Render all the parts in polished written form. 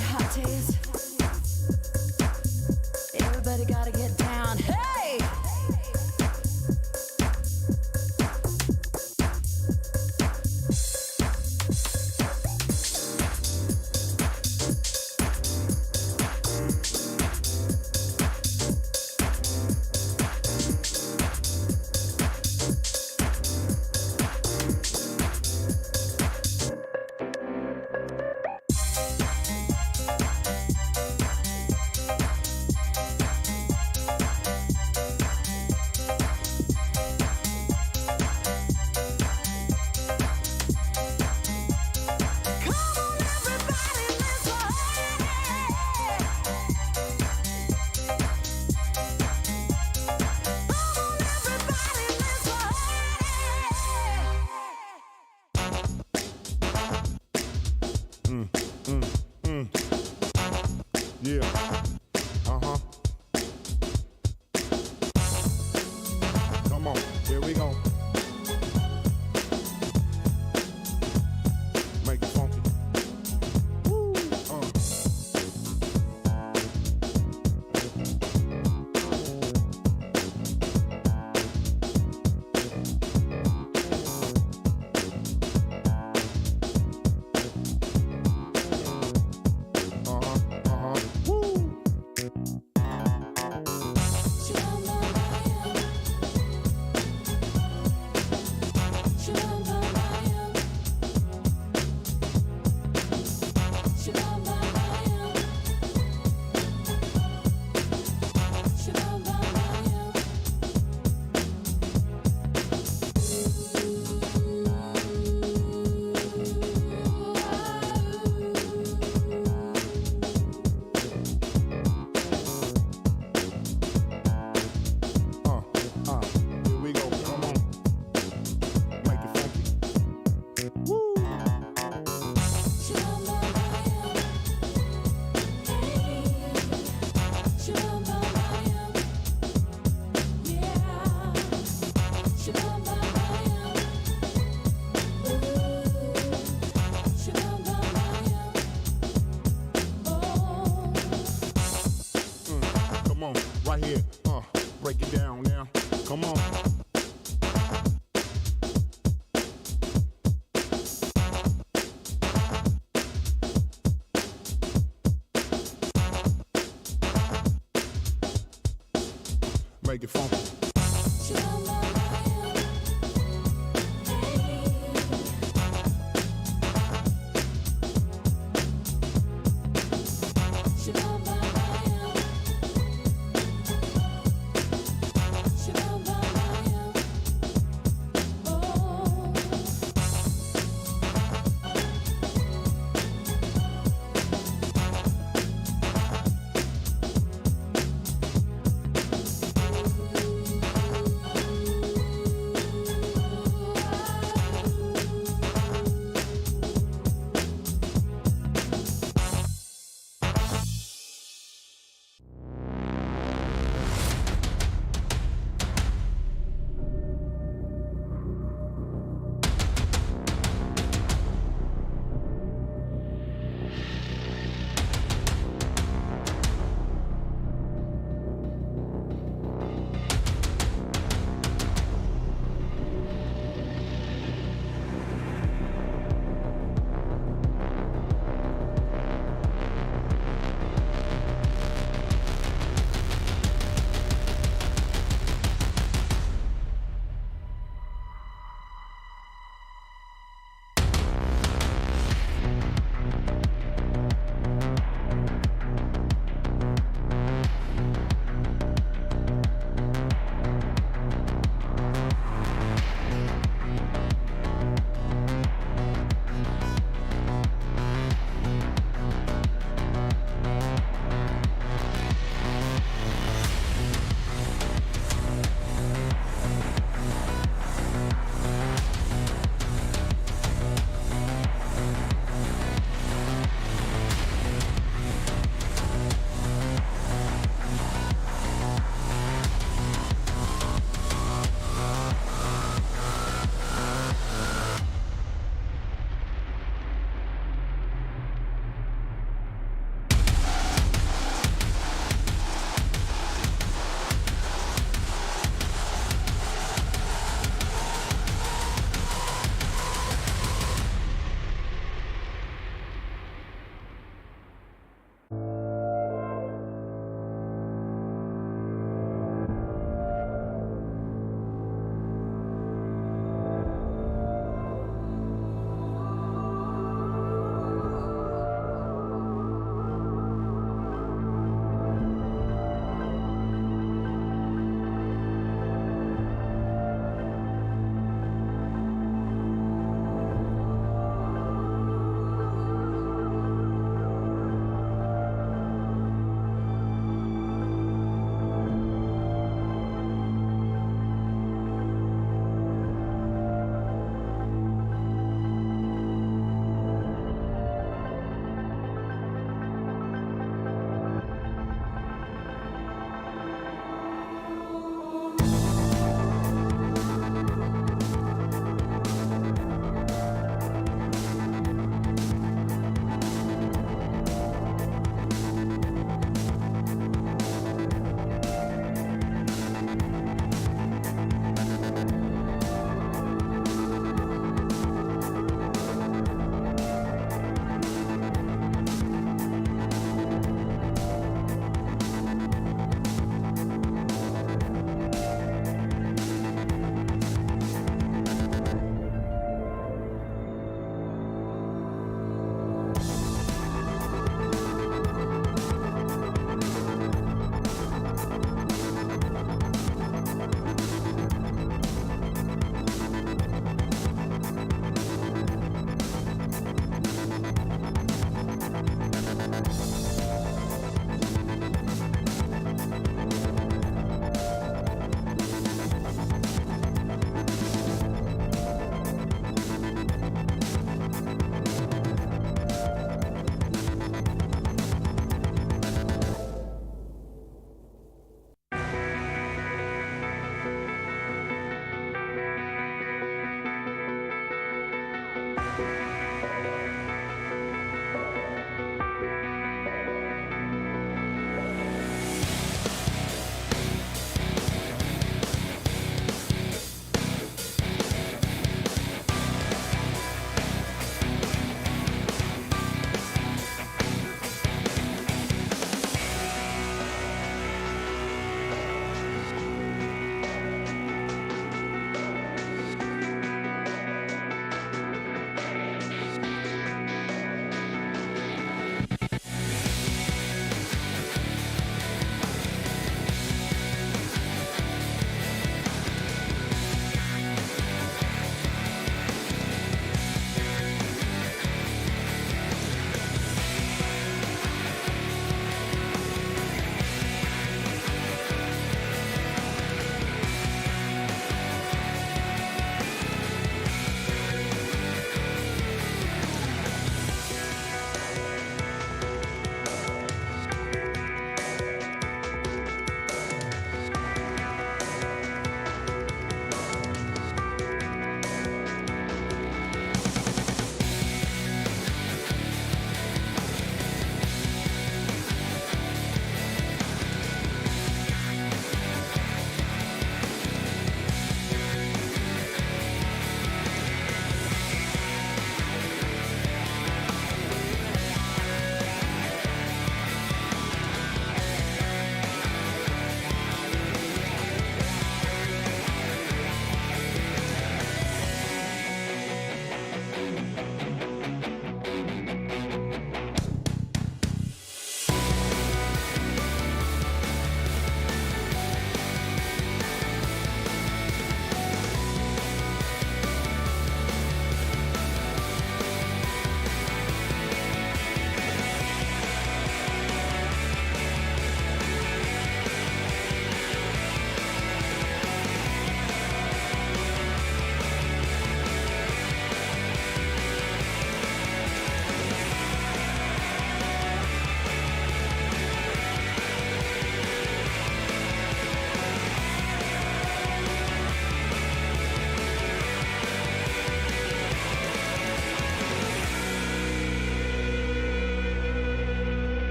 want hotties? Everybody gotta get down. Hey! Yeah. Come on, here we go. Make it funky. Woo. Come on, right here, break it down now. Come on. Make it funky.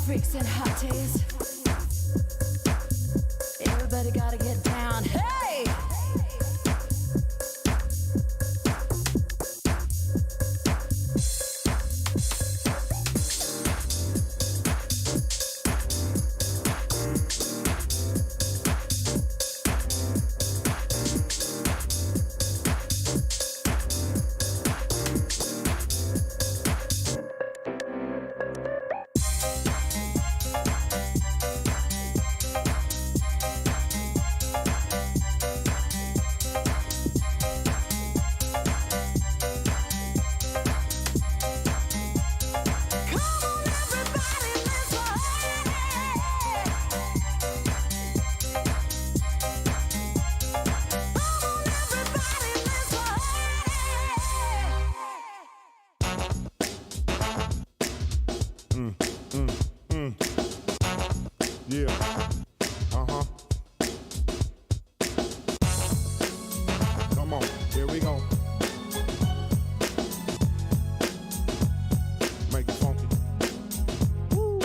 freaks and hotties. Everybody gotta get down. Hey! Yeah. Uh-huh. Come on, here we go. Make it funky. Woo.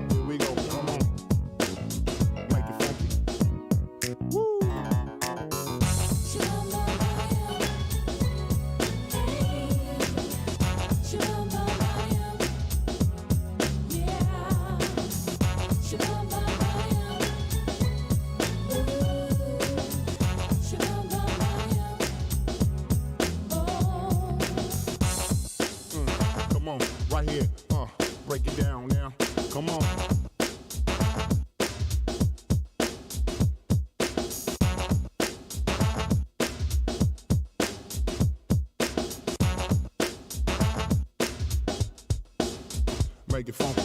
Here we go. Come on. Make it funky. Woo. Come on, right here. Break it down now. Come on. Make it funky.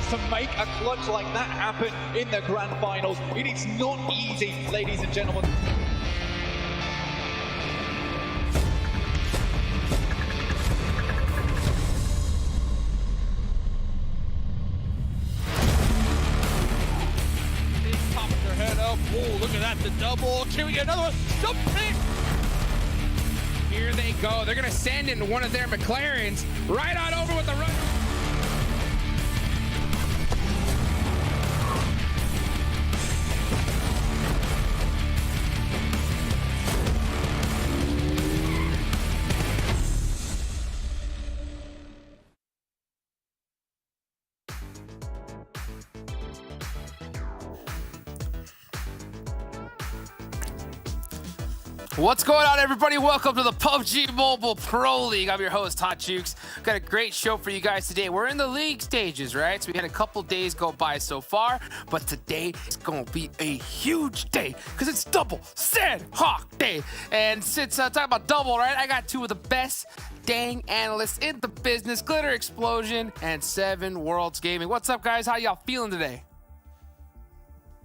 to make a clutch like that happen in the grand finals. It is not easy, ladies and gentlemen. Pop their head up. Oh, look at that, the double. Can we get another one? Something. Here they go. They're going to send in one of their McLarens right on over with the run. What's going on, everybody? Welcome to the PUBG Mobile Pro League. I'm your host, Hot Jukes. Got a great show for you guys today. We're in the league stages, right? So we had a couple days go by so far, but today is going to be a huge day because it's double Sanhok day. And since talking about double, right, I got two of the best dang analysts in the business, Glitter Explosion and 7 Worlds Gaming. What's up, guys? How y'all feeling today?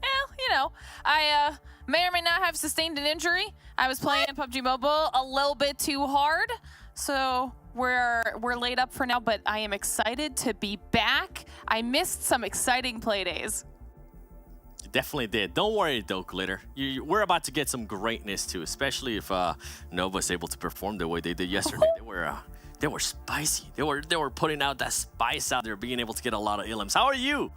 Well, you know, I may or may not have sustained an injury. I was playing PUBG Mobile a little bit too hard, so we're laid up for now, but I am excited to be back. I missed some exciting play days. You definitely did. Don't worry though, Glitter. We're about to get some greatness too, especially if Nova's able to perform the way they did yesterday. They were spicy. They were putting out that spice out there, being able to get a lot of illims. How are you?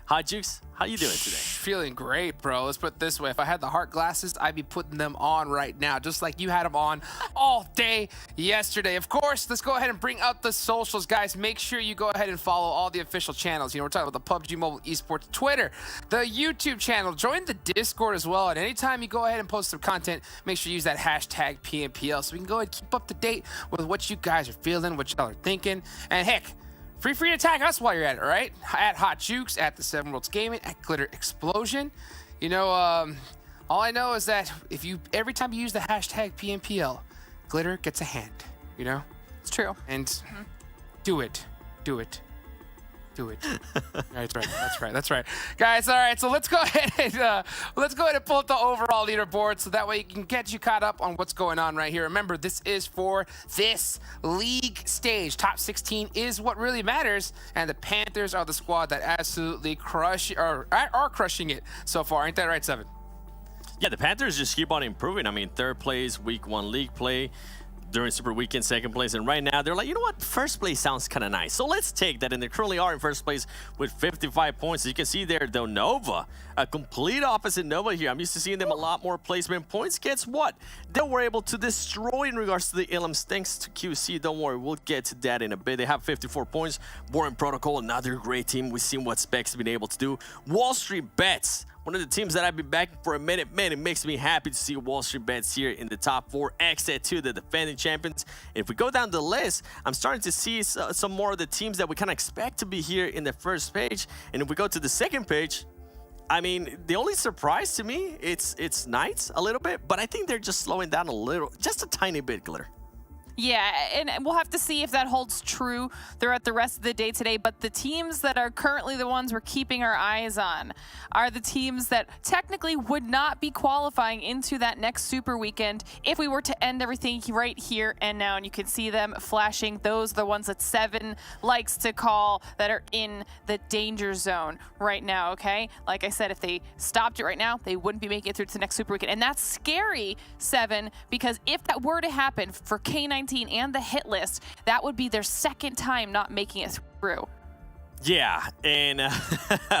Hot Jukes, how you doing today? Feeling great, bro. Let's put it this way. If I had the heart glasses, I'd be putting them on right now, just like you had them on all day yesterday. Of course, let's go ahead and bring out the socials, guys. Make sure you go ahead and follow all the official channels. You know, we're talking about the PUBG Mobile Esports Twitter, the YouTube channel. Join the Discord as well. And anytime you go ahead and post some content, make sure you use that hashtag PMPL so we can go ahead and keep up to date with what you guys are feeling, what y'all are thinking. And heck, Feel free to tag us while you're at it, right? At Hot Jukes, at the 7 Worlds Gaming, at Glitter Explosion. You know, all I know is that if you every time you use the hashtag PMPL, Glitter gets a hand. You know, It's true. and do it. That's right, guys. All right, so let's go ahead and pull up the overall leaderboard, so that way you can get you caught up on what's going on right here. Remember, this is for this league stage. Top 16 is what really matters, and the Panthers are the squad that absolutely are crushing it so far. Ain't that right, 7? Yeah, the Panthers just keep on improving. I mean, third place, week 1 league play. During Super Weekend, second place, and right now they're like, you know what, first place sounds kind of nice, so let's take that. And they currently are in first place with 55 points. As you can see there, though, Nova, a complete opposite Nova here. I'm used to seeing them a lot more placement points. Guess what? They were able to destroy in regards to the illims thanks to QC. Don't worry, we'll get to that in a bit. They have 54 points. Boring Protocol, another great team. We've seen what Specs have been able to do. WallStreetBets, one of the teams that I've been backing for a minute. Man, it makes me happy to see WallStreetBets here in the top 4. XSET 2, the defending champions. If we go down the list, I'm starting to see some more of the teams that we kind of expect to be here in the first page. And if we go to the second page, I mean, the only surprise to me, it's Knights a little bit, but I think they're just slowing down a little, just a tiny bit, Glitter. Yeah, and we'll have to see if that holds true throughout the rest of the day today. But the teams that are currently the ones we're keeping our eyes on are the teams that technically would not be qualifying into that next Super Weekend if we were to end everything right here and now. And you can see them flashing. Those are the ones that 7 likes to call that are in the danger zone right now, okay? Like I said, if they stopped it right now, they wouldn't be making it through to the next Super Weekend. And that's scary, 7, because if that were to happen for K19 and the Hitlist, that would be their second time not making it through. Yeah, and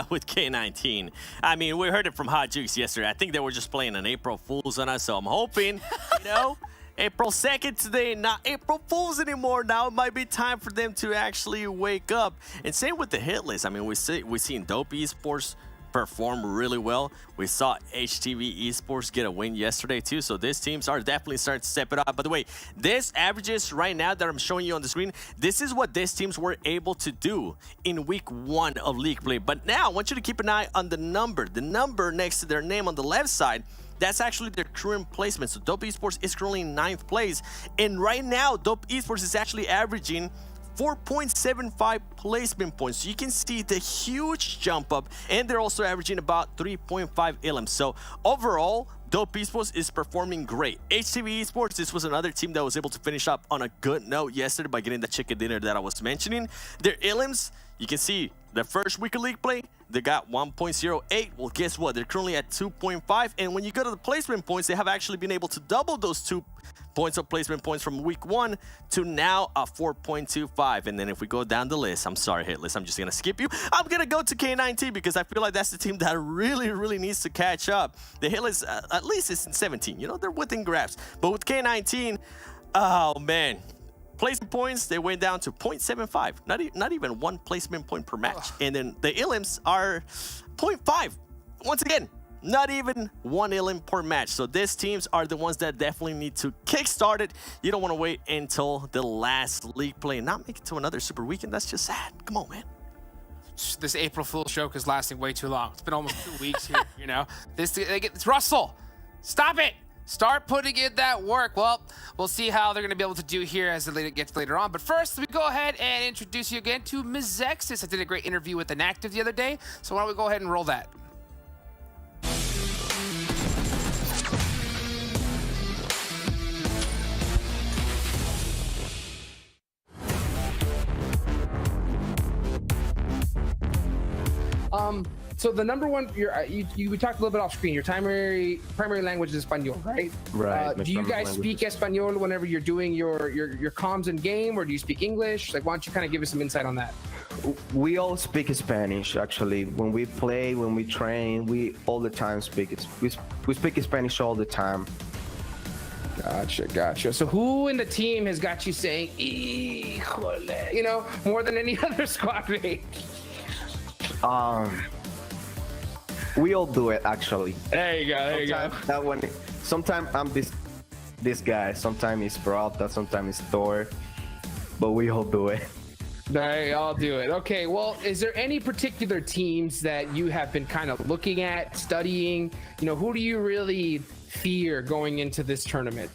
with K19, I mean, we heard it from Hot Jukes yesterday. I think they were just playing an April Fool's on us, so I'm hoping, you know, April 2nd today, not April Fool's anymore. Now it might be time for them to actually wake up. And same with the Hitlist. I mean, we've seen Dope Esports perform really well. We saw HTV Esports get a win yesterday too, so these teams are definitely starting to step it up. By the way, this averages right now that I'm showing you on the screen, this is what these teams were able to do in week 1 of league play. But now I want you to keep an eye on the number next to their name on the left side. That's actually their current placement. So Dope Esports is currently in 9th place, and right now Dope Esports is actually averaging 4.75 placement points. So you can see the huge jump up, and they're also averaging about 3.5 elims. So overall, W2D2 Esports is performing great. HTV Esports, this was another team that was able to finish up on a good note yesterday by getting the chicken dinner that I was mentioning. Their elims, you can see the first week of league play, they got 1.08. Well, guess what? They're currently at 2.5. And when you go to the placement points, they have actually been able to double those 2 points of placement points from week 1 to now a 4.25. And then if we go down the list, I'm sorry, Hitlist, I'm just going to skip you. I'm going to go to K19 because I feel like that's the team that really needs to catch up. The Hitlist, at least it's in 17. You know, they're within grasp. But with K19, oh, man. Placement points, they went down to 0.75. Not even 1 placement point per match. And then the elims are 0.5. Once again, not even 1 elim per match. So these teams are the ones that definitely need to kickstart it. You don't want to wait until the last league play and not make it to another super weekend. That's just sad. Come on, man. This April Fool's joke is lasting way too long. It's been almost 2 weeks here, you know? It's Russell. Stop it. Start putting in that work. Well, we'll see how they're going to be able to do here as it gets later on. But first, we go ahead and introduce you again to Mezexis. I did a great interview with Inactive the other day, so why don't we go ahead and roll that. So the number one, we talked a little bit off screen. Your primary language is Espanol, right? Right. Do you guys speak Espanol whenever you're doing your comms in game, or do you speak English? Like, why don't you kind of give us some insight on that? We all speak Spanish, actually. When we play, when we train, we all the time we speak Spanish all the time. Gotcha. So who in the team has got you saying, "Híjole," you know, more than any other squad mate? We all do it, actually. There you go. Sometimes I'm this guy. Sometimes it's Peralta. Sometimes it's Thor. But we all do it. They all do it. Okay. Well, is there any particular teams that you have been kind of looking at, studying? You know, who do you really fear going into this tournament?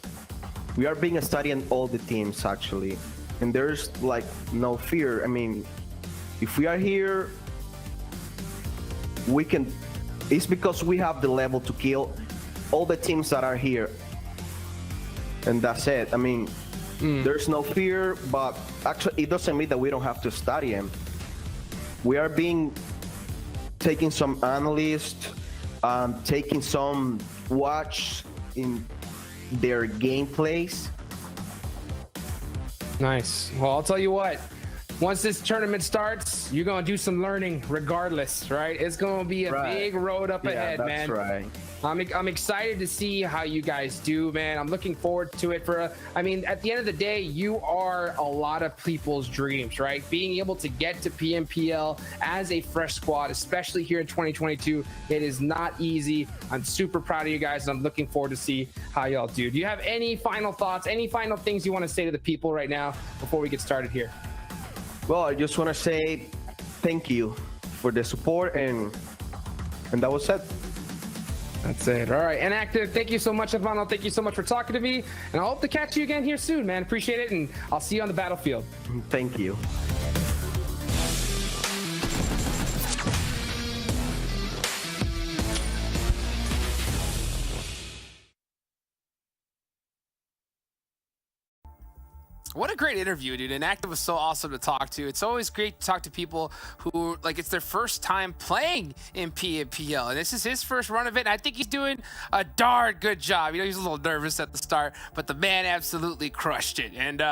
We are being studying all the teams, actually, and there's like no fear. I mean, if we are here, we can. It's because we have the level to kill all the teams that are here, and that's it. I mean, there's no fear, but actually, it doesn't mean that we don't have to study them. We are taking some analysts, taking some watch in their gameplays. Nice. Well, I'll tell you what. Once this tournament starts, you're going to do some learning regardless, right? It's going to be a big road up ahead, man. That's right. I'm excited to see how you guys do, man. I'm looking forward to it. I mean, at the end of the day, you are a lot of people's dreams, right? Being able to get to PMPL as a fresh squad, especially here in 2022, it is not easy. I'm super proud of you guys, and I'm looking forward to see how y'all do. Do you have any final thoughts, any final things you want to say to the people right now before we get started here? Well, I just want to say thank you for the support, and that was it. That's it. All right. Inactive, thank you so much, Ivano. Thank you so much for talking to me, and I hope to catch you again here soon, man. Appreciate it, and I'll see you on the battlefield. Thank you. What a great interview, dude. Inactive was so awesome to talk to. It's always great to talk to people who, like, it's their first time playing in PMPL. And this is his first run of it. And I think he's doing a darn good job. You know, he's a little nervous at the start, but the man absolutely crushed it. And,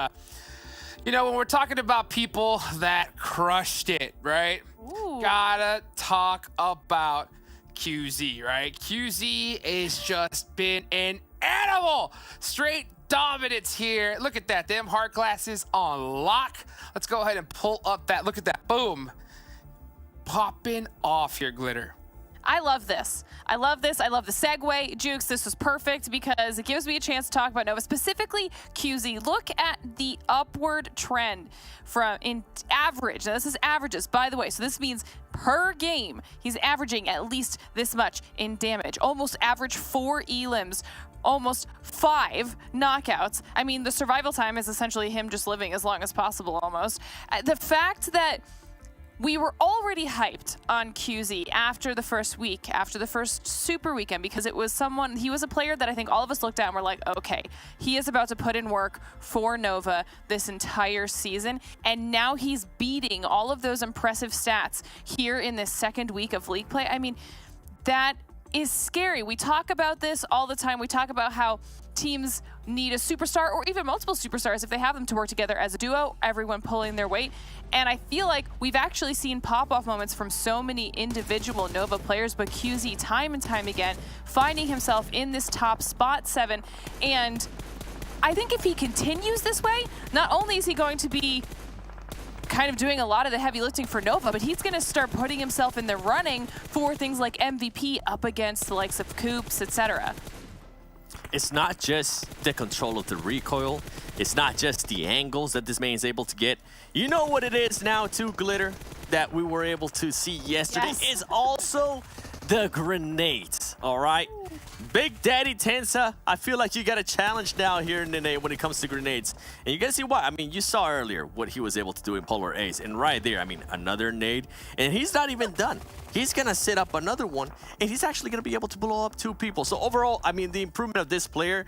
you know, when we're talking about people that crushed it, right? Ooh. Gotta talk about QZ, right? QZ has just been an animal. Straight dominance here. Look at that. Them heart glasses on lock. Let's go ahead and pull up that. Look at that. Boom. Popping off your glitter. I love this. I love this. I love the segue. Jukes, this was perfect because it gives me a chance to talk about Nova, specifically QZ. Look at the upward trend from in average. Now, this is averages, by the way. So this means per game, he's averaging at least this much in damage. Almost average 4 elims. Almost 5 knockouts. I mean, the survival time is essentially him just living as long as possible almost. The fact that we were already hyped on QZ after the first week, after the first super weekend, because it was he was a player that I think all of us looked at and were like, okay, he is about to put in work for Nova this entire season. And now he's beating all of those impressive stats here in this second week of league play. I mean, that is scary. We talk about this all the time. We talk about how teams need a superstar or even multiple superstars if they have them to work together as a duo, everyone pulling their weight. And I feel like we've actually seen pop-off moments from so many individual Nova players, but QZ time and time again finding himself in this top spot 7. And I think if he continues this way, not only is he going to be kind of doing a lot of the heavy lifting for Nova, but he's going to start putting himself in the running for things like MVP up against the likes of Coops, etc. It's not just the control of the recoil. It's not just the angles that this man is able to get. You know what it is now too, Glitter, that we were able to see yesterday is also the grenades, all right? Big Daddy Tensa, I feel like you got a challenge now here in NA when it comes to grenades. And you guys see why? I mean, you saw earlier what he was able to do in Polar Ace. And right there, I mean, another nade. And he's not even done. He's going to set up another one. And he's actually going to be able to blow up 2 people. So overall, I mean, the improvement of this player,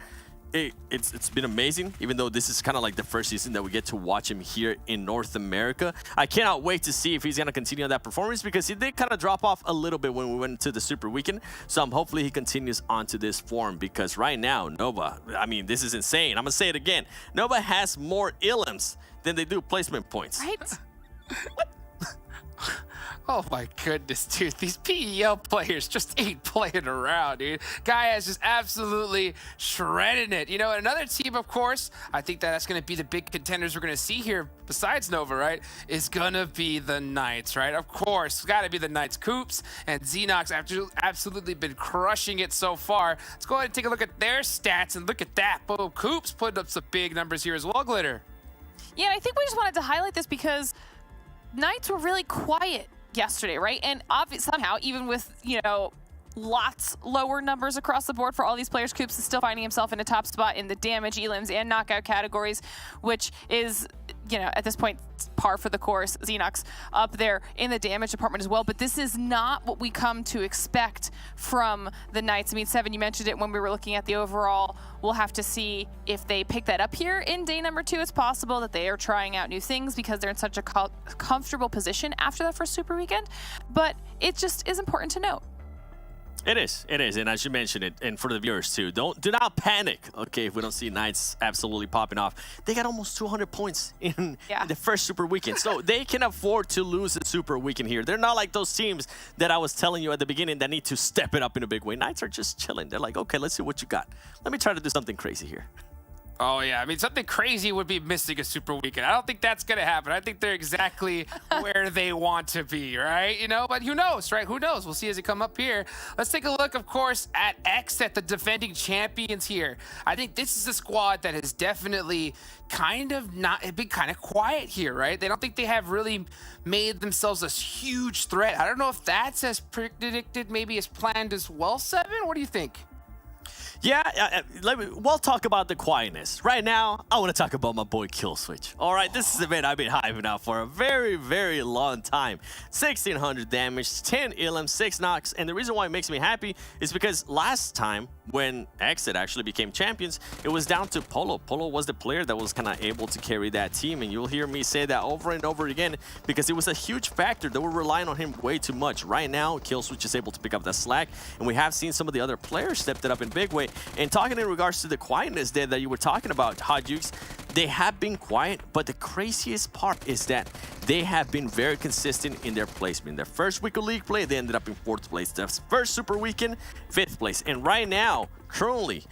it's been amazing, even though this is kind of like the first season that we get to watch him here in North America. I cannot wait to see if he's going to continue on that performance because he did kind of drop off a little bit when we went to the Super Weekend. So hopefully he continues onto this form because right now, Nova, I mean, this is insane. I'm going to say it again. Nova has more elims than they do placement points. Right? Oh my goodness, dude. These PEL players just ain't playing around, dude. Guy has just absolutely shredding it. You know, another team, of course, I think that's going to be the big contenders we're going to see here besides Nova, right, is going to be the Knights, right? Of course, it's got to be the Knights. Coops and Xenox have absolutely been crushing it so far. Let's go ahead and take a look at their stats and look at that. Boom, Coops putting up some big numbers here as well, Glitter. Yeah, I think we just wanted to highlight this because Knights were really quiet yesterday, right? And obviously, somehow, even with, you know, lots lower numbers across the board for all these players, Coops is still finding himself in a top spot in the damage, elims, and knockout categories, which is, you know, at this point, par for the course. Xenox up there in the damage department as well, but this is not what we come to expect from the Knights. I mean, Seven, you mentioned it when we were looking at the overall. We'll have to see if they pick that up here in day number 2. It's possible that they are trying out new things because they're in such a comfortable position after that first Super Weekend, but it just is important to note. It is, and I should mention it, and for the viewers too, do not panic, okay, if we don't see Knights absolutely popping off. They got almost 200 points in the first Super Weekend, so they can afford to lose a Super Weekend here. They're not like those teams that I was telling you at the beginning that need to step it up in a big way. Knights are just chilling. They're like, okay, let's see what you got. Let me try to do something crazy here. Oh, yeah. I mean, something crazy would be missing a Super Weekend. I don't think that's going to happen. I think they're exactly where they want to be, right? You know, but who knows, right? Who knows? We'll see as they come up here. Let's take a look, of course, at XSET, the defending champions here. I think this is a squad that has definitely been kind of quiet here, right? They don't think they have really made themselves a huge threat. I don't know if that's as predicted, maybe as planned as well, Seven. What do you think? Yeah, we'll talk about the quietness. Right now, I want to talk about my boy Killswitch. All right, this is a man I've been hyping out for a very, very long time. 1,600 damage, 10 elims, 6 knocks, and the reason why it makes me happy is because last time when XSET actually became champions, it was down to Polo. Polo was the player that was kind of able to carry that team, and you'll hear me say that over and over again because it was a huge factor that we're relying on him way too much. Right now, Killswitch is able to pick up that slack, and we have seen some of the other players stepped it up in big way. And talking in regards to the quietness there that you were talking about, Hot Jukes, they have been quiet, but the craziest part is that they have been very consistent in their placement. Their first week of league play, they ended up in 4th place. Their first Super Weekend, 5th 5th place. And right now, currently,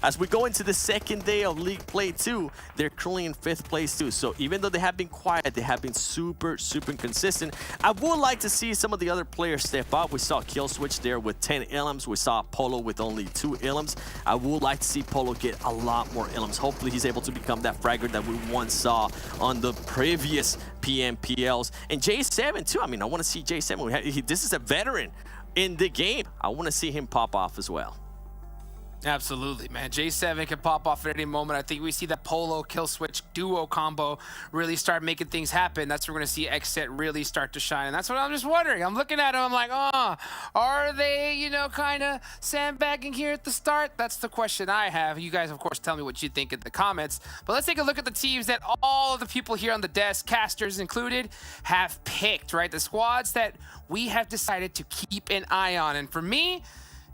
as we go into the second day of League Play 2, they're currently in 5th place too. So even though they have been quiet, they have been super consistent. I would like to see some of the other players step up. We saw Killswitch there with 10 elims. We saw Polo with only 2 elims. I would like to see Polo get a lot more elims. Hopefully he's able to become that fragger that we once saw on the previous PMPLs. And J7 too. I mean, I want to see J7. This is a veteran in the game. I want to see him pop off as well. Absolutely, man. J7 can pop off at any moment. I think we see that Polo Killswitch duo combo really start making things happen. That's where we're going to see XSET really start to shine. And that's what I'm just wondering. I'm looking at them. I'm like, oh, are they, you know, kind of sandbagging here at the start? That's the question I have. You guys, of course, tell me what you think in the comments. But let's take a look at the teams that all of the people here on the desk, casters included, have picked, right? The squads that we have decided to keep an eye on. And for me,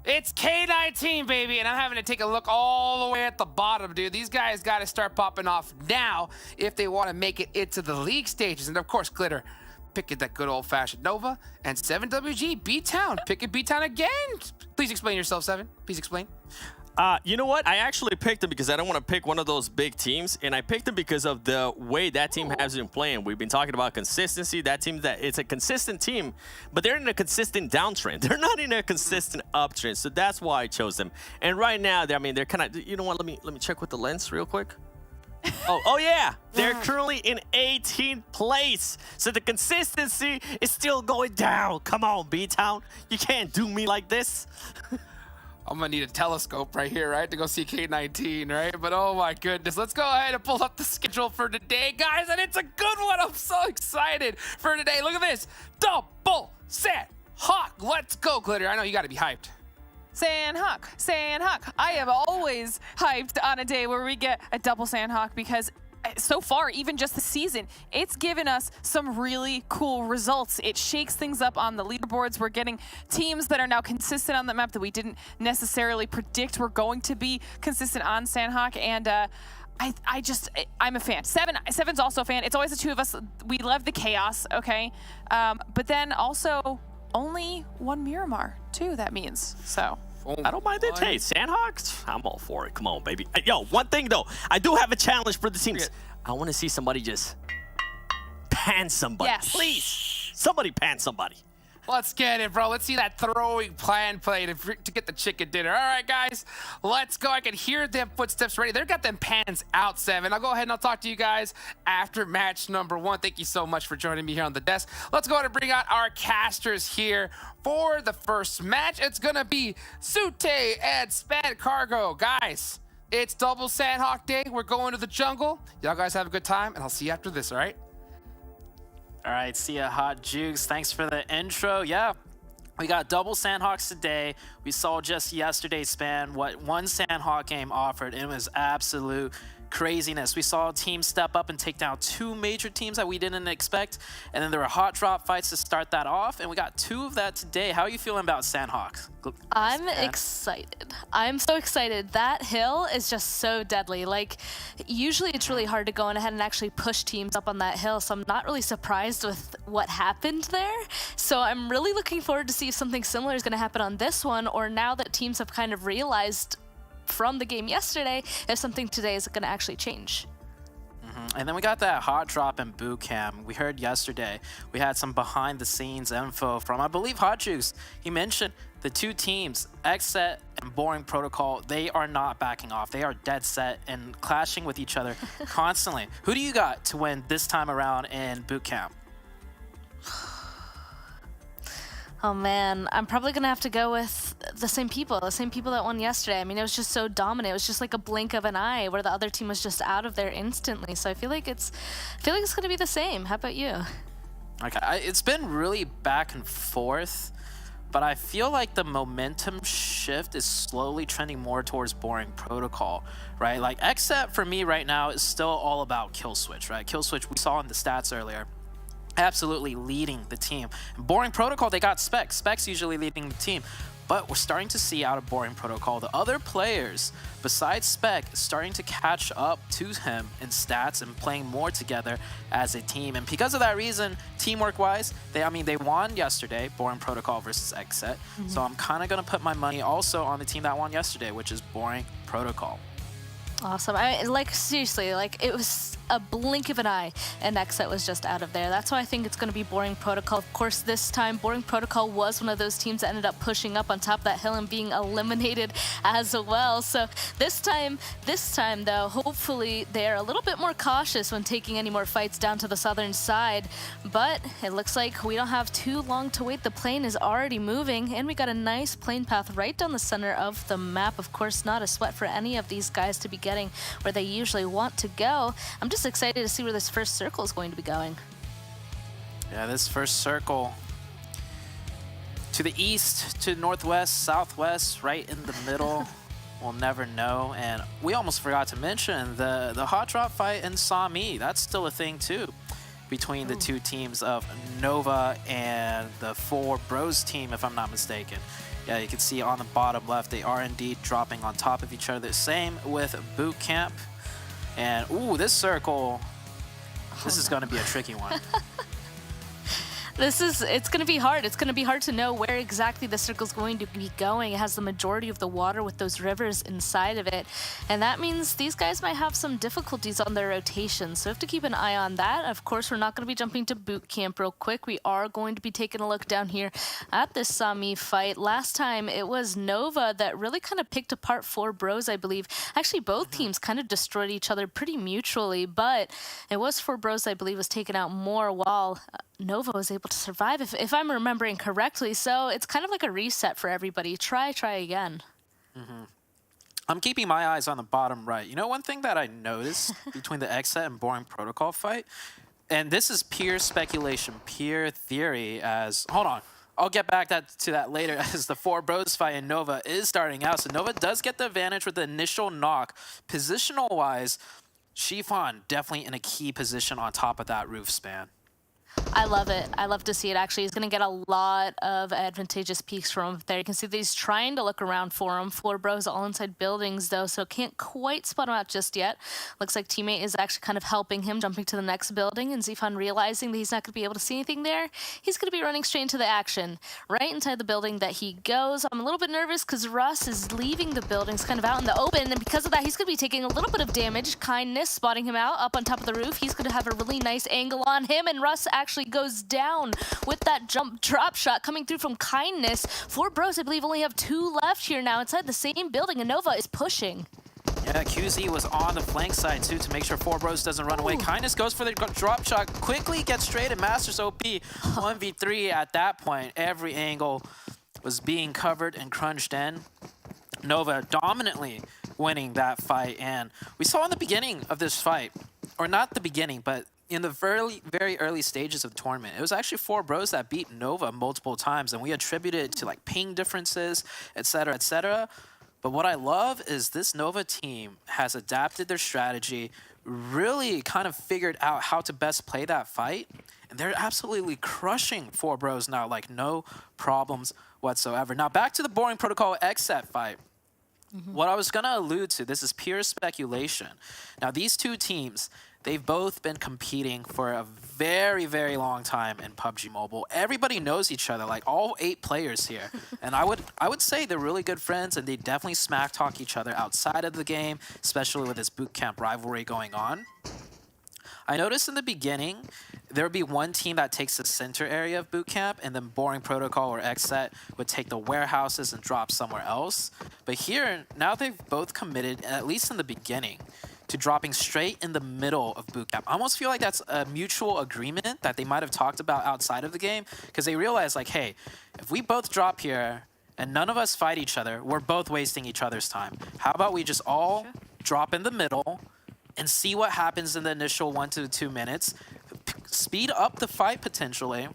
it's K19, baby, and I'm having to take a look all the way at the bottom, dude. These guys got to start popping off now if they want to make it into the league stages. And, of course, Glitter picking that good old-fashioned Nova. And 7WG, BTOWN, picking BTOWN again. Please explain yourself, 7. Please explain. You know what? I actually picked them because I don't want to pick one of those big teams, and I picked them because of the way that team has been playing. We've been talking about consistency. That team, it's a consistent team, but they're in a consistent downtrend. They're not in a consistent uptrend, so that's why I chose them. And right now, they're kind of. You know what? Let me check with the lens real quick. Oh yeah, they're currently in 18th place. So the consistency is still going down. Come on, BTOWN, you can't do me like this. I'm gonna need a telescope right here, right, to go see K19, right? But oh my goodness, let's go ahead and pull up the schedule for today, guys, and it's a good one. I'm so excited for today. Look at this, double Sanhok. Let's go, Glitter. I know you got to be hyped. Sanhok, Sanhok. I am always hyped on a day where we get a double Sanhok because so far, even just the season, it's given us some really cool results. It shakes things up on the leaderboards. We're getting teams that are now consistent on the map that we didn't necessarily predict were going to be consistent on Sanhok. And I'm a fan. Seven's also a fan. It's always the two of us. We love the chaos, okay? But then also only one Miramar, too, that means. So I don't mind it. Hey, Sanhok, I'm all for it. Come on, baby. Yo, one thing, though. I do have a challenge for the teams. I want to see somebody just pan somebody. Yes. Please. Somebody pan somebody. Let's get it, bro. Let's see that throwing plan play to get the chicken dinner. All right, guys, let's go. I can hear them footsteps ready. They've got them pans out, 7. I'll go ahead and I'll talk to you guys after match number 1. Thank you so much for joining me here on the desk. Let's go ahead and bring out our casters here for the first match. It's going to be Sute and Spad Cargo. Guys, it's double Sanhok day. We're going to the jungle. Y'all guys have a good time, and I'll see you after this, all right? All right, see ya, Hot Jukes. Thanks for the intro. Yeah, we got double Sanhoks today. We saw just yesterday span what one Sanhok game offered. It was absolute craziness. We saw teams step up and take down 2 major teams that we didn't expect. And then there were hot drop fights to start that off. And we got 2 of that today. How are you feeling about Sanhok? I'm excited. I'm so excited. That hill is just so deadly. Like, usually it's really hard to go ahead and actually push teams up on that hill. So I'm not really surprised with what happened there. So I'm really looking forward to see if something similar is going to happen on this one, or now that teams have kind of realized from the game yesterday if something today is going to actually change. And then we got that hot drop in boot camp. We heard yesterday we had some behind the scenes info from, I believe, Hot Juice. He mentioned the 2 teams, XSET and Boring Protocol, they are not backing off. They are dead set and clashing with each other constantly. Who do you got to win this time around in boot camp? Oh man, I'm probably gonna have to go with the same people that won yesterday. I mean, it was just so dominant. It was just like a blink of an eye where the other team was just out of there instantly. So I feel like it's gonna be the same. How about you? Okay, it's been really back and forth, but I feel like the momentum shift is slowly trending more towards Boring Protocol, right? Like XSET for me right now is still all about Killswitch, right? Killswitch we saw in the stats earlier. Absolutely leading the team. Boring Protocol, they got Specs. Specs usually leading the team. But we're starting to see out of Boring Protocol, the other players besides Spec starting to catch up to him in stats and playing more together as a team. And because of that reason, teamwork-wise, they won yesterday, Boring Protocol versus XSET. So I'm kind of going to put my money also on the team that won yesterday, which is Boring Protocol. Awesome. Seriously, it was a blink of an eye and XSET was just out of there. That's why I think it's going to be Boring Protocol. Of course, this time, Boring Protocol was one of those teams that ended up pushing up on top of that hill and being eliminated as well. So this time though, hopefully they're a little bit more cautious when taking any more fights down to the southern side. But it looks like we don't have too long to wait. The plane is already moving, and we got a nice plane path right down the center of the map. Of course, not a sweat for any of these guys to be getting where they usually want to go. I'm just excited to see where this first circle is going to be going. Yeah, this first circle to the east, to northwest, southwest, right in the middle. We'll never know. And we almost forgot to mention the hot drop fight in Sami. That's still a thing too, between the two teams of Nova and the 4 Bros team, if I'm not mistaken. Yeah, you can see on the bottom left, they are indeed dropping on top of each other. Same with Boot Camp. And, ooh, this circle, this is going to be a tricky one. It's going to be hard. It's going to be hard to know where exactly the circle's going to be going. It has the majority of the water with those rivers inside of it. And that means these guys might have some difficulties on their rotation. So we have to keep an eye on that. Of course, we're not going to be jumping to boot camp real quick. We are going to be taking a look down here at this Sami fight. Last time, it was Nova that really kind of picked apart 4 Bros, I believe. Actually, both teams kind of destroyed each other pretty mutually, but it was 4 Bros, I believe, was taken out more while Nova was able to survive, if I'm remembering correctly. So it's kind of like a reset for everybody. Try again. I'm keeping my eyes on the bottom right. You know, one thing that I noticed between the XSET and Boring Protocol fight, and this is pure speculation, pure theory, as... Hold on. I'll get back to that later, as the 4 Bros fight in Nova is starting out. So Nova does get the advantage with the initial knock. Positional-wise, Shifan definitely in a key position on top of that roof span. I love it. I love to see it. Actually, he's going to get a lot of advantageous peeks from up there. You can see that he's trying to look around for him. 4 Bros all inside buildings, though, so can't quite spot him out just yet. Looks like teammate is actually kind of helping him, jumping to the next building, and Zifan realizing that he's not going to be able to see anything there. He's going to be running straight into the action. Right inside the building that he goes. I'm a little bit nervous because Russ is leaving the buildings kind of out in the open, and because of that, he's going to be taking a little bit of damage. Kindness spotting him out up on top of the roof. He's going to have a really nice angle on him, and Russ actually goes down with that drop shot coming through from Kindness. 4 Bros, I believe, only have 2 left here now inside the same building, and Nova is pushing. Yeah, QZ was on the flank side too to make sure 4 Bros doesn't run away. Kindness goes for the drop shot, quickly gets straight and Masters OP. 1v3 at that point. Every angle was being covered and crunched in. Nova dominantly winning that fight, and we saw in the beginning of this fight, or not the beginning, but in the very early stages of the tournament, it was actually 4 Bros that beat Nova multiple times, and we attributed it to like ping differences, etc., etc. But what I love is this Nova team has adapted their strategy, really kind of figured out how to best play that fight, and they're absolutely crushing 4 Bros now, like no problems whatsoever. Now back to the Boring Protocol XSET fight. What I was gonna allude to, this is pure speculation. Now these two teams, they've both been competing for a very, very long time in PUBG Mobile. Everybody knows each other, like all 8 players here. And I would say they're really good friends, and they definitely smack talk each other outside of the game, especially with this bootcamp rivalry going on. I noticed in the beginning, there would be one team that takes the center area of bootcamp, and then Boring Protocol or XSET would take the warehouses and drop somewhere else. But here, now they've both committed, at least in the beginning, to dropping straight in the middle of bootcamp. I almost feel like that's a mutual agreement that they might have talked about outside of the game, because they realize, like, hey, if we both drop here and none of us fight each other, we're both wasting each other's time. How about we just all drop in the middle and see what happens in the initial 1 to 2 minutes, speed up the fight potentially,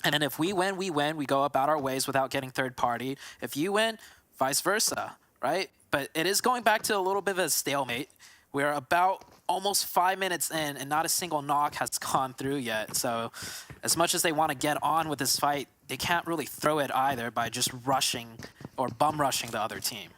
and then if we win, we win. We go about our ways without getting third party. If you win, vice versa, right? But it is going back to a little bit of a stalemate. We're about almost 5 minutes in, and not a single knock has gone through yet. So as much as they want to get on with this fight, they can't really throw it either by just rushing or bum rushing the other team.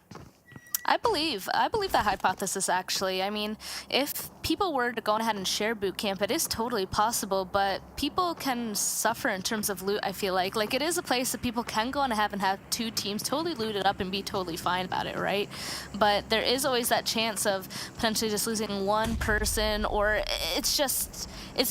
I believe that hypothesis, actually. I mean, if people were to go ahead and share boot camp, it is totally possible, but people can suffer in terms of loot, I feel like. Like, it is a place that people can go on ahead and have two teams totally looted up and be totally fine about it, right? But there is always that chance of potentially just losing one person, or it's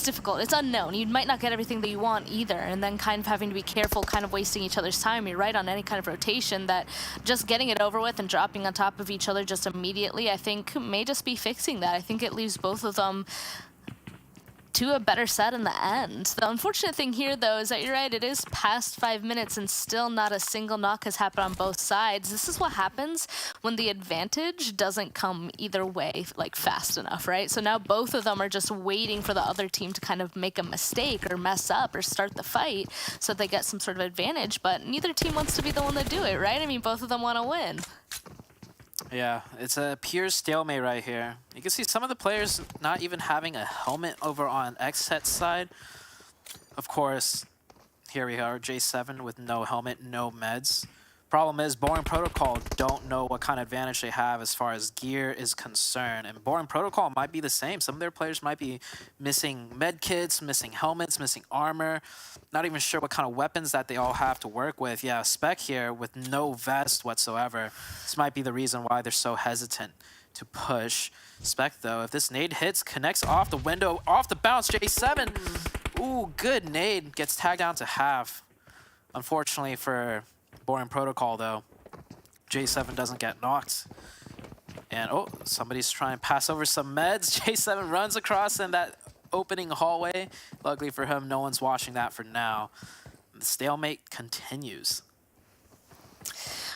difficult. It's unknown. You might not get everything that you want either, and then kind of having to be careful, kind of wasting each other's time. You're right on any kind of rotation that just getting it over with and dropping on top of each other just immediately, I think, may just be fixing that. I think it leaves both of them to a better set in the end. The unfortunate thing here, though, is that you're right, it is past 5 minutes and still not a single knock has happened on both sides. This is what happens when the advantage doesn't come either way, like, fast enough, right? So now both of them are just waiting for the other team to kind of make a mistake or mess up or start the fight so they get some sort of advantage, but neither team wants to be the one to do it, right? I mean, both of them want to win. Yeah, it's a pure stalemate right here. You can see some of the players not even having a helmet over on XSET's side. Of course, here we are, J7 with no helmet, no meds. Problem is, Boring Protocol don't know what kind of advantage they have as far as gear is concerned. And Boring Protocol might be the same. Some of their players might be missing med kits, missing helmets, missing armor. Not even sure what kind of weapons that they all have to work with. Yeah, Spec here with no vest whatsoever. This might be the reason why they're so hesitant to push. Spec, though, if this nade hits, connects off the window, off the bounce, J7. Ooh, good nade. Gets tagged down to half. Unfortunately for Boring Protocol, though, J7 doesn't get knocked. And, oh, somebody's trying to pass over some meds. J7 runs across in that opening hallway. Luckily for him, no one's watching that for now. The stalemate continues.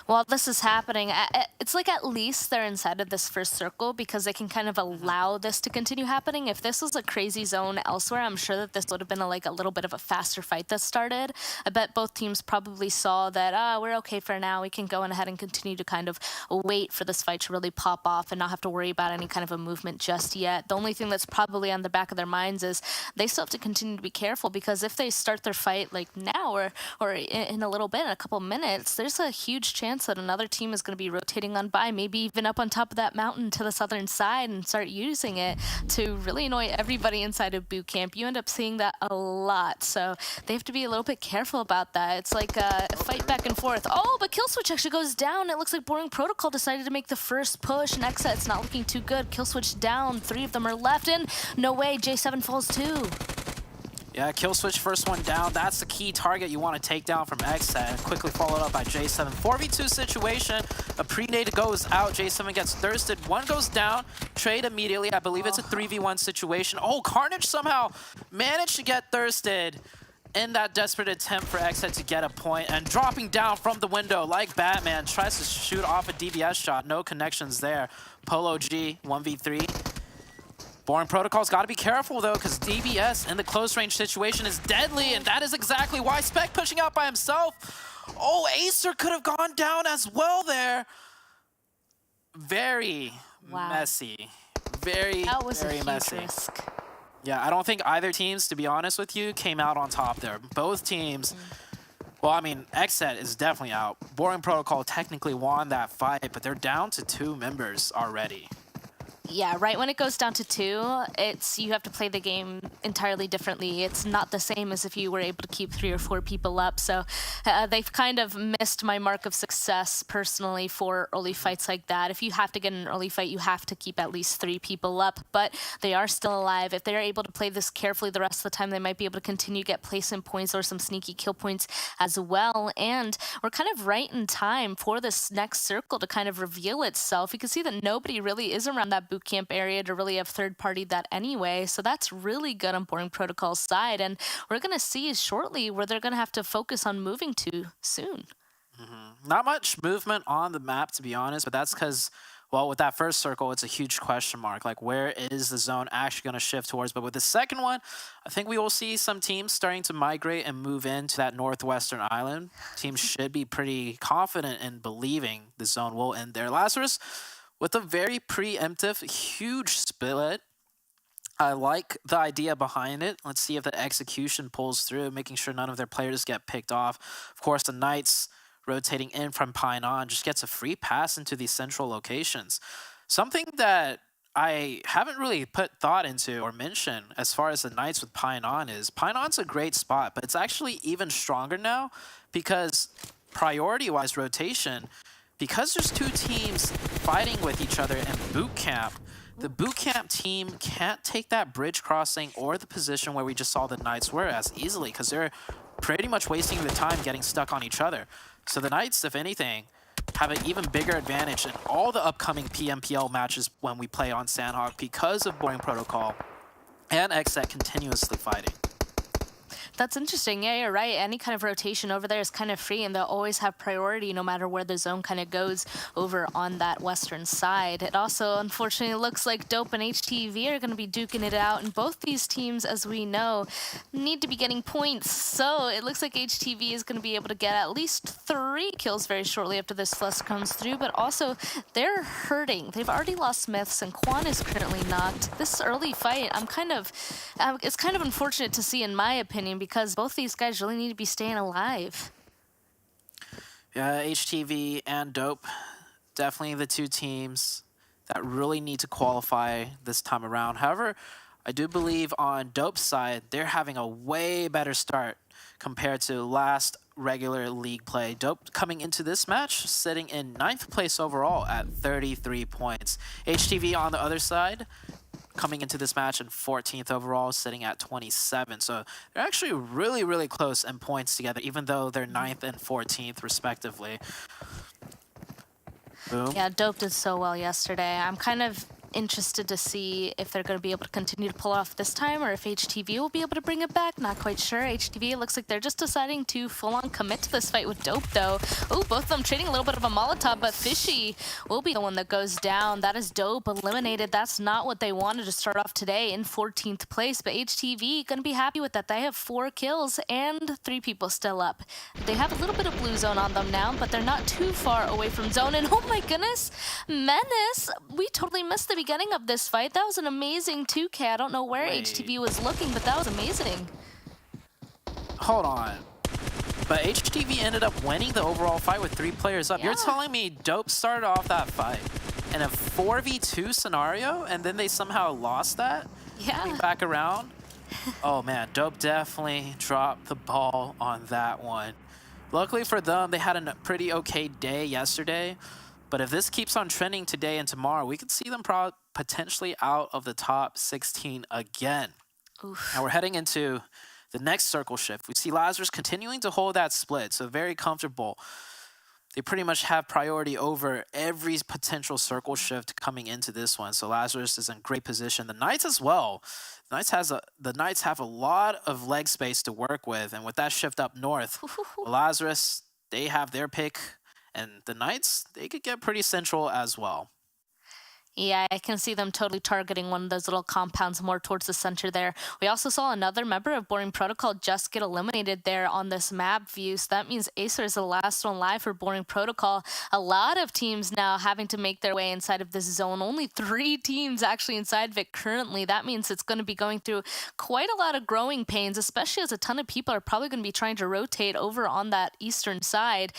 While this is happening, it's like at least they're inside of this first circle because they can kind of allow this to continue happening. If this was a crazy zone elsewhere, I'm sure that this would have been a little bit of a faster fight that started. I bet both teams probably saw that, we're okay for now. We can go on ahead and continue to kind of wait for this fight to really pop off and not have to worry about any kind of a movement just yet. The only thing that's probably on the back of their minds is they still have to continue to be careful because if they start their fight like now or in a little bit, in a couple minutes, there's a huge chance that another team is going to be rotating on by, maybe even up on top of that mountain to the southern side and start using it to really annoy everybody inside of boot camp. You end up seeing that a lot, so they have to be a little bit careful about that. It's like a fight back and forth. Oh, but Killswitch actually goes down. It looks like Boring Protocol decided to make the first push, and XSET's not looking too good. Killswitch down, 3 of them are left, and no way, J7 falls too. Yeah, Killswitch first one down. That's the key target you want to take down from XSET. Quickly followed up by J7. 4v2 situation. A pre-nade goes out. J7 gets thirsted. One goes down. Trade immediately. I believe it's a 3v1 situation. Oh, Carnage somehow managed to get thirsted in that desperate attempt for XSET to get a point. And dropping down from the window like Batman. Tries to shoot off a DBS shot. No connections there. Polo G, 1v3. Boring Protocol's got to be careful, though, because DBS in the close-range situation is deadly, and that is exactly why Spec pushing out by himself. Oh, Acer could have gone down as well there. Very messy. Very, that was very a huge messy. risk. Yeah, I don't think either teams, to be honest with you, came out on top there. Both teams, well, I mean, XSET is definitely out. Boring Protocol technically won that fight, but they're down to 2 members already. Yeah, right when it goes down to 2, you have to play the game entirely differently. It's not the same as if you were able to keep 3 or 4 people up. So they've kind of missed my mark of success personally for early fights like that. If you have to get an early fight, you have to keep at least 3 people up, but they are still alive. If they're able to play this carefully the rest of the time, they might be able to continue to get placement points or some sneaky kill points as well. And we're kind of right in time for this next circle to kind of reveal itself. You can see that nobody really is around that boot camp area to really have third-party that anyway, so that's really good on Boring Protocol's side, and we're going to see shortly where they're going to have to focus on moving to soon. Not much movement on the map, to be honest, but that's because, well, with that first circle, it's a huge question mark. Like, where is the zone actually going to shift towards? But with the second one, I think we will see some teams starting to migrate and move into that northwestern island. Teams should be pretty confident in believing the zone will end there. Lazarus, with a very preemptive, huge split. I like the idea behind it. Let's see if the execution pulls through, making sure none of their players get picked off. Of course, the Knights rotating in from Painan, just gets a free pass into these central locations. Something that I haven't really put thought into or mentioned as far as the Knights with Painan is, Painan's a great spot, but it's actually even stronger now because priority-wise rotation, because there's two teams fighting with each other in boot camp, the boot camp team can't take that bridge crossing or the position where we just saw the Knights were as easily because they're pretty much wasting their time getting stuck on each other. So the Knights, if anything, have an even bigger advantage in all the upcoming PMPL matches when we play on Sanhok because of boring protocol and XSET continuously fighting. That's interesting. Yeah, you're right. Any kind of rotation over there is kind of free, and they'll always have priority no matter where the zone kind of goes over on that western side. It also, unfortunately, looks like Dope and HTV are going to be duking it out, and both these teams, as we know, need to be getting points. So it looks like HTV is going to be able to get at least 3 kills very shortly after this flush comes through, but also they're hurting. They've already lost Myths, and Quan is currently knocked. This early fight, it's kind of unfortunate to see, in my opinion, because both these guys really need to be staying alive. Yeah, HTV and Dope, definitely the two teams that really need to qualify this time around. However, I do believe on Dope's side, they're having a way better start compared to last regular league play. Dope coming into this match, sitting in 9th place overall at 33 points. HTV on the other side, coming into this match in 14th overall, sitting at 27. So they're actually really, really close in points together, even though they're 9th and 14th respectively. Boom. Yeah, Dope did so well yesterday. I'm kind of interested to see if they're going to be able to continue to pull off this time or if HTV will be able to bring it back. Not quite sure. HTV, it looks like they're just deciding to full-on commit to this fight with Dope, though. Oh, both of them trading a little bit of a Molotov, but Fishy will be the one that goes down. That is Dope eliminated. That's not what they wanted to start off today in 14th place, but HTV going to be happy with that. They have 4 kills and 3 people still up. They have a little bit of blue zone on them now, but they're not too far away from zone. And oh my goodness, Menace, we totally missed the beginning of this fight. That was an amazing 2K. I don't know where HTV was looking, but that was amazing. Hold on. But HTV ended up winning the overall fight with 3 players up. Yeah. You're telling me Dope started off that fight in a 4v2 scenario and then they somehow lost that? Yeah. Coming back around? Oh man, Dope definitely dropped the ball on that one. Luckily for them, they had a pretty okay day yesterday. But if this keeps on trending today and tomorrow, we could see them potentially out of the top 16 again. Oof. Now we're heading into the next circle shift. We see Lazarus continuing to hold that split, so very comfortable. They pretty much have priority over every potential circle shift coming into this one. So Lazarus is in great position. The Knights as well. The Knights have a lot of leg space to work with, and with that shift up north, Lazarus, they have their pick. And the Knights, they could get pretty central as well. Yeah, I can see them totally targeting one of those little compounds more towards the center there. We also saw another member of Boring Protocol just get eliminated there on this map view. So that means Acer is the last one live for Boring Protocol. A lot of teams now having to make their way inside of this zone. Only 3 teams actually inside of it currently. That means it's going to be going through quite a lot of growing pains, especially as a ton of people are probably going to be trying to rotate over on that eastern side.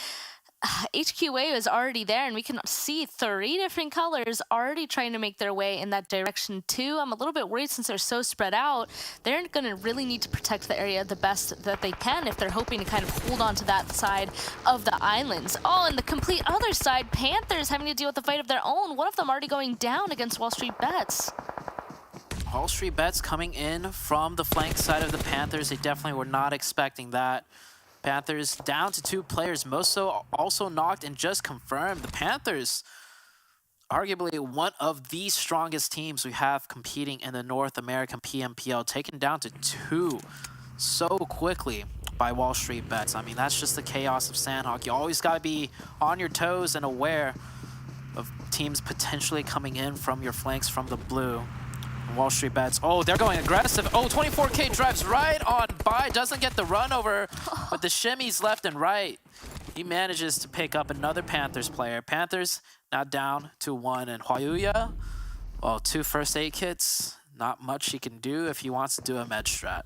HQA is already there, and we can see 3 different colors already trying to make their way in that direction too. I'm a little bit worried since they're so spread out. They're going to really need to protect the area the best that they can if they're hoping to kind of hold on to that side of the islands. Oh, and the complete other side, Panthers having to deal with a fight of their own. One of them already going down against WallStreetBets. WallStreetBets coming in from the flank side of the Panthers. They definitely were not expecting that. Panthers down to 2 players. Moso also knocked and just confirmed. The Panthers, arguably one of the strongest teams we have competing in the North American PMPL, taken down to 2 so quickly by WallStreetBets. I mean, that's just the chaos of Sanhok. You always got to be on your toes and aware of teams potentially coming in from your flanks from the blue. WallStreetBets. Oh, they're going aggressive. Oh, 24K drives right on by. Doesn't get the run over, but the shimmies left and right. He manages to pick up another Panthers player. Panthers now down to 1. And Huayuya, well, 2 first aid kits. Not much he can do if he wants to do a med strat.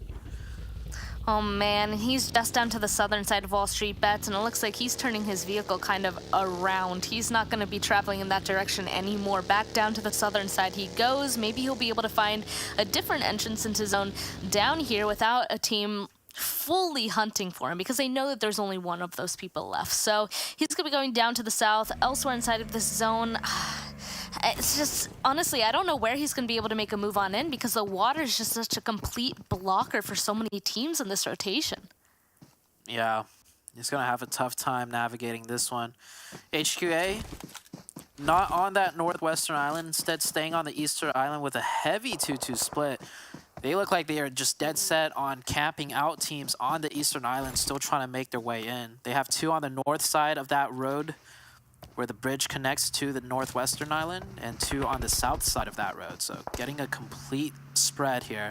Oh man, he's just down to the southern side of WallStreetBets, and it looks like he's turning his vehicle kind of around. He's not going to be traveling in that direction anymore. Back down to the southern side he goes. Maybe he'll be able to find a different entrance into zone down here without a team fully hunting for him, because they know that there's only one of those people left. So he's going to be going down to the south, elsewhere inside of this zone. It's just, honestly, I don't know where he's going to be able to make a move on in, because the water is just such a complete blocker for so many teams in this rotation. Yeah, he's going to have a tough time navigating this one. HQA, not on that northwestern island, instead staying on the eastern island with a heavy 2-2 split. They look like they are just dead set on camping out teams on the eastern island, still trying to make their way in. They have 2 on the north side of that road, where the bridge connects to the northwestern island, and 2 on the south side of that road. So getting a complete spread here.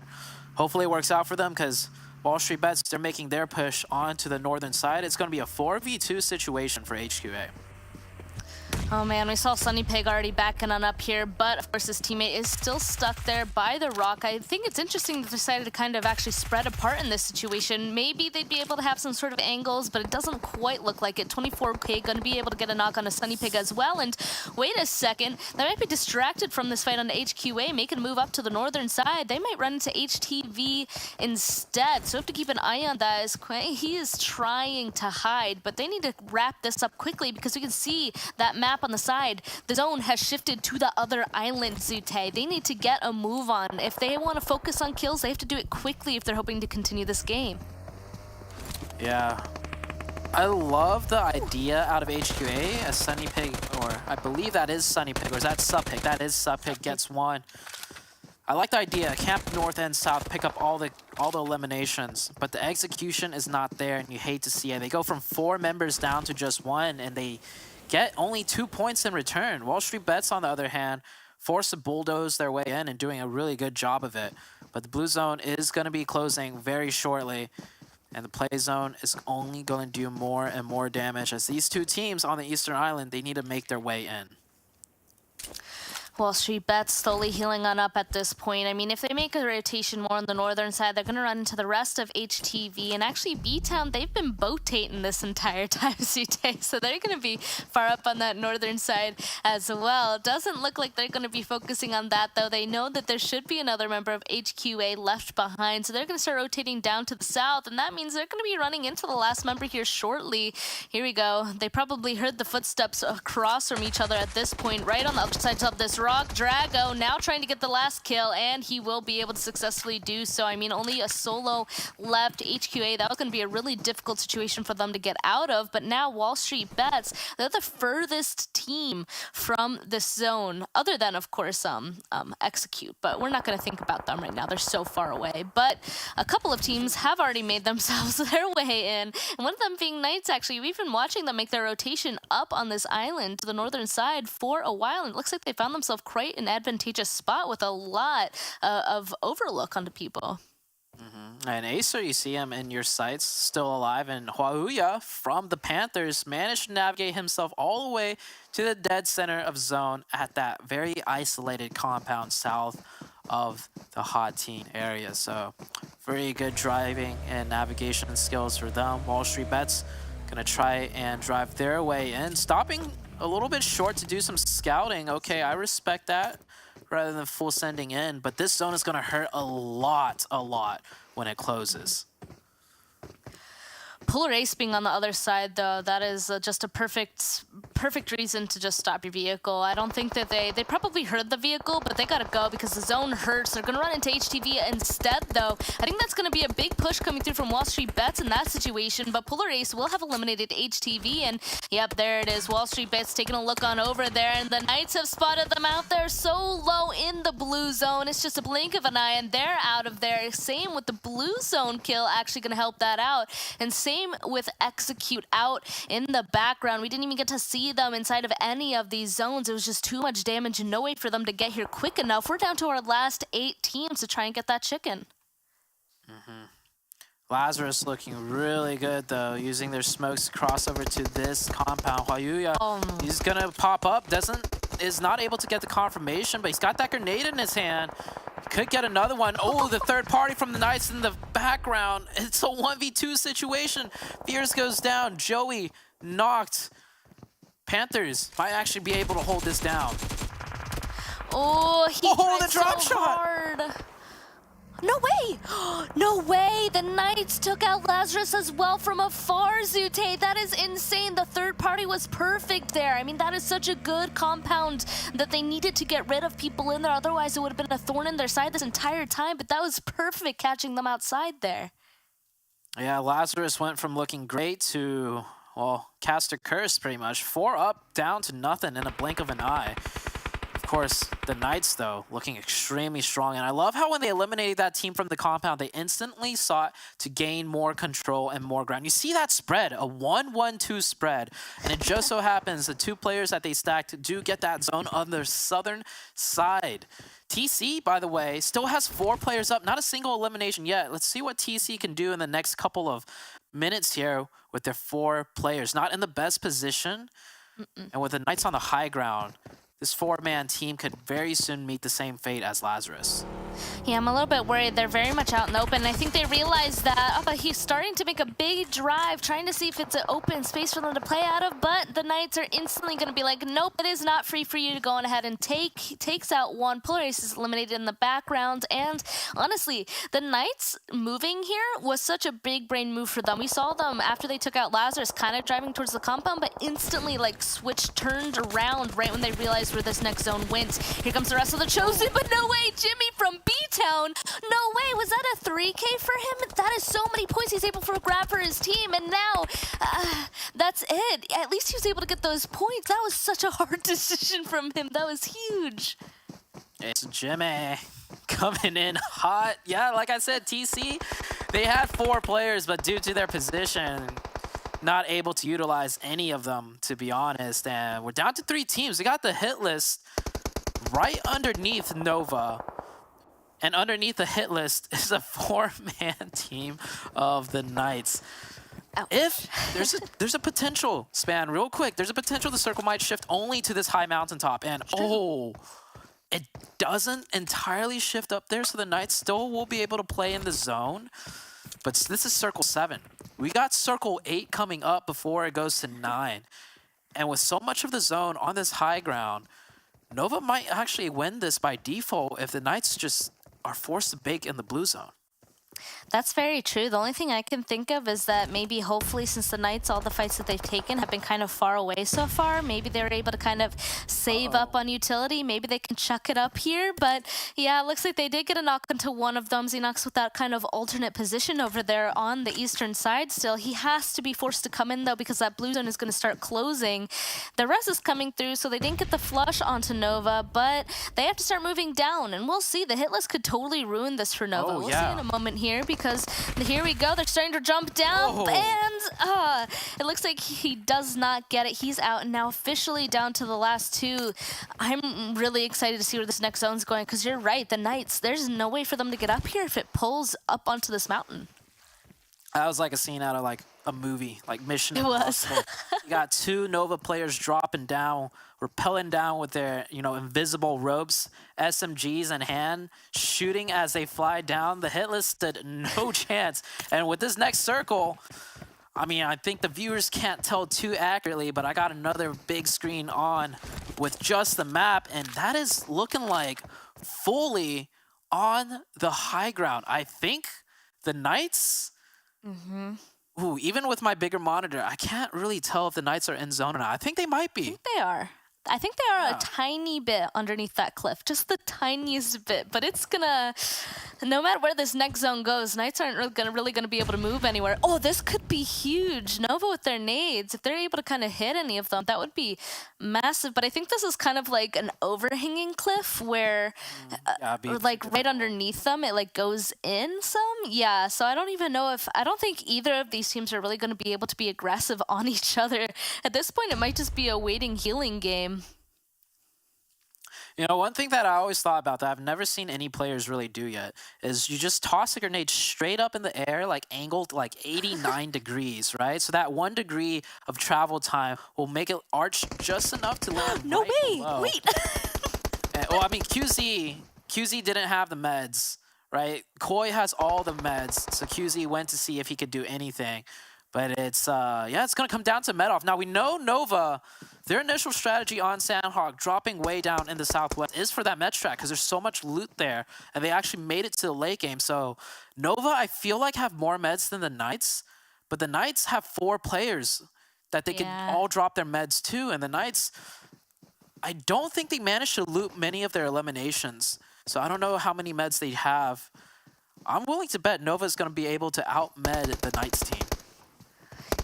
Hopefully it works out for them, because WallStreetBets, they're making their push onto the northern side. It's going to be a 4v2 situation for HQA. Oh man, we saw Sunny Pig already backing on up here, but of course his teammate is still stuck there by the rock. I think it's interesting that they decided to kind of actually spread apart in this situation. Maybe they'd be able to have some sort of angles, but it doesn't quite look like it. 24K going to be able to get a knock on a Sunny Pig as well. And wait a second, they might be distracted from this fight on the HQA, making a move up to the northern side. They might run into HTV instead, so we have to keep an eye on that, as he is trying to hide, but they need to wrap this up quickly, because we can see that map on the side. The zone has shifted to the other island, Zute. They need to get a move on. If they want to focus on kills, they have to do it quickly if they're hoping to continue this game. Yeah. I love the idea out of HQA as Sunny Pig, or I believe that is Sunny Pig, or is that Sub Pig? That is Sub Pig, gets 1. I like the idea, camp north and south, pick up all the eliminations, but the execution is not there, and you hate to see it. They go from 4 members down to just 1, and they get only 2 points in return. WallStreetBets, on the other hand, force to bulldoze their way in and doing a really good job of it. But the blue zone is going to be closing very shortly, and the play zone is only going to do more and more damage, as these 2 teams on the eastern island, they need to make their way in. WallStreetBets slowly healing on up at this point. I mean, if they make a rotation more on the northern side, they're going to run into the rest of HTV. And actually, BTOWN, they've been boat-tating this entire time, CT. So they're going to be far up on that northern side as well. It doesn't look like they're going to be focusing on that, though. They know that there should be another member of HQA left behind. So they're going to start rotating down to the south. And that means they're going to be running into the last member here shortly. Here we go. They probably heard the footsteps across from each other at this point, right on the other side of this rock. Drago now trying to get the last kill, and he will be able to successfully do so. I mean, only a solo left. HQA, that was going to be a really difficult situation for them to get out of, but now WallStreetBets, they're the furthest team from this zone, other than, of course, Execute, but we're not going to think about them right now. They're so far away, but a couple of teams have already made themselves their way in, and one of them being Knights, actually. We've been watching them make their rotation up on this island to the northern side for a while, and it looks like they found themselves quite an advantageous spot with a lot of overlook onto people. And Acer, you see him in your sights, still alive, and Huauya from the Panthers managed to navigate himself all the way to the dead center of zone at that very isolated compound south of the hot teen area. So very good driving and navigation skills for them. WallStreetBets gonna try and drive their way in, stopping a little bit short to do some scouting. Okay, I respect that, rather than full sending in, but this zone is going to hurt a lot when it closes. Polar Ace being on the other side, though, that is just a perfect reason to just stop your vehicle. I don't think that they probably heard the vehicle, but they gotta go because the zone hurts. They're gonna run into HTV instead, though. I think that's gonna be a big push coming through from WallStreetBets in that situation, but Polar Ace will have eliminated HTV, and yep, there it is. WallStreetBets taking a look on over there, and the Knights have spotted them out there so low in the blue zone. It's just a blink of an eye, and they're out of there. Same with the blue zone kill, actually gonna help that out, and same with Execute out in the background. We didn't even get to see them inside of any of these zones. It was just too much damage and no way for them to get here quick enough. We're down to our last 8 teams to try and get that chicken. Lazarus looking really good, though, using their smokes to cross over to this compound. Huauya, he's gonna pop up, is not able to get the confirmation, but he's got that grenade in his hand. could get another one. Oh, the third party from the Knights in the background. It's a 1v2 situation. Fierce goes down. Joey knocked. Panthers might actually be able to hold this down. Oh, he tried the drop so shot. hard. No way! No way! The Knights took out Lazarus as well from afar, Zute. That is insane. The third party was perfect there. I mean, that is such a good compound that they needed to get rid of people in there. Otherwise, it would have been a thorn in their side this entire time. But that was perfect catching them outside there. Yeah, Lazarus went from looking great to, well, cast a curse pretty much. 4 up, down to nothing in a blink of an eye. Of course, the Knights, though, looking extremely strong. And I love how when they eliminated that team from the compound, they instantly sought to gain more control and more ground. You see that spread, a 1-1-2 spread. And it just so happens the 2 players that they stacked do get that zone on their southern side. TC, by the way, still has 4 players up. Not a single elimination yet. Let's see what TC can do in the next couple of minutes here with their 4 players. Not in the best position. And with the Knights on the high ground, this 4-man team could very soon meet the same fate as Lazarus. Yeah, I'm a little bit worried. They're very much out in the open. I think they realize that he's starting to make a big drive, trying to see if it's an open space for them to play out of, but the Knights are instantly going to be like, nope, it is not free for you to go on ahead and takes out one. Polaris is eliminated in the background, and honestly, the Knights moving here was such a big brain move for them. We saw them after they took out Lazarus kind of driving towards the compound, but instantly like turned around right when they realized where this next zone went. Here comes the rest of the Chosen, but no way, Jimmy from BTOWN. No way, was that a 3K for him? That is so many points he's able to grab for his team, and now that's it. At least he was able to get those points. That was such a hard decision from him. That was huge. It's Jimmy coming in hot. Yeah, like I said, TC, they had 4 players, but due to their position, not able to utilize any of them, to be honest. And we're down to 3 teams. We got the hit list right underneath Nova. And underneath the hit list is a 4-man team of the Knights. Ouch. If there's a potential, Span, real quick, there's a potential the circle might shift only to this high mountaintop. And it doesn't entirely shift up there, so the Knights still will be able to play in the zone. But this is circle 7. We got circle 8 coming up before it goes to 9. And with so much of the zone on this high ground, Nova might actually win this by default if the Knights just are forced to bake in the blue zone. That's very true. The only thing I can think of is that maybe hopefully since the Knights, all the fights that they've taken have been kind of far away so far, maybe they were able to kind of save up on utility. Maybe they can chuck it up here. But yeah, it looks like they did get a knock into one of them. Xenox with that kind of alternate position over there on the eastern side still. He has to be forced to come in though because that blue zone is going to start closing. The rest is coming through, so they didn't get the flush onto Nova, but they have to start moving down, and we'll see. The hit list could totally ruin this for Nova. We'll see in a moment here because here we go. They're starting to jump down, and it looks like he does not get it. He's out, and now officially down to the last 2. I'm really excited to see where this next zone's going because you're right. The Knights, there's no way for them to get up here if it pulls up onto this mountain. That was like a scene out of like a movie, like Mission Impossible. It was. You got 2 Nova players dropping down, rappelling down with their, invisible ropes, SMGs in hand, shooting as they fly down. The hit list stood no chance. And with this next circle, I mean, I think the viewers can't tell too accurately, but I got another big screen on with just the map, and that is looking like fully on the high ground. I think the Knights... Ooh, even with my bigger monitor, I can't really tell if the Knights are in zone or not. I think they might be. I think they are. I think they are a tiny bit underneath that cliff, just the tiniest bit. But it's gonna, no matter where this next zone goes, Knights aren't really gonna be able to move anywhere. Oh, this could be huge. Nova with their nades, if they're able to kind of hit any of them, that would be massive. But I think this is kind of like an overhanging cliff where, like right underneath them, it like goes in some. Yeah, so I don't even know if, I don't think either of these teams are really gonna be able to be aggressive on each other. At this point, it might just be a waiting healing game. One thing that I always thought about that I've never seen any players really do yet is you just toss a grenade straight up in the air, like angled like 89 degrees, right? So that 1 degree of travel time will make it arch just enough to land No right way! below. Wait! Well, I mean, QZ QZ didn't have the meds, right? Koi has all the meds, so QZ went to see if he could do anything. But it's, yeah, it's going to come down to med off. Now, we know Nova, their initial strategy on Sanhok, dropping way down in the southwest, is for that med strat, because there's so much loot there, and they actually made it to the late game. So Nova, I feel like, have more meds than the Knights, but the Knights have 4 players that they can all drop their meds to, and the Knights, I don't think they managed to loot many of their eliminations. So I don't know how many meds they have. I'm willing to bet Nova's going to be able to out-med the Knights team.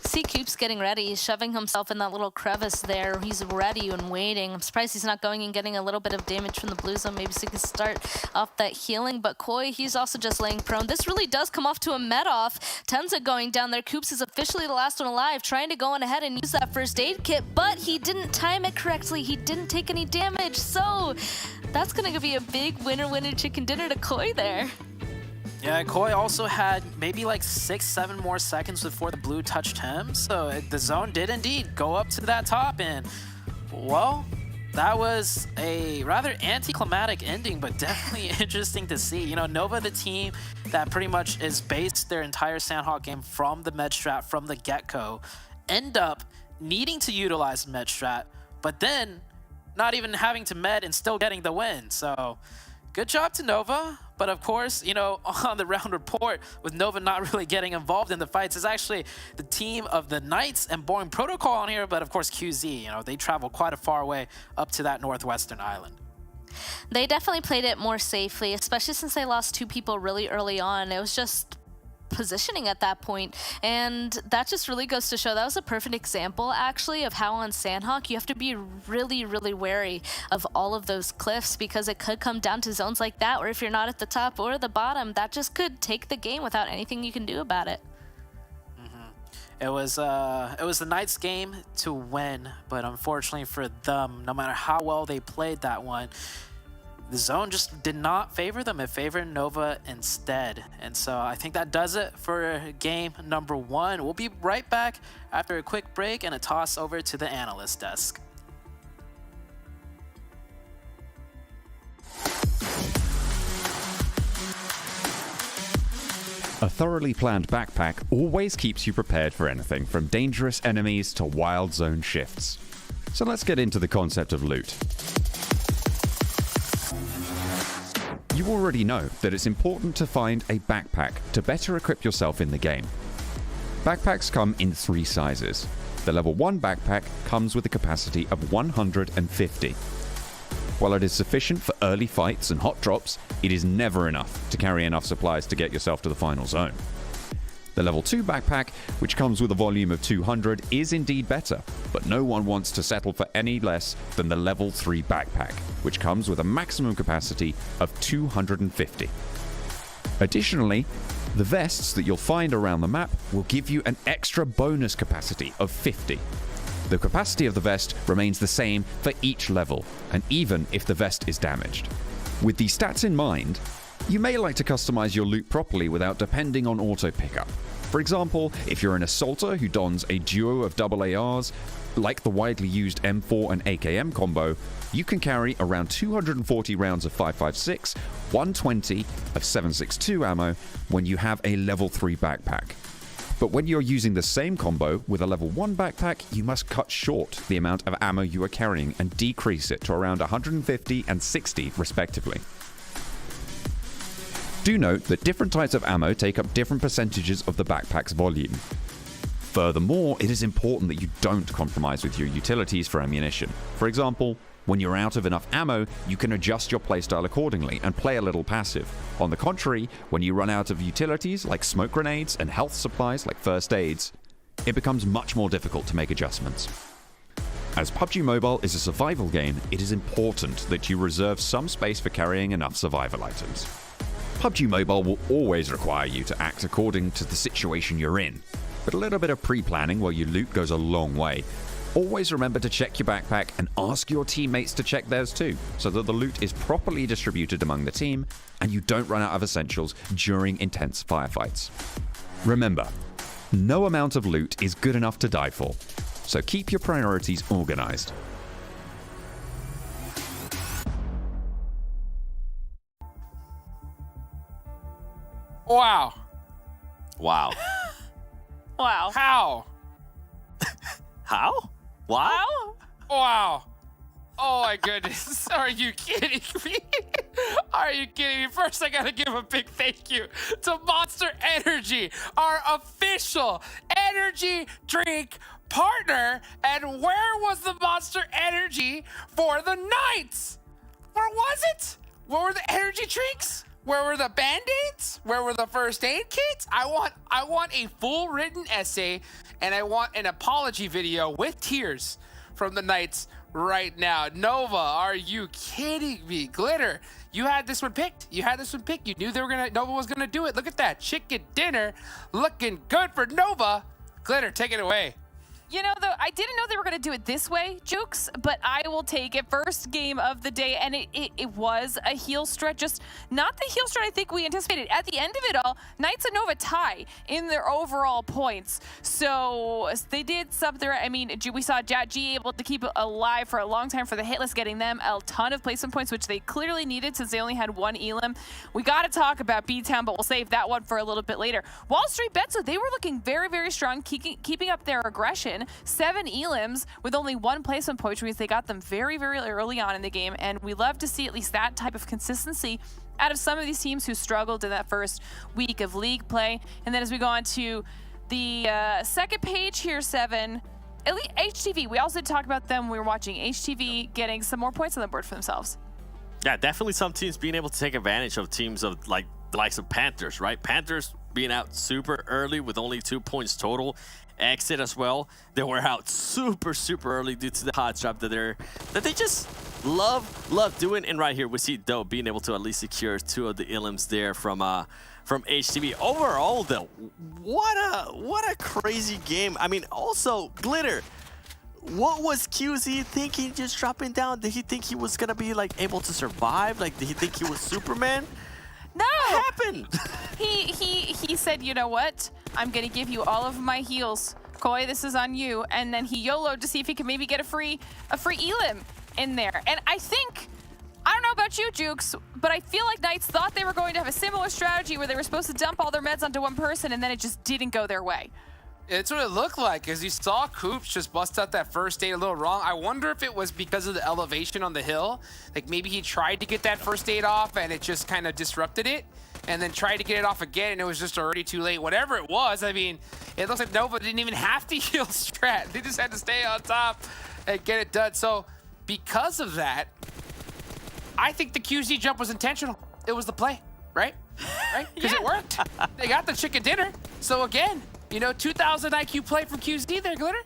See Coop's getting ready. He's shoving himself in that little crevice there. He's ready and waiting. I'm surprised he's not going and getting a little bit of damage from the blue zone, maybe so he can start off that healing. But Koi, he's also just laying prone. This really does come off to a med off. Tenza going down there. Coops is officially the last one alive, trying to go on ahead and use that first aid kit, but he didn't time it correctly. He didn't take any damage. So that's going to be a big winner chicken dinner to Koi there. Yeah, Koi also had maybe like 6-7 more seconds before the blue touched him. So the zone did indeed go up to that top. And, well, that was a rather anticlimactic ending, but definitely interesting to see. You know, Nova, the team that pretty much is based their entire Sanhok game from the med strat from the get-go, end up needing to utilize med strat, but then not even having to med and still getting the win. So good job to Nova. But of course, you know, on the round report, with Nova not really getting involved in the fights, it's actually the team of the Knights and Boring Protocol on here, but of course QZ, you know, they travel quite a far way up to that northwestern island. They definitely played it more safely, especially since they lost 2 people really early on. It was just positioning at that point, and that just really goes to show that was a perfect example actually of how on Sanhok you have to be really wary of all of those cliffs, because it could come down to zones like that where if you're not at the top or the bottom, that just could take the game without anything you can do about it. It was the Knights' game to win, but unfortunately for them, no matter how well they played that one, the zone just did not favor them. It favored Nova instead. And so I think that does it for game number 1. We'll be right back after a quick break and a toss over to the analyst desk. A thoroughly planned backpack always keeps you prepared for anything from dangerous enemies to wild zone shifts. So let's get into the concept of loot. You already know that it's important to find a backpack to better equip yourself in the game. Backpacks come in 3 sizes. The level 1 backpack comes with a capacity of 150. While it is sufficient for early fights and hot drops, it is never enough to carry enough supplies to get yourself to the final zone. The level 2 backpack, which comes with a volume of 200, is indeed better, but no one wants to settle for any less than the level 3 backpack, which comes with a maximum capacity of 250. Additionally, the vests that you'll find around the map will give you an extra bonus capacity of 50. The capacity of the vest remains the same for each level, and even if the vest is damaged. With these stats in mind, you may like to customize your loot properly without depending on auto pickup. For example, if you're an assaulter who dons a duo of AARs, like the widely used M4 and AKM combo, you can carry around 240 rounds of 5.56, 120 of 7.62 ammo when you have a level 3 backpack. But when you're using the same combo with a level 1 backpack, you must cut short the amount of ammo you are carrying and decrease it to around 150 and 60 respectively. Do note that different types of ammo take up different percentages of the backpack's volume. Furthermore, it is important that you don't compromise with your utilities for ammunition. For example, when you're out of enough ammo, you can adjust your playstyle accordingly and play a little passive. On the contrary, when you run out of utilities like smoke grenades and health supplies like first aids, it becomes much more difficult to make adjustments. As PUBG Mobile is a survival game, it is important that you reserve some space for carrying enough survival items. PUBG Mobile will always require you to act according to the situation you're in, but a little bit of pre-planning while you loot goes a long way. Always remember to check your backpack and ask your teammates to check theirs too, so that the loot is properly distributed among the team and you don't run out of essentials during intense firefights. Remember, no amount of loot is good enough to die for, so keep your priorities organized. Wow. Wow. Wow. How? How? Wow. Wow. Oh my goodness. Are you kidding me? Are you kidding me? First, I gotta give a big thank you to Monster Energy, our official energy drink partner. And where was the Monster Energy for the Knights? Where was it? Where were the energy drinks? Where were the Band-Aids? Where were the first aid kits? I want a full written essay, and I want an apology video with tears from the Knights right now. Nova, are you kidding me? Glitter, you had this one picked. You had this one picked. You knew Nova was gonna do it. Look at that chicken dinner, looking good for Nova. Glitter, take it away. You know, though, I didn't know they were going to do it this way, Jukes, but I will take it. First game of the day, and it was a heel strut. Just not the heel strut I think we anticipated. At the end of it all, Knights and Nova tie in their overall points. So they did something. I mean, we saw G able to keep it alive for a long time for the Hitlist, getting them a ton of placement points, which they clearly needed since they only had one elim. We got to talk about BTOWN, but we'll save that one for a little bit later. WallStreetBets, so they were looking very, very strong, keeping up their aggression. 7 elims with only 1 placement point, which means they got them very, very early on in the game, and we love to see at least that type of consistency out of some of these teams who struggled in that first week of league play. And then as we go on to the second page here, 7, at least HTV, we also talked about them when we were watching. HTV getting some more points on the board for themselves. Yeah, definitely some teams being able to take advantage of teams of like the likes of Panthers, right? Panthers being out super early with only 2 points total. XSET as well. They were out super early due to the hot drop that they just love doing. And right here we see Doe being able to at least secure 2 of the elims there from HTV. Overall though, what a crazy game. I mean, also Glitter, what was QZ thinking just dropping down? Did he think he was gonna be like able to survive? Like, did he think he was Superman? No! What happened? He said, you know what? I'm gonna give you all of my heals. Koi, this is on you. And then he YOLO'd to see if he could maybe get a free elim in there. And I think, I don't know about you, Jukes, but I feel like Knights thought they were going to have a similar strategy where they were supposed to dump all their meds onto one person, and then it just didn't go their way. It's what it looked like, as you saw Coops just bust out that first aid a little wrong. I wonder if it was because of the elevation on the hill. Like maybe he tried to get that first aid off and it just kind of disrupted it, and then tried to get it off again and it was just already too late. Whatever it was, I mean, it looks like Nova didn't even have to heal strat. They just had to stay on top and get it done. So because of that, I think the QZ jump was intentional. It was the play, right? Right? Because it worked. They got the chicken dinner. So again, you know, 2,000 IQ play from QZ there, Glitter.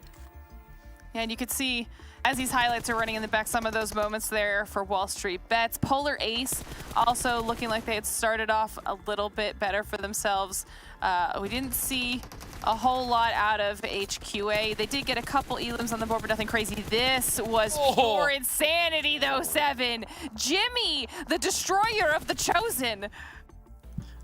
Yeah, and you could see as these highlights are running in the back some of those moments there for WallStreetBets. Polar Ace also looking like they had started off a little bit better for themselves. We didn't see a whole lot out of HQA. They did get a couple elims on the board, but nothing crazy. This was pure insanity, though, 7. Jimmy, the destroyer of the Chosen.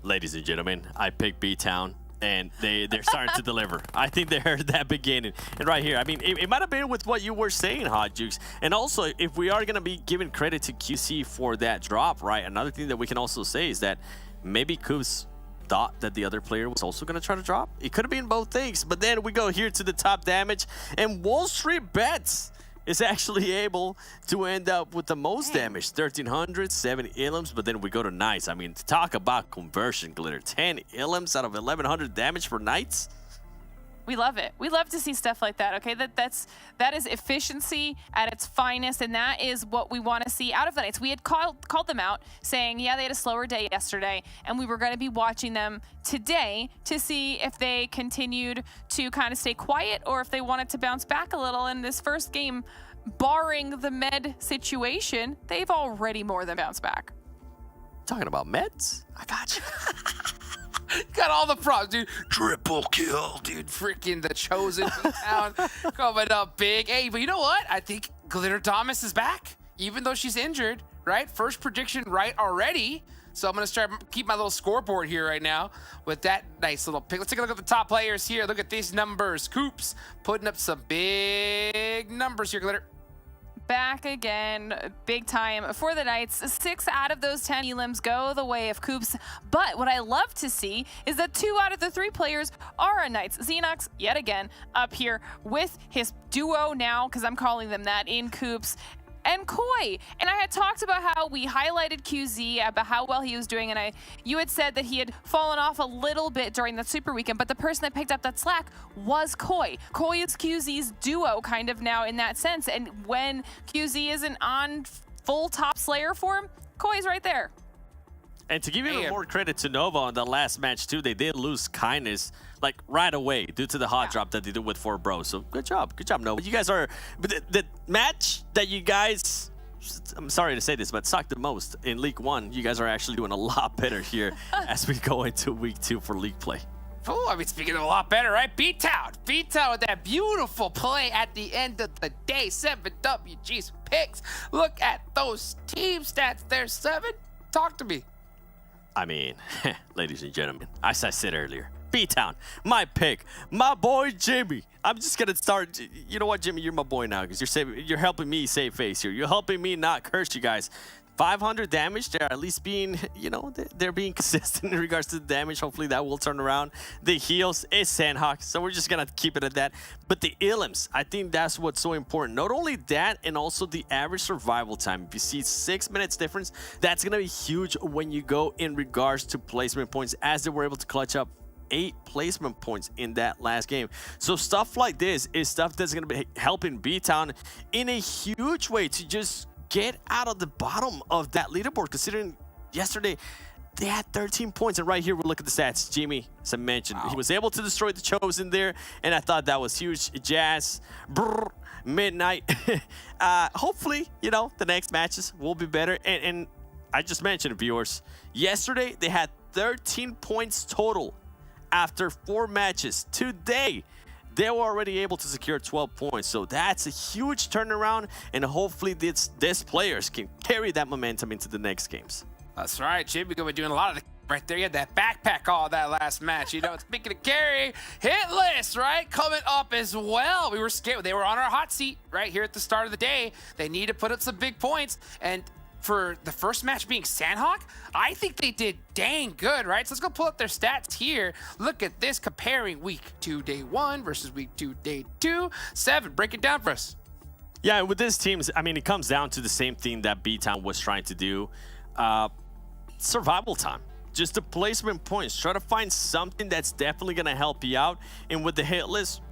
Ladies and gentlemen, I picked BTOWN. And they're starting to deliver. I think they heard that beginning. And right here, I mean, it might have been with what you were saying, Hot Jukes. And also, if we are going to be giving credit to QC for that drop, right, another thing that we can also say is that maybe Coops thought that the other player was also going to try to drop. It could have been both things. But then we go here to the top damage. And WallStreetBets is actually able to end up with the most damage, 1,300, 7 elims, but then we go to Knights. I mean, talk about conversion, Glitter. 10 elims out of 1,100 damage for Knights. We love it. We love to see stuff like that, okay? That is efficiency at its finest, and that is what we want to see out of the Knights. We had called them out, saying, yeah, they had a slower day yesterday, and we were going to be watching them today to see if they continued to kind of stay quiet or if they wanted to bounce back a little. In this first game, barring the med situation, they've already more than bounced back. Talking about meds? I got you. Got all the props, dude. Triple kill, dude. Freaking the Chosen town coming up big. Hey, but you know what? I think Glitter Thomas is back, even though she's injured, right? First prediction right already. So I'm going to keep my little scoreboard here right now with that nice little pick. Let's take a look at the top players here. Look at these numbers. Coops putting up some big numbers here, Glitter. back again, big time for the Knights. 6 out of those 10 elims go the way of Coops. But what I love to see is that 2 out of the 3 players are on Knights. Xenox, yet again, up here with his duo now, because I'm calling them that, in Coops and Koi. And I had talked about how we highlighted QZ, about how well he was doing, and you had said that he had fallen off a little bit during that Super Weekend, but the person that picked up that slack was Koi. Koi is QZ's duo kind of now in that sense, and when QZ isn't on full top Slayer form, Koi's right there. And to give even more credit to Nova on the last match too, they did lose Kindness like right away due to the hot drop that they did with 4 Bros. So good job Nova. You guys are, but the match that you guys, I'm sorry to say this, but sucked the most in League 1. You guys are actually doing a lot better here as we go into Week 2 for League play. Oh, I mean, speaking of a lot better, right? BTOWN with that beautiful play at the end of the day. 7 WG's picks. Look at those team stats there, 7. Talk to me. I mean, ladies and gentlemen, as I said earlier, BTOWN, my pick, my boy Jimmy. I'm just gonna start. You know what, Jimmy? You're my boy now because you're helping me save face here. You're helping me not curse you guys. 500 damage. They're at least being, you know, they're being consistent in regards to the damage. Hopefully that will turn around. The heals is Sanhok, so we're just gonna keep it at that. But the elims, I think that's what's so important. Not only that, and also the average survival time. If you see 6 minutes difference, that's gonna be huge when you go in regards to placement points, as they were able to clutch up 8 placement points in that last game. So stuff like this is stuff that's gonna be helping BTOWN in a huge way to just get out of the bottom of that leaderboard, considering yesterday they had 13 points. And right here, we look at the stats. Jimmy, as I mentioned, he was able to destroy the Chosen there, and I thought that was huge. Jazz, Midnight. Hopefully, you know, the next matches will be better. And I just mentioned, viewers, yesterday they had 13 points total after 4 matches. Today, they were already able to secure 12 points. So that's a huge turnaround, and hopefully these players can carry that momentum into the next games. That's right, Jimmy. We're doing a lot of the right there. You had that backpack all that last match. You know, speaking of carry, Hitlist, right? Coming up as well. We were scared. They were on our hot seat right here at the start of the day. They need to put up some big points. And for the first match being Sanhok, I think they did dang good, right? So let's go pull up their stats here. Look at this, comparing week 2 day 1 versus week 2 day 2. 7, break it down for us. Yeah, with this teams, I mean, it comes down to the same thing that BTOWN was trying to do. Survival time. Just the placement points. Try to find something that's definitely going to help you out. And with the hit list,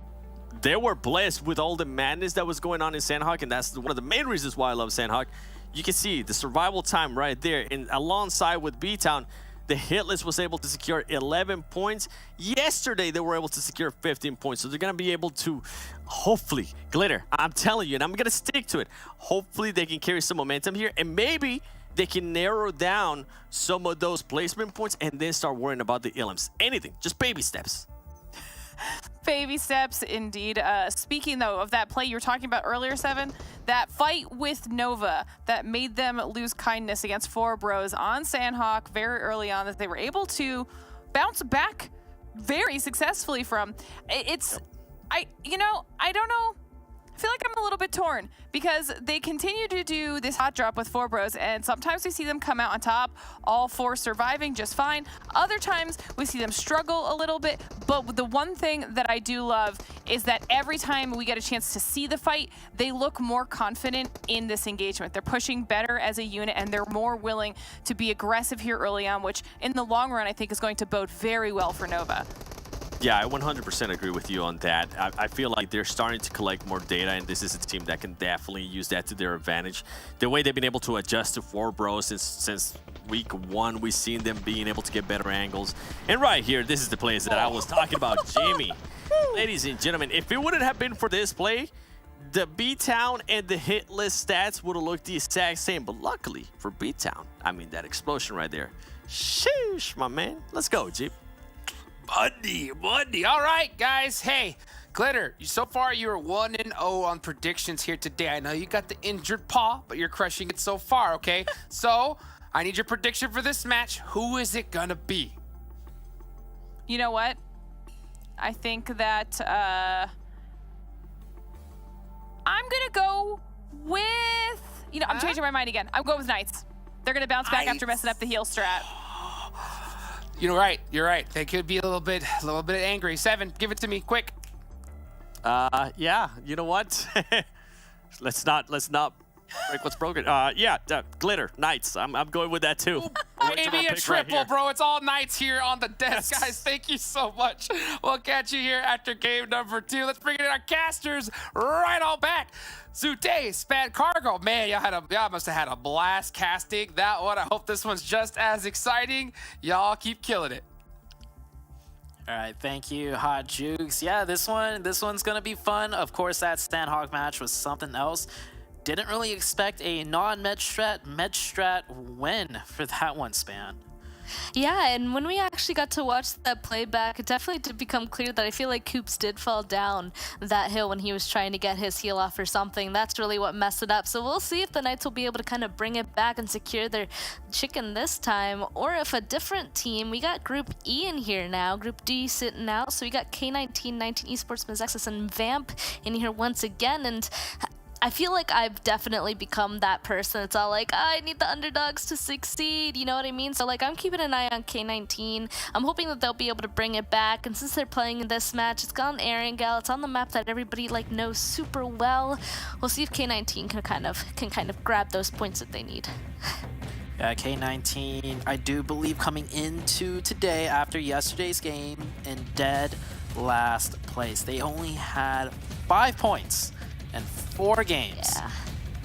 they were blessed with all the madness that was going on in Sanhok, and that's one of the main reasons why I love Sanhok. You can see the survival time right there, and alongside with BTOWN, the Hitlist was able to secure 11 points. Yesterday, they were able to secure 15 points, so they're going to be able to, hopefully, Glitter, I'm telling you, and I'm going to stick to it, hopefully they can carry some momentum here, and maybe they can narrow down some of those placement points and then start worrying about the elims. Anything, just baby steps. Baby steps, indeed. Speaking, though, of that play you were talking about earlier, 7, that fight with Nova that made them lose kindness against 4 Bros on Sanhok very early on, that they were able to bounce back very successfully from. I don't know. I feel like I'm a little bit torn because they continue to do this hot drop with 4 Bros, and sometimes we see them come out on top, all 4 surviving just fine. Other times we see them struggle a little bit, but the one thing that I do love is that every time we get a chance to see the fight, they look more confident in this engagement. They're pushing better as a unit, and they're more willing to be aggressive here early on, which in the long run I think is going to bode very well for Nova. Yeah, I 100% agree with you on that. I feel like they're starting to collect more data, and this is a team that can definitely use that to their advantage. The way they've been able to adjust to 4 Bros since week 1, we've seen them being able to get better angles. And right here, this is the plays that I was talking about, Jamie. Ladies and gentlemen, if it wouldn't have been for this play, the BTOWN and the hit list stats would have looked the exact same. But luckily for BTOWN, I mean, that explosion right there. Sheesh, my man. Let's go, Jeep. Monday. All right, guys. Hey, Glitter, so far you're 1-0 on predictions here today. I know you got the injured paw, but you're crushing it so far, okay? So I need your prediction for this match. Who is it gonna be? You know what? I think that I'm gonna go with, you know, I'm changing my mind again. I'm going with Knights. They're going to bounce back after messing up the heal strat. You're right. You're right. They could be a little bit angry. 7, give it to me, quick. Yeah. You know what? let's not break what's broken. Yeah. Glitter. Knights. I'm going with that too. Maybe a triple, bro. It's all Knights here on the desk, guys. Thank you so much. We'll catch you here after game number 2. Let's bring in our casters right on back. Zute, Span Cargo. Man, y'all must have had a blast casting that one. I hope this one's just as exciting. Y'all keep killing it. All right, thank you, Hot Jukes. Yeah, this one's gonna be fun. Of course, that Sanhok match was something else. Didn't really expect a non-med strat win for that one, Span. Yeah, and when we actually got to watch that playback, it definitely did become clear that I feel like Coops did fall down that hill when he was trying to get his heal off or something. That's really what messed it up. So we'll see if the Knights will be able to kind of bring it back and secure their chicken this time, or if a different team. We got Group E in here now, Group D sitting out. So we got K19 Esports, Mezexis, and Vamp in here once again. And I feel like I've definitely become that person. It's all like, I need the underdogs to succeed, you know what I mean? So like, I'm keeping an eye on K19. I'm hoping that they'll be able to bring it back. And since they're playing in this match, it's on Erangel. It's on the map that everybody like knows super well. We'll see if K19 can kind of grab those points that they need. Yeah, K19, I do believe coming into today after yesterday's game in dead last place. They only had 5 points in 4 games. Yeah.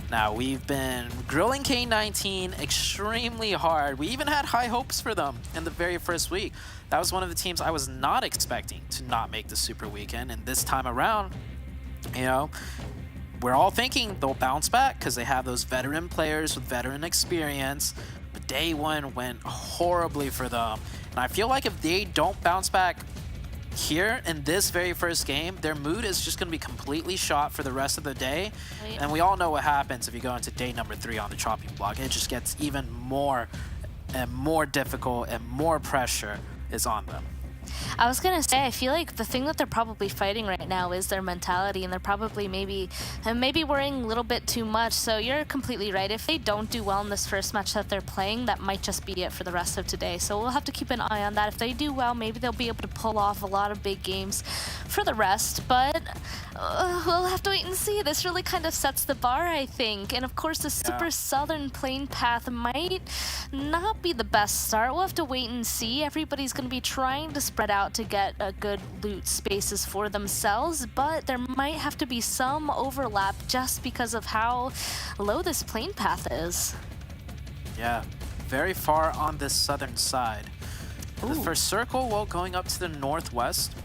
Now, we've been grilling K19 extremely hard. We even had high hopes for them in the very first week. That was one of the teams I was not expecting to not make the Super Weekend. And this time around, you know, we're all thinking they'll bounce back because they have those veteran players with veteran experience. But day one went horribly for them. And I feel like if they don't bounce back here in this very first game, their mood is just going to be completely shot for the rest of the day. And we all know what happens if you go into day number 3 on the chopping block. It just gets even more and more difficult, and more pressure is on them. I was gonna say, I feel like the thing that they're probably fighting right now is their mentality, and they're probably maybe worrying a little bit too much. So you're completely right. If they don't do well in this first match that they're playing, that might just be it for the rest of today. So we'll have to keep an eye on that. If they do well, maybe they'll be able to pull off a lot of big games for the rest. But we'll have to wait and see. This really kind of sets the bar, I think. And of course, the super southern plane path might not be the best start. We'll have to wait and see. Everybody's going to be trying to spread out to get a good loot spaces for themselves, but there might have to be some overlap just because of how low this plane path is. Yeah, very far on this southern side. Ooh. The first circle, well, going up to the northwest,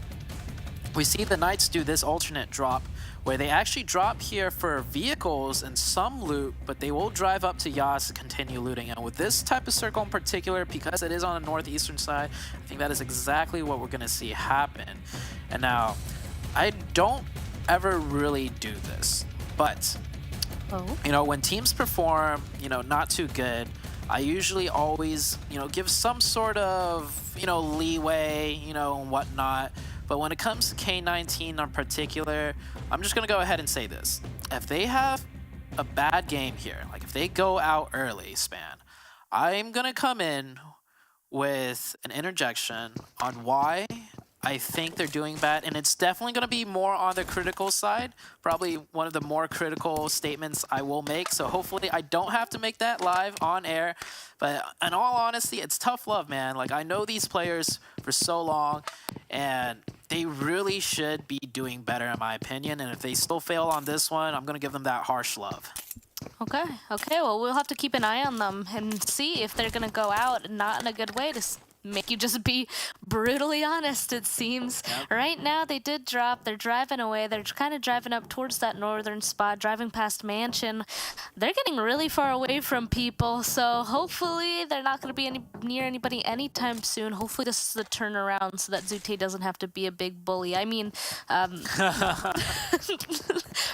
we see the Knights do this alternate drop where they actually drop here for vehicles and some loot, but they will drive up to Yas to continue looting. And with this type of circle in particular, because it is on the northeastern side, I think that is exactly what we're going to see happen. And now, I don't ever really do this, but you know, when teams perform, you know, not too good, I usually always, you know, give some sort of, you know, leeway, you know, and whatnot. But when it comes to K19 in particular, I'm just going to go ahead and say this. If they have a bad game here, like if they go out early, Span, I'm going to come in with an interjection on why I think they're doing bad. And it's definitely going to be more on the critical side. Probably one of the more critical statements I will make. So hopefully I don't have to make that live on air. But in all honesty, it's tough love, man. Like, I know these players for so long, and they really should be doing better, in my opinion. And if they still fail on this one, I'm going to give them that harsh love. Okay, well, we'll have to keep an eye on them and see if they're going to go out not in a good way to make you just be brutally honest, it seems. Yep. Right now, they did drop. They're driving away. They're kind of driving up towards that northern spot, driving past Mansion. They're getting really far away from people, so hopefully they're not going to be near anybody anytime soon. Hopefully this is the turnaround so that Zute doesn't have to be a big bully. I mean,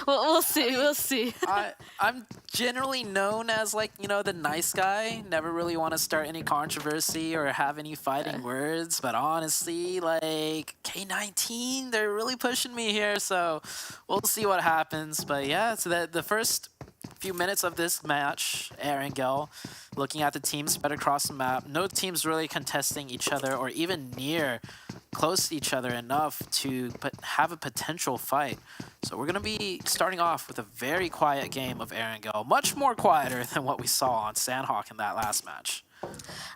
we'll see. I'm generally known as, like, you know, the nice guy. Never really want to start any controversy or have any fighting words, but honestly, like, K19, they're really pushing me here, so we'll see what happens. But yeah, so the first few minutes of this match, Erangel looking at the teams spread across the map. No teams really contesting each other or even near close to each other enough to have a potential fight. So we're going to be starting off with a very quiet game of Erangel, much more quieter than what we saw on Sanhok in that last match.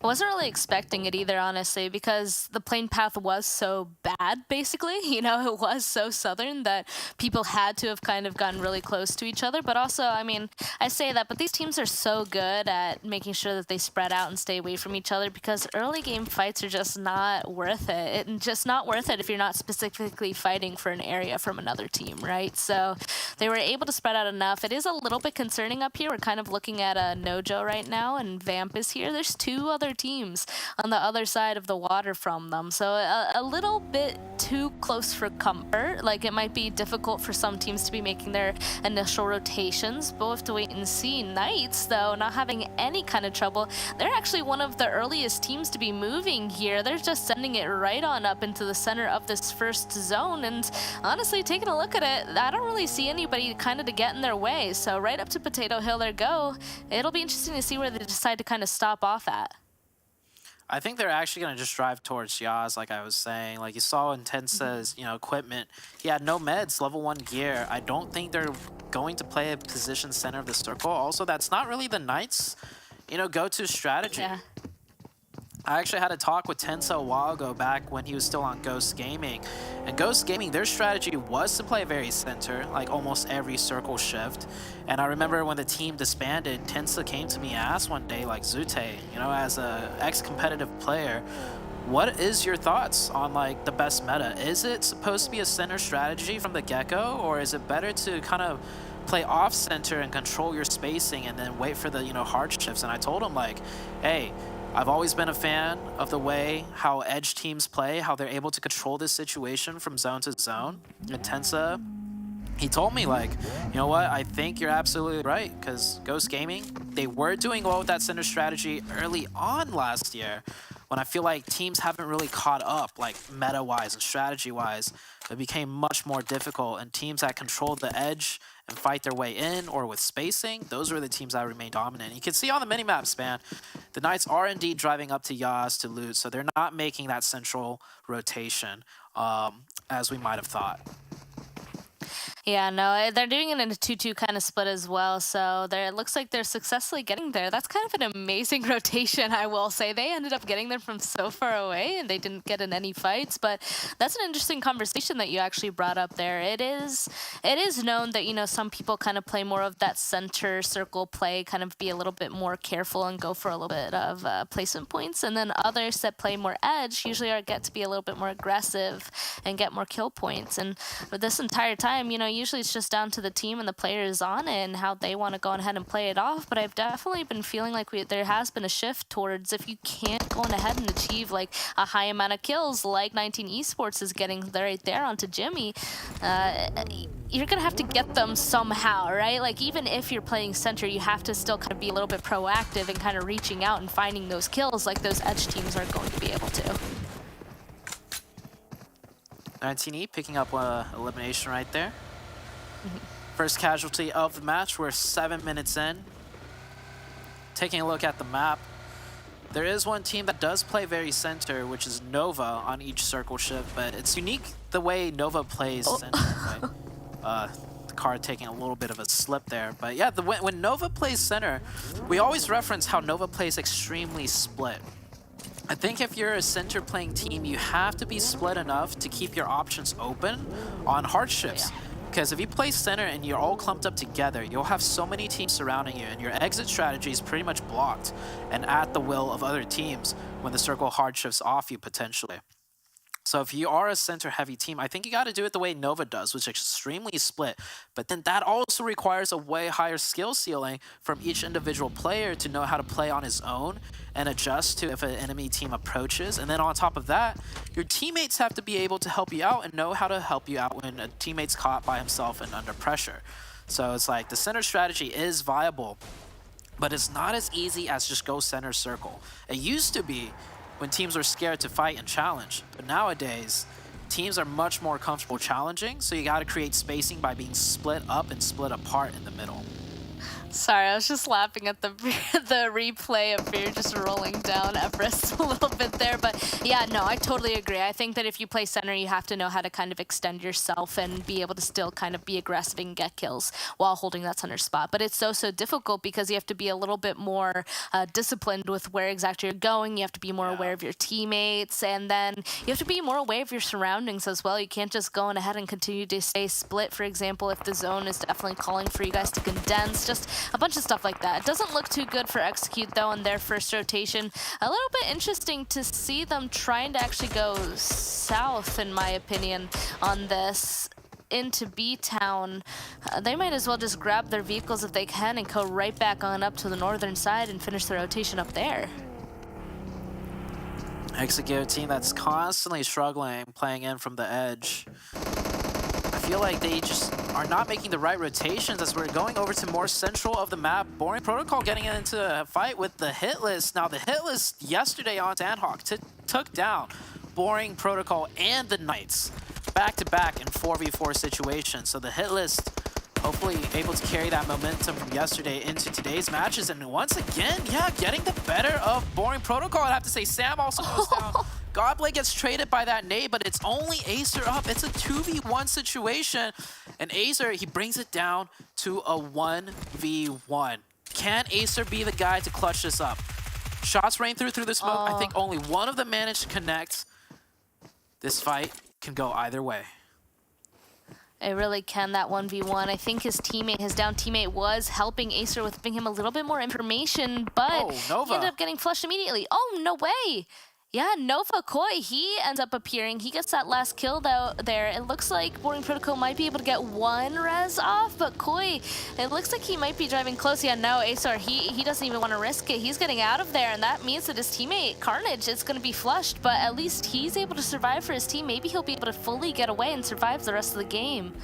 I wasn't really expecting it either, honestly, because the plane path was so bad, basically. You know, it was so southern that people had to have kind of gotten really close to each other. But also, I mean, I say that, but these teams are so good at making sure that they spread out and stay away from each other, because early game fights are just not worth it. And just not worth it if you're not specifically fighting for an area from another team, right? So they were able to spread out enough. It is a little bit concerning up here. We're kind of looking at a Nojo right now, and Vamp is here. There's 2 other teams on the other side of the water from them, so a little bit too close for comfort. Like, it might be difficult for some teams to be making their initial rotations, but we'll have to wait and see. Knights, though, not having any kind of trouble. They're actually one of the earliest teams to be moving here. They're just sending it right on up into the center of this first zone, and honestly, taking a look at it, I don't really see anybody kind of to get in their way, so right up to Potato Hill they go. It'll be interesting to see where they decide to kind of stop off at. I think they're actually going to just drive towards Yaz, like I was saying. Like you saw in Tensa's, equipment, he had no meds, level 1 gear. I don't think they're going to play a position center of the circle. Also, that's not really the Knights, go-to strategy. Yeah. I actually had a talk with Tensa a while ago, back when he was still on Ghost Gaming. And Ghost Gaming, their strategy was to play very center, like almost every circle shift. And I remember when the team disbanded, Tensa came to me and asked one day, like, Zute, as a ex-competitive player, what is your thoughts on, like, the best meta? Is it supposed to be a center strategy from the get-go, or is it better to kind of play off-center and control your spacing and then wait for the, hard shifts? And I told him, like, hey, I've always been a fan of the way how edge teams play, how they're able to control this situation from zone to zone. And Tensa, he told me, like, you know what, I think you're absolutely right, because Ghost Gaming, they were doing well with that center strategy early on last year, when I feel like teams haven't really caught up, like meta-wise and strategy-wise. It became much more difficult, and teams that controlled the edge and fight their way in, or with spacing, those were the teams that remained dominant. You can see on the minimap span, the Knights are indeed driving up to Yaz to loot, so they're not making that central rotation as we might have thought. Yeah, no, they're doing it in a 2-2 kind of split as well, so it looks like they're successfully getting there. That's kind of an amazing rotation, I will say. They ended up getting there from so far away, and they didn't get in any fights, but that's an interesting conversation that you actually brought up there. It is known that, some people kind of play more of that center circle play, kind of be a little bit more careful and go for a little bit of placement points, and then others that play more edge usually get to be a little bit more aggressive and get more kill points. And for this entire time, usually it's just down to the team and the players on it and how they want to go ahead and play it off. But I've definitely been feeling like there has been a shift towards, if you can't go on ahead and achieve like a high amount of kills like K19 Esports is getting right there onto Jimmy, you're going to have to get them somehow, right? Like, even if you're playing center, you have to still kind of be a little bit proactive and kind of reaching out and finding those kills like those edge teams are going to be able to. 19E picking up elimination right there. First casualty of the match. We're 7 minutes in. Taking a look at the map, there is one team that does play very center, which is Nova on each circle shift, but it's unique the way Nova plays center. Right? The card taking a little bit of a slip there, but yeah, when Nova plays center, we always reference how Nova plays extremely split. I think if you're a center playing team, you have to be split enough to keep your options open on hard shifts. Because if you play center and you're all clumped up together, you'll have so many teams surrounding you, and your exit strategy is pretty much blocked and at the will of other teams when the circle hard shifts off you potentially. So if you are a center-heavy team, I think you got to do it the way Nova does, which is extremely split. But then that also requires a way higher skill ceiling from each individual player to know how to play on his own and adjust to if an enemy team approaches. And then on top of that, your teammates have to be able to help you out and know how to help you out when a teammate's caught by himself and under pressure. So it's like the center strategy is viable, but it's not as easy as just go center circle. It used to be when teams were scared to fight and challenge. But nowadays, teams are much more comfortable challenging, so you gotta create spacing by being split up and split apart in the middle. Sorry, I was just laughing at the the replay of Fear just rolling down Everest a little bit there. But yeah, no, I totally agree. I think that if you play center, you have to know how to kind of extend yourself and be able to still kind of be aggressive and get kills while holding that center spot. But it's so difficult because you have to be a little bit more disciplined with where exactly you're going. You have to be more aware of your teammates, and then you have to be more aware of your surroundings as well. You can't just go on ahead and continue to stay split, for example, if the zone is definitely calling for you guys to condense. Just a bunch of stuff like that. It doesn't look too good for Execute though in their first rotation. A little bit interesting to see them trying to actually go south, in my opinion, on this into BTOWN. They might as well just grab their vehicles if they can and go right back on up to the northern side and finish the rotation up there. Execute, a team that's constantly struggling playing in from the edge. I feel like they just are not making the right rotations as we're going over to more central of the map. Boring Protocol getting into a fight with the Hitlist. Now the Hitlist yesterday on Sanhok took down Boring Protocol and the Knights back-to-back in 4v4 situations. So the Hitlist hopefully able to carry that momentum from yesterday into today's matches. And once again, yeah, getting the better of Boring Protocol. I'd have to say Sam also goes down. Godblade gets traded by that nade, but it's only Acer up. It's a 2v1 situation. And Acer, he brings it down to a 1v1. Can Acer be the guy to clutch this up? Shots rain through the smoke. I think only one of them managed to connect. This fight can go either way. It really can, that 1v1. I think his down teammate was helping Acer with giving him a little bit more information, but he ended up getting flushed immediately. Oh, no way! Yeah, Nova Koi, he ends up appearing. He gets that last kill though there. It looks like Boring Protocol might be able to get one res off, but Koi, it looks like he might be driving close. Yeah, no, Acer, he doesn't even want to risk it. He's getting out of there, and that means that his teammate, Carnage, is going to be flushed, but at least he's able to survive for his team. Maybe he'll be able to fully get away and survive the rest of the game.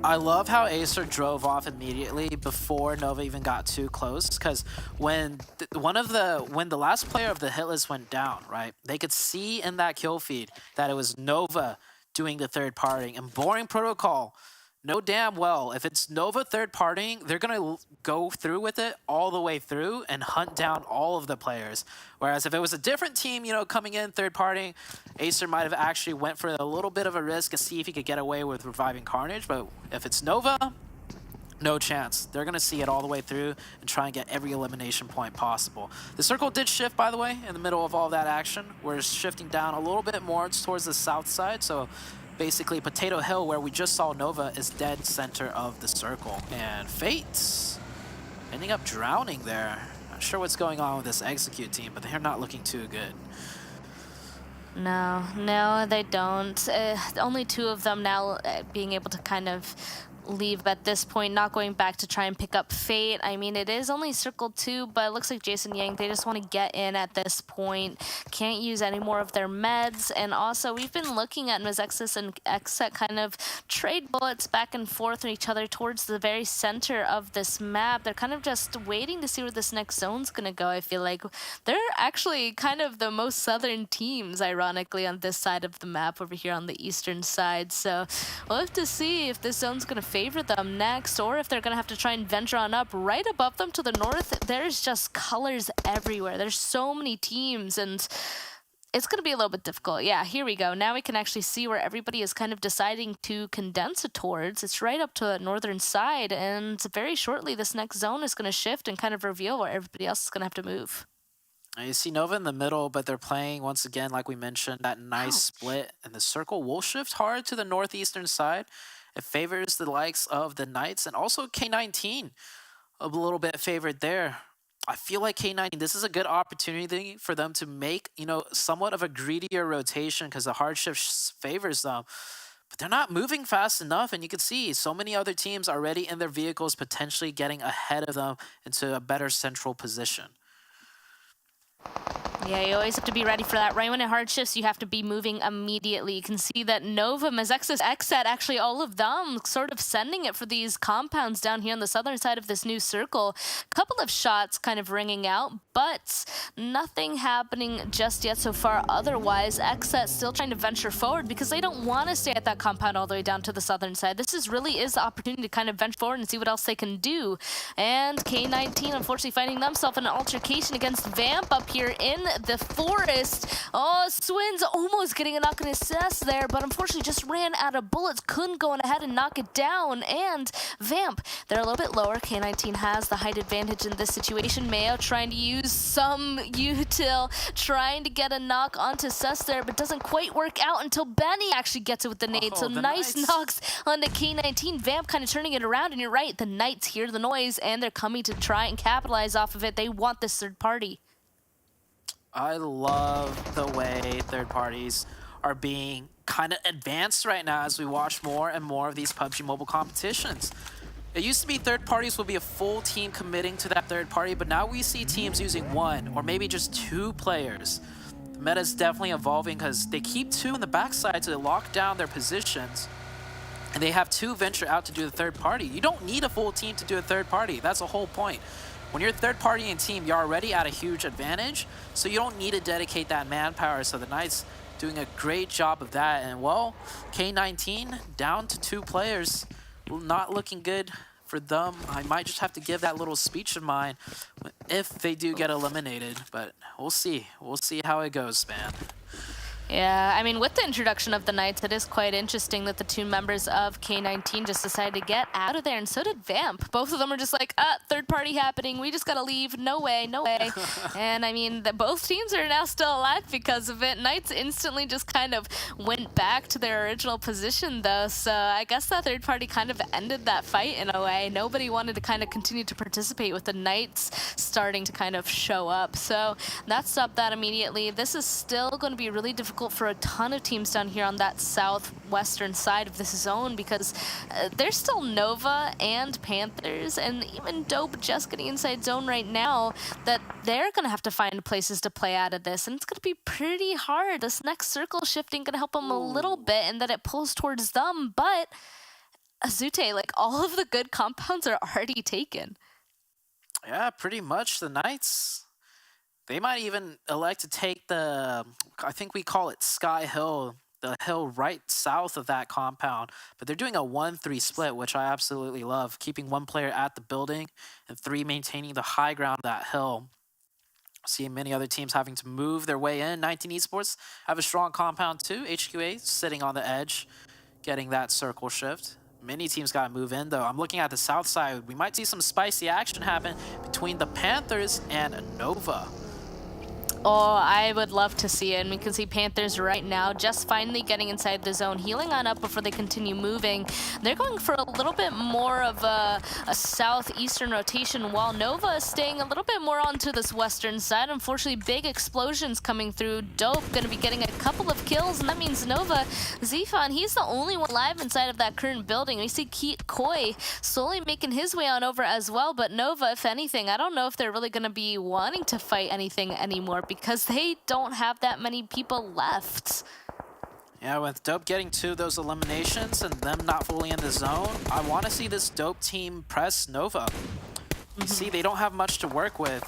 I love how Acer drove off immediately before Nova even got too close, because when the last player of the Hitlist went down, right, they could see in that kill feed that it was Nova doing the third partying, and Boring Protocol know damn well if it's Nova third partying, they're gonna go through with it all the way through and hunt down all of the players. Whereas if it was a different team, you know, coming in third partying, Acer might have actually went for a little bit of a risk to see if he could get away with reviving Carnage. But if it's Nova, no chance. They're gonna see it all the way through and try and get every elimination point possible. The circle did shift, by the way, in the middle of all that action. We're shifting down a little bit more towards the south side, so basically, Potato Hill, where we just saw Nova, is dead center of the circle. And Fate ending up drowning there. Not sure what's going on with this Execute team, but they're not looking too good. No, they don't. Only two of them now being able to kind of leave at this point, not going back to try and pick up Fate. I mean, it is only Circle 2, but it looks like Jason Yang, they just want to get in at this point. Can't use any more of their meds. And also, we've been looking at Mezexis and XSET kind of trade bullets back and forth with each other towards the very center of this map. They're kind of just waiting to see where this next zone's going to go. I feel like they're actually kind of the most southern teams, ironically, on this side of the map over here on the eastern side. So we'll have to see if this zone's going to favor them next, or if they're gonna have to try and venture on up. Right above them to the north, there's just colors everywhere. There's so many teams, and it's gonna be a little bit difficult. Yeah, here we go. Now we can actually see where everybody is kind of deciding to condense it towards. It's right up to the northern side, and very shortly this next zone is gonna shift and kind of reveal where everybody else is gonna have to move. You see Nova in the middle, but they're playing, once again, like we mentioned, that nice split, and the circle will shift hard to the northeastern side. It favors the likes of the Knights, and also K19 a little bit favored there. I feel like K19, this is a good opportunity for them to make, you know, somewhat of a greedier rotation, because the hard shift favors them. But they're not moving fast enough, and you can see so many other teams already in their vehicles potentially getting ahead of them into a better central position. Yeah, you always have to be ready for that. Right when it hard shifts, you have to be moving immediately. You can see that Nova, Mezexis, XSET, actually all of them sort of sending it for these compounds down here on the southern side of this new circle. Couple of shots kind of ringing out, but nothing happening just yet so far. Otherwise, XSET still trying to venture forward because they don't want to stay at that compound all the way down to the southern side. This really is the opportunity to kind of venture forward and see what else they can do. And K19, unfortunately, finding themselves in an altercation against Vamp up here in the forest. Oh, Swins almost getting a knock and assess there, but unfortunately just ran out of bullets. Couldn't go on ahead and knock it down. And Vamp, they're a little bit lower. K19 has the height advantage in this situation. Mayo trying to use some util, trying to get a knock onto Sus there, but doesn't quite work out until Benny actually gets it with the nade. So nice knocks on the K19. Vamp kind of turning it around, and you're right, the Knights hear the noise, and they're coming to try and capitalize off of it. They want this third party. I love the way third parties are being kind of advanced right now as we watch more and more of these PUBG Mobile competitions. It used to be third parties would be a full team committing to that third party, but now we see teams using one or maybe just two players. The meta is definitely evolving because they keep two in the backside to lock down their positions, and they have two venture out to do the third party. You don't need a full team to do a third party. That's the whole point. When you're third party and team, you're already at a huge advantage, so you don't need to dedicate that manpower. So the Knights doing a great job of that. And well, K19 down to two players, not looking good for them. I might just have to give that little speech of mine if they do get eliminated, but we'll see. We'll see how it goes, man. Yeah, I mean, with the introduction of the Knights, it is quite interesting that the two members of K19 just decided to get out of there, and so did Vamp. Both of them are just like, third party happening, we just gotta leave, no way, no way. And I mean, both teams are now still alive because of it. Knights instantly just kind of went back to their original position, though, so I guess that third party kind of ended that fight in a way. Nobody wanted to kind of continue to participate with the Knights starting to kind of show up, so that stopped that immediately. This is still going to be really difficult for a ton of teams down here on that southwestern side of this zone because there's still Nova and Panthers and even Dope just getting inside zone right now that they're going to have to find places to play out of this, and it's going to be pretty hard. This next circle shifting going to help them a little bit and that it pulls towards them, but Azute, like all of the good compounds are already taken. Yeah, pretty much. The Knights, they might even elect to take the, I think we call it Sky Hill, the hill right south of that compound. But they're doing a 1-3 split, which I absolutely love. Keeping one player at the building and three maintaining the high ground of that hill. Seeing many other teams having to move their way in. 19 Esports have a strong compound too. HQA sitting on the edge, getting that circle shift. Many teams got to move in, though. I'm looking at the south side. We might see some spicy action happen between the Panthers and Nova. Oh, I would love to see it. And we can see Panthers right now just finally getting inside the zone, healing on up before they continue moving. They're going for a little bit more of a southeastern rotation, while Nova is staying a little bit more onto this western side. Unfortunately, big explosions coming through. Dope going to be getting a couple of kills, and that means Nova, Zifan, he's the only one alive inside of that current building. We see Koi slowly making his way on over as well, but Nova, if anything, I don't know if they're really going to be wanting to fight anything anymore, because they don't have that many people left. Yeah, with Dope getting two of those eliminations and them not fully in the zone, I want to see this Dope team press Nova. You see, they don't have much to work with.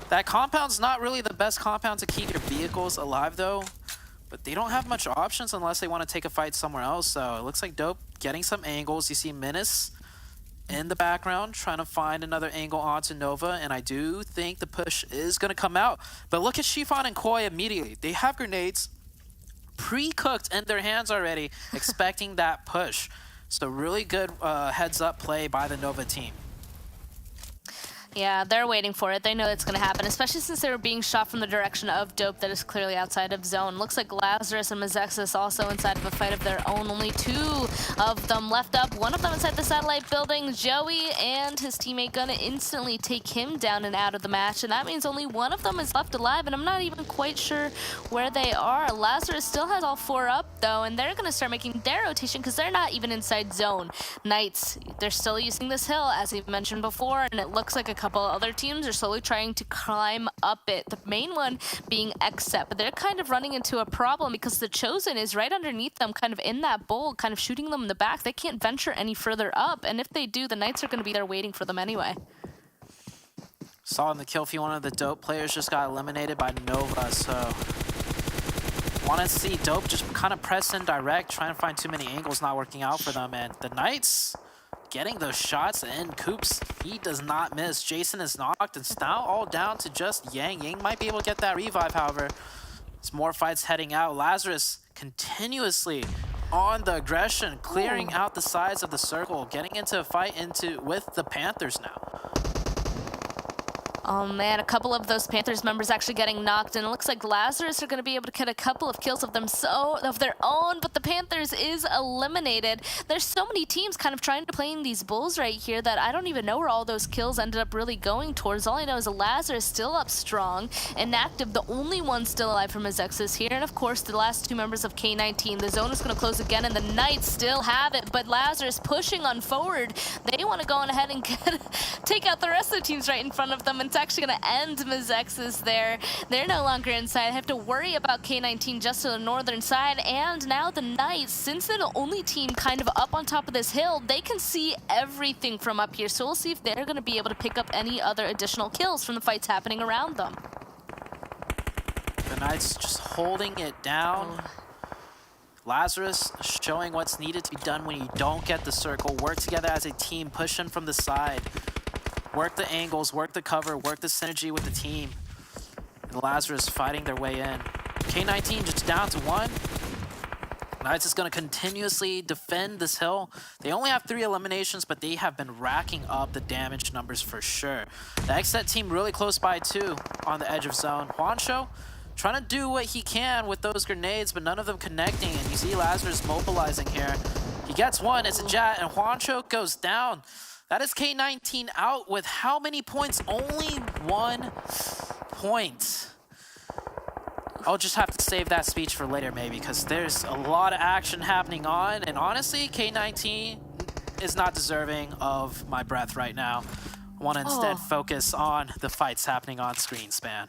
That compound's not really the best compound to keep your vehicles alive, though. But they don't have much options unless they want to take a fight somewhere else. So it looks like Dope getting some angles. You see Menace in the background trying to find another angle onto Nova, and I do think the push is going to come out. But look at Shifan and Koi immediately. They have grenades pre-cooked in their hands already, expecting that push. So really good heads-up play by the Nova team. Yeah, they're waiting for it. They know it's going to happen, especially since they were being shot from the direction of Dope that is clearly outside of zone. Looks like Lazarus and Mezexis also inside of a fight of their own. Only two of them left up. One of them inside the satellite building. Joey and his teammate gonna instantly take him down and out of the match, and that means only one of them is left alive, and I'm not even quite sure where they are. Lazarus still has all four up, though, and they're going to start making their rotation because they're not even inside zone. Knights, they're still using this hill, as we've mentioned before, and it looks like a couple other teams are slowly trying to climb up it. The main one being XSET, but they're kind of running into a problem because the Chosen is right underneath them, kind of in that bowl, kind of shooting them in the back. They can't venture any further up, and if they do, the Knights are going to be there waiting for them anyway. Saw in the kill feed, one of the Dope players just got eliminated by Nova, so want to see Dope just kind of press in direct, trying to find too many angles, not working out for them, and the Knights getting those shots, and Coops, he does not miss. Jason is knocked, and it's now all down to just Yang. Yang might be able to get that revive, however. There's more fights heading out. Lazarus continuously on the aggression, clearing out the sides of the circle, getting into a fight with the Panthers now. Oh man, a couple of those Panthers members actually getting knocked, and it looks like Lazarus are going to be able to get a couple of kills of their own, but the Panthers is eliminated. There's so many teams kind of trying to play in these bulls right here that I don't even know where all those kills ended up really going towards. All I know is Lazarus still up strong, inactive, the only one still alive from Mezexis here, and of course the last two members of K19. The zone is going to close again, and the Knights still have it, but Lazarus pushing on forward. They want to go on ahead and take out the rest of the teams right in front of them, and it's actually going to end Mezexis there. They're no longer inside. I have to worry about K19 just to the northern side, and now the Knights, since they're the only team kind of up on top of this hill, they can see everything from up here, so we'll see if they're going to be able to pick up any other additional kills from the fights happening around them. The Knights just holding it down. Lazarus showing what's needed to be done when you don't get the circle. Work together as a team, push in from the side. Work the angles, work the cover, work the synergy with the team. And Lazarus fighting their way in. K19 just down to one. Knights is going to continuously defend this hill. They only have 3 eliminations, but they have been racking up the damage numbers for sure. The XSET team really close by too on the edge of zone. Juancho trying to do what he can with those grenades, but none of them connecting. And you see Lazarus mobilizing here. He gets one, it's a jet, and Juancho goes down. That is K19 out with how many points? Only 1 point. I'll just have to save that speech for later maybe, because there's a lot of action happening on, and honestly, K19 is not deserving of my breath right now. I want to instead focus on the fights happening on screen, Span.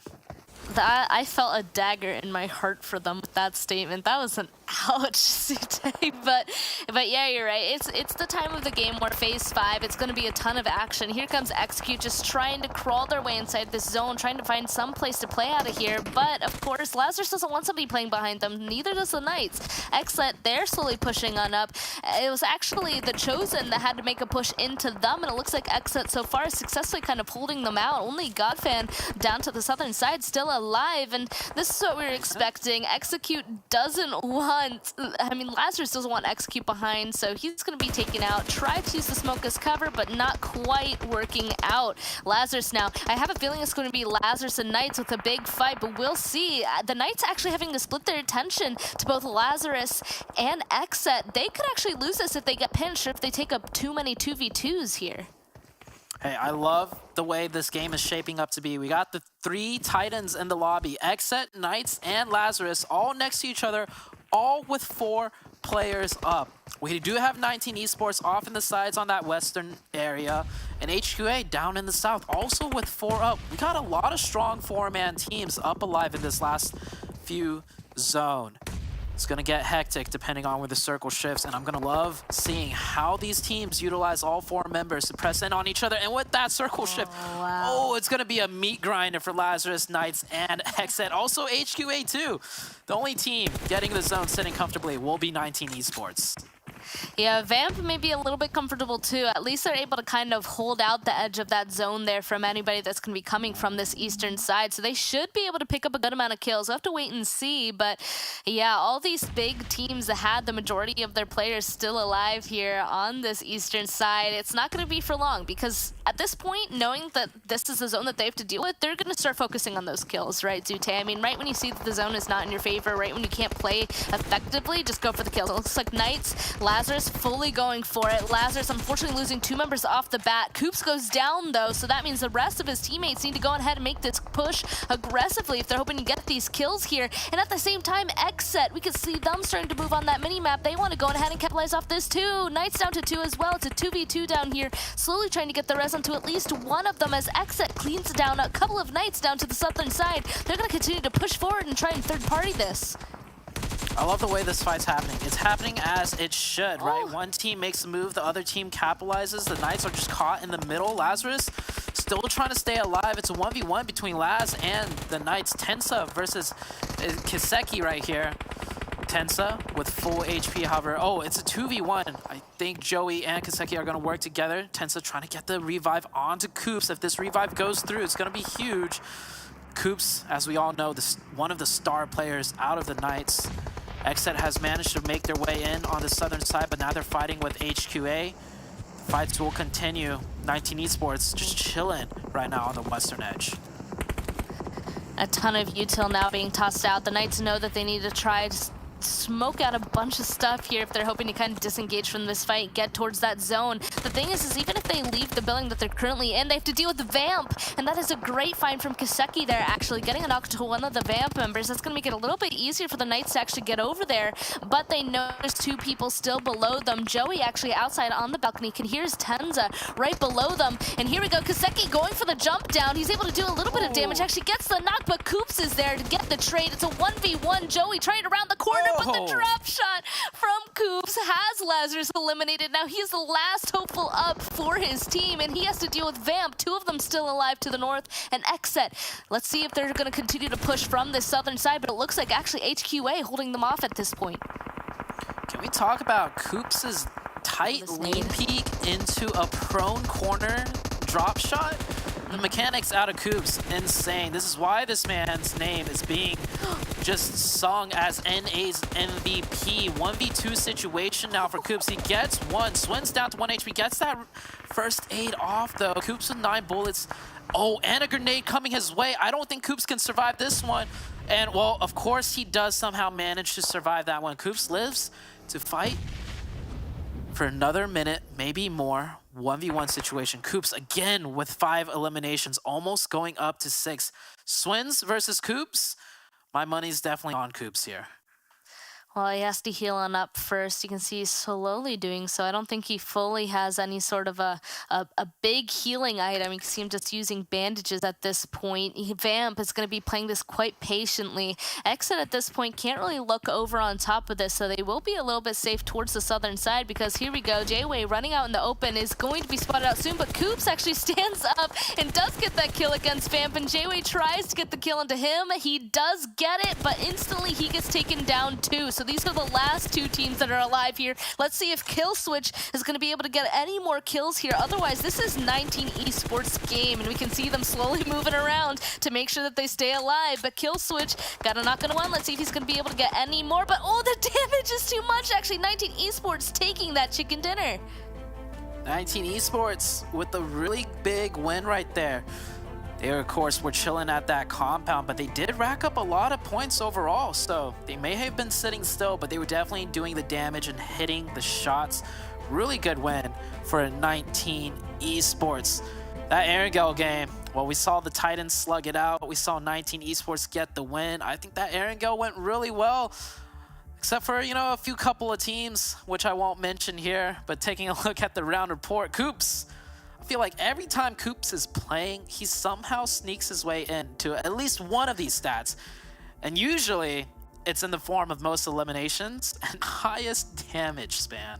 I felt a dagger in my heart for them with that statement. That was an ouch today, but yeah, you're right. It's the time of the game where phase 5, it's going to be a ton of action. Here comes Execute just trying to crawl their way inside this zone, trying to find some place to play out of here, but of course Lazarus doesn't want somebody playing behind them, neither does the Knights. XSET, they're slowly pushing on up. It was actually the Chosen that had to make a push into them, and it looks like XSET so far is successfully kind of holding them out. Only Godfan down to the southern side still alive, and this is what we were expecting. Execute doesn't want, I mean, Lazarus doesn't want Execute behind, so he's going to be taken out. Tried to use the smoke as cover, but not quite working out. Lazarus now, I have a feeling it's going to be Lazarus and Knights with a big fight, but we'll see. The Knights actually having to split their attention to both Lazarus and XSET. They could actually lose this if they get pinched or if they take up too many 2v2s here. Hey, I love the way this game is shaping up to be. We got the 3 Titans in the lobby. XSET, Knights, and Lazarus all next to each other, all with 4 players up. We do have 19 Esports off in the sides on that western area, and HQA down in the south, also with 4 up. We got a lot of strong 4-man teams up alive in this last few zone. It's going to get hectic depending on where the circle shifts, and I'm going to love seeing how these teams utilize all 4 members to press in on each other. And with that circle shift, it's going to be a meat grinder for Lazarus, Knights, and XSET. Also HQA too. The only team getting the zone sitting comfortably will be 19 Esports. Yeah, Vamp may be a little bit comfortable too. At least they're able to kind of hold out the edge of that zone there from anybody that's going to be coming from this eastern side. So they should be able to pick up a good amount of kills. We'll have to wait and see. But yeah, all these big teams that had the majority of their players still alive here on this eastern side, it's not going to be for long, because at this point, knowing that this is the zone that they have to deal with, they're going to start focusing on those kills, right, Zute? I mean, right when you see that the zone is not in your favor, right when you can't play effectively, just go for the kills. It looks like Knights, Lazarus fully going for it. Lazarus unfortunately losing 2 members off the bat. Koops goes down though, so that means the rest of his teammates need to go ahead and make this push aggressively if they're hoping to get these kills here. And at the same time, XSET, we can see them starting to move on that mini-map. They want to go ahead and capitalize off this too. Knights down to 2 as well. It's a 2v2 down here, slowly trying to get the res onto at least one of them as XSET cleans down a couple of Knights down to the southern side. They're going to continue to push forward and try and third-party this. I love the way this fight's happening. It's happening as it should, right? One team makes a move, the other team capitalizes. The Knights are just caught in the middle. Lazarus still trying to stay alive. It's a 1v1 between Laz and the Knights. Tensa versus Kiseki right here. Tensa with full HP, however. Oh, it's a 2v1. I think Joey and Kiseki are going to work together. Tensa trying to get the revive onto Koops. If this revive goes through, it's going to be huge. Koops, as we all know, one of the star players out of the Knights. XSET has managed to make their way in on the southern side, but now they're fighting with HQA. Fights will continue. 19 Esports just chilling right now on the western edge. A ton of util now being tossed out. The Knights know that they need to try to smoke out a bunch of stuff here if they're hoping to kind of disengage from this fight, get towards that zone. The thing is even if they leave the building that they're currently in, they have to deal with the Vamp, and that is a great find from Kiseki there, actually getting a knock to one of the Vamp members. That's going to make it a little bit easier for the Knights to actually get over there, but they know there's 2 people still below them. Joey actually outside on the balcony can hear his Tenza right below them, and here we go. Kiseki going for the jump down. He's able to do a little bit of damage, actually gets the knock, but Koops is there to get the trade. It's a 1v1. Joey trying around the corner, but the drop shot from Koops has Lazarus eliminated. Now he's the last hopeful up for his team, and he has to deal with Vamp. 2 of them still alive to the north, and XSET. Let's see if they're going to continue to push from this southern side, but it looks like actually HQA holding them off at this point. Can we talk about Koops' tight lean peek into a prone corner drop shot? The mechanics out of Koops, insane. This is why this man's name is being just sung as NA's MVP. 1v2 situation now for Koops. He gets one, swims down to 1 HP, gets that first aid off though. Koops with 9 bullets. Oh, and a grenade coming his way. I don't think Koops can survive this one. And well, of course he does somehow manage to survive that one. Koops lives to fight for another minute, maybe more. 1v1 situation. Koops again with 5 eliminations, almost going up to 6. Swins versus Koops. My money's definitely on Koops here. Well, he has to heal on up first. You can see he's slowly doing so. I don't think he fully has any sort of a big healing item. You can see him just using bandages at this point. Vamp is going to be playing this quite patiently. XSET at this point can't really look over on top of this, so they will be a little bit safe towards the southern side because here we go. J-Way running out in the open is going to be spotted out soon, but Koops actually stands up and does get that kill against Vamp, and J-Way tries to get the kill into him. He does get it, but instantly he gets taken down too. So these are the last 2 teams that are alive here. Let's see if Kill Switch is going to be able to get any more kills here. Otherwise, this is 19 Esports game, and we can see them slowly moving around to make sure that they stay alive. But Kill Switch got a knock on 1. Let's see if he's going to be able to get any more. But oh, the damage is too much. Actually, 19 Esports taking that chicken dinner. 19 Esports with a really big win right there. They, of course, were chilling at that compound, but they did rack up a lot of points overall, so they may have been sitting still, but they were definitely doing the damage and hitting the shots. Really good win for 19 Esports. That Erangel game, well, we saw the Titans slug it out. We saw 19 Esports get the win. I think that Erangel went really well, except for, you know, a few couple of teams, which I won't mention here, but taking a look at the round report, Koops. I feel like every time Koops is playing, he somehow sneaks his way into at least one of these stats. And usually, it's in the form of most eliminations and highest damage span.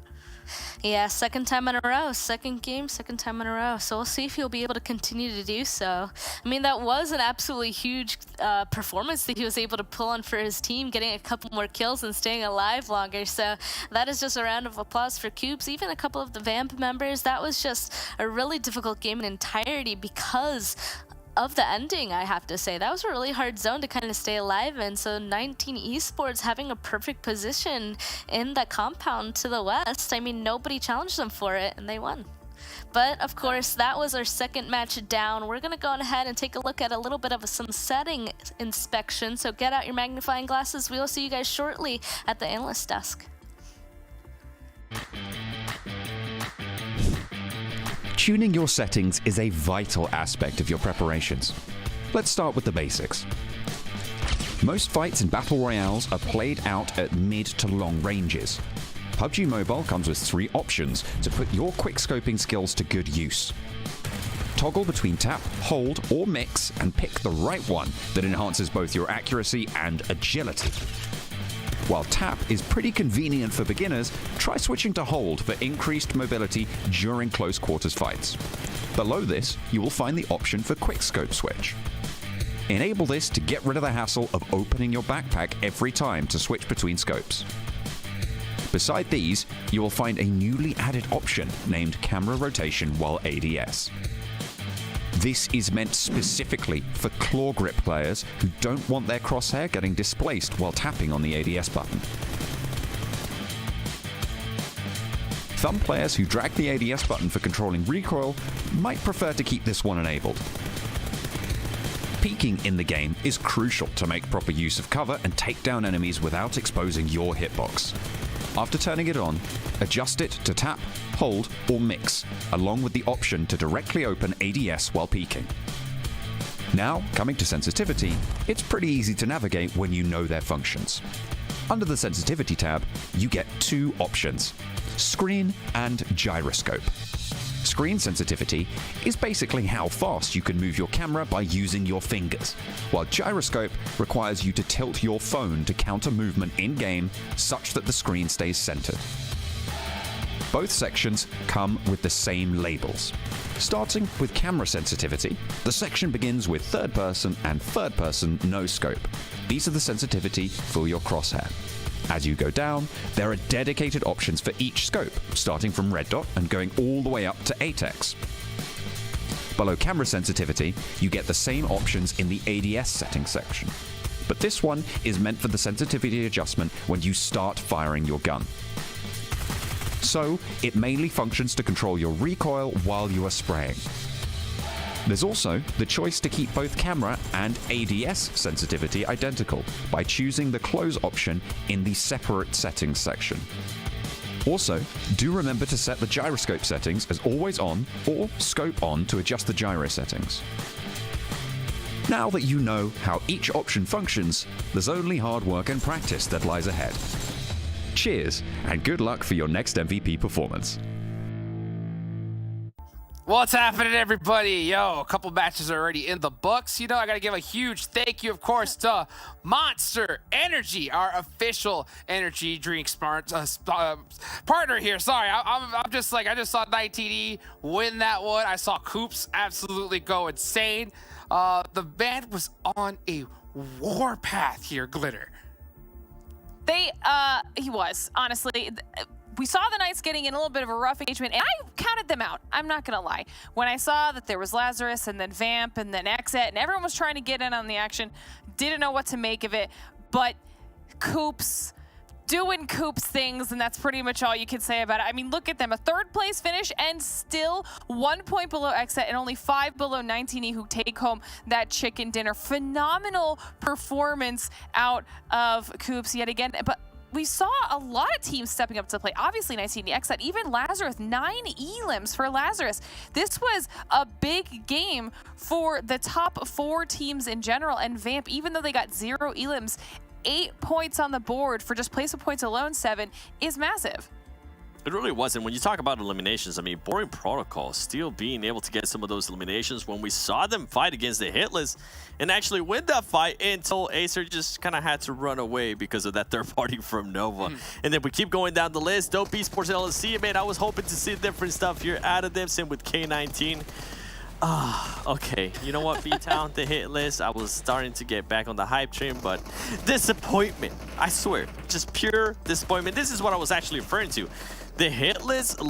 Yeah, second time in a row. Second game, second time in a row. So we'll see if he'll be able to continue to do so. I mean, that was an absolutely huge performance that he was able to pull on for his team, getting a couple more kills and staying alive longer. So that is just a round of applause for Koops. Even a couple of the Vamp members, that was just a really difficult game in entirety because of the ending, I have to say. That was a really hard zone to kind of stay alive in, so 19 Esports having a perfect position in that compound to the west. I mean, nobody challenged them for it, and they won. But, of course, that was our second match down. We're going to go ahead and take a look at a little bit of some setting inspection, so get out your magnifying glasses. We will see you guys shortly at the analyst desk. Tuning your settings is a vital aspect of your preparations. Let's start with the basics. Most fights in Battle Royales are played out at mid to long ranges. PUBG Mobile comes with 3 options to put your quickscoping skills to good use. Toggle between tap, hold, or mix and pick the right one that enhances both your accuracy and agility. While tap is pretty convenient for beginners, try switching to hold for increased mobility during close quarters fights. Below this, you will find the option for quickscope switch. Enable this to get rid of the hassle of opening your backpack every time to switch between scopes. Beside these, you will find a newly added option named camera rotation while ADS. This is meant specifically for claw grip players who don't want their crosshair getting displaced while tapping on the ADS button. Thumb players who drag the ADS button for controlling recoil might prefer to keep this one enabled. Peeking in the game is crucial to make proper use of cover and take down enemies without exposing your hitbox. After turning it on, adjust it to tap, hold, or mix, along with the option to directly open ADS while peeking. Now, coming to sensitivity, it's pretty easy to navigate when you know their functions. Under the sensitivity tab, you get 2 options: screen and gyroscope. Screen sensitivity is basically how fast you can move your camera by using your fingers, while gyroscope requires you to tilt your phone to counter movement in-game such that the screen stays centered. Both sections come with the same labels. Starting with camera sensitivity, the section begins with third person and third person no scope. These are the sensitivity for your crosshair. As you go down, there are dedicated options for each scope, starting from red dot and going all the way up to 8x. Below camera sensitivity, you get the same options in the ADS settings section. But this one is meant for the sensitivity adjustment when you start firing your gun. So, it mainly functions to control your recoil while you are spraying. There's also the choice to keep both camera and ADS sensitivity identical by choosing the close option in the separate settings section. Also, do remember to set the gyroscope settings as always on or scope on to adjust the gyro settings. Now that you know how each option functions, there's only hard work and practice that lies ahead. Cheers, and good luck for your next MVP performance. What's happening, everybody? Yo, a couple matches are already in the books. You know, I got to give a huge thank you, of course, to Monster Energy, our official energy drink partner here. Sorry, I'm just like, I just saw 19E win that one. I saw Coops absolutely go insane. The band was on a warpath here, Glitter. He was, honestly. We saw the Knights getting in a little bit of a rough engagement, and I counted them out. I'm not going to lie. When I saw that there was Lazarus and then Vamp and then XSET, and everyone was trying to get in on the action, didn't know what to make of it, but Coops doing Coops things, and that's pretty much all you can say about it. I mean, look at them, a 3rd place finish and still 1 point below XSET and only 5 below 19E, who take home that chicken dinner. Phenomenal performance out of Coops yet again, but we saw a lot of teams stepping up to the plate. Obviously, 19 XSET, even Lazarus, 9 elims for Lazarus. This was a big game for the top 4 teams in general, and Vamp, even though they got 0 elims, 8 points on the board for just placement points alone, 7, is massive. It really wasn't. When you talk about eliminations, I mean, Boring Protocol still being able to get some of those eliminations when we saw them fight against the Hitlist and actually win that fight until Acer just kind of had to run away because of that third party from Nova. And then we keep going down the list. Dope Esports LLC, man, I was hoping to see different stuff here out of them. Same with K19. Okay. You know what, BTOWN, the Hitlist, I was starting to get back on the hype train, but disappointment. I swear, just pure disappointment. This is what I was actually referring to. The Hitlist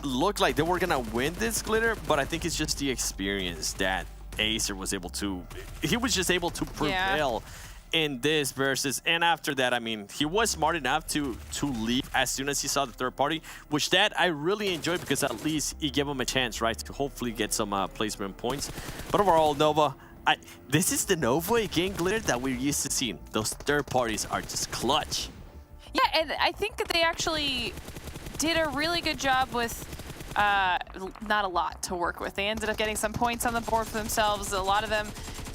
looked like they were gonna win this, Glitter, but I think it's just the experience that Acer was able to, he was just able to prevail in this versus, and after that, I mean, he was smart enough to leave as soon as he saw the third party, which that I really enjoyed because at least he gave him a chance, right, to hopefully get some placement points. But overall, Nova, this is the Nova again, Glitter, that we're used to seeing. Those third parties are just clutch. Yeah, and I think that they actually did a really good job with not a lot to work with. They ended up getting some points on the board for themselves, a lot of them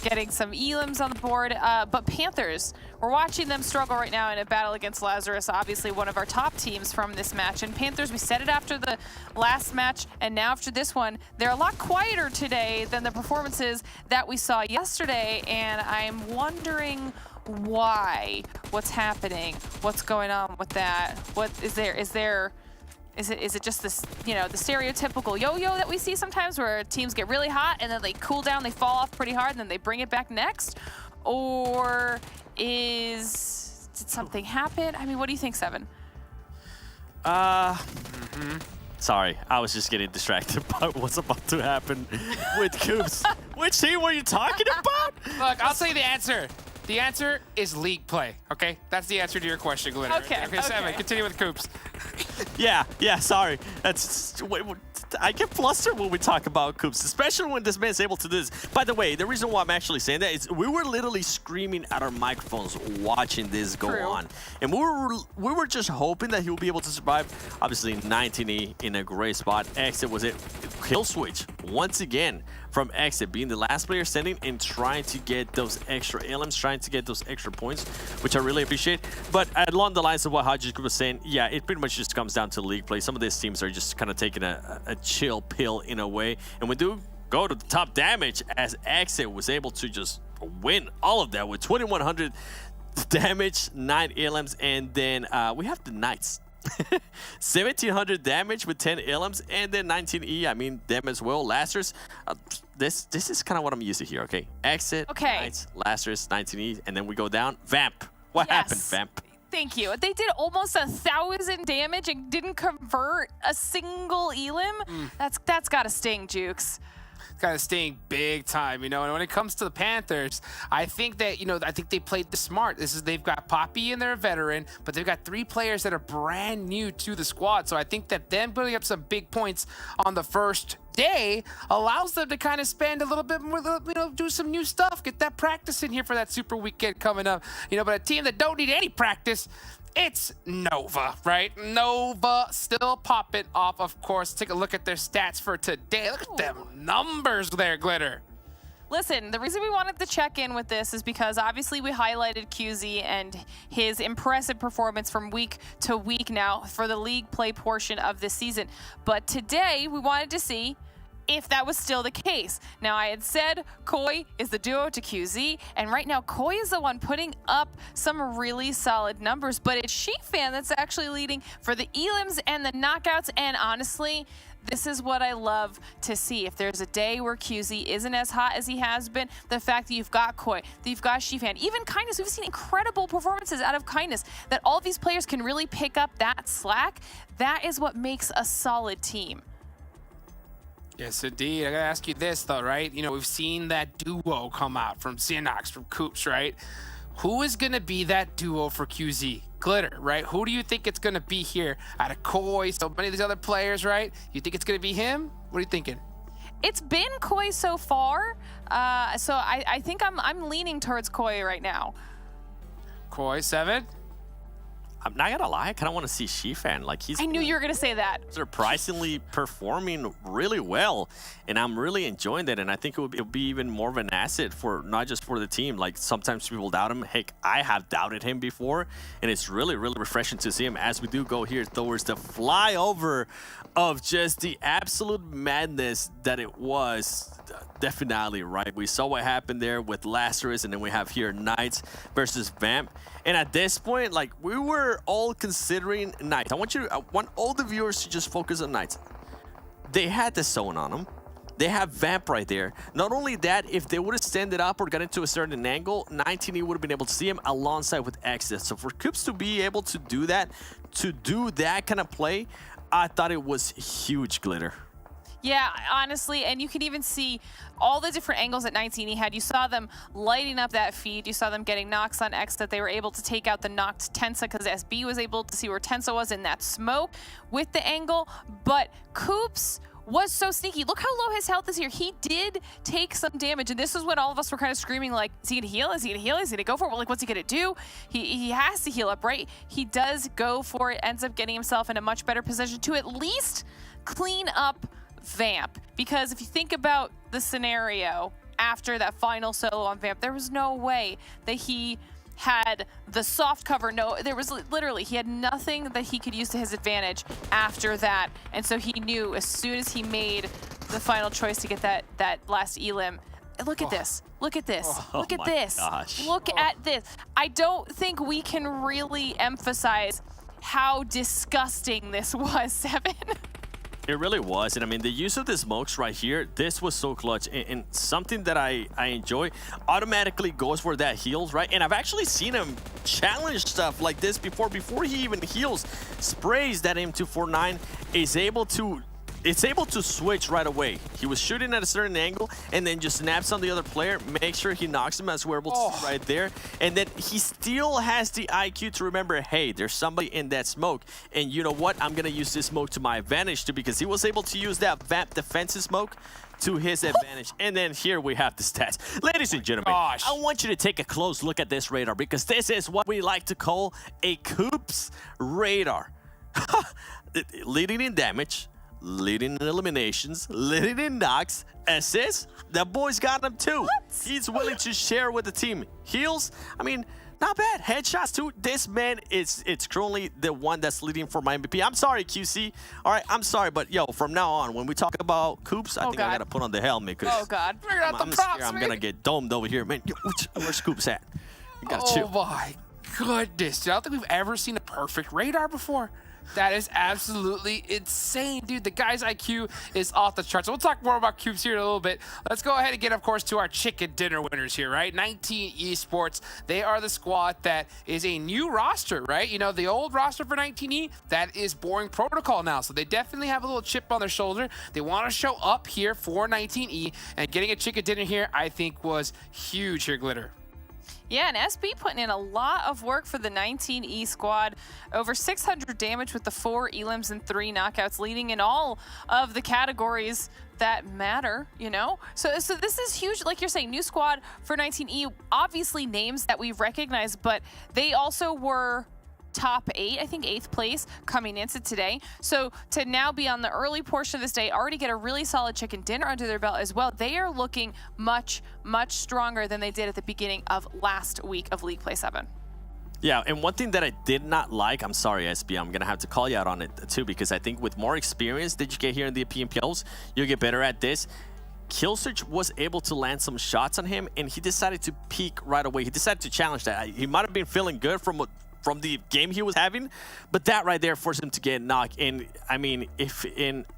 getting some elims on the board, but Panthers, we're watching them struggle right now in a battle against Lazarus, obviously one of our top teams from this match. And Panthers, we said it after the last match, and now after this one, they're a lot quieter today than the performances that we saw yesterday, and I'm wondering why, what's happening, what's going on with that, what is it just this, you know, the stereotypical yo-yo that we see sometimes where teams get really hot and then they cool down, they fall off pretty hard and then they bring it back next? Or did something happen? I mean, what do you think, Seven? Sorry, I was just getting distracted by what's about to happen with Coops. Which team were you talking about? Look, I'll tell you the answer. The answer is league play, okay? That's the answer to your question, Glitter. Okay, Okay, Seven, continue with Coops. Yeah, sorry. I get flustered when we talk about Coops, especially when this man's able to do this. By the way, the reason why I'm actually saying that is we were literally screaming at our microphones watching this go on. And we were just hoping that he would be able to survive. Obviously, 19E in a great spot. Exit was it. Kill switch once again from Exit, being the last player standing and trying to get those extra elims, trying to get those extra points, which I really appreciate. But along the lines of what Haji was saying, yeah, it pretty much just comes down to league play. Some of these teams are just kind of taking a chill pill in a way. And we do go to the top damage as Exit was able to just win all of that with 2100 damage, 9 elims, and then we have the Knights. 1700 damage with 10 elims, and then 19E. I mean, them as well. Lazarus. This is kind of what I'm used to here. Okay, Exit, Knights, Lazarus, 19E, and then we go down. Vamp. What happened, Vamp? Thank you. They did almost 1,000 damage and didn't convert a single elim. That's gotta sting, Jukes. Kind of staying big time, you know. And when it comes to the Panthers, I think that, you know, I think they played this smart. They've got Poppy and they're a veteran, but they've got 3 players that are brand new to the squad. So I think that them putting up some big points on the first day allows them to kind of spend a little bit more, you know, do some new stuff, get that practice in here for that super weekend coming up, you know. But a team that don't need any practice, it's Nova, right? Nova still popping off, of course. Take a look at their stats for today. Look at them numbers there, Glitter. Listen, the reason we wanted to check in with this is because obviously we highlighted QZ and his impressive performance from week to week now for the league play portion of this season. But today we wanted to see if that was still the case. Now, I had said Koi is the duo to QZ, and right now Koi is the one putting up some really solid numbers, but it's Shifan that's actually leading for the elims and the knockouts, and honestly, this is what I love to see. If there's a day where QZ isn't as hot as he has been, the fact that you've got Koi, that you've got Shifan, even Kindness, we've seen incredible performances out of Kindness, that all these players can really pick up that slack, that is what makes a solid team. Yes, indeed. I gotta ask you this, though, right? You know, we've seen that duo come out from Sanhok, from Coops, right? Who is gonna be that duo for QZ? Glitter, right? Who do you think it's gonna be here out of Koi, so many of these other players, right? You think it's gonna be him? What are you thinking? It's been Koi so far, so I think I'm leaning towards Koi right now. Koi, 7? I'm not gonna lie, I kind of want to see Shifan. Like, I knew you were gonna say that. Surprisingly performing really well, and I'm really enjoying that. And I think it'll be even more of an asset for not just for the team. Like, sometimes people doubt him. Heck, I have doubted him before, and it's really, really refreshing to see him as we do go here towards the flyover of just the absolute madness that it was. Definitely, right? We saw what happened there with Lazarus, and then we have here Knights versus Vamp. And at this point, like, we were all considering Knights. I want all the viewers to just focus on Knights. They had the zone on them. They have Vamp right there. Not only that, if they would have standed up or got into a certain angle, 19E would have been able to see him alongside with Exit. So for Coops to be able to do that kind of play, I thought it was huge, Glitter. Yeah, honestly, and you can even see all the different angles that 19E had. You saw them lighting up that feed. You saw them getting knocks on X, that they were able to take out the knocked Tensa because SB was able to see where Tensa was in that smoke with the angle. But Coops was so sneaky. Look how low his health is here. He did take some damage, and this is when all of us were kind of screaming, like, is he gonna heal? Is he gonna heal? Is he gonna go for it? Well, like, what's he gonna do? He has to heal up, right? He does go for it, ends up getting himself in a much better position to at least clean up Vamp. Because if you think about the scenario after that final solo on Vamp, there was no way that he had the soft cover. No, there was literally, he had nothing that he could use to his advantage after that. And so he knew as soon as he made the final choice to get that last elim. Look at this. Look at this. Look at this. Look at this. I don't think we can really emphasize how disgusting this was, Seven. It really was. And I mean, the use of the smokes right here, this was so clutch. And something that I enjoy automatically goes for that heals, right? And I've actually seen him challenge stuff like this before he even heals. Sprays that M249 is able to... It's able to switch right away. He was shooting at a certain angle and then just snaps on the other player, make sure he knocks him, as we're able to see right there. And then he still has the IQ to remember, hey, there's somebody in that smoke. And you know what? I'm going to use this smoke to my advantage too, because he was able to use that Vamp defensive smoke to his advantage. And then here we have the stats. Ladies and gentlemen, I want you to take a close look at this radar, because this is what we like to call a Coops radar. Leading in damage, leading in eliminations, leading in knocks, assists. That boy's got them too. What? He's willing to share with the team. Heals, I mean, not bad. Headshots too. This man is currently the one that's leading for my MVP. I'm sorry, QC. All right, I'm sorry, but yo, from now on, when we talk about Coops, I think I gotta put on the helmet, because I'm scared I'm gonna get domed over here. Man, where's Coops at? You gotta chill. Oh my goodness, dude. I don't think we've ever seen a perfect radar before. That is absolutely insane, dude. The guy's IQ is off the charts. So we'll talk more about Cubes here in a little bit. Let's go ahead and get, of course, to our chicken dinner winners here, right? 19 Esports. They are the squad that is a new roster, right? You know, the old roster for 19E, that is boring protocol now. So they definitely have a little chip on their shoulder. They want to show up here for 19E, and getting a chicken dinner here, I think, was huge here, Glitter. Yeah, and SB putting in a lot of work for the 19E squad. Over 600 damage with the 4 elims and 3 knockouts, leading in all of the categories that matter, you know? So this is huge. Like you're saying, new squad for 19E, obviously names that we recognize, but they also were top 8, I think 8th place coming into today. So to now be on the early portion of this day, already get a really solid chicken dinner under their belt as well. They are looking much, much stronger than they did at the beginning of last week of League Play 7. Yeah, and one thing that I did not like, I'm sorry, SB, I'm going to have to call you out on it too, because I think with more experience that you get here in the PMPLs, you'll get better at this. Killsearch was able to land some shots on him, and he decided to peek right away. He decided to challenge that. He might have been feeling good from the game he was having, but that right there forced him to get knocked. And I mean,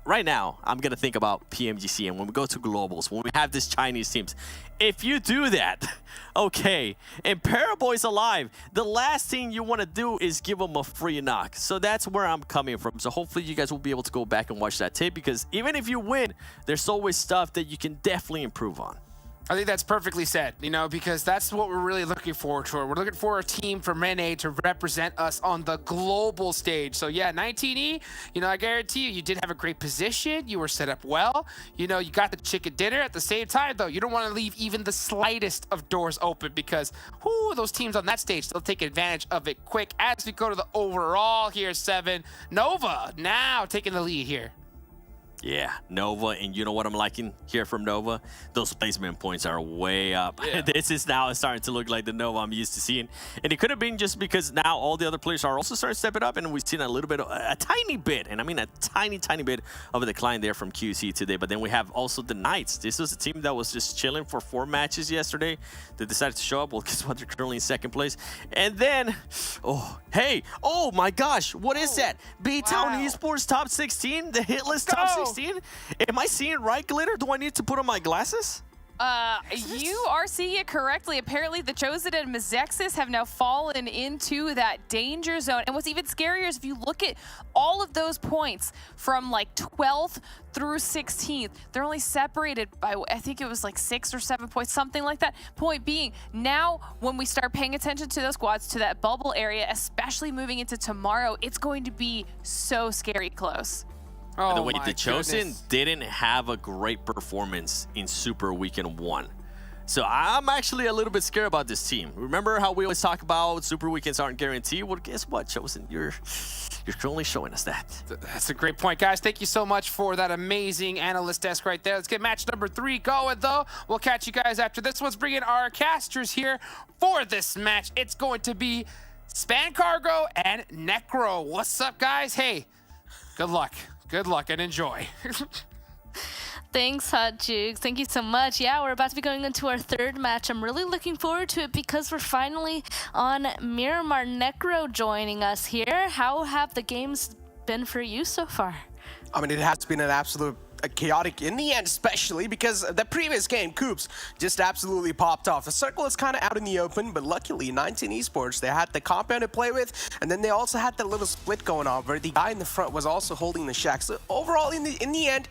right now, I'm gonna think about PMGC, and when we go to globals, when we have these Chinese teams, if you do that, okay, and Paraboy's alive, the last thing you want to do is give him a free knock. So that's where I'm coming from. So hopefully you guys will be able to go back and watch that tape, because even if you win, there's always stuff that you can definitely improve on. I think that's perfectly said, you know, because that's what we're really looking forward to. We're looking for a team from NA to represent us on the global stage. So yeah, 19E, you know, I guarantee you did have a great position. You were set up well. You know, you got the chicken dinner. At the same time, though, you don't want to leave even the slightest of doors open, because those teams on that stage, they'll take advantage of it quick. As we go to the overall here, 7, Nova now taking the lead here. Yeah, Nova, and you know what I'm liking here from Nova? Those placement points are way up. Yeah. This is now starting to look like the Nova I'm used to seeing. And it could have been just because now all the other players are also starting to step it up, and we've seen a little bit, a tiny bit, and I mean a tiny bit of a decline there from QC today. But then we have also the Knights. This was a team that was just chilling for 4 matches yesterday. They decided to show up. Well, guess what? They're currently in 2nd place. And then, oh my gosh, what is that? BTOWN Esports top 16? The Hitlist top 16? Am I seeing right, Glitter? Do I need to put on my glasses? You are seeing it correctly. Apparently, the Chosen and Mezexis have now fallen into that danger zone. And what's even scarier is if you look at all of those points from like 12th through 16th, they're only separated by, I think it was like 6 or 7 points, something like that. Point being, now when we start paying attention to those squads, to that bubble area, especially moving into tomorrow, it's going to be so scary close. Oh, the way my the Chosen goodness. didn't have a great performance in Super Weekend 1. So I'm actually a little bit scared about this team. Remember how we always talk about Super Weekends aren't guaranteed? Well, guess what, Chosen? You're currently showing us that. That's a great point, guys. Thank you so much for that amazing analyst desk right there. Let's get match number 3 going, though. We'll catch you guys after this. Let's bring in our casters here for this match. It's going to be Span Cargo and Necro. What's up, guys? Hey, good luck. Good luck and enjoy. Thanks, Hot Jukes. Thank you so much. Yeah, we're about to be going into our 3rd match. I'm really looking forward to it because we're finally on Miramar. Necro joining us here. How have the games been for you so far? I mean, it has been an absolute chaotic in the end, especially because the previous game, Coops, just absolutely popped off. The circle is kind of out in the open, but luckily, 19 Esports, they had the compound to play with, and then they also had that little split going on where the guy in the front was also holding the shack. So overall, in the end,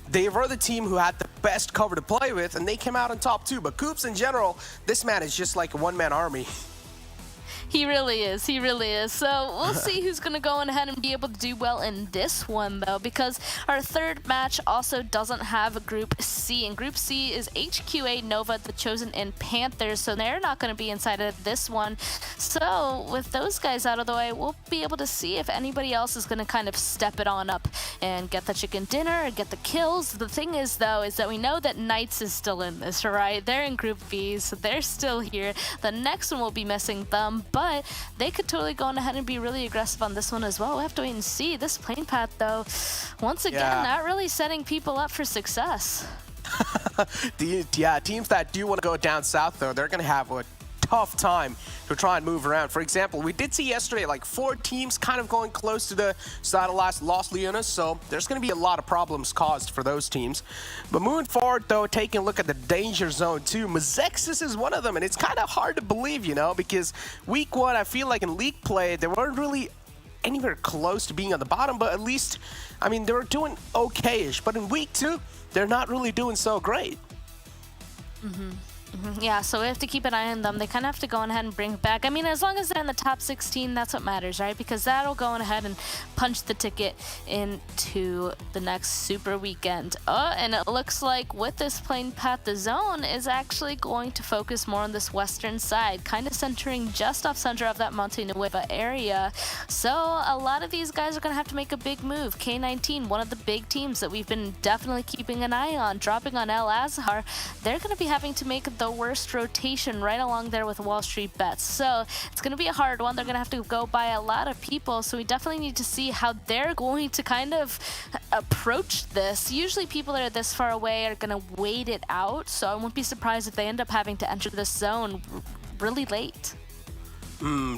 they were the team who had the best cover to play with, and they came out on top too. But Coops, in general, this man is just like a one-man army. He really is. He really is. So we'll see who's going to go ahead and be able to do well in this one, though, because our 3rd match also doesn't have a Group C. And Group C is HQA, Nova, The Chosen, and Panthers. So they're not going to be inside of this one. So with those guys out of the way, we'll be able to see if anybody else is going to kind of step it on up and get the chicken dinner and get the kills. The thing is, though, is that we know that Knights is still in this, right? They're in Group B, so they're still here. The next one will be missing them, but they could totally go on ahead and be really aggressive on this one as well. We'll have to wait and see. This plane path, though, once again, not really setting people up for success. Yeah, teams that do want to go down south, though, they're going to have a tough time to try and move around. For example, we did see yesterday like 4 teams kind of going close to the side of Los Leones, so there's going to be a lot of problems caused for those teams. But moving forward, though, taking a look at the danger zone too, Mezexis is one of them, and it's kind of hard to believe, you know, because week 1, I feel like in league play, they weren't really anywhere close to being on the bottom, but at least, I mean, they were doing okay-ish. But in week 2, they're not really doing so great. Yeah, so we have to keep an eye on them. They kind of have to go on ahead and bring it back. I mean, as long as they're in the top 16, that's what matters, right? Because that'll go on ahead and punch the ticket into the next Super Weekend. And it looks like with this plane path, the zone is actually going to focus more on this western side, kind of centering just off center of that Monte Nueva area. So a lot of these guys are going to have to make a big move. K19, one of the big teams that we've been definitely keeping an eye on, dropping on El Azhar, they're going to be having to make the worst rotation right along there with WallStreetBets. So it's going to be a hard one. They're going to have to go by a lot of people. So we definitely need to see how they're going to kind of approach this. Usually people that are this far away are going to wait it out. So I won't be surprised if they end up having to enter this zone really late.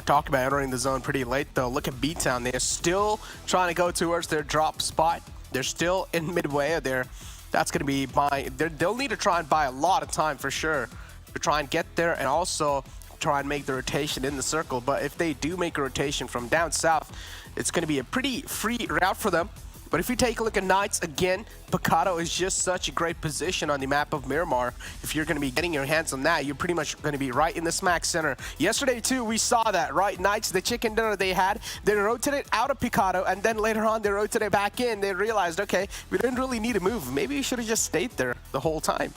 Talk about entering the zone pretty late, though. Look at BTOWN. They're still trying to go towards their drop spot. They're still in midway there. That's going to be they'll need to try and buy a lot of time for sure to try and get there and also try and make the rotation in the circle. But if they do make a rotation from down south, it's going to be a pretty free route for them. But if you take a look at Knights, again, Picado is just such a great position on the map of Miramar. If you're going to be getting your hands on that, you're pretty much going to be right in the smack center. Yesterday, too, we saw that, right? Knights, the chicken dinner they had, they rotated out of Picado, and then later on, they rotated back in. They realized, okay, we didn't really need to move. Maybe we should have just stayed there the whole time.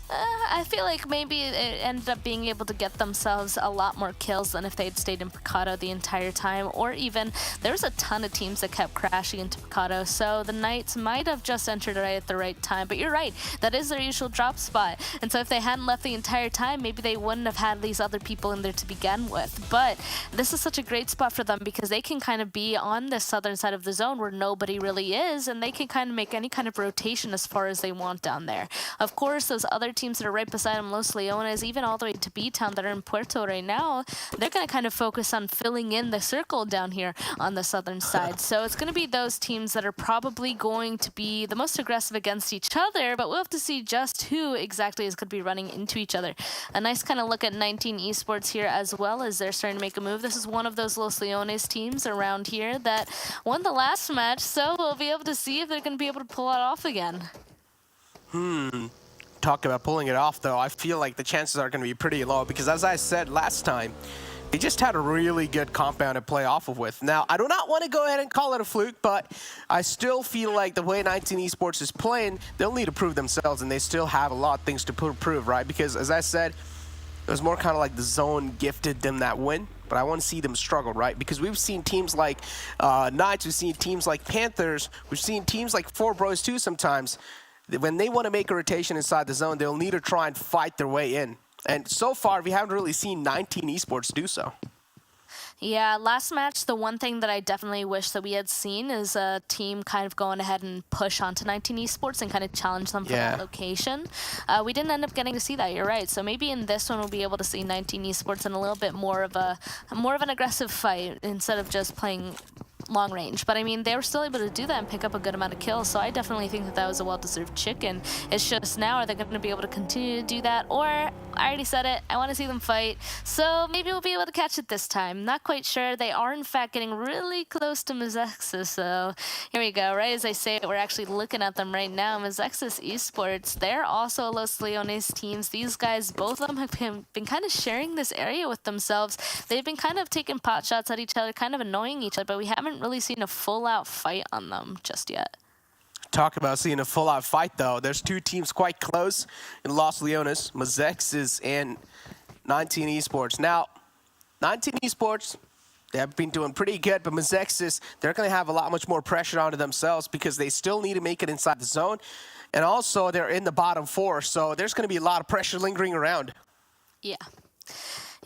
I feel like maybe it ended up being able to get themselves a lot more kills than if they'd stayed in Picado the entire time, or even there was a ton of teams that kept crashing into Picado, so the Knights might have just entered right at the right time. But you're right, that is their usual drop spot, and so if they hadn't left the entire time, maybe they wouldn't have had these other people in there to begin with. But this is such a great spot for them because they can kind of be on the southern side of the zone where nobody really is, and they can kind of make any kind of rotation as far as they want down there. Of course, those other teams that are right beside them, Los Leones, even all the way to BTOWN that are in Puerto right now, they're going to kind of focus on filling in the circle down here on the southern side. So it's going to be those teams that are probably going to be the most aggressive against each other, but we'll have to see just who exactly is going to be running into each other. A nice kind of look at 19 Esports here as well as they're starting to make a move. This is one of those Los Leones teams around here that won the last match, so we'll be able to see if they're going to be able to pull it off again. Talk about pulling it off, though, I feel like the chances are going to be pretty low because, as I said last time, they just had a really good compound to play off of with. Now, I do not want to go ahead and call it a fluke, but I still feel like the way 19 Esports is playing, they'll need to prove themselves, and they still have a lot of things to prove, right? Because, as I said, it was more kind of like the zone gifted them that win, but I want to see them struggle, right? Because we've seen teams like Knights, we've seen teams like Panthers, we've seen teams like 4Bros too sometimes. When they want to make a rotation inside the zone, they'll need to try and fight their way in. And so far, we haven't really seen 19 Esports do so. Yeah, last match, the one thing that I definitely wish that we had seen is a team kind of going ahead and push onto 19 Esports and kind of challenge them for that location. We didn't end up getting to see that, you're right. So maybe in this one we'll be able to see 19 Esports in a little bit more of an aggressive fight instead of just playing long range. But I mean, they were still able to do that and pick up a good amount of kills, so I definitely think that that was a well-deserved chicken. It's just now, are they going to be able to continue to do that? Or, I already said it, I want to see them fight, so maybe we'll be able to catch it this time. Not quite sure. They are in fact getting really close to Mezexis, so here we go. Right as I say it, we're actually looking at them right now. Mezexis Esports, they're also Los Leones teams. These guys, both of them have been kind of sharing this area with themselves. They've been kind of taking pot shots at each other, kind of annoying each other, but we haven't really seen a full-out fight on them just yet. Talk about seeing a full-out fight, though. There's two teams quite close in Los Leones, Mezexis and 19 Esports. Now, 19 Esports, they have been doing pretty good, but Mezexis, they're going to have a lot much more pressure onto themselves because they still need to make it inside the zone. And also, they're in the bottom four, so there's going to be a lot of pressure lingering around. Yeah.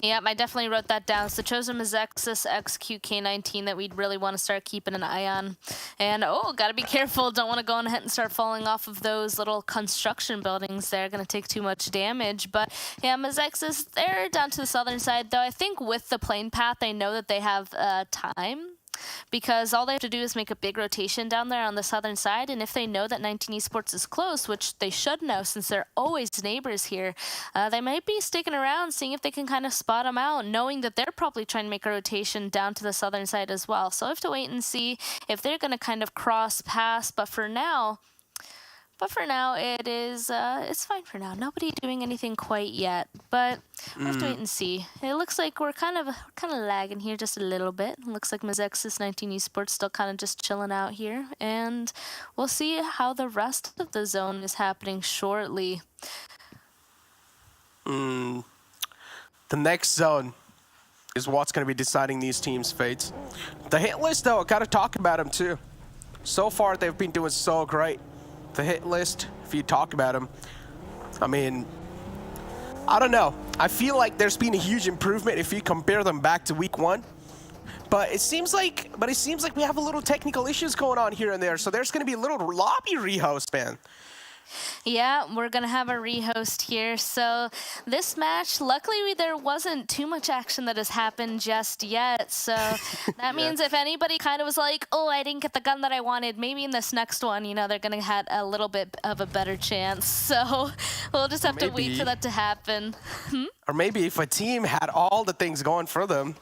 Yep, I definitely wrote that down. So chosen Mezexis XQ K19 that we'd really want to start keeping an eye on. And, oh, got to be careful. Don't want to go ahead and start falling off of those little construction buildings. They're going to take too much damage. But, yeah, Mezexis, they're down to the southern side, though. I think with the plane path, they know that they have time, because all they have to do is make a big rotation down there on the southern side, and if they know that 19 Esports is close, which they should know since they're always neighbors here, they might be sticking around, seeing if they can kind of spot them out, knowing that they're probably trying to make a rotation down to the southern side as well. So I have to wait and see if they're going to kind of cross paths, but for now, it is, it's fine for now. Nobody doing anything quite yet, but we'll have to wait and see. It looks like we're kind of lagging here just a little bit. It looks like Mezexis 19 Esports still kind of just chilling out here, and we'll see how the rest of the zone is happening shortly. The next zone is what's going to be deciding these teams' fates. The Hitlist, though, I got to talk about them too. So far, they've been doing so great. The Hitlist, if you talk about them, I mean, I don't know. I feel like there's been a huge improvement if you compare them back to week one. But it seems like we have a little technical issues going on here and there. So there's going to be a little lobby rehost, man. Yeah, we're going to have a rehost here. So this match, luckily there wasn't too much action that has happened just yet. So that means if anybody kind of was like, oh, I didn't get the gun that I wanted, maybe in this next one, you know, they're going to have a little bit of a better chance. So we'll just have to wait for that to happen. Or maybe if a team had all the things going for them,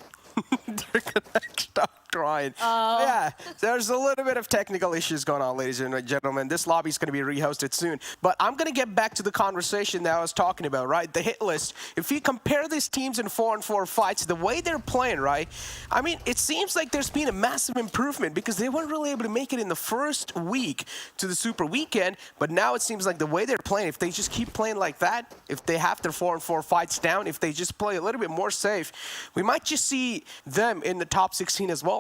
they're going to stop trying. Yeah, there's a little bit of technical issues going on, ladies and gentlemen. This lobby is going to be rehosted soon. But I'm going to get back to the conversation that I was talking about, right? The hit list. If you compare these teams in 4-on-4 fights, the way they're playing, right? I mean, it seems like there's been a massive improvement because they weren't really able to make it in the first week to the Super Weekend. But now it seems like the way they're playing, if they just keep playing like that, if they have their 4-on-4 fights down, if they just play a little bit more safe, we might just see them in the top 16 as well.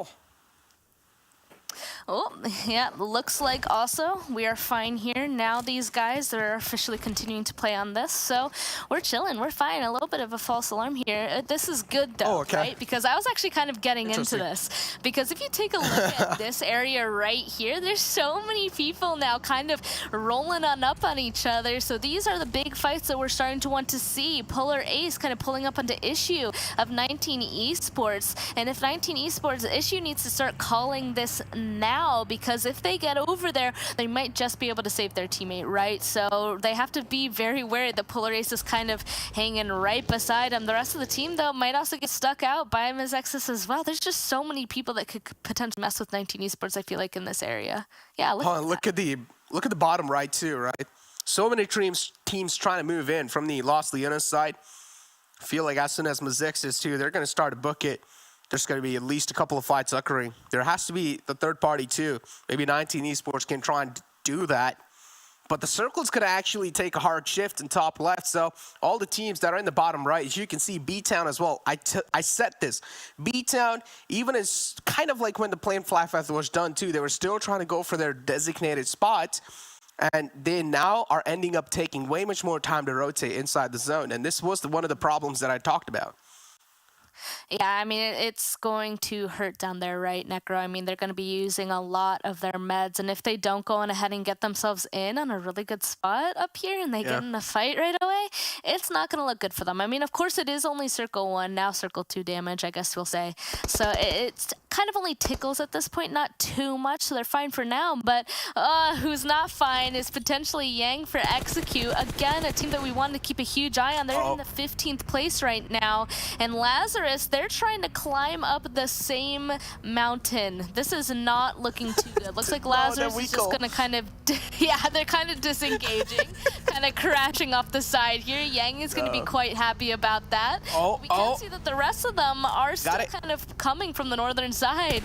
Oh, yeah, looks like also we are fine here. Now these guys are officially continuing to play on this, so we're chilling, we're fine. A little bit of a false alarm here. This is good though, right? Because I was actually kind of getting into this. Because if you take a look at this area right here, there's so many people now kind of rolling on up on each other. So these are the big fights that we're starting to want to see. Polar Ace kind of pulling up onto Issue of 19 Esports. And if 19 Esports, Issue needs to start calling this now, because if they get over there, they might just be able to save their teammate, right? So they have to be very wary that Polar Ace is kind of hanging right beside him. The rest of the team, though, might also get stuck out by Mezexis as well. There's just so many people that could potentially mess with 19 Esports, I feel like, in this area. Yeah, look at the bottom right too, right? So many teams trying to move in from the Los Leones side. I feel like as soon as Mezexis too, they're going to start to book it. There's going to be at least a couple of fights occurring. There has to be the third party too. Maybe 19 Esports can try and do that. But the circle's going to actually take a hard shift in top left. So all the teams that are in the bottom right, as you can see, BTOWN as well. I set this. BTOWN, even as kind of like when the plane fly fest was done too, they were still trying to go for their designated spot. And they now are ending up taking way much more time to rotate inside the zone. And this was one of the problems that I talked about. Yeah, I mean, it's going to hurt down there, right, Necro? I mean, they're going to be using a lot of their meds, and if they don't go on ahead and get themselves in on a really good spot up here and they get in a fight right away, it's not going to look good for them. I mean, of course, it is only Circle 1, now Circle 2 damage, I guess we'll say. So it's kind of only tickles at this point, not too much, so they're fine for now. But who's not fine is potentially Yang for Execute. Again, a team that we wanted to keep a huge eye on. They're in the 15th place right now, and Lazarus, they're trying to climb up the same mountain. This is not looking too good. Looks like Lazarus is just going to kind of, yeah, they're kind of disengaging, kind of crashing off the side here. Yang is going to be quite happy about that. We can see that the rest of them are still kind of coming from the northern side.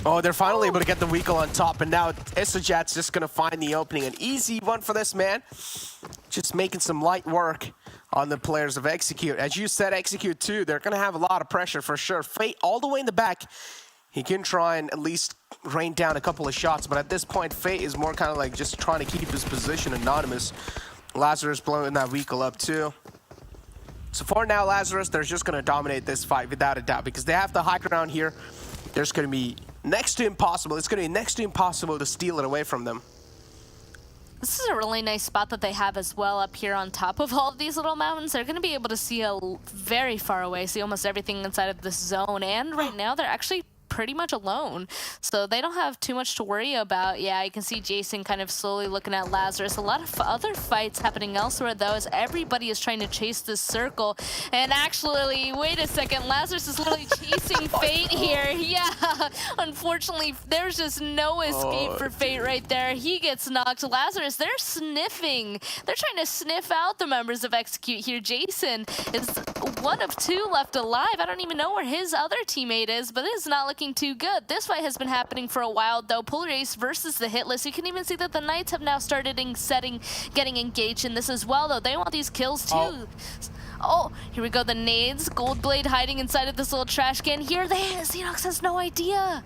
Oh, they're finally able to get the Weekle on top, and now Isojet's just going to find the opening. An easy one for this man. Just making some light work on the players of Execute. As you said, Execute too, they're going to have a lot of pressure for sure. Fate all the way in the back. He can try and at least rain down a couple of shots, but at this point, Fate is more kind of like just trying to keep his position anonymous. Lazarus blowing that Weekle up too. So for now, Lazarus, they're just going to dominate this fight without a doubt because they have the high ground here. There's going to be next to impossible. It's going to be next to impossible to steal it away from them. This is a really nice spot that they have as well up here on top of all of these little mountains. They're going to be able to see very far away, see almost everything inside of this zone. And right now, they're actually pretty much alone, so they don't have too much to worry about. Yeah, you can see Jason kind of slowly looking at Lazarus. A lot of other fights happening elsewhere though, as everybody is trying to chase this circle. And actually, wait a second, Lazarus is literally chasing Fate here. Yeah, unfortunately, there's just no escape for Fate right there. He gets knocked. Lazarus, they're sniffing. They're trying to sniff out the members of Execute here. Jason is one of two left alive. I don't even know where his other teammate is, but it is not looking too good. This fight has been happening for a while though. Polar Ace versus the Hitlist. You can even see that the Knights have now started getting engaged in this as well though. They want these kills too. Oh, here we go, the nades. Goldblade hiding inside of this little trash can. Here they is. Xenox has no idea.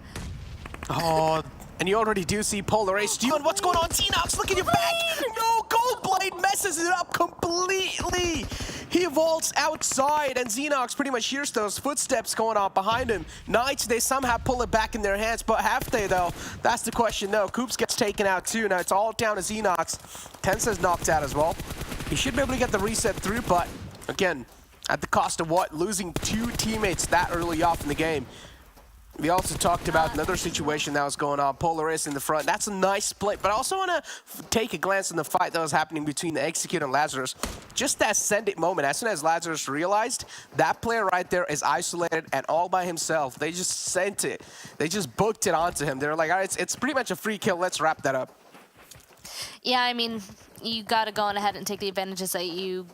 Oh, and you already do see Polar Ace. Steven, what's going on? Xenox, look at your back. No, Goldblade messes it up completely. He vaults outside, and Xenox pretty much hears those footsteps going on behind him. Knights, they somehow pull it back in their hands, but have they, though? That's the question, no. Coops gets taken out, too. Now it's all down to Xenox. Tensa's knocked out as well. He should be able to get the reset through, but, again, at the cost of what? Losing two teammates that early off in the game. We also talked about another situation that was going on. Polaris in the front. That's a nice split. But I also want to take a glance on the fight that was happening between the Execute and Lazarus. Just that send it moment. As soon as Lazarus realized that player right there is isolated and all by himself, they just sent it. They just booked it onto him. They're like, all right, it's pretty much a free kill. Let's wrap that up. Yeah, I mean, you got to go on ahead and take the advantages that you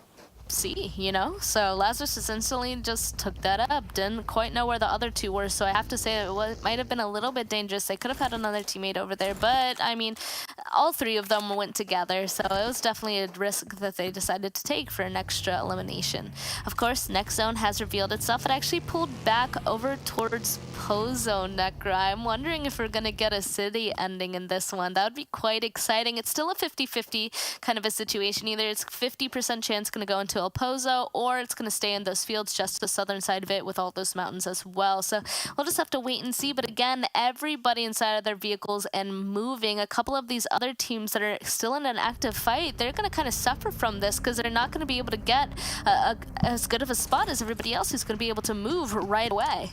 see, you know? So Lazarus essentially just took that up. Didn't quite know where the other two were, so I have to say it might have been a little bit dangerous. They could have had another teammate over there, but I mean, all three of them went together, so it was definitely a risk that they decided to take for an extra elimination. Of course, next zone has revealed itself. It actually pulled back over towards Pozo, Necra. I'm wondering if we're gonna get a city ending in this one. That would be quite exciting. It's still a 50-50 kind of a situation. Either it's 50% chance gonna go into El Pozo, or it's going to stay in those fields just to the southern side of it with all those mountains as well. So we'll just have to wait and see. But again, everybody inside of their vehicles and moving. A couple of these other teams that are still in an active fight, they're going to kind of suffer from this because they're not going to be able to get as good of a spot as everybody else who's going to be able to move right away.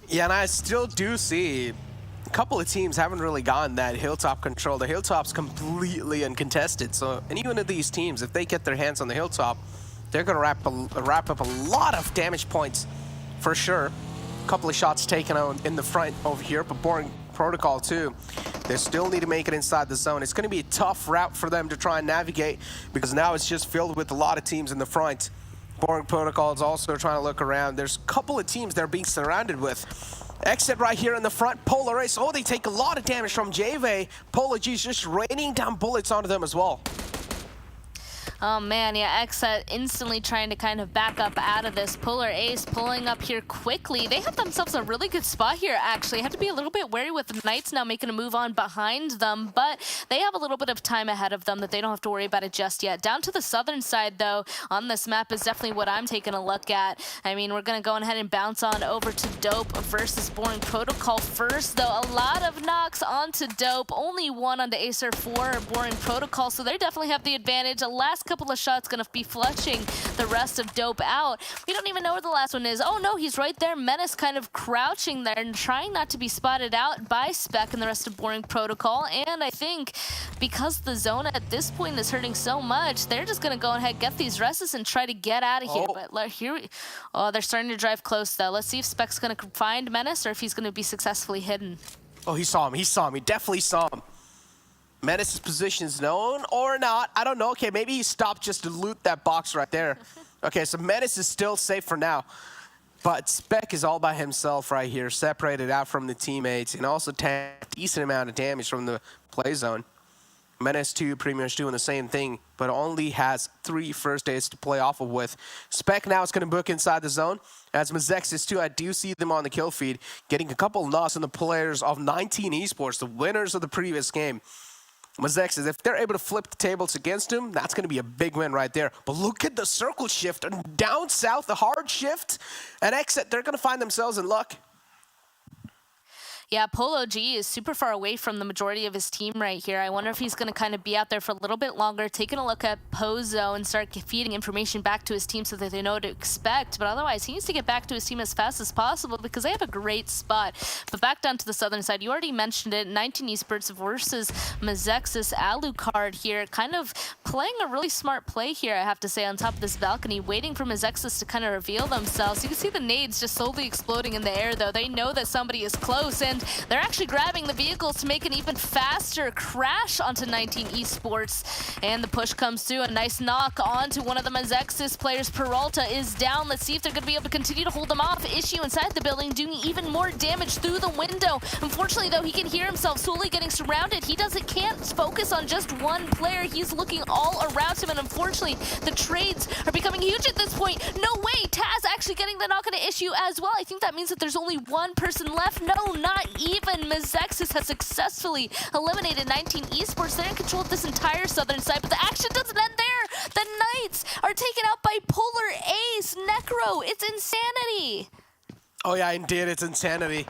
Yeah, and I still do see a couple of teams haven't really gotten that hilltop control. The hilltop's completely uncontested. So any one of these teams, if they get their hands on the hilltop, they're going to wrap up a lot of damage points for sure. A couple of shots taken out in the front over here, but boring protocol too. They still need to make it inside the zone. It's going to be a tough route for them to try and navigate because now it's just filled with a lot of teams in the front. Boring Protocol is also trying to look around. There's a couple of teams they're being surrounded with. XSET right here in the front. Polar Ace. Oh, they take a lot of damage from JV. Polar G's just raining down bullets onto them as well. Oh man, yeah, XSET instantly trying to kind of back up out of this. Polar Ace pulling up here quickly. They have themselves a really good spot here, actually. Have to be a little bit wary with the Knights now making a move on behind them, but they have a little bit of time ahead of them that they don't have to worry about it just yet. Down to the southern side, though, on this map is definitely what I'm taking a look at. I mean, we're going to go ahead and bounce on over to Dope versus Boring Protocol first, though. A lot of knocks onto Dope. Only one onto Acer 4 Boring Protocol, so they definitely have the advantage. The last couple of shots gonna be flushing the rest of Dope out. We don't even know where the last one is. Oh no, he's right there. Menace kind of crouching there and trying not to be spotted out by Spec and the rest of Boring Protocol. And I think because the zone at this point is hurting so much, they're just gonna go ahead, get these rests and try to get out of here. But here they're starting to drive close though. Let's see if Spec's gonna find Menace or if he's gonna be successfully hidden. Oh, he saw him. He saw him. He definitely saw him. Menace's position is known or not. I don't know. Okay, maybe he stopped just to loot that box right there. Okay, so Menace is still safe for now. But Spec is all by himself right here, separated out from the teammates, and also a decent amount of damage from the play zone. Menace 2 pretty much doing the same thing, but only has 3 first aids to play off of with. Spec now is going to book inside the zone. As Mezexis 2, I do see them on the kill feed, getting a couple of knocks on the players of 19 Esports, the winners of the previous game. Mezexis, if they're able to flip the tables against him, that's going to be a big win right there. But look at the circle shift, and down south, the hard shift, and XSET, they're going to find themselves in luck. Yeah, Polo G is super far away from the majority of his team right here. I wonder if he's going to kind of be out there for a little bit longer, taking a look at Pozo and start feeding information back to his team so that they know what to expect. But otherwise, he needs to get back to his team as fast as possible because they have a great spot. But back down to the southern side, you already mentioned it, 19 Esports versus Mezexis Alucard here, kind of playing a really smart play here, I have to say, on top of this balcony, waiting for Mezexis to kind of reveal themselves. You can see the nades just slowly exploding in the air, though. They know that somebody is close, and they're actually grabbing the vehicles to make an even faster crash onto 19 Esports. And the push comes through. A nice knock onto one of the Mezexis players. Peralta is down. Let's see if they're going to be able to continue to hold them off. Issue inside the building doing even more damage through the window. Unfortunately, though, he can hear himself slowly getting surrounded. He can't focus on just one player. He's looking all around him, and unfortunately, the trades are becoming huge at this point. No way! Taz actually getting the knock on an Issue as well. I think that means that there's only one person left. No, not even. Mezexis has successfully eliminated 19 Esports. They're in control of this entire southern side, but the action doesn't end there. The Knights are taken out by Polar Ace. Necro, it's insanity. Oh yeah, indeed, it's insanity.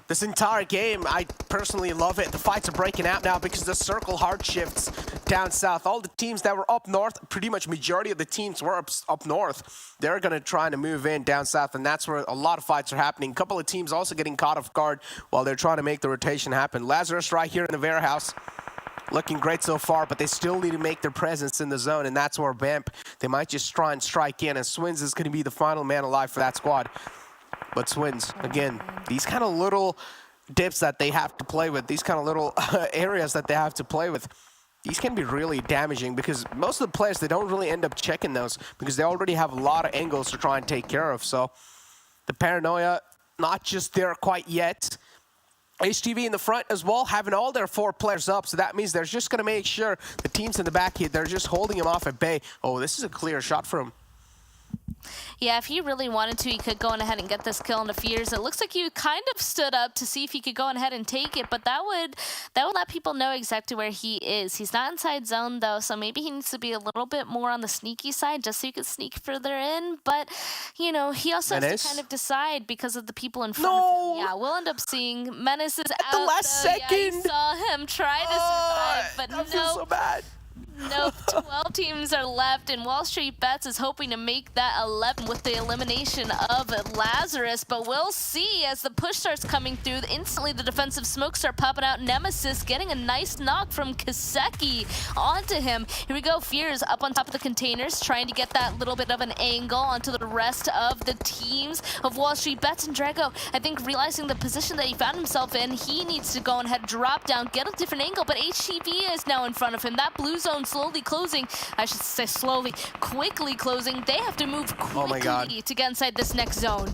This entire game, I personally love it. The fights are breaking out now because the circle hard shifts down south. All the teams that were up north, pretty much majority of the teams were up north. They're going to try to move in down south, and that's where a lot of fights are happening. A couple of teams also getting caught off guard while they're trying to make the rotation happen. Lazarus right here in the warehouse. Looking great so far, but they still need to make their presence in the zone, and that's where Vamp, they might just try and strike in, and Swins is going to be the final man alive for that squad. But Swins, again, these kind of little dips that they have to play with, these kind of little areas that they have to play with, these can be really damaging because most of the players, they don't really end up checking those because they already have a lot of angles to try and take care of. So the paranoia, not just there quite yet. HTV in the front as well, having all their 4 players up, so that means they're just going to make sure the teams in the back here, they're just holding him off at bay. Oh, this is a clear shot for him. Yeah, if he really wanted to, he could go on ahead and get this kill on the Fears. It looks like you kind of stood up to see if he could go on ahead and take it, but that would let people know exactly where he is. He's not inside zone, though, so maybe he needs to be a little bit more on the sneaky side just so he could sneak further in. But, you know, he also has to kind of decide because of the people in front of him. Yeah, we'll end up seeing Menace is out. The last second! Yeah, you saw him try to survive, but I feel so bad. Nope, 12 teams are left, and WallStreetBets is hoping to make that 11 with the elimination of Lazarus, but we'll see as the push starts coming through. Instantly, the defensive smoke start popping out. Nemesis getting a nice knock from Kaseki onto him. Here we go, Fears up on top of the containers, trying to get that little bit of an angle onto the rest of the teams of WallStreetBets. And Drago, I think, realizing the position that he found himself in, he needs to go ahead, drop down, get a different angle, but HTV is now in front of him. That blue zone slowly slowly closing. I should say slowly, quickly closing. They have to move quickly to get inside this next zone.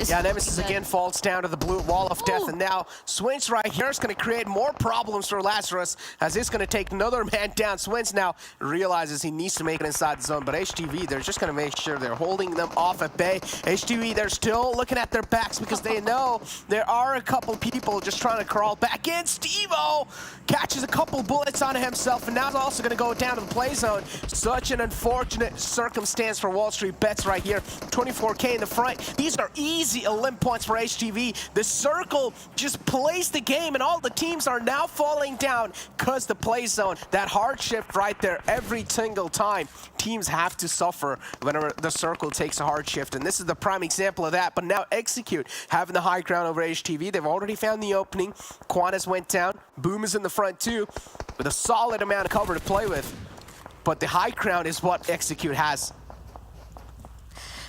Yeah, Nemesis again falls down to the blue wall of death, and now Swinch right here is going to create more problems for Lazarus, as he's going to take another man down. Swinch now realizes he needs to make it inside the zone, but HTV, they're just going to make sure they're holding them off at bay. HTV, they're still looking at their backs because they know there are a couple people just trying to crawl back in. Steve-O catches a couple bullets on himself, and now he's also going to go down to the play zone. Such an unfortunate circumstance for WallStreetBets right here. 24K in the front. These are easy elim points for HTV. The circle just plays the game, and all the teams are now falling down because the play zone, that hard shift right there, every single time teams have to suffer whenever the circle takes a hard shift, and this is the prime example of that. But now Execute having the high ground over HTV. They've already found the opening. Quantas went down. Boom is in the front too, with a solid amount of cover to play with. But the high ground is what Execute has.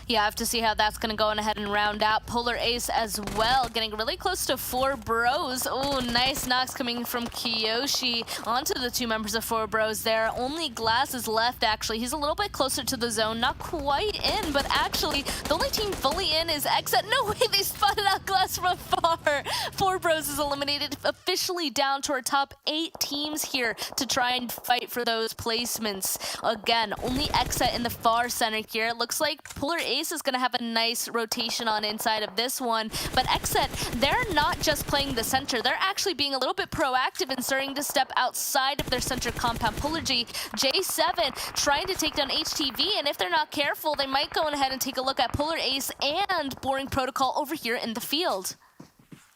Yeah, I have to see how that's going to go ahead and round out. Polar Ace as well, getting really close to 4 Bros. Oh, nice knocks coming from Kiyoshi onto the 2 members of 4 Bros there. Only Glass is left, actually. He's a little bit closer to the zone. Not quite in, but actually, the only team fully in is XSET. No way, they spotted out Glass from far. 4 Bros is eliminated, officially down to our top 8 teams here to try and fight for those placements. Again, only XSET in the far center here. It looks like Polar Ace is going to have a nice rotation on inside of this one, but XSET, they're not just playing the center, they're actually being a little bit proactive and starting to step outside of their center compound. Polar J7 trying to take down HTV, and if they're not careful, they might go ahead and take a look at Polar Ace and Boring Protocol over here in the field.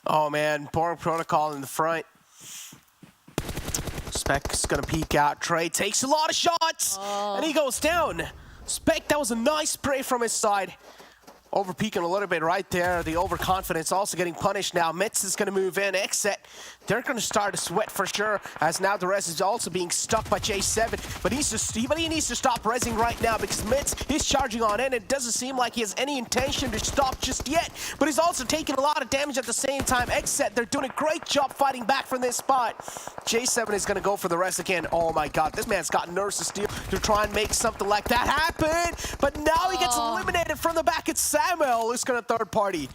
Oh man, Boring Protocol in the front. Spec's gonna peek out. Trey takes a lot of shots, and he goes down. Spec, that was a nice spray from his side. Over peeking a little bit right there. The overconfidence also getting punished now. Mitz is going to move in. XSET, they're going to start to sweat for sure, as now the res is also being stuck by J7. But he needs to stop resing right now because Mitz is charging on in. It doesn't seem like he has any intention to stop just yet. But he's also taking a lot of damage at the same time. XSET, they're doing a great job fighting back from this spot. J7 is going to go for the res again. Oh my god, this man's got nerves of steel to try and make something like that happen. But now he gets eliminated from the back. It's Samuel who's going to third party.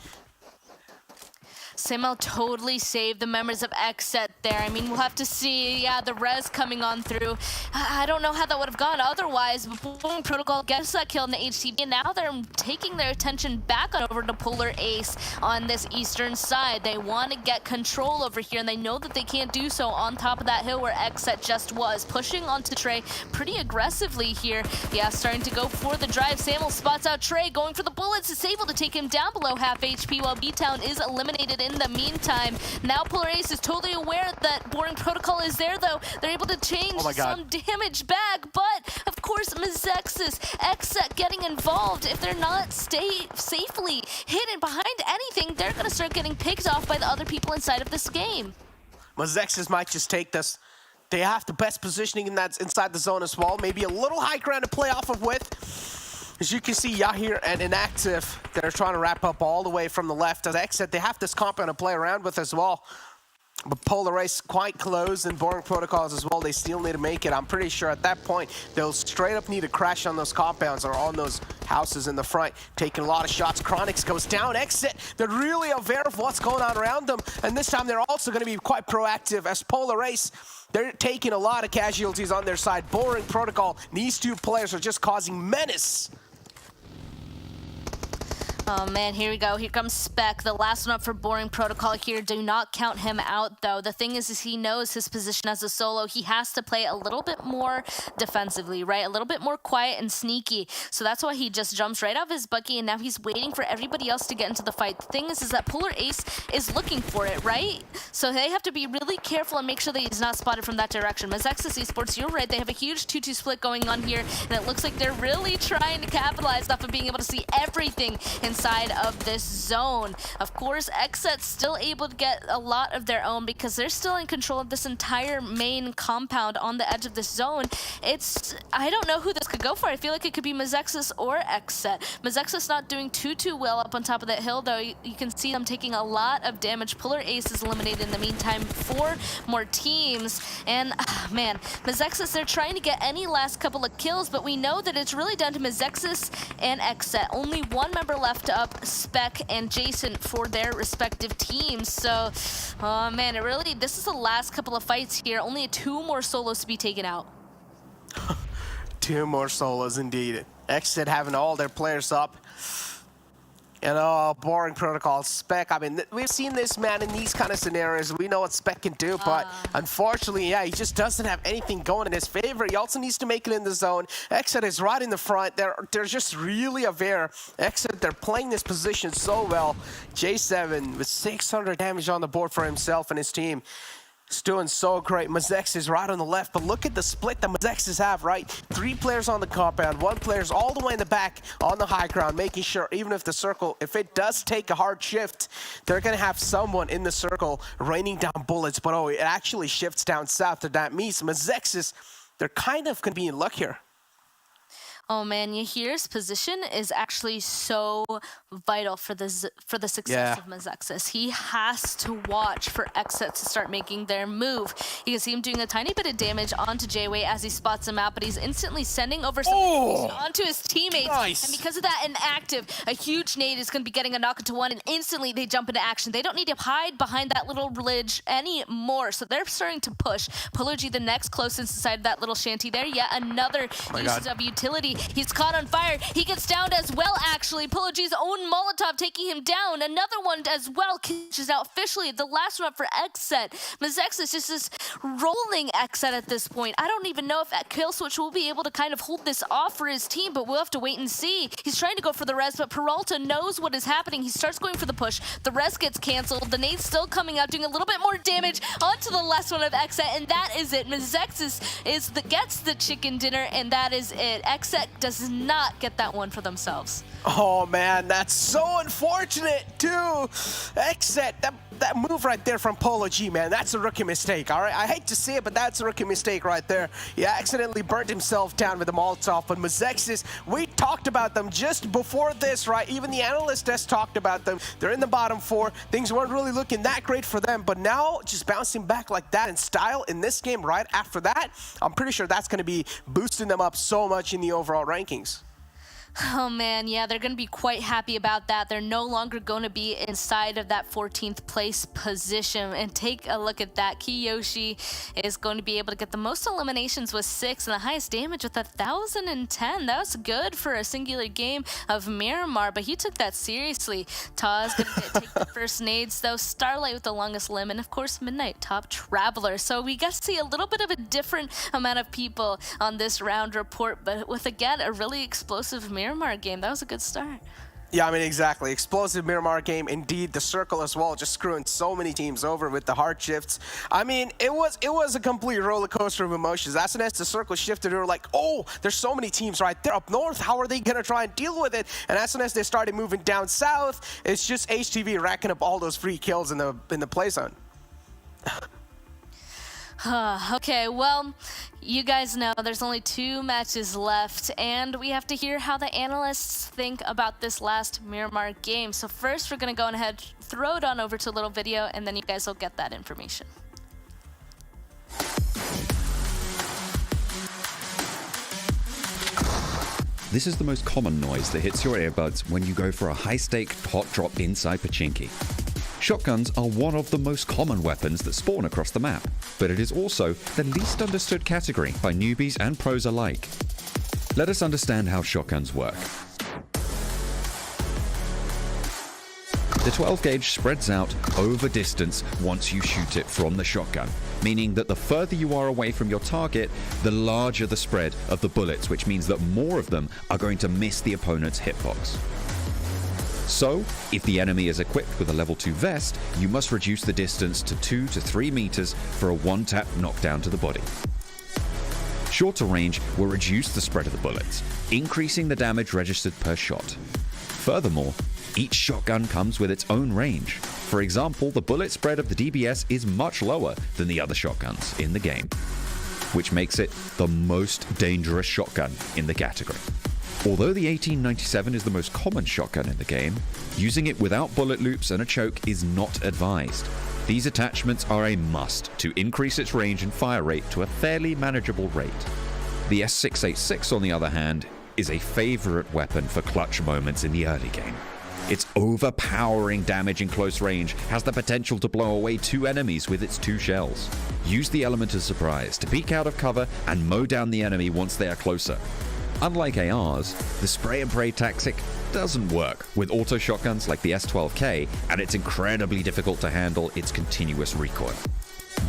Samuel totally saved the members of XSET there. I mean, we'll have to see, yeah, the res coming on through. I don't know how that would have gone otherwise. Boom, Protocol gets that kill in the HTV, and now they're taking their attention back on over to Polar Ace on this eastern side. They want to get control over here, and they know that they can't do so on top of that hill where XSET just was. Pushing onto Trey pretty aggressively here. Yeah, starting to go for the drive. Samuel spots out Trey, going for the bullets. Is able to take him down below half HP, while BTOWN is eliminated in the meantime. Now Polar Ace is totally aware that Boring Protocol is there, though. They're able to change some damage back, but of course Mezexis, XSET getting involved. If they're not safely hidden behind anything, they're going to start getting picked off by the other people inside of this game. Mezexis might just take this. They have the best positioning inside the zone as well. Maybe a little high ground to play off of with. As you can see, Yahir and Inactive, they're trying to wrap up all the way from the left. As XSET, they have this compound to play around with as well. But Polar Ace quite close, and Boring Protocols as well. They still need to make it. I'm pretty sure at that point, they'll straight up need to crash on those compounds or on those houses in the front. Taking a lot of shots. Chronix goes down. XSET, they're really aware of what's going on around them. And this time, they're also going to be quite proactive as Polar Ace, they're taking a lot of casualties on their side. Boring Protocol, these two players are just causing menace. Oh man, here we go. Here comes Spec, the last one up for Boring Protocol here. Do not count him out, though. The thing is he knows his position as a solo. He has to play a little bit more defensively, right? A little bit more quiet and sneaky. So that's why he just jumps right off his buggy, and now he's waiting for everybody else to get into the fight. The thing is that Polar Ace is looking for it, right? So they have to be really careful and make sure that he's not spotted from that direction. Mezexis Esports, you're right. They have a huge 2-2 split going on here, and it looks like they're really trying to capitalize off of being able to see everything in inside of this zone. Of course, XSET's still able to get a lot of their own because they're still in control of this entire main compound on the edge of this zone. I don't know who this could go for. I feel like it could be Mezexis or XSET. Mezexis not doing too well up on top of that hill, though. You can see them taking a lot of damage. Puller Ace is eliminated in the meantime. 4 more teams. And, man, Mezexis, they're trying to get any last couple of kills, but we know that it's really down to Mezexis and XSET. Only one member left up, Spec and Jason, for their respective teams. So, oh man, this is the last couple of fights here. Only 2 more solos to be taken out. 2 more solos indeed. XSET having all their players up. And boring protocol. Spec, I mean, we've seen this man in these kind of scenarios. We know what Spec can do, but unfortunately, yeah, he just doesn't have anything going in his favor. He also needs to make it in the zone. XSET is right in the front. They're just really aware. XSET, they're playing this position so well. J7 with 600 damage on the board for himself and his team. It's doing so great. Mezexis is right on the left, but look at the split that Mezexis have, right? 3 players on the compound, 1 player's all the way in the back on the high ground, making sure even if the circle, if it does take a hard shift, they're gonna have someone in the circle raining down bullets, but it actually shifts down south, and that means Mezexis, they're kind of gonna be in luck here. Oh man, Yahir's position is actually so vital for the success of Mezexis. He has to watch for XSET to start making their move. You can see him doing a tiny bit of damage onto J-Way as he spots him out, but he's instantly sending over some onto his teammates. Nice. And because of that, inactive, a huge nade is going to be getting a knock into 1, and instantly they jump into action. They don't need to hide behind that little ridge anymore, so they're starting to push. Puller G, the next closest inside of that little shanty there. Yet another usage of utility. He's caught on fire. He gets downed as well, actually. Puller G's own Molotov taking him down. Another one as well catches out officially. The last one up for XSET. Mezexis just is rolling XSET at this point. I don't even know if at Kill Switch will be able to kind of hold this off for his team, but we'll have to wait and see. He's trying to go for the res, but Peralta knows what is happening. He starts going for the push. The res gets canceled. The nade's still coming out, doing a little bit more damage onto the last one of XSET, and that is it. Mezexis gets the chicken dinner, and that is it. XSET does not get that one for themselves. Oh man, that's so unfortunate too. XSET, that move right there from Polo G, man, that's a rookie mistake, all right? I hate to say it, but that's a rookie mistake right there. He accidentally burnt himself down with the Molotov, but Mezexis, we talked about them just before this, right? Even the analyst has talked about them. They're in the bottom 4. Things weren't really looking that great for them, but now just bouncing back like that in style in this game right after that, I'm pretty sure that's going to be boosting them up so much in the overall rankings. Oh man, yeah, they're going to be quite happy about that. They're no longer going to be inside of that 14th place position. And take a look at that. Kiyoshi is going to be able to get the most eliminations with 6 and the highest damage with 1,010. That was good for a singular game of Miramar, but he took that seriously. Taz going to take the first nades, though. Starlight with the longest limb, and of course, Midnight, top traveler. So we got to see a little bit of a different amount of people on this round report, but with, again, a really explosive Miramar game. That was a good start. Yeah, I mean, exactly. Explosive Miramar game. Indeed, the circle as well, just screwing so many teams over with the hard shifts. I mean, it was a complete roller coaster of emotions. As soon as the circle shifted, we were like, oh, there's so many teams right there up north. How are they going to try and deal with it? And as soon as they started moving down south, it's just HTV racking up all those free kills in the play zone. Okay, well, you guys know there's only 2 matches left, and we have to hear how the analysts think about this last Miramar game. So first, we're going to go ahead, throw it on over to a little video, and then you guys will get that information. This is the most common noise that hits your earbuds when you go for a high-stake hot drop inside Pachinki. Shotguns are one of the most common weapons that spawn across the map, but it is also the least understood category by newbies and pros alike. Let us understand how shotguns work. The 12 gauge spreads out over distance once you shoot it from the shotgun, meaning that the further you are away from your target, the larger the spread of the bullets, which means that more of them are going to miss the opponent's hitbox. So, if the enemy is equipped with a level 2 vest, you must reduce the distance to 2 to 3 meters for a 1-tap knockdown to the body. Shorter range will reduce the spread of the bullets, increasing the damage registered per shot. Furthermore, Each shotgun comes with its own range. For example, the bullet spread of the DBS is much lower than the other shotguns in the game, which makes it the most dangerous shotgun in the category. Although the 1897 is the most common shotgun in the game, using it without bullet loops and a choke is not advised. These attachments are a must to increase its range and fire rate to a fairly manageable rate. The S686, on the other hand, is a favorite weapon for clutch moments in the early game. Its overpowering damage in close range has the potential to blow away 2 enemies with its 2 shells. Use the element of surprise to peek out of cover and mow down the enemy once they are closer. Unlike ARs, the spray and pray tactic doesn't work with auto shotguns like the S12K, and it's incredibly difficult to handle its continuous recoil.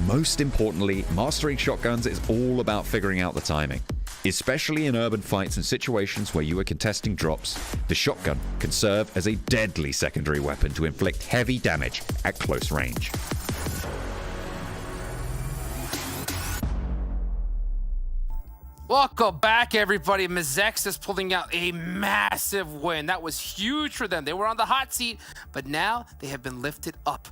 Most importantly, mastering shotguns is all about figuring out the timing. Especially in urban fights and situations where you are contesting drops, the shotgun can serve as a deadly secondary weapon to inflict heavy damage at close range. Welcome back, everybody. Mezexis pulling out a massive win. That was huge for them. They were on the hot seat, but now they have been lifted up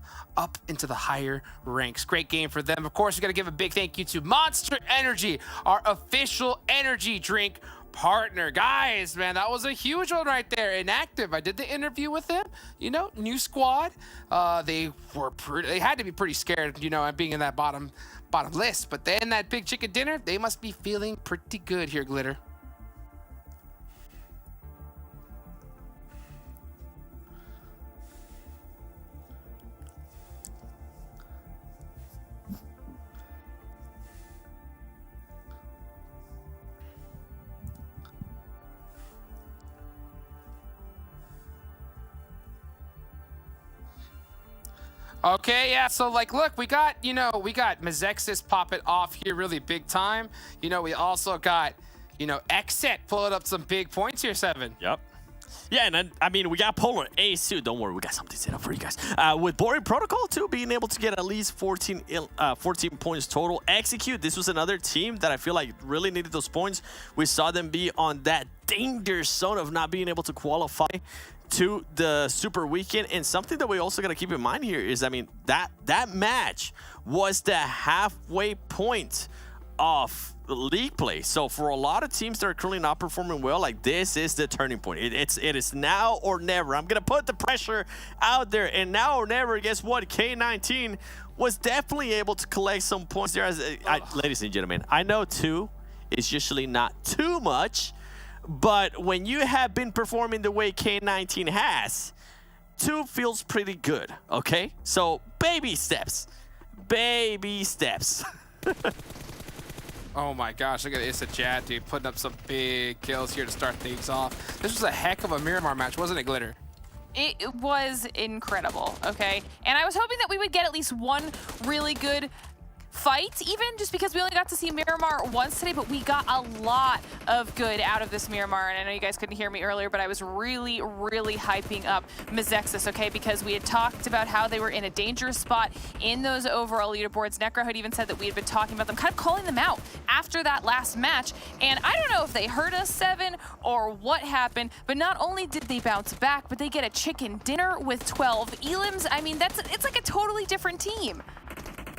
into the higher ranks. Great game for them. Of course, we got to give a big thank you to Monster Energy, our official energy drink partner. Guys, man, that was a huge one right there. Inactive. I did the interview with them. You know, new squad. They had to be pretty scared, you know, being in that bottom list, but then that big chicken dinner, they must be feeling pretty good here, Glitter. Okay, yeah, so like, look, we got Mezexis popping off here really big time. You know, we also got, XSET pulling up some big points here, 7. Yep. Yeah, and then, I mean, we got Polar Ace too. Don't worry, we got something set up for you guys. With Boring Protocol too, being able to get at least 14 points total. Execute, this was another team that I feel like really needed those points. We saw them be on that danger zone of not being able to qualify to the Super Weekend. And something that we also got to keep in mind here is, I mean, that match was the halfway point of league play. So for a lot of teams that are currently not performing well, like, this is the turning point. It is now or never. I'm gonna put the pressure out there, and now or never. Guess what? K19 was definitely able to collect some points there. Ladies and gentlemen, I know 2 is usually not too much, but when you have been performing the way K19 has, 2 feels pretty good. Okay, so baby steps. Oh my gosh, look at this, Jad, dude, putting up some big kills here to start things off. This was a heck of a Miramar match, wasn't it, Glitter? It was incredible, okay? And I was hoping that we would get at least one really good fight, even just because we only got to see Miramar once today, but we got a lot of good out of this Miramar. And I know you guys couldn't hear me earlier, but I was really, really hyping up Mezexis, okay? Because we had talked about how they were in a dangerous spot in those overall leaderboards. Necro had even said that we had been talking about them, kind of calling them out after that last match. And I don't know if they heard us, 7, or what happened, but not only did they bounce back, but they get a chicken dinner with 12 elims. I mean, it's like a totally different team.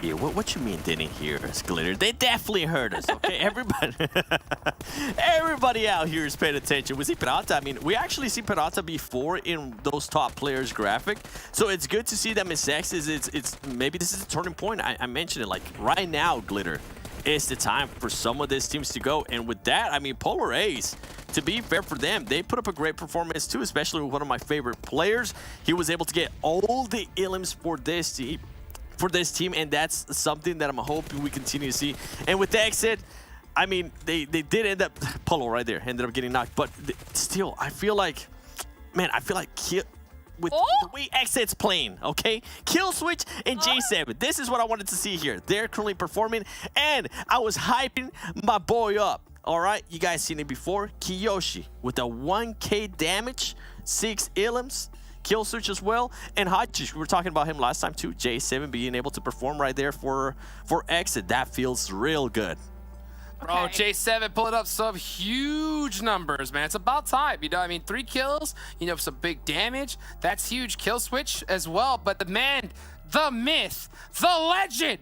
Yeah, what you mean didn't hear us, Glitter? They definitely heard us, okay? Everybody out here is paying attention. We see Pirata. I mean, we actually see Pirata before in those top players graphic. So it's good to see that Mezexis, it's maybe this is a turning point. I mentioned it, like, right now, Glitter, is the time for some of these teams to go. And with that, I mean, Polar Ace, to be fair for them, they put up a great performance too, especially with one of my favorite players. He was able to get all the elims for this team, and that's something that I'm hoping we continue to see. And with that said, I mean, they did end up, Polo right there, ended up getting knocked, but still, I feel like, man, with the way XSET's playing, okay? Kill Switch and J7, this is what I wanted to see here. They're currently performing, and I was hyping my boy up, all right? You guys seen it before. Kiyoshi with a 1K damage, 6 elims, Kill Switch as well, and Hachi, we were talking about him last time too. J7 being able to perform right there for XSET. That feels real good. Okay. Bro, J7 pulling up some huge numbers, man. It's about time. You know, I mean, 3 kills, you know, some big damage. That's huge. Kill switch as well. But the man, the myth, the legend,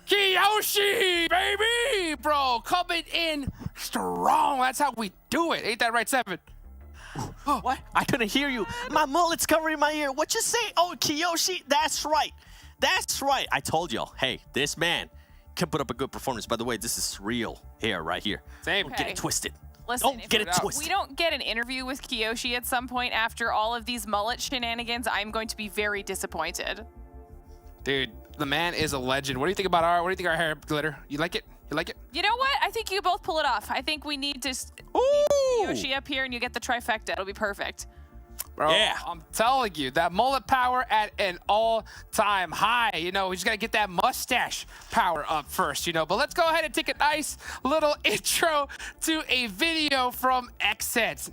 Kiyoshi, baby, bro, coming in strong. That's how we do it. Ain't that right, 7? What? I couldn't hear you. My mullet's covering my ear. What you say? Oh, Kiyoshi, that's right. That's right. I told y'all, hey, this man can put up a good performance. By the way, this is real hair right here. Same. Don't get it twisted. Listen, Don't get it twisted. we don't get an interview with Kiyoshi at some point after all of these mullet shenanigans, I'm going to be very disappointed. Dude, the man is a legend. What do you think about our hair, Glitter? You like it? You like it? You know what? I think you both pull it off. I think we need to Kiyoshi up here and you get the trifecta. It'll be perfect. Bro, yeah. I'm telling you, that mullet power at an all-time high. You know, we just got to get that mustache power up first, you know. But let's go ahead and take a nice little intro to a video from XSET.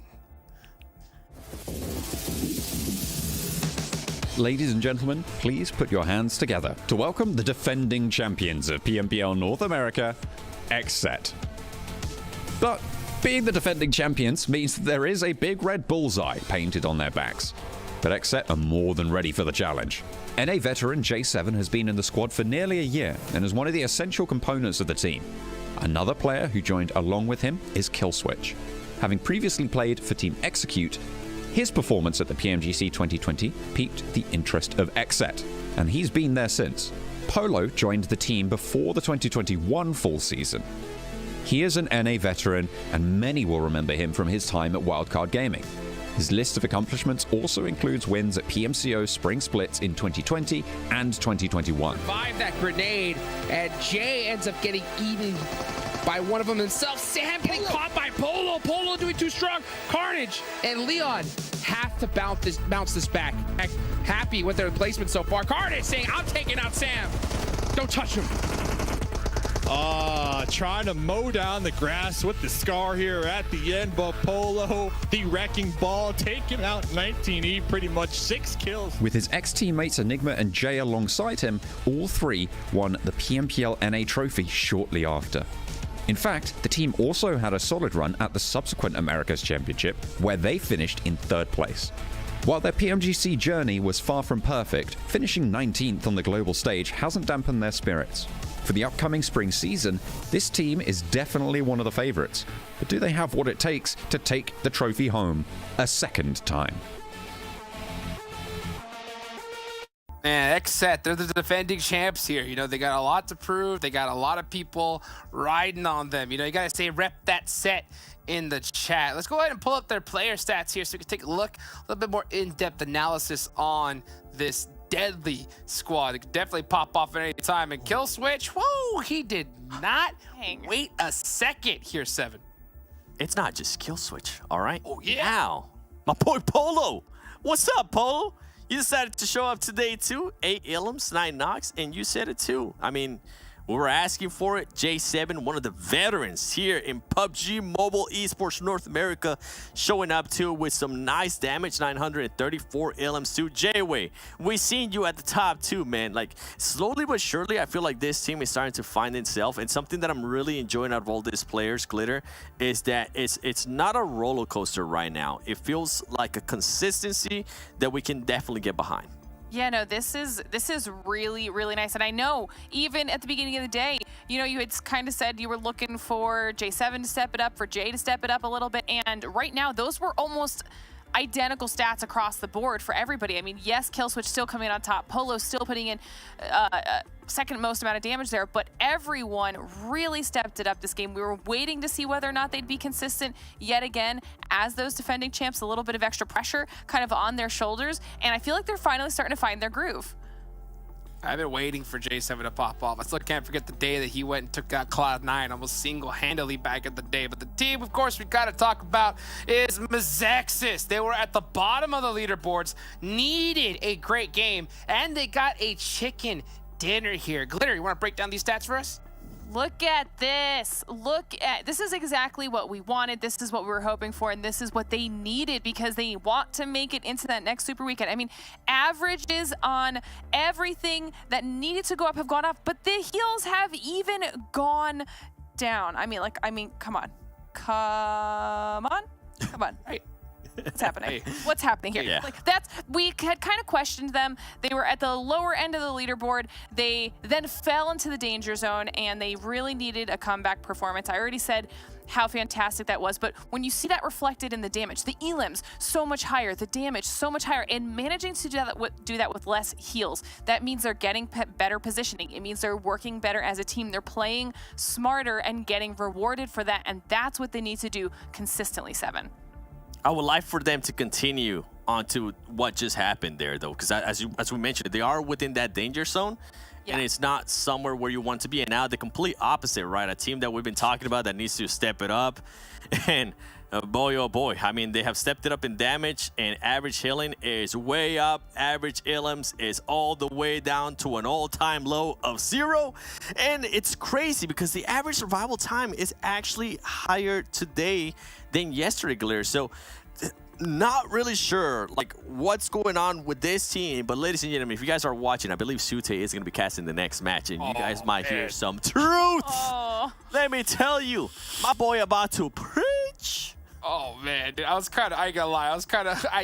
Ladies and gentlemen, please put your hands together to welcome the defending champions of PMPL North America, XSET. But being the defending champions means that there is a big red bullseye painted on their backs. But XSET are more than ready for the challenge. NA veteran J7 has been in the squad for nearly a year and is one of the essential components of the team. Another player who joined along with him is Killswitch. Having previously played for Team Execute, his performance at the PMGC 2020 piqued the interest of XSET, and he's been there since. Polo joined the team before the 2021 full season. He is an NA veteran, and many will remember him from his time at Wildcard Gaming. His list of accomplishments also includes wins at PMCO Spring Splits in 2020 and 2021. Survived that grenade, and Jay ends up getting eaten by one of them himself. Sam getting caught by Polo. Polo doing too strong. Carnage and Leon have to bounce this back. Happy with their placement so far. Carnage saying, I'm taking out Sam. Don't touch him. Trying to mow down the grass with the scar here at the end, but Polo, the wrecking ball, taking out 19E, pretty much 6 kills. With his ex-teammates Enigma and Jay alongside him, all 3 won the PMPL NA trophy shortly after. In fact, the team also had a solid run at the subsequent Americas Championship, where they finished in 3rd place. While their PMGC journey was far from perfect, finishing 19th on the global stage hasn't dampened their spirits. For the upcoming spring season, this team is definitely one of the favorites. But do they have what it takes to take the trophy home a second time? Man, XSET, they're the defending champs here. You know, they got a lot to prove. They got a lot of people riding on them. You know, you got to say rep that set in the chat. Let's go ahead and pull up their player stats here so we can take a look, a little bit more in-depth analysis on this deadly squad. It could definitely pop off at any time. And Killswitch, whoa, he did not wait a second here, 7. It's not just Killswitch, all right? Oh, yeah. Now, my boy Polo. What's up, Polo? You decided to show up today, too. 8 Ilums, 9 knocks, and you said it, too. I mean, we were asking for it. J7, one of the veterans here in PUBG Mobile Esports North America, showing up too with some nice damage, 934 Ilums too. J-Way, we seen you at the top too, man. Like, slowly but surely, I feel like this team is starting to find itself. And something that I'm really enjoying out of all these players, Glitter, is that it's not a roller coaster right now. It feels like a consistency that we can definitely get behind. Yeah, no, this is really, really nice. And I know even at the beginning of the day, you know, you had kind of said you were looking for J7 to step it up, for Jay to step it up a little bit. And right now, those were almost identical stats across the board for everybody. I mean, yes, Killswitch still coming on top. Polo still putting in second most amount of damage there, but everyone really stepped it up this game. We were waiting to see whether or not they'd be consistent yet again as those defending champs, a little bit of extra pressure kind of on their shoulders, and I feel like they're finally starting to find their groove. I've been waiting for J7 to pop off. I still can't forget the day that he went and took out Cloud9 almost single-handedly back in the day. But the team, of course, we got to talk about is Mezexis. They were at the bottom of the leaderboards, needed a great game, and they got a chicken dinner here. Glitter, you want to break down these stats for us? Look at this. This is exactly what we wanted. This is what we were hoping for, and this is what they needed because they want to make it into that next Super Weekend. I mean, averages on everything that needed to go up have gone up, but the heals have even gone down. I mean, come on. Come on. Hey. What's happening? What's happening here? Yeah. Like we had kind of questioned them. They were at the lower end of the leaderboard. They then fell into the danger zone, and they really needed a comeback performance. I already said how fantastic that was, but when you see that reflected in the damage, the elims so much higher, the damage so much higher, and managing to do that with less heals, that means they're getting better positioning. It means they're working better as a team. They're playing smarter and getting rewarded for that, and that's what they need to do consistently, Seven. I would like for them to continue on to what just happened there, though, because as we mentioned, they are within that danger zone, and it's not somewhere where you want to be. And now the complete opposite, right? A team that we've been talking about that needs to step it up. And boy, oh boy, I mean, they have stepped it up in damage, and average healing is way up. Average elims is all the way down to an all-time low of 0. And it's crazy because the average survival time is actually higher today than yesterday, Glacier. So not really sure like what's going on with this team, but ladies and gentlemen, if you guys are watching, I believe Sute is going to be casting the next match, and you guys might hear some truth. Let me tell you, my boy about to preach. Oh man, dude, I ain't gonna lie,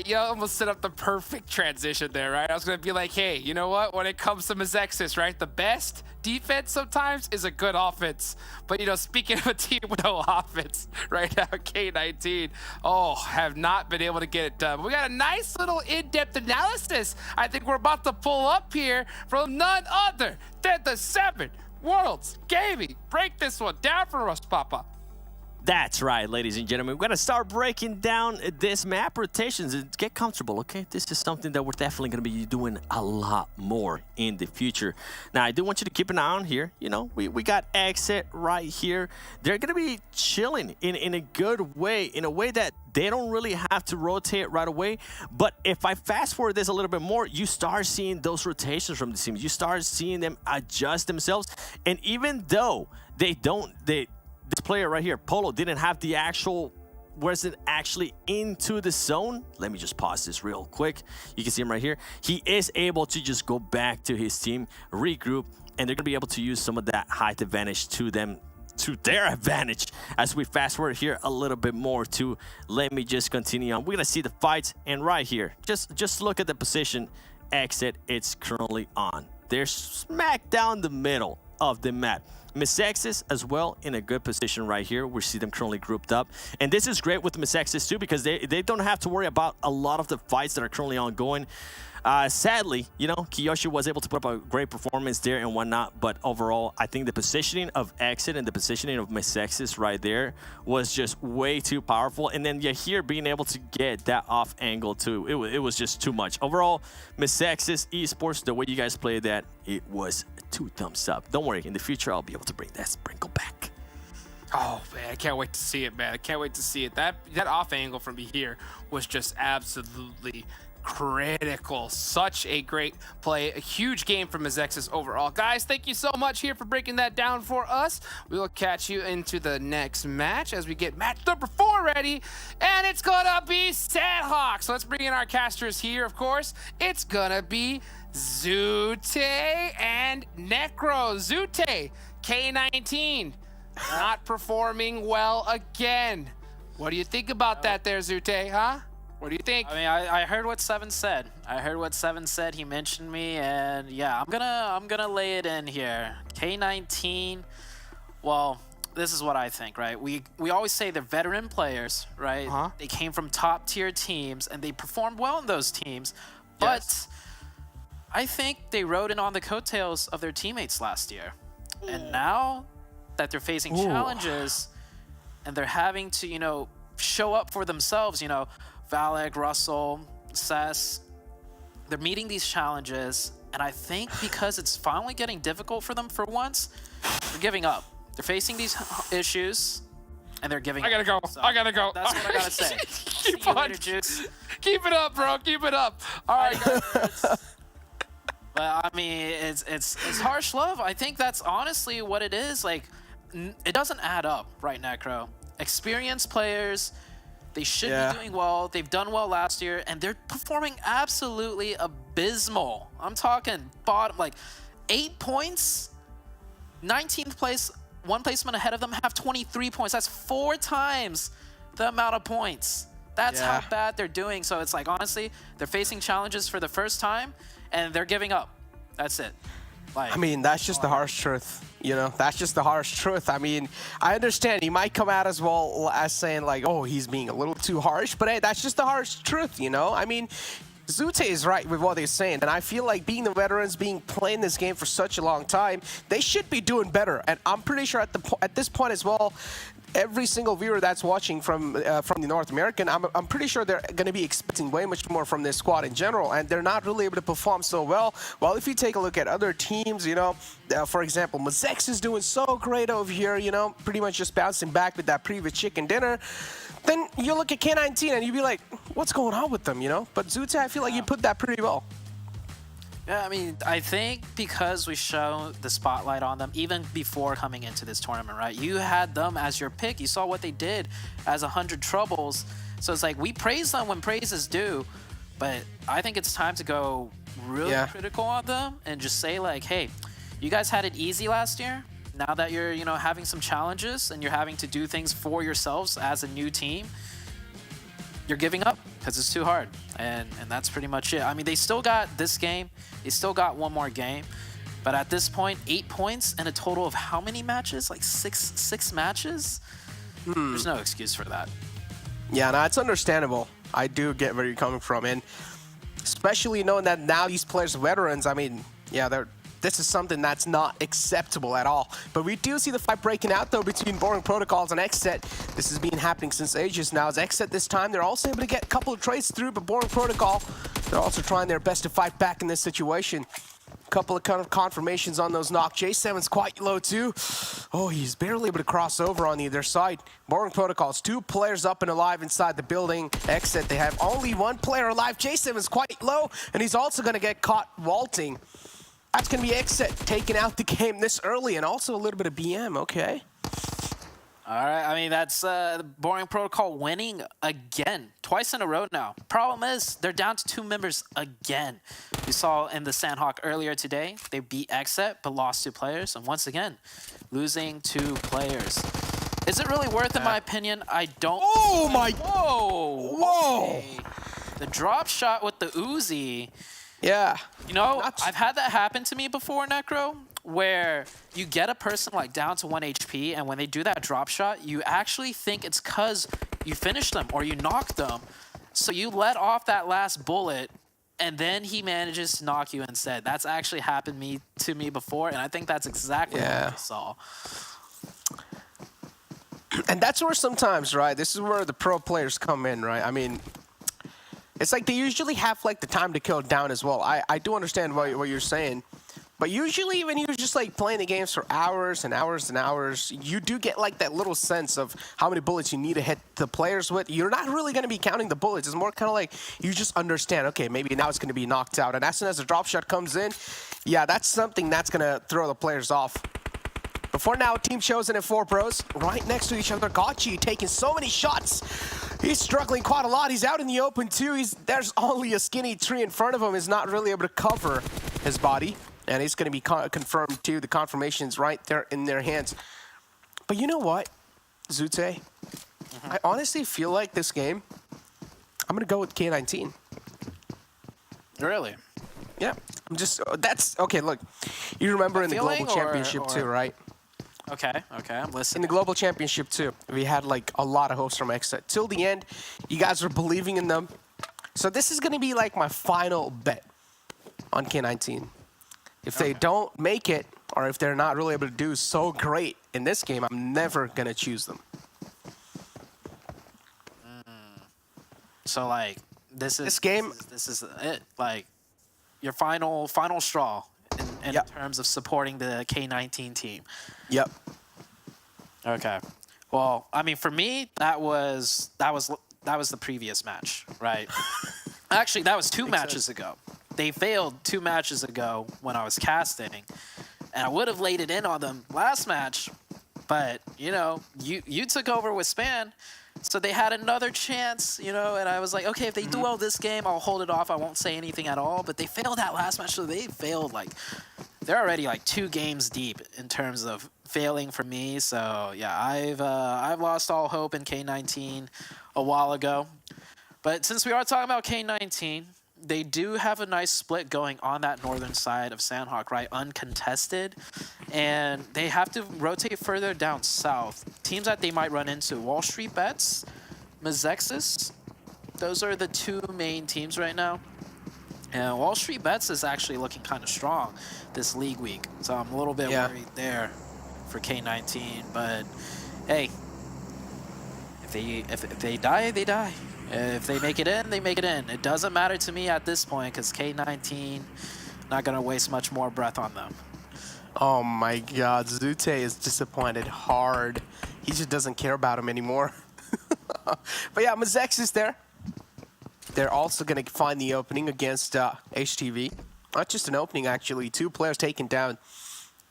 you almost set up the perfect transition there, right? I was gonna be like, hey, you know what? When it comes to Mezexis, right, the best defense sometimes is a good offense. But, you know, speaking of a team with no offense right now, K19, have not been able to get it done. We got a nice little in-depth analysis I think we're about to pull up here from none other than the 7 Worlds Gaming. Break this one down for us, Papa. That's right, ladies and gentlemen. We're going to start breaking down this map rotations and get comfortable, okay? This is something that we're definitely going to be doing a lot more in the future. Now, I do want you to keep an eye on here. You know, we got XSET right here. They're going to be chilling in a good way, in a way that they don't really have to rotate right away. But if I fast forward this a little bit more, you start seeing those rotations from the teams. You start seeing them adjust themselves. And even though this player right here, Polo, didn't have the actual, wasn't actually into the zone. Let me just pause this real quick. You can see him right here. He is able to just go back to his team, regroup, and they're going to be able to use some of that height advantage to their advantage as we fast forward here a little bit more too. Let me just continue on. We're going to see the fights, and right here, just look at the position XSET it's currently on. They're smack down the middle of the map. Mezexis as well in a good position right here. We see them currently grouped up. And this is great with Mezexis too, because they don't have to worry about a lot of the fights that are currently ongoing. Sadly, you know, Kiyoshi was able to put up a great performance there and whatnot, but overall, I think the positioning of XSET and the positioning of Mezexis right there was just way too powerful. And then here being able to get that off angle too, it was just too much. Overall, Mezexis Esports, the way you guys played that, it was 2 thumbs up. Don't worry, in the future, I'll be able to bring that sprinkle back. Oh man, I can't wait to see it, man. I can't wait to see it. That off angle from here was just absolutely critical. Such a great play. A huge game from Mezexis overall. Guys, thank you so much here for breaking that down for us. We will catch you into the next match as we get match number 4 ready. And it's gonna be Sanhok. So let's bring in our casters here, of course. It's gonna be Zute and Necro. Zute, K19, not performing well again. What do you think about that there, Zute, huh? What do you think? I mean, I heard what Seven said. He mentioned me, and yeah, I'm gonna lay it in here. K19. Well, this is what I think, right? We always say they're veteran players, right? They came from top tier teams, and they performed well in those teams. But I think they rode in on the coattails of their teammates last year, and now that they're facing challenges, and they're having to, you know, show up for themselves, you know. Valek, Russell, Sess, they're meeting these challenges, and I think because it's finally getting difficult for them for once, they're giving up. They're facing these issues, and they're giving up. I gotta go. That's what I gotta say. Keep on. Keep it up, bro. Keep it up. All right, guys. But I mean, it's harsh love. I think that's honestly what it is. Like, it doesn't add up right now, Crow. Experienced players, they should be doing well. They've done well last year, and they're performing absolutely abysmal. I'm talking bottom, like 8 points, 19th place one placement ahead of them have 23 points. That's 4 times the amount of points. That's how bad they're doing. So it's like, honestly, they're facing challenges for the first time, and they're giving up. That's it. Like, I mean, that's just the harsh truth. You know, that's just the harsh truth. I mean, I understand he might come out as well as saying like, oh, he's being a little too harsh, but hey, that's just the harsh truth, you know? I mean, Zute is right with what they're saying, and I feel like being the veterans, playing this game for such a long time, they should be doing better. And I'm pretty sure at this point as well, every single viewer that's watching from the North American, I'm pretty sure they're going to be expecting way much more from this squad in general, and they're not really able to perform so well. Well, if you take a look at other teams, you know, for example, Mezexis is doing so great over here, you know, pretty much just bouncing back with that previous chicken dinner. Then you look at K19 and you'd be like, what's going on with them, you know? But Zute, I feel like you put that pretty well. Yeah, I mean, I think because we show the spotlight on them even before coming into this tournament, right? You had them as your pick. You saw what they did as 100 Troubles. So it's like, we praise them when praise is due, but I think it's time to go really critical on them and just say like, hey, you guys had it easy last year. Now that you're, you know, having some challenges and you're having to do things for yourselves as a new team, you're giving up because it's too hard. And that's pretty much it. I mean, they still got this game. They still got one more game. But at this point, 8 points and a total of how many matches? Like six matches? There's no excuse for that. Yeah, no, it's understandable. I do get where you're coming from. And especially knowing that now these players are veterans, I mean, yeah, this is something that's not acceptable at all. But we do see the fight breaking out, though, between Boring Protocols and XSET. This has been happening since ages now. As XSET this time, they're also able to get a couple of trades through, but Boring Protocol, they're also trying their best to fight back in this situation. A couple of kind of confirmations on those knock. J7's quite low, too. Oh, he's barely able to cross over on either side. Boring Protocols, 2 players up and alive inside the building. XSET, they have only 1 player alive. J7's quite low, and he's also going to get caught vaulting. That's going to be XSET taking out the game this early, and also a little bit of BM, okay. All right, I mean, that's Boring Protocol winning again, twice in a row now. Problem is, they're down to 2 members again. We saw in the Sanhok earlier today, they beat XSET, but lost 2 players, and once again, losing 2 players. Is it really worth, in my opinion? I don't. Oh my! Whoa! Whoa! Okay. The drop shot with the Uzi. Yeah. You know, I've had that happen to me before, Necro, where you get a person like down to 1 HP, and when they do that drop shot, you actually think it's because you finished them or you knocked them. So you let off that last bullet, and then he manages to knock you instead. That's actually happened to me before, and I think that's exactly what I saw. And that's where sometimes, right, this is where the pro players come in, right? I mean, it's like they usually have like the time to kill down as well. I do understand what you're saying. But usually when you're just like playing the games for hours and hours and hours, you do get like that little sense of how many bullets you need to hit the players with. You're not really going to be counting the bullets. It's more kind of like you just understand, okay, maybe now it's going to be knocked out. And as soon as the drop shot comes in, yeah, that's something that's going to throw the players off. Before now, Team Chosen and 4 Pros right next to each other. Gotchi taking so many shots. He's struggling quite a lot. He's out in the open too. There's only a skinny tree in front of him. He's not really able to cover his body. And he's going to be confirmed too. The confirmation's right there in their hands. But you know what, Zute? I honestly feel like this game, I'm going to go with K19. Really? Yeah. I'm just, that's, okay, look. You remember in the Global Championship too, right? Okay, I'm listening. In the Global Championship too, we had like a lot of hopes from XSET. Till the end, you guys were believing in them. So this is going to be like my final bet on K19. If they don't make it, or if they're not really able to do so great in this game, I'm never going to choose them. So like, this is it. Like, your final straw in terms of supporting the K19 team. Yep. Okay. Well, I mean, for me, that was the previous match, right? Actually, that was 2 matches ago. They failed 2 matches ago when I was casting, and I would have laid it in on them last match, but you know, you took over with Span, so they had another chance, you know, and I was like, okay, if they do well this game, I'll hold it off. I won't say anything at all. But they failed that last match, so they failed like they're already like 2 games deep in terms of failing for me. So yeah, I've lost all hope in K19 a while ago. But since we are talking about K19, they do have a nice split going on that northern side of Sanhok, right? Uncontested. And they have to rotate further down south. Teams that they might run into, WallStreetBets, Mezexis. Those are the 2 main teams right now. And WallStreetBets is actually looking kind of strong this league week. So I'm a little bit worried there for K19. But hey, if they die, they die. If they make it in, they make it in. It doesn't matter to me at this point because K19, not going to waste much more breath on them. Oh my god, Zute is disappointed hard. He just doesn't care about him anymore. But yeah, Mezexis is there. They're also going to find the opening against HTV. Not just an opening, actually. 2 players taken down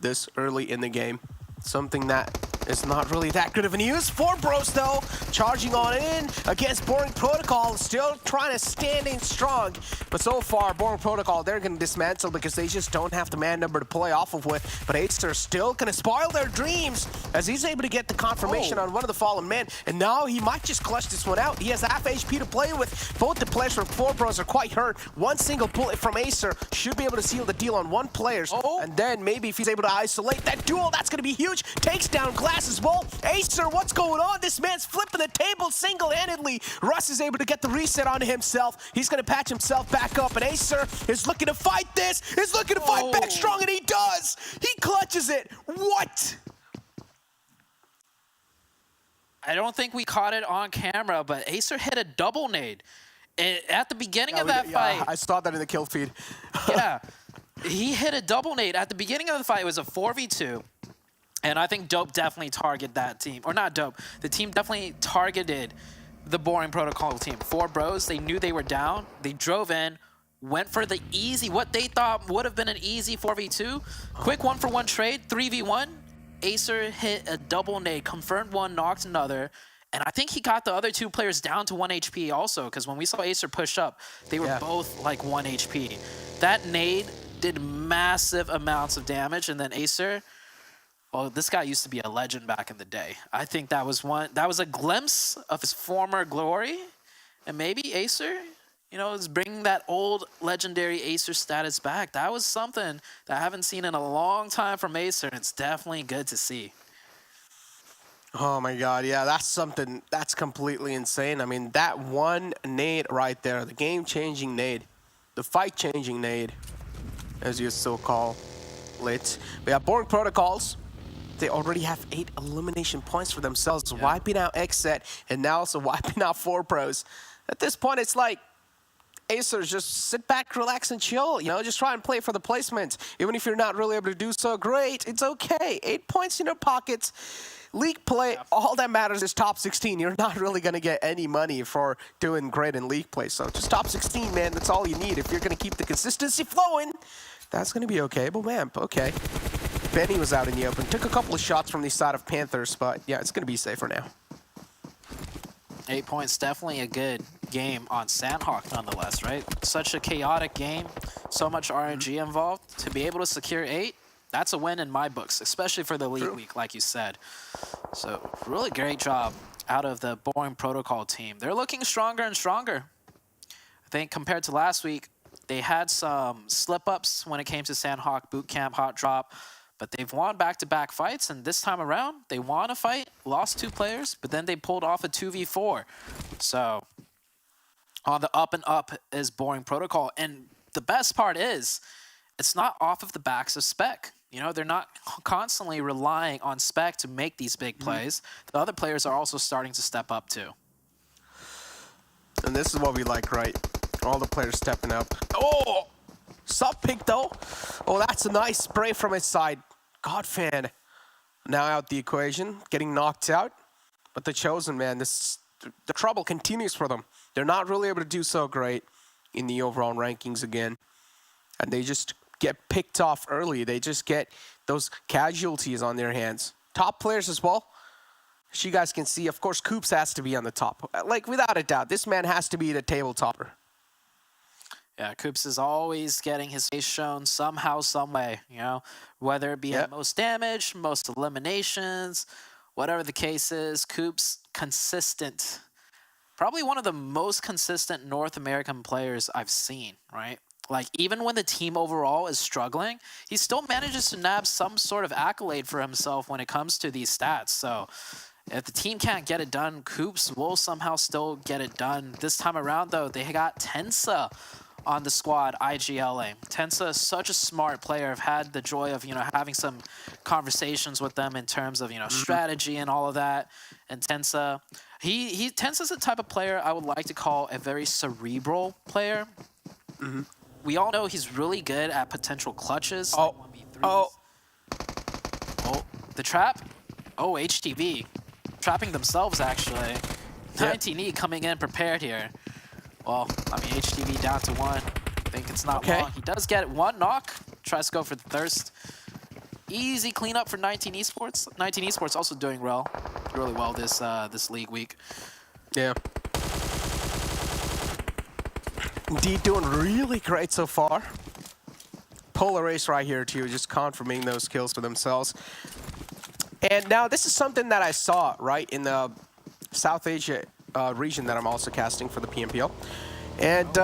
this early in the game. Something that is not really that good of a news. 4 bros, though, charging on in against Boring Protocol. Still trying to stand in strong. But so far, Boring Protocol, they're going to dismantle because they just don't have the man number to play off of with. But Acer still going to spoil their dreams as he's able to get the confirmation on one of the fallen men. And now he might just clutch this one out. He has half HP to play with. Both the players from 4 bros are quite hurt. One single bullet from Acer should be able to seal the deal on 1 player. And then maybe if he's able to isolate that duel, that's going to be huge. Takes down Glass as well. Acer, what's going on? This man's flipping the table single-handedly. Russ is able to get the reset onto himself. He's going to patch himself back up, and Acer is looking to fight this. He's looking to fight back strong, and he does. He clutches it. What? I don't think we caught it on camera, but Acer hit a double nade at the beginning of that fight. I saw that in the kill feed. Yeah, he hit a double nade at the beginning of the fight. It was a 4v2. And I think Dope definitely targeted that team. Or not Dope. The team definitely targeted the Boring Protocol team. 4 bros, they knew they were down. They drove in, went for the easy, what they thought would have been an easy 4v2. Quick 1-for-1 trade, 3v1. Acer hit a double nade, confirmed one, knocked another. And I think he got the other 2 players down to 1 HP also, because when we saw Acer push up, they were both like 1 HP. That nade did massive amounts of damage, and then Acer... Oh, this guy used to be a legend back in the day. I think that was a glimpse of his former glory. And maybe Acer, you know, is bringing that old legendary Acer status back. That was something that I haven't seen in a long time from Acer, and it's definitely good to see. Oh my god, yeah, that's something that's completely insane. I mean, that one nade right there, the game-changing nade, the fight-changing nade, as you still call it. We have Boring Protocols. They already have 8 elimination points for themselves, wiping out XSET and now also wiping out 4 pros. At this point, it's like Acer, just sit back, relax, and chill. You know, just try and play for the placement. Even if you're not really able to do so great, it's okay. 8 points in your pockets. League play, all that matters is top 16. You're not really going to get any money for doing great in league play. So just top 16, man, that's all you need. If you're going to keep the consistency flowing, that's going to be okay. But Vamp, okay. Benny was out in the open. Took a couple of shots from the side of Panthers, but yeah, it's going to be safer now. 8 points, definitely a good game on Sanhok nonetheless, right? Such a chaotic game, so much RNG involved. To be able to secure 8, that's a win in my books, especially for the league week, like you said. So really great job out of the Boring Protocol team. They're looking stronger and stronger. I think compared to last week, they had some slip-ups when it came to Sanhok Bootcamp Hot Drop, but they've won back-to-back fights, and this time around, they won a fight, lost 2 players, but then they pulled off a 2v4. So on the up and up is Boring Protocol, and the best part is it's not off of the backs of Spec. You know, they're not constantly relying on Spec to make these big plays. The other players are also starting to step up too. And this is what we like, right? All the players stepping up. Oh! Sub pick though. Oh, that's a nice spray from his side. Godfan now out the equation, getting knocked out. But the Chosen, man, the trouble continues for them. They're not really able to do so great in the overall rankings again. And they just get picked off early. They just get those casualties on their hands. Top players as well. As you guys can see, of course, Coops has to be on the top. Like, without a doubt, this man has to be the table topper. Yeah, Koops is always getting his face shown somehow, some way, you know, whether it be at most damage, most eliminations, whatever the case is. Koops, consistent. Probably one of the most consistent North American players I've seen, right? Like, even when the team overall is struggling, he still manages to nab some sort of accolade for himself when it comes to these stats. So if the team can't get it done, Koops will somehow still get it done. This time around, though, they got Tensa on the squad, IGLA. Tensa is such a smart player. I've had the joy of, you know, having some conversations with them in terms of, you know, strategy and all of that. And Tensa, Tensa's the type of player I would like to call a very cerebral player. We all know he's really good at potential clutches. Oh, the trap. Oh, HTV. Trapping themselves, actually. 19E coming in prepared here. Well, I mean, HTV down to 1. I think it's not long. He does get one knock. Tries to go for the thirst. Easy cleanup for 19 Esports. 19 Esports also doing really well this this league week. Yeah. Indeed, doing really great so far. Polar Ace right here too, just confirming those kills for themselves. And now this is something that I saw right in the South Asia region that I'm also casting for the PMPL. And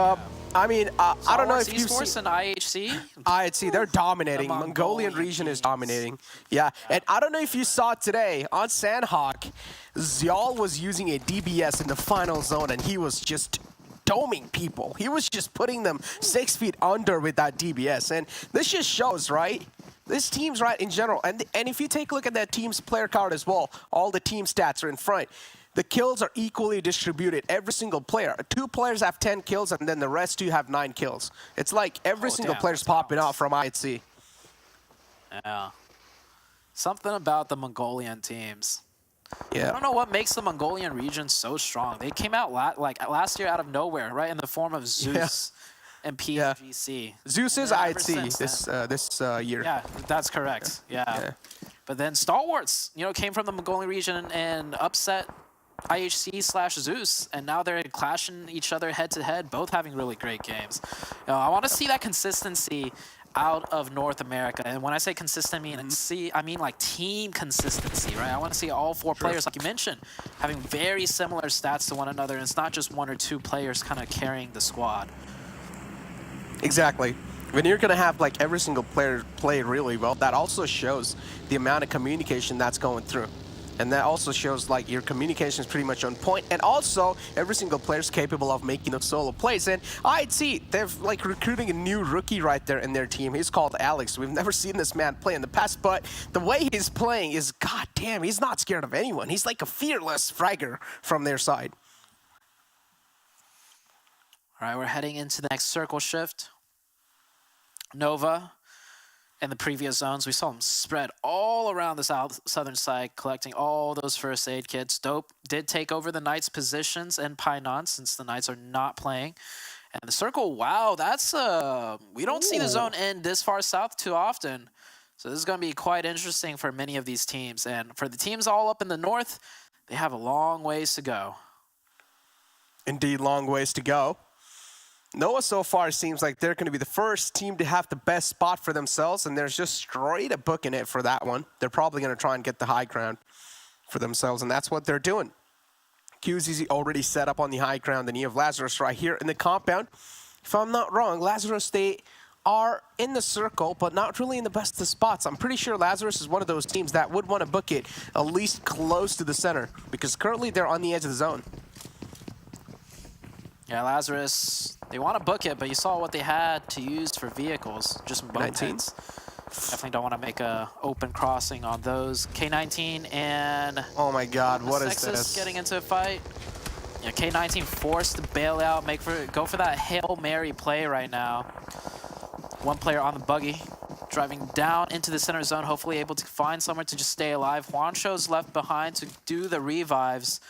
I mean, I don't know if you've seen... and IHC? IHC, they're dominating. The Mongolian region is dominating. Yeah, and I don't know if you saw today on Sanhok, Zyal was using a DBS in the final zone, and he was just doming people. He was just putting them 6 feet under with that DBS. And this just shows, right? This team's right in general. And if you take a look at that team's player card as well, all the team stats are in front. The kills are equally distributed. Every single player. 2 players have 10 kills, and then the rest 2 have 9 kills. It's like every single player's popping off from IHC. Yeah. Something about the Mongolian teams. Yeah. I don't know what makes the Mongolian region so strong. They came out last year out of nowhere, right, in the form of Zeus and PGC. Zeus is IHC this year. Yeah, that's correct. Yeah. But then Stalwarts, you know, came from the Mongolian region and upset IHC/Zeus, and now they're clashing each other head to head, both having really great games. You know, I want to see that consistency out of North America, and when I say consistent, I mean like team consistency, right? I want to see all 4 players, like you mentioned, having very similar stats to one another, and it's not just 1 or 2 players kind of carrying the squad. Exactly. When you're going to have like every single player play really well, that also shows the amount of communication that's going through. And that also shows like your communication is pretty much on point. And also, every single player is capable of making those solo plays. And I'd see they're like recruiting a new rookie right there in their team. He's called Alex. We've never seen this man play in the past, but the way he's playing is, goddamn, he's not scared of anyone. He's like a fearless fragger from their side. All right, we're heading into the next circle shift. Nova. In the previous zones, we saw him spread all around the southern side, collecting all those first aid kits. Dope did take over the Knights' positions in Painan since the Knights are not playing. And the circle, wow, that's we don't see the zone end this far south too often. So this is going to be quite interesting for many of these teams. And for the teams all up in the north, they have a long ways to go. Indeed, long ways to go. Noah so far seems like they're going to be the first team to have the best spot for themselves, and they're just straight up booking it for that one. They're probably going to try and get the high ground for themselves, and that's what they're doing. QZZ already set up on the high ground, and you have Lazarus right here in the compound. If I'm not wrong, Lazarus, they are in the circle, but not really in the best of spots. I'm pretty sure Lazarus is one of those teams that would want to book it at least close to the center, because currently they're on the edge of the zone. Yeah, Lazarus, they want to book it, but you saw what they had to use for vehicles, just mopeds. Definitely don't want to make a open crossing on those. K19 and... Oh my god, what is this? Getting into a fight. Yeah, K19 forced to bail out, go for that Hail Mary play right now. 1 player on the buggy, driving down into the center zone, hopefully able to find somewhere to just stay alive. Juancho's left behind to do the revives.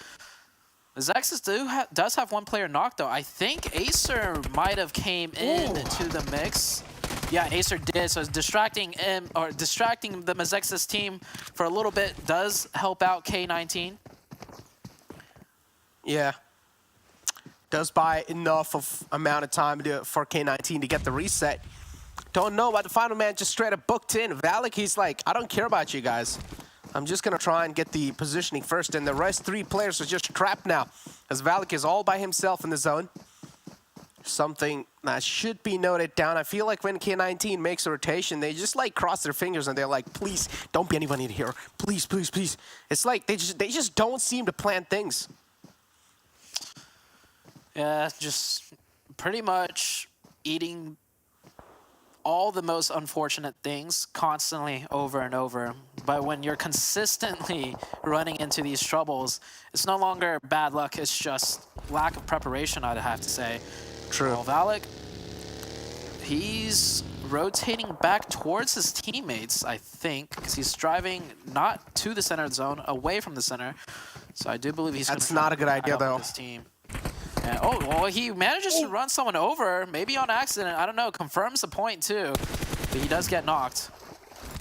Mezexis does have 1 player knocked, though. I think Acer might have came into the mix. Yeah, Acer did, so distracting him, or distracting the Mezexis team for a little bit does help out K19. Yeah. Does buy enough of amount of time for K19 to get the reset. Don't know about the final man, just straight up booked in. Valak, he's like, I don't care about you guys. I'm just going to try and get the positioning first, and the rest 3 players are just trapped now, as Valak is all by himself in the zone. Something that should be noted down. I feel like when K19 makes a rotation, they just like cross their fingers and they're like, please, don't be anyone in here. Please, please, please. It's like they just don't seem to plan things. Yeah, just pretty much eating all the most unfortunate things constantly over and over. But when you're consistently running into these troubles, it's no longer bad luck, it's just lack of preparation, I'd have to say. True. Well, Valak, he's rotating back towards his teammates, I think, because he's driving not to the center of the zone, away from the center. So I do believe he's That's not a good idea, though. his team. And, oh, well, he manages to run someone over, maybe on accident. I don't know. Confirms the point, too. But he does get knocked.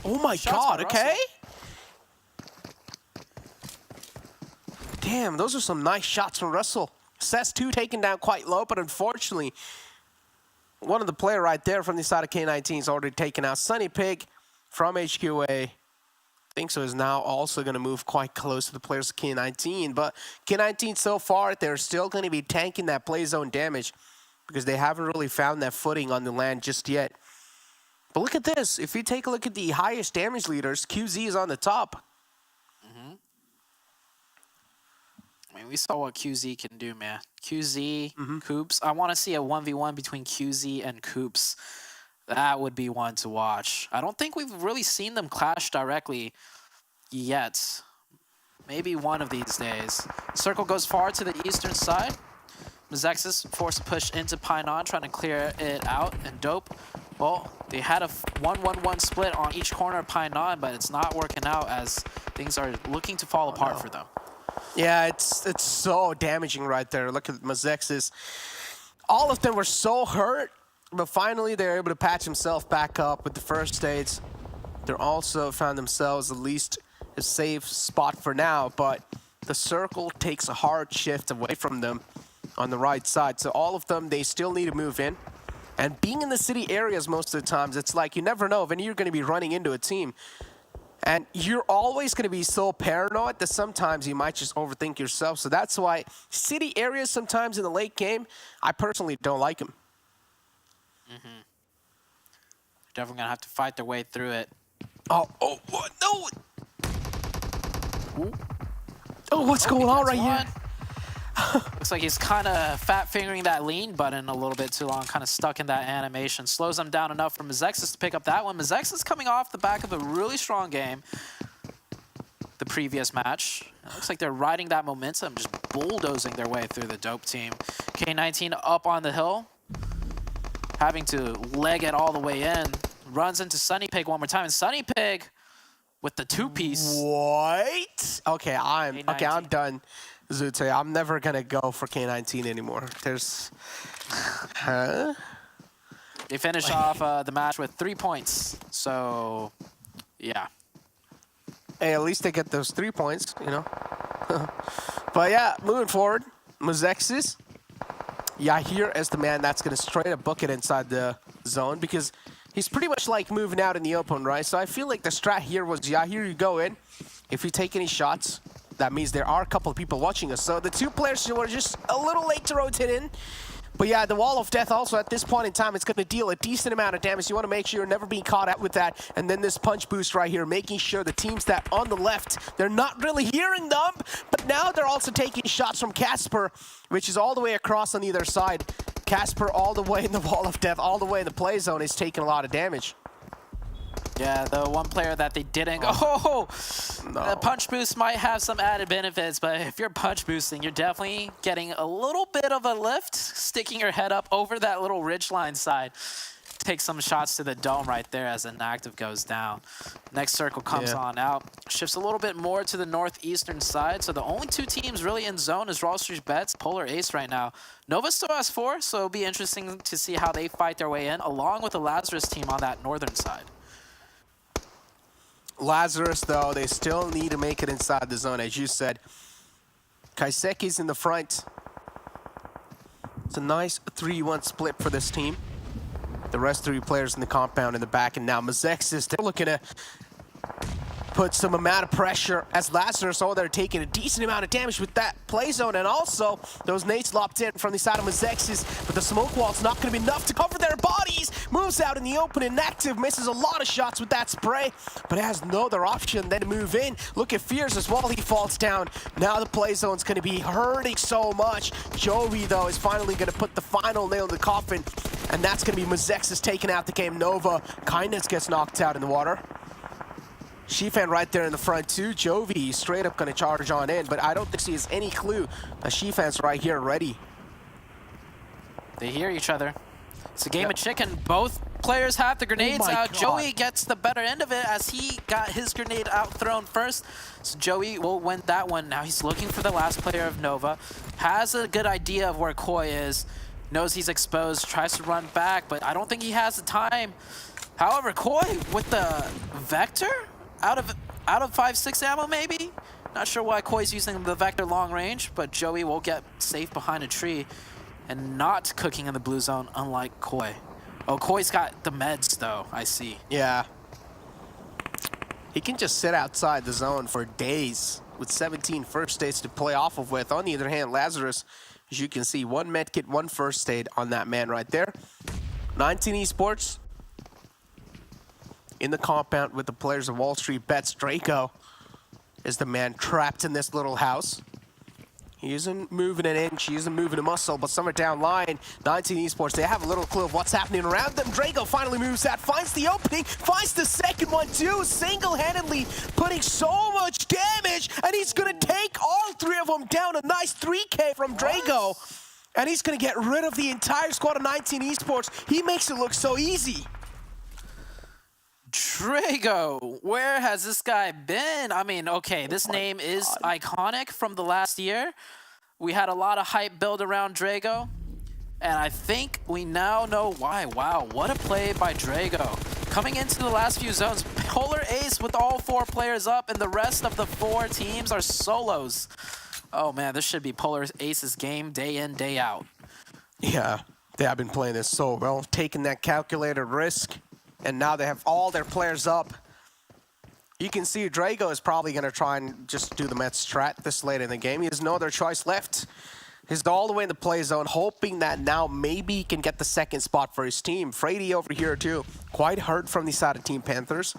Oh, my Shots God. by Okay. Russell. Damn, those are some nice shots from Russell. CES2 taken down quite low, but unfortunately, one of the player right there from the side of K19 is already taken out. Sunny Pig from HQA. I think so is now also going to move quite close to the players of K19, but K19 so far, they're still going to be tanking that play zone damage because they haven't really found that footing on the land just yet. But look at this. If you take a look at the highest damage leaders, QZ is on the top. I mean, we saw what QZ can do, man. QZ, Coops. I want to see a 1v1 between QZ and Coops. That would be one to watch. I don't think we've really seen them clash directly yet. Maybe one of these days. Circle goes far to the eastern side. Mezexis forced to push into Painon, trying to clear it out. And Dope, well, they had a 1-1-1 split on each corner of Painon, but it's not working out as things are looking to fall apart for them. Yeah, it's so damaging right there. Look at Mezexis. All of them were so hurt, but finally they're able to patch himself back up with the first aids. They're also found themselves at least a safe spot for now, but the circle takes a hard shift away from them on the right side. So all of them, they still need to move in. And being in the city areas most of the times, it's like you never know when you're going to be running into a team. And you're always going to be so paranoid that sometimes you might just overthink yourself. So that's why city areas sometimes in the late game, I personally don't like them. Definitely going to have to fight their way through it. Oh, what? No! Oh, what's going on right here? Looks like he's kind of fat-fingering that lean button a little bit too long, kind of stuck in that animation. Slows him down enough for Mezexis to pick up that one. Mezexis coming off the back of a really strong game the previous match. It looks like they're riding that momentum, just bulldozing their way through the Dope team. K19 up on the hill, having to leg it all the way in. Runs into Sunny Pig one more time, and Sunny Pig with the two-piece. What? Okay, I'm done. Zute, I'm never gonna go for K19 anymore. There's, They finish off the match with 3 points. So, yeah. Hey, at least they get those 3 points, you know. But yeah, moving forward, Mezexis. Yahir is the man that's gonna straight up book it inside the zone because he's pretty much like moving out in the open, right? So I feel like the strat here was Yahir, you go in. If you take any shots, that means there are a couple of people watching us. So the two players were just a little late to rotate in. But yeah, the Wall of Death also at this point in time, it's going to deal a decent amount of damage. You want to make sure you're never being caught out with that. And then this punch boost right here, making sure the teams that on the left, they're not really hearing them. But now they're also taking shots from Casper, which is all the way across on either side. Casper all the way in the Wall of Death, all the way in the play zone is taking a lot of damage. Yeah, the one player that they didn't go. Oh, no. The punch boost might have some added benefits, but if you're punch boosting, you're definitely getting a little bit of a lift, sticking your head up over that little ridgeline side. Take some shots to the dome right there as an active goes down. Next circle comes on out. Shifts a little bit more to the northeastern side. So the only two teams really in zone is WallStreetBets, Polar Ace right now. Nova still has 4, so it'll be interesting to see how they fight their way in, along with the Lazarus team on that northern side. Lazarus, though, they still need to make it inside the zone, as you said. Kaiseki's in the front. It's a nice 3-1 split for this team. The rest 3 players in the compound in the back, and now Mezexis, they're looking to put some amount of pressure as Lazarus, they're taking a decent amount of damage with that play zone, and also those nades lopped in from the side of Mezexis, but the smoke wall's not going to be enough to cover their bodies. Moves out in the open, inactive, misses a lot of shots with that spray, but has no other option than to move in. Look at Fears as well, he falls down. Now the play zone's going to be hurting so much. Joey, though, is finally going to put the final nail in the coffin, and that's going to be Mezexis taking out the game. Nova, Kindness gets knocked out in the water. Shifan right there in the front too. Jovi straight up gonna charge on in, but I don't think he has any clue that Shifan's right here ready. They hear each other. It's a game of chicken. Both players have the grenades out. Joey gets the better end of it as he got his grenade out thrown first. So Joey will win that one. Now he's looking for the last player of Nova. Has a good idea of where Koi is. Knows he's exposed, tries to run back, but I don't think he has the time. However, Koi with the Vector? Out of 5.6 ammo, maybe? Not sure why Koi's using the Vector long range, but Joey will get safe behind a tree and not cooking in the blue zone, unlike Koi. Oh, Koi's got the meds, though, I see. Yeah. He can just sit outside the zone for days with 17 first aids to play off of with. On the other hand, Lazarus, as you can see, 1 medkit, 1 first aid on that man right there. 19 Esports in the compound with the players of WallStreetBets. Draco is the man trapped in this little house. He isn't moving an inch, he isn't moving a muscle, but somewhere down line, 19 Esports, they have a little clue of what's happening around them. Draco finally moves out, finds the opening, finds the second one too, single-handedly putting so much damage, and he's gonna take all 3 of them down. A nice 3K from Draco, and he's gonna get rid of the entire squad of 19 Esports. He makes it look so easy. Drago, where has this guy been? I mean, okay, this name is iconic from the last year. We had a lot of hype built around Drago, and I think we now know why. Wow, what a play by Drago. Coming into the last few zones, Polar Ace with all 4 players up, and the rest of the 4 teams are solos. Oh man, this should be Polar Ace's game day in, day out. Yeah, they have been playing this so well, taking that calculated risk. And now they have all their players up. You can see Drago is probably going to try and just do the Met strat this late in the game. He has no other choice left. He's all the way in the play zone, hoping that now maybe he can get the second spot for his team. Freddy over here too, quite hurt from the side of Team Panthers.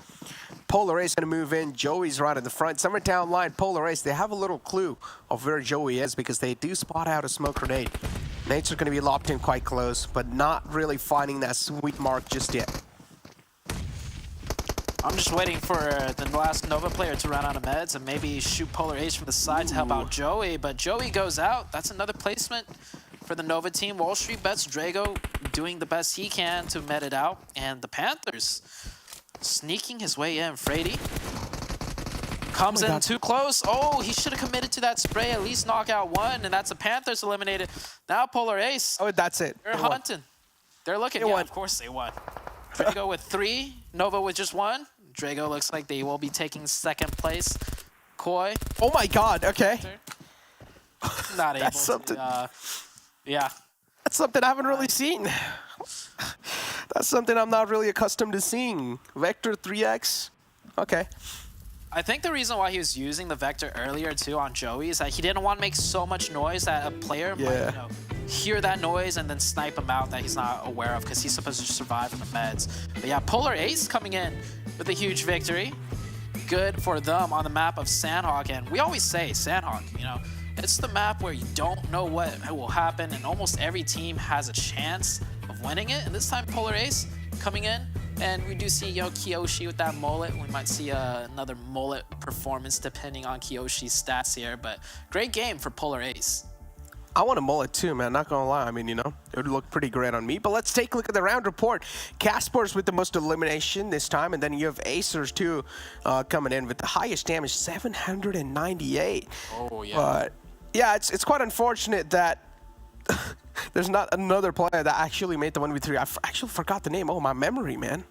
Polar Ace going to move in. Joey's right in the front. Somewhere down line, Polar Ace, they have a little clue of where Joey is because they do spot out a smoke grenade. Nades are going to be locked in quite close, but not really finding that sweet mark just yet. I'm just waiting for the last Nova player to run out of meds and maybe shoot Polar Ace from the side to help out Joey, but Joey goes out. That's another placement for the Nova team. WallStreetBets, Drago doing the best he can to med it out, and the Panthers sneaking his way in. Freddy comes in too close. Oh, he should have committed to that spray, at least knock out 1, and that's the Panthers eliminated. Now Polar Ace. Oh, that's it. They're hunting. They're looking. Yeah, of course they won. Drago with 3, Nova with just 1. Drago looks like they will be taking second place. Koi. Oh my god, okay. Not able That's something. Yeah. That's something I haven't really seen. That's something I'm not really accustomed to seeing. Vector 3x. Okay. I think the reason why he was using the Vector earlier too on Joey is that he didn't want to make so much noise that a player might, hear that noise and then snipe him out that he's not aware of because he's supposed to survive in the meds. But yeah, Polar Ace coming in with a huge victory. Good for them on the map of Sanhok. And we always say Sanhok, it's the map where you don't know what will happen and almost every team has a chance of winning it. And this time Polar Ace coming in, and we do see Kiyoshi with that mullet. We might see another mullet performance depending on Kiyoshi's stats here, but great game for Polar Ace. I want a mullet too, man. Not gonna lie. I mean, it would look pretty great on me. But let's take a look at the round report. Caspers with the most elimination this time, and then you have Acers too coming in with the highest damage, 798. Oh yeah. But yeah, it's quite unfortunate that there's not another player that actually made the 1v3. I actually forgot the name. Oh, my memory, man.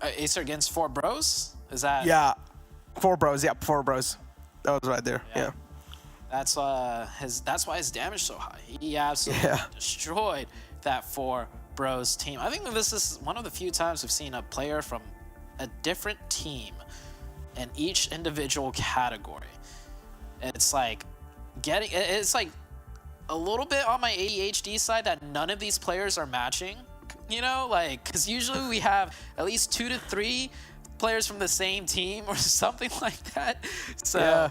Acer against 4 Bros? Is that? Yeah, 4 Bros. Yeah, 4 Bros. That was right there. Yeah. That's why his damage so high. He absolutely destroyed that 4 Bros team. I think that this is one of the few times we've seen a player from a different team in each individual category. It's like it's like a little bit on my ADHD side that none of these players are matching, you know, like, because usually we have at least 2 to 3 players from the same team or something like that. So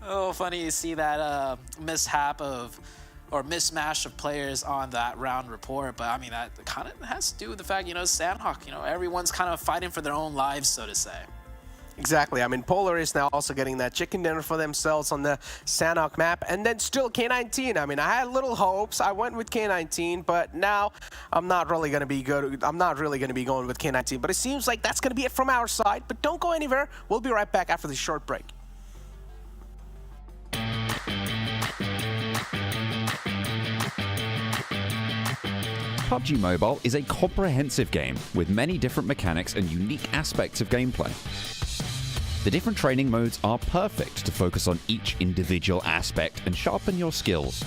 oh, funny to see that mishap or mismatch of players on that round report. But I mean, that kind of has to do with the fact, you know, Sanhok, you know, everyone's kind of fighting for their own lives, so to say. Exactly. I mean, Polar is now also getting that chicken dinner for themselves on the Sanhok map, and then still K19. I mean, I had little hopes. I went with K19, but now I'm not really going to be good. I'm not really going to be going with K19, but it seems like that's going to be it from our side. But don't go anywhere. We'll be right back after this short break. PUBG Mobile is a comprehensive game with many different mechanics and unique aspects of gameplay. The different training modes are perfect to focus on each individual aspect and sharpen your skills.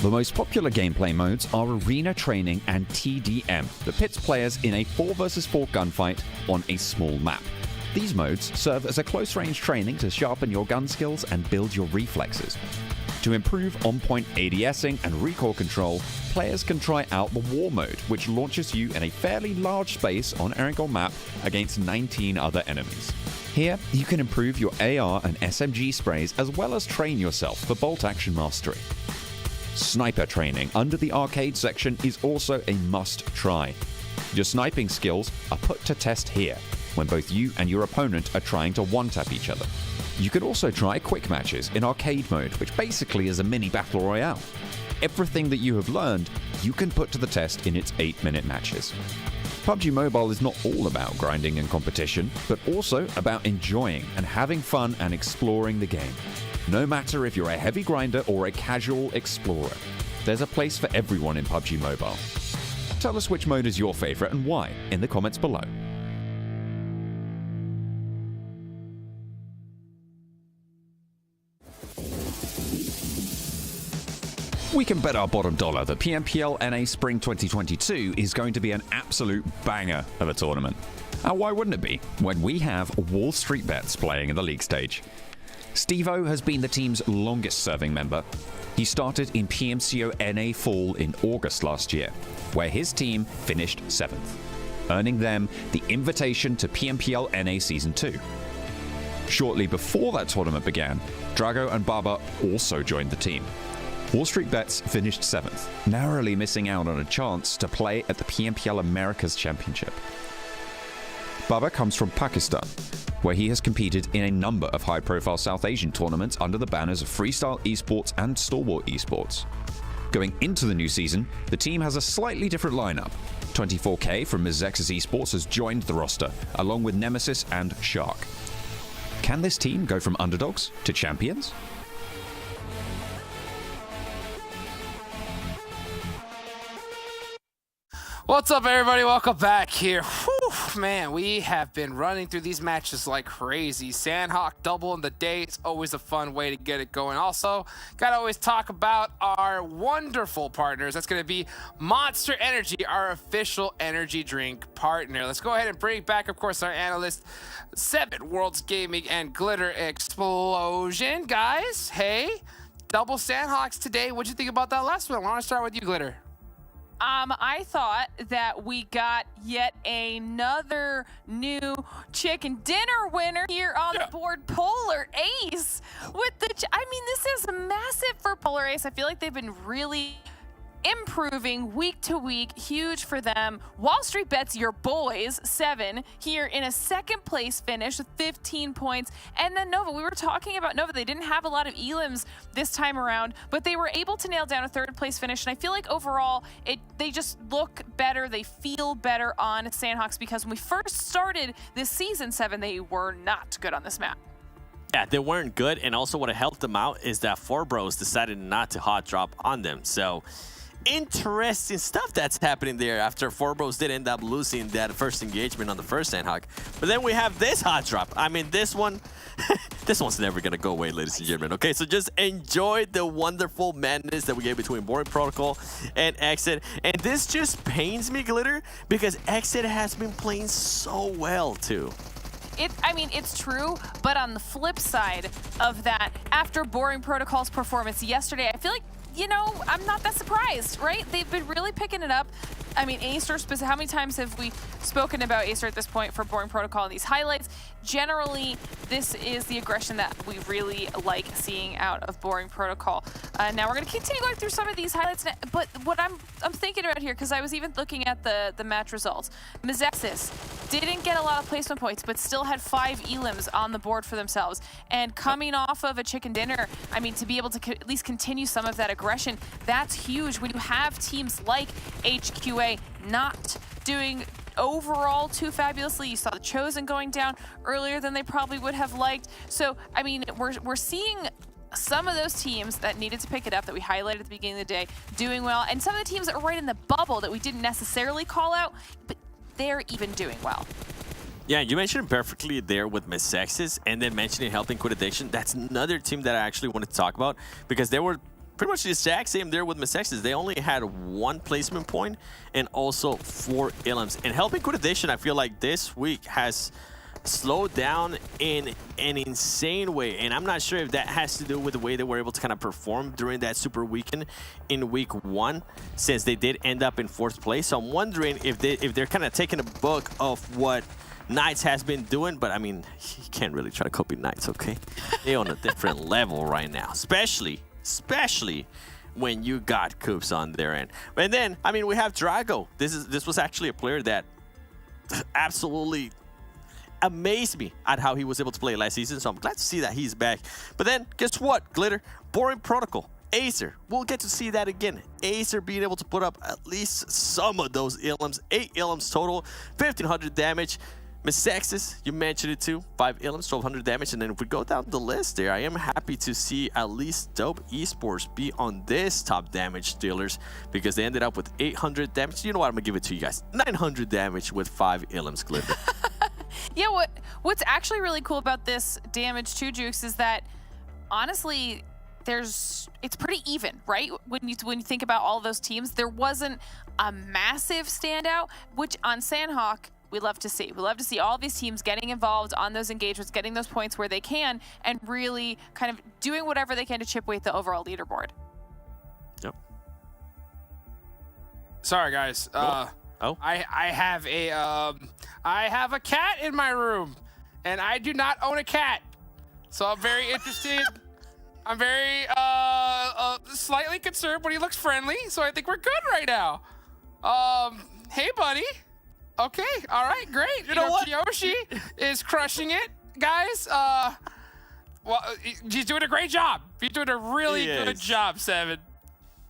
The most popular gameplay modes are Arena Training and TDM that pits players in a 4 vs 4 gunfight on a small map. These modes serve as a close-range training to sharpen your gun skills and build your reflexes. To improve on-point ADSing and recoil control, players can try out the War mode, which launches you in a fairly large space on Erangel map against 19 other enemies. Here, you can improve your AR and SMG sprays as well as train yourself for bolt action mastery. Sniper training under the arcade section is also a must-try. Your sniping skills are put to test here, when both you and your opponent are trying to one-tap each other. You can also try quick matches in arcade mode, which basically is a mini battle royale. Everything that you have learned, you can put to the test in its 8-minute matches. PUBG Mobile is not all about grinding and competition, but also about enjoying and having fun and exploring the game. No matter if you're a heavy grinder or a casual explorer, there's a place for everyone in PUBG Mobile. Tell us which mode is your favorite and why in the comments below. We can bet our bottom dollar that PMPL NA Spring 2022 is going to be an absolute banger of a tournament. And why wouldn't it be, when we have WallStreetBets playing in the league stage? Steve-O has been the team's longest-serving member. He started in PMCO NA Fall in August last year, where his team finished 7th, earning them the invitation to PMPL NA Season 2. Shortly before that tournament began, Drago and Baba also joined the team. WallStreetBets finished 7th, narrowly missing out on a chance to play at the PMPL Americas Championship. Baba comes from Pakistan, where he has competed in a number of high-profile South Asian tournaments under the banners of Freestyle Esports and Stalwart Esports. Going into the new season, the team has a slightly different lineup. 24K from Mezexis Esports has joined the roster, along with Nemesis and Shark. Can this team go from underdogs to champions? What's up, everybody? Welcome back here. Whew, man, we have been running through these matches like crazy. Sanhok double in the day. It's always a fun way to get it going. Also, gotta always talk about our wonderful partners. That's gonna be Monster Energy, our official energy drink partner. Let's go ahead and bring back, of course, our analyst, 7 Worlds Gaming and Glitter Explosion. Guys, hey, double Sanhoks today. What'd you think about that last one? I want to start with you, Glitter. I thought that we got yet another new chicken dinner winner here on the board, Polar Ace. With the, I mean, this is massive for Polar Ace. I feel like they've been really improving week to week. Huge for them. WallStreetBets, your boys, 7 here in a 2nd place finish with 15 points. And then Nova, we were talking about Nova. They didn't have a lot of elims this time around, but they were able to nail down a 3rd place finish. And I feel like overall, they just look better. They feel better on Sanhoks, because when we first started this season 7, they were not good on this map. Yeah, they weren't good, and also what helped them out is that 4 Bros decided not to hot drop on them. So interesting stuff that's happening there after Four Bros did end up losing that first engagement on the first Sanhok. But then we have this hot drop. I mean, this one, this one's never going to go away, ladies and gentlemen. Okay, so just enjoy the wonderful madness that we get between Boring Protocol and XSET. And this just pains me, Glitter, because XSET has been playing so well, too. I mean, it's true, but on the flip side of that, after Boring Protocol's performance yesterday, I feel like, you know, I'm not that surprised, right? They've been really picking it up. I mean, Acer, how many times have we spoken about Acer at this point for Boring Protocol in these highlights? Generally, this is the aggression that we really like seeing out of Boring Protocol. Now we're going to continue going through some of these highlights, but what I'm thinking about here, because I was even looking at the match results. Mezexis didn't get a lot of placement points, but still had 5 elims on the board for themselves. And coming off of a chicken dinner, I mean, to be able to at least continue some of that aggression, that's huge when you have teams like HQA not doing overall too fabulously. You saw the Chosen going down earlier than they probably would have liked. So, I mean, we're seeing some of those teams that needed to pick it up that we highlighted at the beginning of the day doing well, and some of the teams that were right in the bubble that we didn't necessarily call out, but they're even doing well. Yeah, you mentioned perfectly there with Mezexis, and then mentioning Helping Quit Addiction. That's another team that I actually wanted to talk about, because they were pretty much the exact same there with Mezexis. They only had 1 placement point and also 4 elims. And Helping Quit Addiction, I feel like this week has slowed down in an insane way, and I'm not sure if that has to do with the way they were able to kind of perform during that super weekend in week 1, since they did end up in 4th place. So I'm wondering if they're kind of taking a book of what Knights has been doing, but I mean, you can't really try to copy Knights, okay? They're on a different level right now, especially when you got Coops on their end. And then, I mean, we have Drago. This was actually a player that absolutely amazed me at how he was able to play last season, so I'm glad to see that he's back. But then, guess what, Glitter? Boring Protocol. Acer, we'll get to see that again. Acer being able to put up at least some of those elims. 8 elims total, 1,500 damage. Mezexis, you mentioned it too, 5 elims, 1,200 damage. And then if we go down the list there, I am happy to see at least W2D2 Esports be on this top damage dealers, because they ended up with 800 damage. You know what, I'm gonna give it to you guys. 900 damage with 5 elims, Glitter. Yeah, what's actually really cool about this damage too, Jukes, is that honestly, it's pretty even, right? When you think about all those teams, there wasn't a massive standout, which on Sanhok, we love to see. We love to see all these teams getting involved on those engagements, getting those points where they can, and really kind of doing whatever they can to chip away at the overall leaderboard. Yep. Sorry, guys. Oh. I have a cat in my room, and I do not own a cat, so I'm very interested. I'm very slightly concerned, but he looks friendly, so I think we're good right now. Hey, buddy. Okay, all right, great. You know what? Yoshi is crushing it, guys. Well, he's doing a great job. He's doing a really good job, Seven.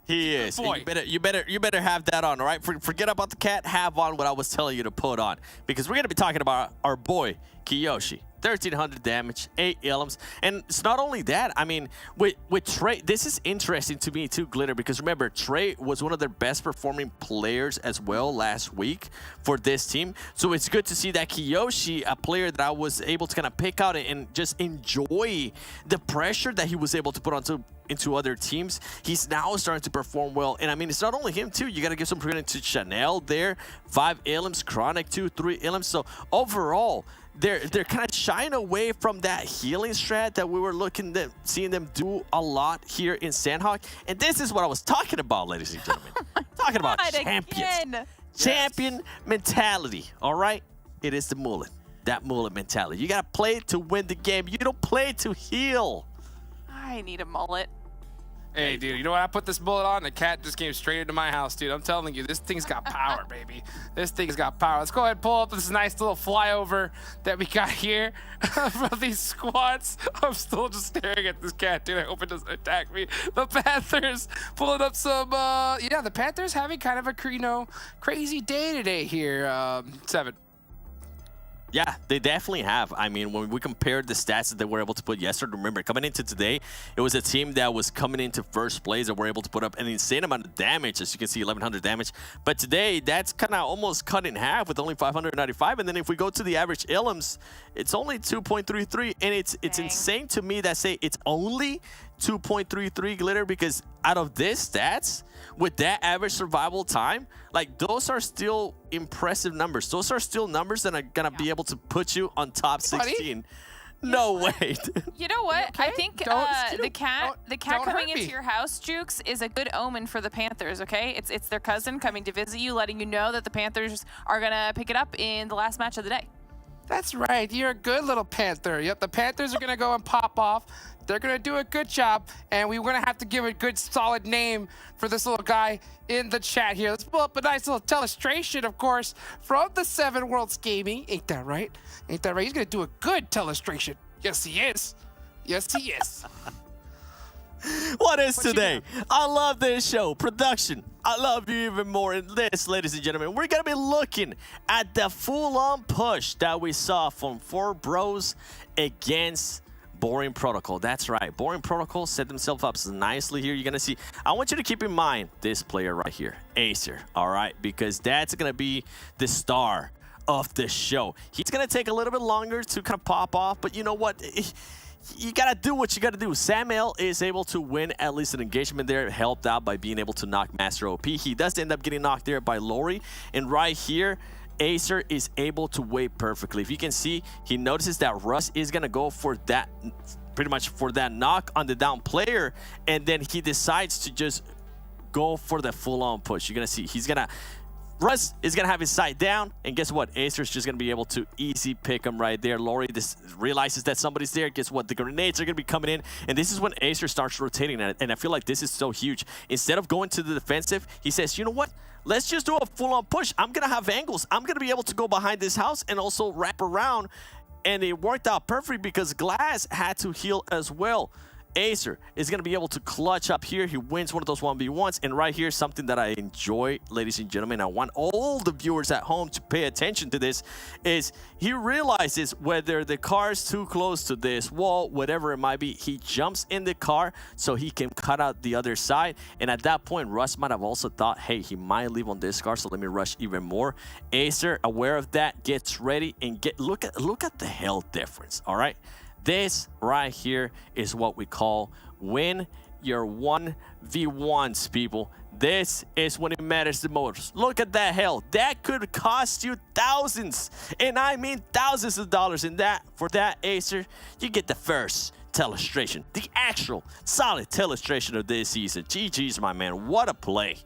He is. Boy. You better have that on, all right? Forget about the cat. Have on what I was telling you to put on, because we're gonna be talking about our boy Kiyoshi. 1,300 damage, 8 elims. And it's not only that, I mean, with Trey, this is interesting to me too, Glitter, because remember, Trey was one of their best performing players as well last week for this team. So it's good to see that Kiyoshi, a player that I was able to kind of pick out and just enjoy the pressure that he was able to put into other teams. He's now starting to perform well. And I mean, it's not only him too. You got to give some credit to Chanel there. 5 elims, Chronic 2, 3 elims. So overall, they're kind of shying away from that healing strat that we were seeing them do a lot here in Sanhok. And this is what I was talking about, ladies and gentlemen. Talking about champions. Champion mentality, all right? It is the mullet. That mullet mentality. You got to play to win the game. You don't play to heal. I need a mullet. Hey, dude, you know what? I put this bullet on, the cat just came straight into my house, dude. I'm telling you, this thing's got power, baby. This thing's got power. Let's go ahead and pull up this nice little flyover that we got here from these squads. I'm still just staring at this cat, dude. I hope it doesn't attack me. The Panthers pulling up some, yeah, the Panthers having kind of a, crazy day today here, Seven. Yeah, they definitely have. I mean, when we compared the stats that they were able to put yesterday, remember, coming into today, it was a team that was coming into first place that were able to put up an insane amount of damage. As you can see, 1,100 damage. But today, that's kind of almost cut in half with only 595. And then if we go to the average Illims, it's only 2.33. And it's insane to me that say it's only 2.33 Glitter, because out of this stats, with that average survival time, like, those are still impressive numbers. Those are still numbers that are gonna be able to put you on top 16. No way. You know what? Okay? I think the cat coming into your house, Jukes, is a good omen for the Panthers. Okay, it's their cousin coming to visit you, letting you know that the Panthers are gonna pick it up in the last match of the day. That's right. You're a good little Panther. Yep, the Panthers are going to go and pop off. They're going to do a good job, and we're going to have to give a good, solid name for this little guy in the chat here. Let's pull up a nice little telestration, of course, from the 7 Worlds Gaming. Ain't that right? Ain't that right? He's going to do a good telestration. Yes, he is. Yes, he is. What is today? I love this show. Production, I love you even more. In this, ladies and gentlemen, we're going to be looking at the full-on push that we saw from 4 bros against Boring Protocol. That's right. Boring Protocol set themselves up nicely here. You're going to see. I want you to keep in mind this player right here, Acer, all right? Because that's going to be the star of the show. He's going to take a little bit longer to kind of pop off, but you know what? You gotta do what you gotta do. Samuel is able to win at least an engagement there, helped out by being able to knock Master OP. He does end up getting knocked there by Lori, and right here, Acer is able to wait perfectly. If you can see, he notices that Russ is gonna go for that, pretty much for that knock on the down player, and then he decides to just go for the full-on push. You're gonna see Russ is going to have his sight down, and guess what? Acer's just going to be able to easy pick him right there. Lori realizes that somebody's there. Guess what? The grenades are going to be coming in, and this is when Acer starts rotating at it, and I feel like this is so huge. Instead of going to the defensive, he says, you know what? Let's just do a full-on push. I'm going to have angles. I'm going to be able to go behind this house and also wrap around, and it worked out perfectly because Glass had to heal as well. Acer is going to be able to clutch up here. He wins one of those 1v1s. And right here, something that I enjoy, ladies and gentlemen, I want all the viewers at home to pay attention to this, is he realizes whether the car is too close to this wall, whatever it might be, he jumps in the car so he can cut out the other side. And at that point, Russ might have also thought, hey, he might leave on this car, so let me rush even more. Acer, aware of that, gets ready and look at the health difference, all right? This right here is what we call win your 1v1s, people. This is when it matters the most. Look at that health. That could cost you thousands, and I mean thousands of dollars. And for that, Acer, you get the first telestration, the actual solid telestration of this season. GG's, my man. What a play.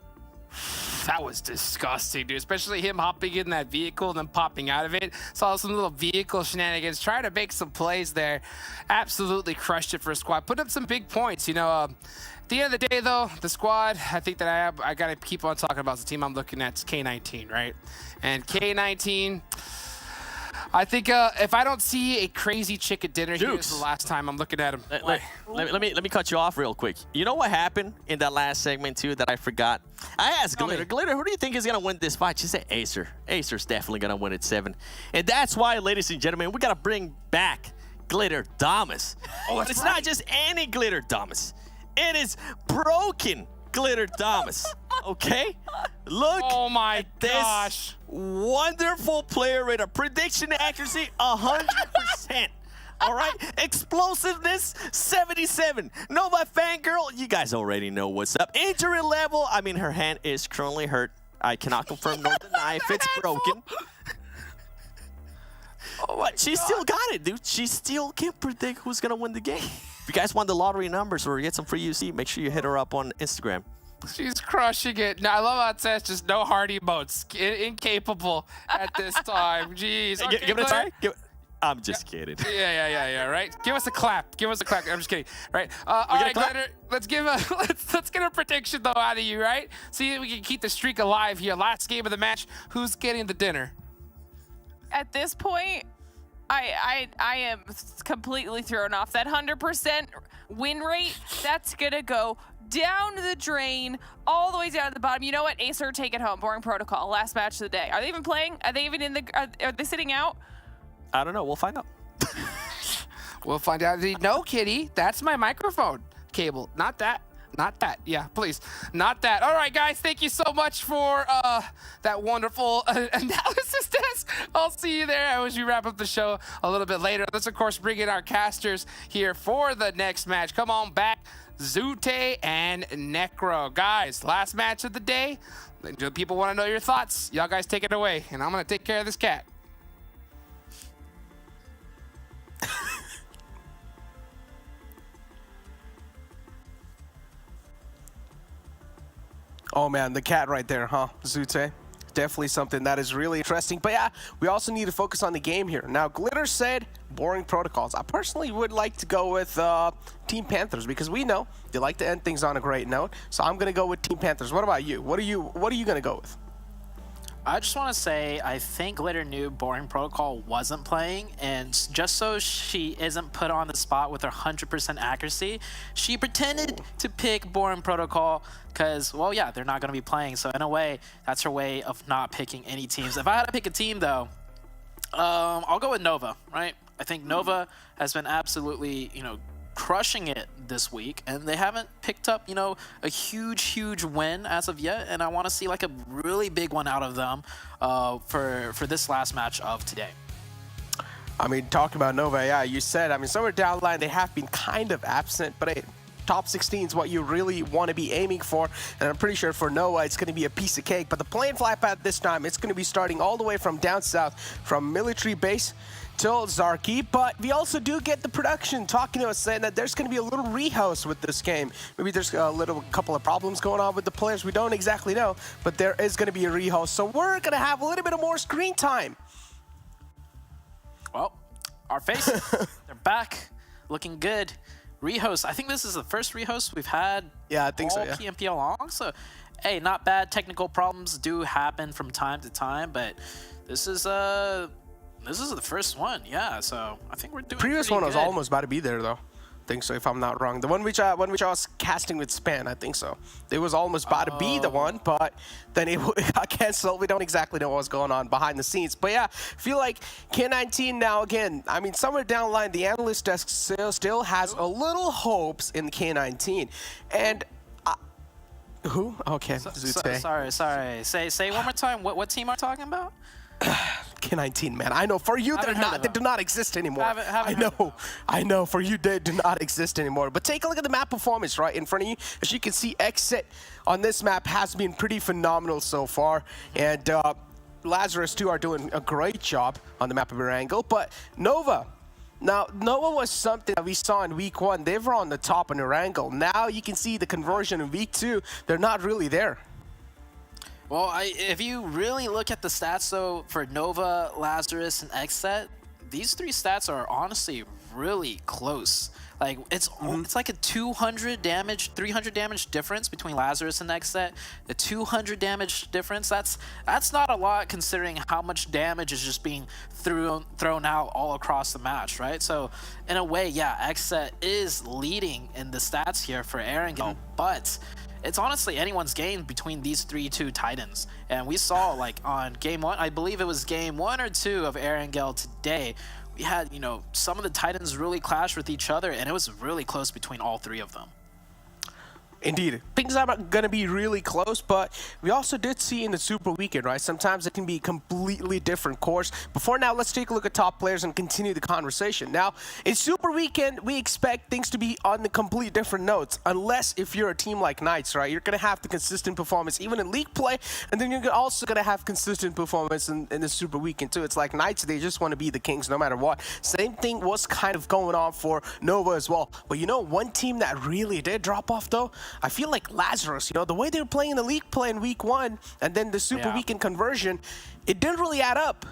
That was disgusting, dude. Especially him hopping in that vehicle and then popping out of it. Saw some little vehicle shenanigans. Trying to make some plays there. Absolutely crushed it for a squad. Put up some big points. You know, at the end of the day, though, the squad, I think that I got to keep on talking about the team I'm looking at. It's K19, right? And K19... I think if I don't see a crazy chicken dinner, here's the last time I'm looking at him. Let me cut you off real quick. You know what happened in that last segment too that I forgot? I asked Glitter, who do you think is gonna win this fight? She said Acer. Acer's definitely gonna win at 7, and that's why, ladies and gentlemen, we gotta bring back Glitter Damas. But it's not just any Glitter Damas. It is broken Glitter Damas. Okay? Look at this wonderful player radar. Prediction accuracy, 100%. All right? Explosiveness, 77. Nova Fangirl, you guys already know what's up. Injury level, I mean, her hand is currently hurt. I cannot confirm nor deny if it's broken. But she still got it, dude. She still can predict who's going to win the game. If you guys want the lottery numbers or get some free UC, make sure you hit her up on Instagram. She's crushing it. Now, I love how it says just no hard emotes. Incapable at this time. Jeez. Okay, give it a try. I'm just kidding. Yeah, right? Give us a clap. Give us a clap. I'm just kidding. Right? All right, Glitter, let's get a prediction, though, out of you, right? See if we can keep the streak alive here. Last game of the match. Who's getting the dinner? At this point, I am completely thrown off. That 100% win rate, that's gonna go down the drain, all the way down to the bottom. You know what? Acer, take it home. Boring Protocol, last match of the day. Are they even playing? Are they even in the? Are they sitting out? I don't know. We'll find out. We'll find out. No, Kitty, that's my microphone cable. Not that. Not that. Yeah, please. Not that. All right, guys, thank you so much for that wonderful analysis test. I'll see you there as we wrap up the show a little bit later. Let's, of course, bring in our casters here for the next match. Come on back, Zute and Necro. Guys, last match of the day. People want to know your thoughts. Y'all guys take it away, and I'm going to take care of this cat. Oh man, the cat right there, huh, Zute? Definitely something that is really interesting. But yeah, we also need to focus on the game here. Now, Glitter said boring protocols. I personally would like to go with Team Panthers because we know they like to end things on a great note. So I'm gonna go with Team Panthers. What about you? What are you gonna go with? I just want to say I think Glitter knew Boring Protocol wasn't playing, and just so she isn't put on the spot with her 100% accuracy, she pretended to pick Boring Protocol because, well, yeah, they're not going to be playing. So in a way, that's her way of not picking any teams. If I had to pick a team, though, I'll go with Nova, right? I think Nova has been absolutely, crushing it this week, and they haven't picked up, a huge win as of yet, and I want to see like a really big one out of them for this last match of today. I mean, talking about Nova, yeah, you said, I mean, somewhere down the line they have been kind of absent, but hey, top 16 is what you really want to be aiming for, and I'm pretty sure for Noah it's going to be a piece of cake. But the plane fly pad this time, it's going to be starting all the way from down south, from military base till Zarki, but we also do get the production talking to us saying that there's going to be a little rehouse with this game. Maybe there's a couple of problems going on with the players. We don't exactly know, but there is going to be a rehouse, so we're going to have a little bit of more screen time. Well, our faces, they're back, looking good. Rehost, I think this is the first rehost we've had. Yeah, I think all so, yeah. PMPL long, so hey, not bad. Technical problems do happen from time to time, but this is the first one, yeah. So I think we're doing. Previous one was good. almost about to be there, though. I think so, if I'm not wrong. The one which I was casting with Span, I think so. It was almost about to be the one, but then it got canceled. We don't exactly know what's going on behind the scenes. But yeah, I feel like K19 now again. I mean, somewhere down the line, the analyst desk still has a little hopes in K19, and. Who? Okay, sorry. Say one more time. What team are you talking about? K19, man. I know for you they do not exist anymore. I know for you they do not exist anymore. But take a look at the map performance right in front of you. As you can see, XSET on this map has been pretty phenomenal so far, and Lazarus too are doing a great job on the map of Erangel. But Nova. Now, Nova was something that we saw in week 1. They were on the top in Erangel. Now you can see the conversion in week 2. They're not really there. Well, if you really look at the stats, though, for Nova, Lazarus, and XSET, these three stats are honestly really close. Like, it's like a 200 damage, 300 damage difference between Lazarus and XSET. The 200 damage difference, that's not a lot considering how much damage is just being thrown out all across the match, right? So, in a way, yeah, XSET is leading in the stats here for Erangel, but it's honestly anyone's game between these two Titans. And we saw, like, on game 1, I believe it was game 1 or 2 of Erangel today, we had, some of the Titans really clash with each other, and it was really close between all three of them. Indeed. Things are going to be really close, but we also did see in the Super Weekend, right? Sometimes it can be a completely different course. Before now, let's take a look at top players and continue the conversation. Now, in Super Weekend, we expect things to be on the complete different notes, unless if you're a team like Knights, right? You're going to have the consistent performance even in League play, and then you're also going to have consistent performance in the Super Weekend too. It's like Knights, they just want to be the kings no matter what. Same thing was kind of going on for Nova as well. But one team that really did drop off though, I feel like Lazarus, the way they were playing in the League play in week 1 and then the Super Weekend conversion, it didn't really add up.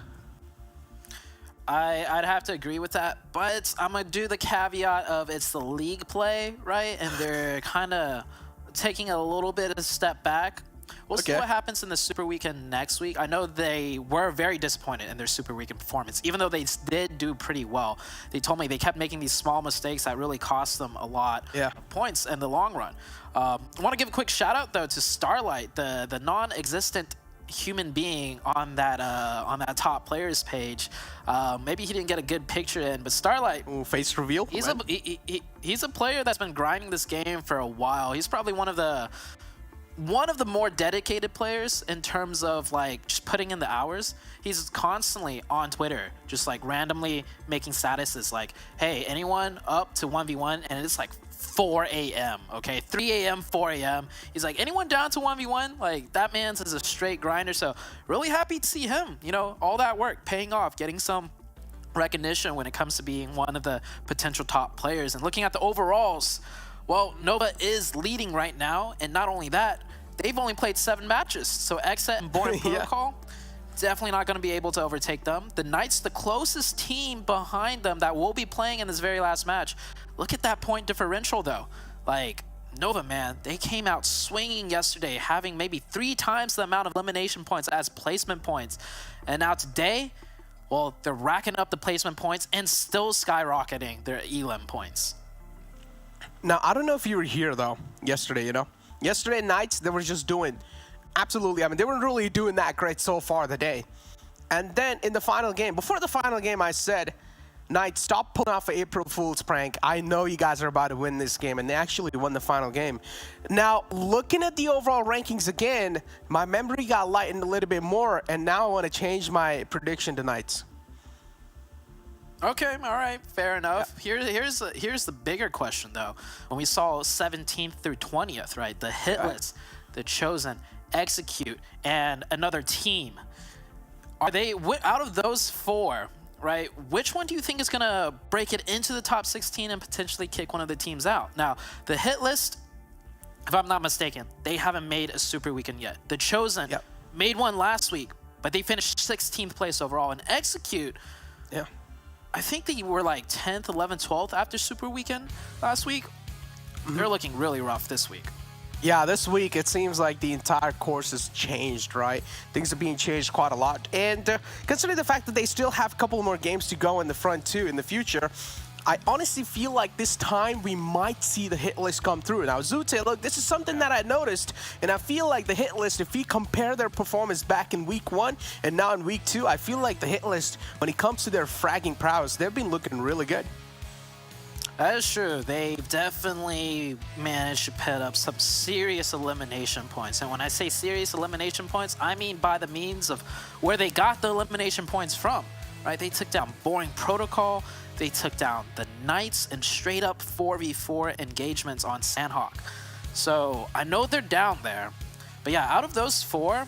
I'd have to agree with that, but I'm going to do the caveat of it's the League play, right? And they're kind of taking a little bit of a step back. We'll see what happens in the Super Weekend next week. I know they were very disappointed in their Super Weekend performance, even though they did do pretty well. They told me they kept making these small mistakes that really cost them a lot of points in the long run. I want to give a quick shout out though to Starlight, the non-existent human being on that top players page. Maybe he didn't get a good picture in, but Starlight, Ooh, face reveal. he's a player that's been grinding this game for a while. He's probably one of the more dedicated players in terms of like just putting in the hours. He's constantly on Twitter, just like randomly making statuses like, hey, anyone up to 1v1? And it's like 4 a.m. okay, 3 a.m., 4 a.m. He's like, anyone down to 1v1? Like, that man's is a straight grinder. So really happy to see him, you know, all that work paying off, getting some recognition when it comes to being one of the potential top players. And looking at the overalls, well, Nova is leading right now, and not only that, they've only played 7 matches. So XSET and Boring Protocol, definitely not going to be able to overtake them. The Knights, the closest team behind them that will be playing in this very last match. Look at that point differential, though. Like, Nova, man, they came out swinging yesterday, having maybe 3 times the amount of elimination points as placement points. And now today, well, they're racking up the placement points and still skyrocketing their elim points. Now, I don't know if you were here, though, yesterday, you know? Yesterday nights, they were just doing absolutely, I mean, they weren't really doing that great so far the day. And then in the final game, before the final game, I said, Knights, stop pulling off an April Fool's prank. I know you guys are about to win this game, and they actually won the final game. Now, looking at the overall rankings again, my memory got lightened a little bit more, and now I want to change my prediction to Knights. Okay, all right, fair enough. Here's the bigger question, though. When we saw 17th through 20th, right, the Hitlist, the Chosen, Execute, and another team, are they, out of those 4, right, which one do you think is going to break it into the top 16 and potentially kick one of the teams out? Now, the Hitlist, if I'm not mistaken, they haven't made a super weekend yet. The Chosen made one last week, but they finished 16th place overall. And Execute, I think they were like 10th, 11th, 12th after super weekend last week. They're looking really rough this week. Yeah, this week it seems like the entire course has changed, right? Things are being changed quite a lot. And considering the fact that they still have a couple more games to go in the front too in the future, I honestly feel like this time we might see the hit list come through. Now, Zute, look, this is something that I noticed, and I feel like the hit list, if we compare their performance back in week 1 and now in week 2, I feel like the hit list, when it comes to their fragging prowess, they've been looking really good. That is true. They've definitely managed to put up some serious elimination points. And when I say serious elimination points, I mean by the means of where they got the elimination points from, right? They took down Boring Protocol, they took down the Knights, and straight up 4v4 engagements on Sanhok. So I know they're down there, but yeah, out of those 4,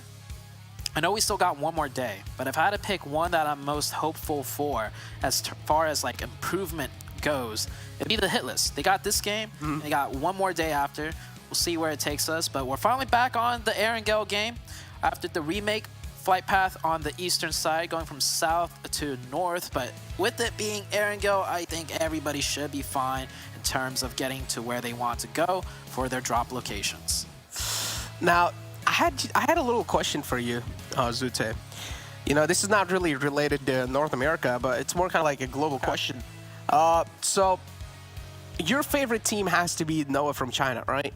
I know we still got one more day, but if I had to pick one that I'm most hopeful for as far as like improvement goes, it'd be the hit list. They got this game, they got one more day after. We'll see where it takes us, but we're finally back on the Erangel game after the remake flight path on the eastern side, going from south to north. But with it being Erangel, I think everybody should be fine in terms of getting to where they want to go for their drop locations. Now, I had a little question for you, Zute. You know, this is not really related to North America, but it's more kind of like a global question. So, your favorite team has to be Noah from China, right?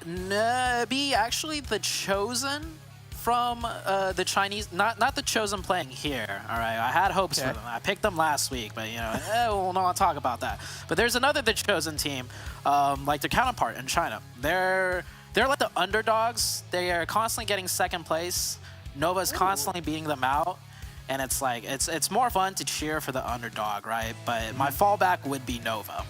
Be actually the Chosen from the Chinese, not the Chosen playing here. All right, I had hopes for them. I picked them last week, but you know, we'll not talk about that. But there's another the Chosen team, like their counterpart in China. They're like the underdogs. They are constantly getting second place. Nova's constantly beating them out. And it's like, it's more fun to cheer for the underdog, right? But my fallback would be Nova.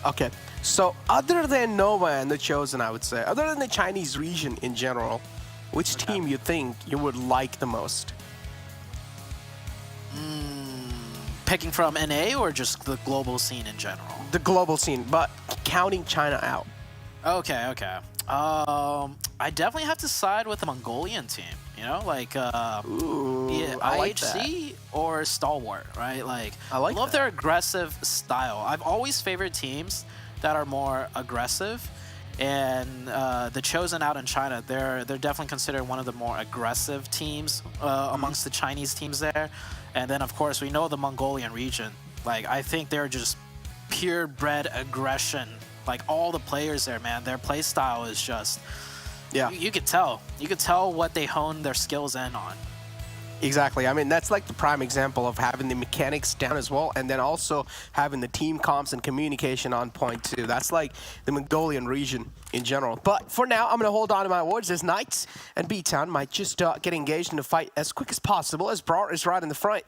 Okay. So other than Nova and the Chosen, I would say, other than the Chinese region in general, which team you think you would like the most? Picking from NA or just the global scene in general? The global scene, but counting China out. Okay. I definitely have to side with the Mongolian team. You know, like IHC or Stalwart, right? Like, I love their aggressive style. I've always favored teams that are more aggressive, and the Chosen out in China, they're definitely considered one of the more aggressive teams amongst the Chinese teams there. And then, of course, we know the Mongolian region. Like, I think they're just purebred aggression. Like, all the players there, man, their play style is just... Yeah. You could tell. You could tell what they hone their skills in on. Exactly. I mean, that's like the prime example of having the mechanics down as well, and then also having the team comps and communication on point too. That's like the Mongolian region in general. But for now, I'm going to hold on to my words as Knights and BTOWN might just get engaged in the fight as quick as possible, as Brar is right in the front.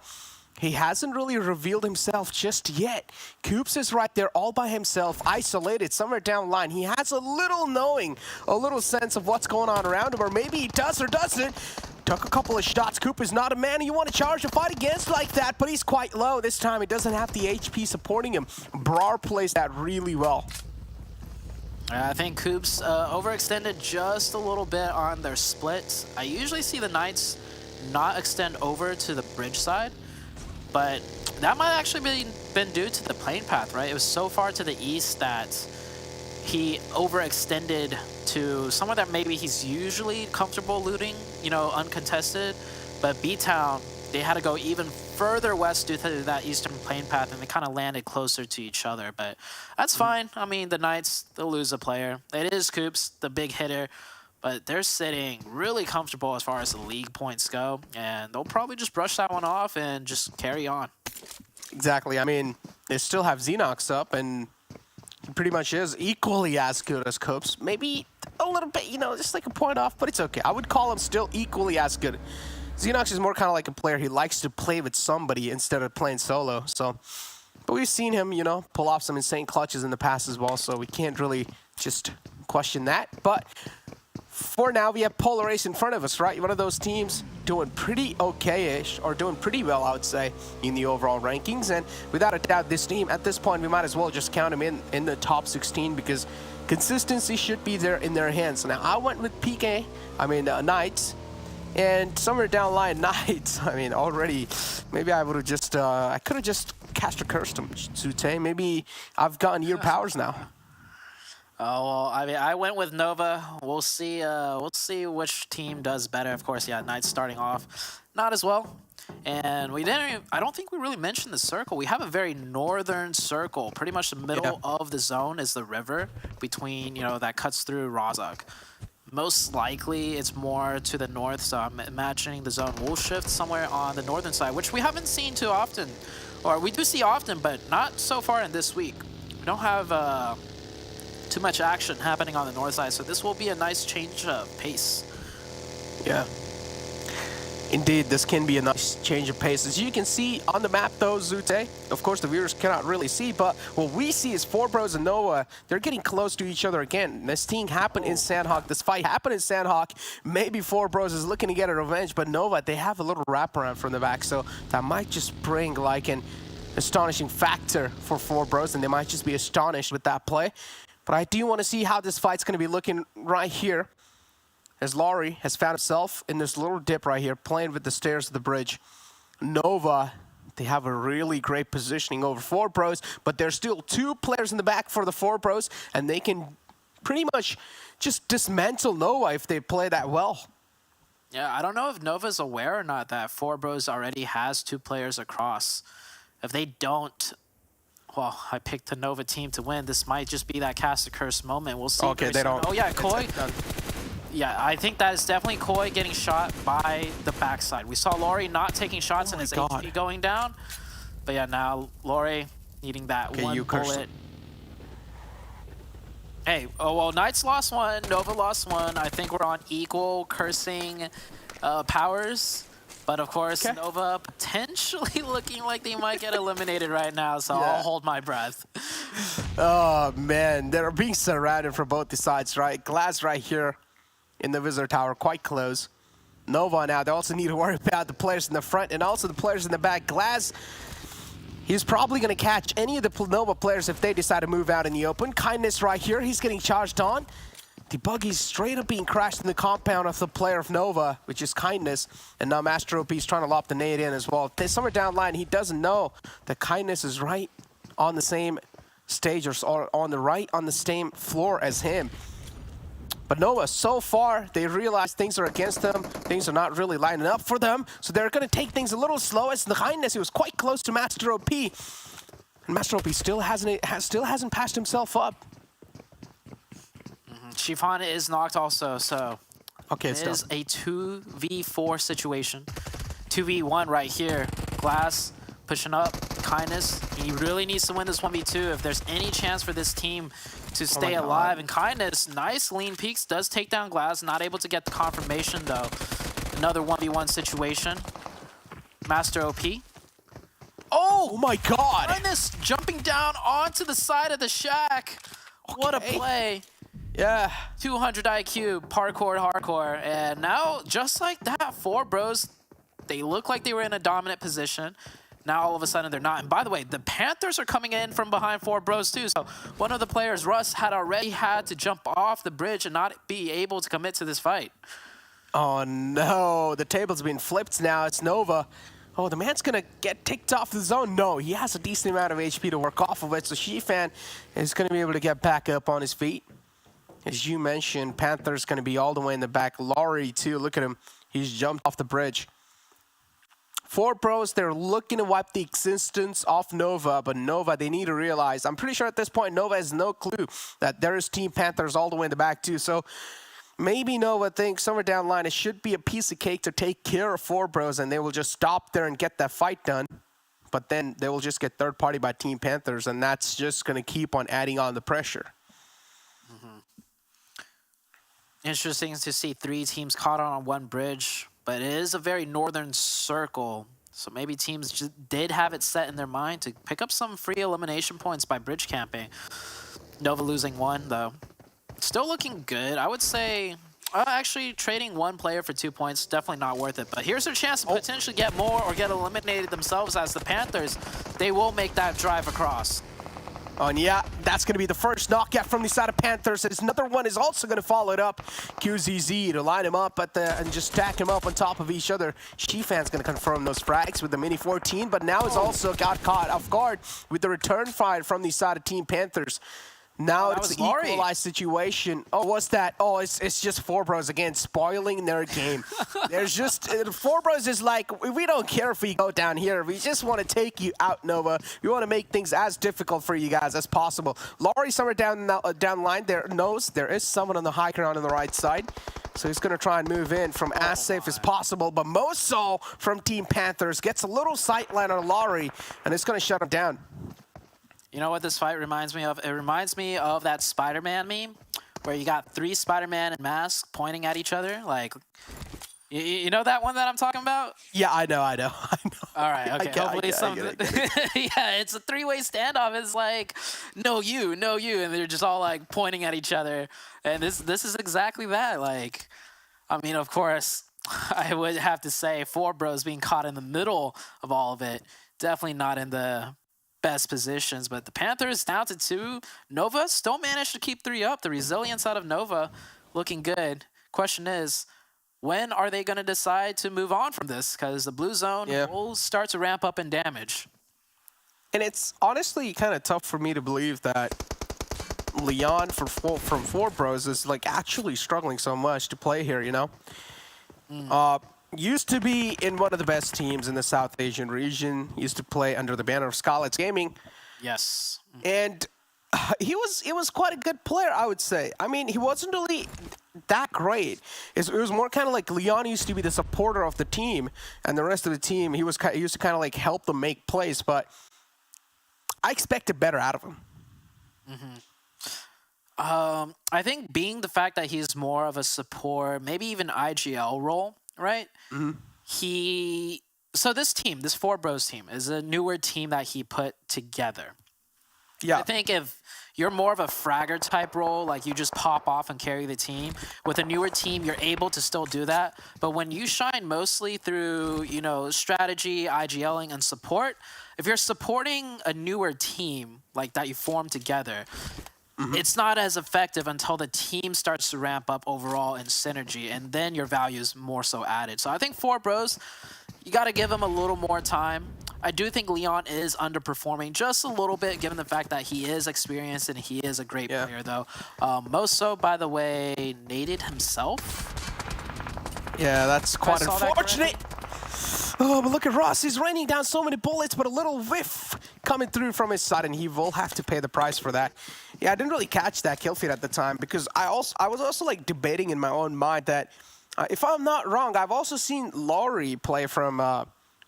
He hasn't really revealed himself just yet. Coops is right there all by himself, isolated somewhere down the line. He has a little knowing, a little sense of what's going on around him, or maybe he does or doesn't. Took a couple of shots. Coop is not a man you want to charge the fight against like that, but he's quite low this time. He doesn't have the HP supporting him. Brar plays that really well. I think Coops overextended just a little bit on their splits. I usually see the Knights not extend over to the bridge side, but that might actually been due to the plane path, right? It was so far to the east that he overextended to somewhere that maybe he's usually comfortable looting, you know, uncontested. But BTOWN, they had to go even further west due to that eastern plane path, and they kind of landed closer to each other. But that's fine. I mean, the Knights, they'll lose a player. It is Coops, the big hitter, but they're sitting really comfortable as far as the league points go, and they'll probably just brush that one off and just carry on. Exactly. I mean, they still have Xenox up, and he pretty much is equally as good as Coops. Maybe a little bit, you know, just like a point off, but it's okay. I would call him still equally as good. Xenox is more kind of like a player. He likes to play with somebody instead of playing solo. So, but we've seen him, you know, pull off some insane clutches in the past as well, so we can't really just question that. But for now, we have Polar Ace in front of us, right? One of those teams doing pretty okay-ish, or doing pretty well, I would say, in the overall rankings. And without a doubt, this team, at this point, we might as well just count them in the top 16, because consistency should be there in their hands. Now, I went with Knights, and somewhere down the line, Knights, I mean, already, maybe I would have just, I could have just cast or cursed him, Zute. Maybe I've gotten your powers now. Oh, well, I mean, I went with Nova. We'll see which team does better. Of course, yeah, Knights starting off not as well. And I don't think we really mentioned the circle. We have a very northern circle. Pretty much the middle of the zone is the river between, you know, that cuts through Razak. Most likely it's more to the north, so I'm imagining the zone will shift somewhere on the northern side, which we haven't seen too often. Or we do see often, but not so far in this week. We don't have too much action happening on the north side, so this will be a nice change of pace. Yeah. Indeed, this can be a nice change of pace. As you can see on the map, though, Zute, of course, the viewers cannot really see, but what we see is 4Bros and Nova, they're getting close to each other again. This thing happened in Sanhok. This fight happened in Sanhok. Maybe 4Bros is looking to get a revenge, but Nova, they have a little wraparound from the back, so that might just bring, like, an astonishing factor for 4Bros, and they might just be astonished with that play. But I do want to see how this fight's going to be looking right here, as Laurie has found himself in this little dip right here, playing with the stairs of the bridge. Nova, they have a really great positioning over 4Bros, but there's still 2 players in the back for the 4Bros, and they can pretty much just dismantle Nova if they play that well. Yeah, I don't know if Nova's aware or not that 4Bros already has 2 players across. If they don't, well, I picked the Nova team to win. This might just be that cast a curse moment. We'll see. Okay, they don't. Oh yeah, Koi. Yeah, I think that is definitely Koi getting shot by the backside. We saw Laurie not taking shots and his HP going down. But yeah, now Laurie needing that one bullet. Hey, oh well, Knights lost one, Nova lost one. I think we're on equal cursing powers. But of course, Nova potentially looking like they might get eliminated right now, so I'll hold my breath. Oh man, they're being surrounded from both the sides, right? Glass right here in the visitor tower, quite close. Nova now, they also need to worry about the players in the front and also the players in the back. Glass, he's probably going to catch any of the Nova players if they decide to move out in the open. Kindness right here, he's getting charged on. The buggy's straight up being crashed in the compound of the player of Nova, which is Kindness. And now Master OP is trying to lob the nade in as well. Somewhere down the line, he doesn't know that Kindness is right on the same stage or on the same floor as him. But Nova, so far, they realize things are against them. Things are not really lining up for them. So they're going to take things a little slow. As the Kindness, he was quite close to Master OP. And Master OP still hasn't passed himself up. Chiefon is knocked also, so Okay, it is a 2v4 situation. 2v1 right here. Glass pushing up. Kindness. He really needs to win this 1v2 if there's any chance for this team to stay alive. And Kindness, nice lean peeks, does take down Glass. Not able to get the confirmation though. Another 1v1 situation. Master OP. Oh my god! Kindness jumping down onto the side of the shack. Okay. What a play. Yeah. 200 IQ, parkour, hardcore. And now, just like that, 4 bros, they look like they were in a dominant position. Now, all of a sudden, they're not. And by the way, the Panthers are coming in from behind 4 bros, too. So one of the players, Russ, had already had to jump off the bridge and not be able to commit to this fight. Oh, no. The table's been flipped now. It's Nova. Oh, the man's going to get ticked off the zone. No, he has a decent amount of HP to work off of it. So Shifan is going to be able to get back up on his feet. As you mentioned, Panthers going to be all the way in the back. Laurie, too. Look at him. He's jumped off the bridge. 4 pros, they're looking to wipe the existence of Nova, but Nova, they need to realize, I'm pretty sure at this point, Nova has no clue that there is Team Panthers all the way in the back, too. So maybe Nova thinks somewhere down the line, it should be a piece of cake to take care of 4 bros, and they will just stop there and get that fight done. But then they will just get third party by Team Panthers, and that's just going to keep on adding on the pressure. Interesting to see 3 teams caught on one bridge, but it is a very northern circle. So maybe teams just did have it set in their mind to pick up some free elimination points by bridge camping. Nova losing 1, though. Still looking good. I would say actually trading 1 player for 2 points, definitely not worth it. But here's their chance to potentially get more or get eliminated themselves as the Panthers. They will make that drive across. Oh, and yeah, that's going to be the first knockout from the side of Panthers. And another one is also going to follow it up. QZZ to line him up and just stack him up on top of each other. Shifan's going to confirm those frags with the Mini 14, but now he's also got caught off guard with the return fire from the side of Team Panthers. Now it's an equalized situation. Oh, what's that? Oh, it's just 4 bros again, spoiling their game. There's just 4 bros is like, we don't care if we go down here. We just want to take you out, Nova. We want to make things as difficult for you guys as possible. Laurie somewhere down the line there knows there is someone on the high ground on the right side. So he's going to try and move in from as safe as possible. But Moso from Team Panthers gets a little sightline on Laurie, and it's going to shut him down. You know what this fight reminds me of? It reminds me of that Spider-Man meme where you got 3 Spider-Man in masks pointing at each other. Like, you know that one that I'm talking about? Yeah, I know. All right, okay. Hopefully something. Yeah, it's a 3-way standoff. It's like, no you, and they're just all like pointing at each other. And this is exactly that. Like, I mean, of course, I would have to say 4 bros being caught in the middle of all of it. Definitely not in the best positions, but the Panthers down to 2. Nova still managed to keep 3 up. The resilience out of Nova looking good. Question is, when are they going to decide to move on from this? Because the blue zone will start to ramp up in damage. And it's honestly kind of tough for me to believe that Leon from 4 bros is like actually struggling so much to play here, you know? Used to be in one of the best teams in the South Asian region. Used to play under the banner of Scarlet's Gaming. Yes. And he was quite a good player, I would say. I mean, he wasn't really that great. It was more kind of like Leon used to be the supporter of the team, and the rest of the team, he used to kind of like help them make plays, but I expected better out of him. I think being the fact that he's more of a support, maybe even IGL role, right? So this team, this 4 bros team, is a newer team that he put together. Yeah. I think if you're more of a fragger type role, like you just pop off and carry the team, with a newer team, you're able to still do that. But when you shine mostly through, you know, strategy, IGLing, and support, if you're supporting a newer team like that you form together, it's not as effective until the team starts to ramp up overall in synergy, and then your value is more so added. So I think 4 bros, you got to give him a little more time. I do think Leon is underperforming just a little bit, given the fact that he is experienced and he is a great player, though. Moso, by the way, naded himself. Yeah, that's quite unfortunate. Oh, but look at Ross. He's raining down so many bullets, but a little whiff coming through from his side, and he will have to pay the price for that. Yeah, I didn't really catch that kill feed at the time because I was also like debating in my own mind that if I'm not wrong, I've also seen Laurie play from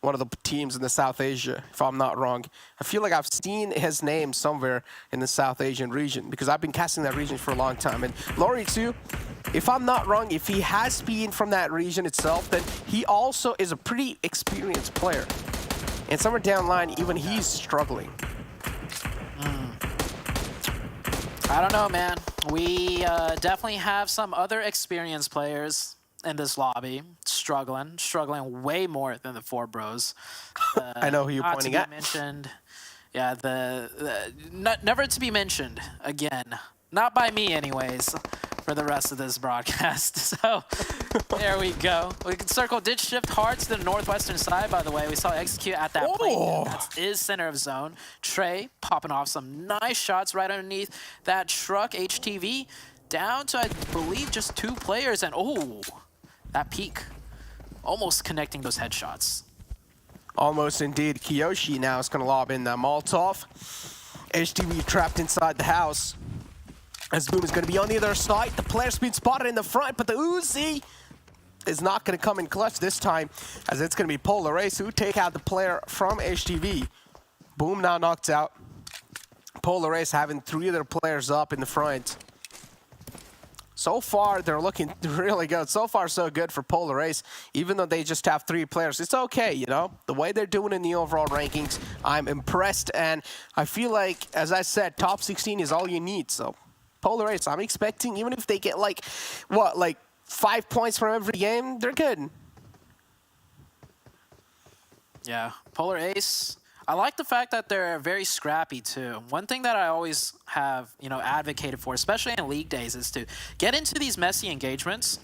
one of the teams in the South Asia, if I'm not wrong. I feel like I've seen his name somewhere in the South Asian region because I've been casting that region for a long time. And Laurie too, if I'm not wrong, if he has been from that region itself, then he also is a pretty experienced player. And somewhere down the line, even he's struggling. I don't know, man. We definitely have some other experienced players in this lobby struggling way more than the four bros. I know who you're pointing at. Mentioned, yeah, never to be mentioned again. Not by me, anyways, for the rest of this broadcast. So there we go. Circle did shift hard to the northwestern side, by the way. We saw execute at that plane. That is center of zone. Trey popping off some nice shots right underneath that truck. HTV down to, I believe, just 2 players. And that peak almost connecting those headshots. Almost indeed. Kiyoshi now is going to lob in that Molotov. HTV trapped inside the house. As Boom is going to be on the other side. The player's been spotted in the front, but the Uzi is not going to come in clutch this time, as it's going to be Polar Ace who take out the player from HTV. Boom now knocked out. Polar Ace having 3 other players up in the front. So far, they're looking really good. So far, so good for Polar Ace. Even though they just have 3 players, it's okay, you know? The way they're doing in the overall rankings, I'm impressed. And I feel like, as I said, top 16 is all you need. So, Polar Ace, I'm expecting, even if they get like 5 points from every game, they're good. Yeah, Polar Ace. I like the fact that they're very scrappy too. One thing that I always have, advocated for, especially in league days, is to get into these messy engagements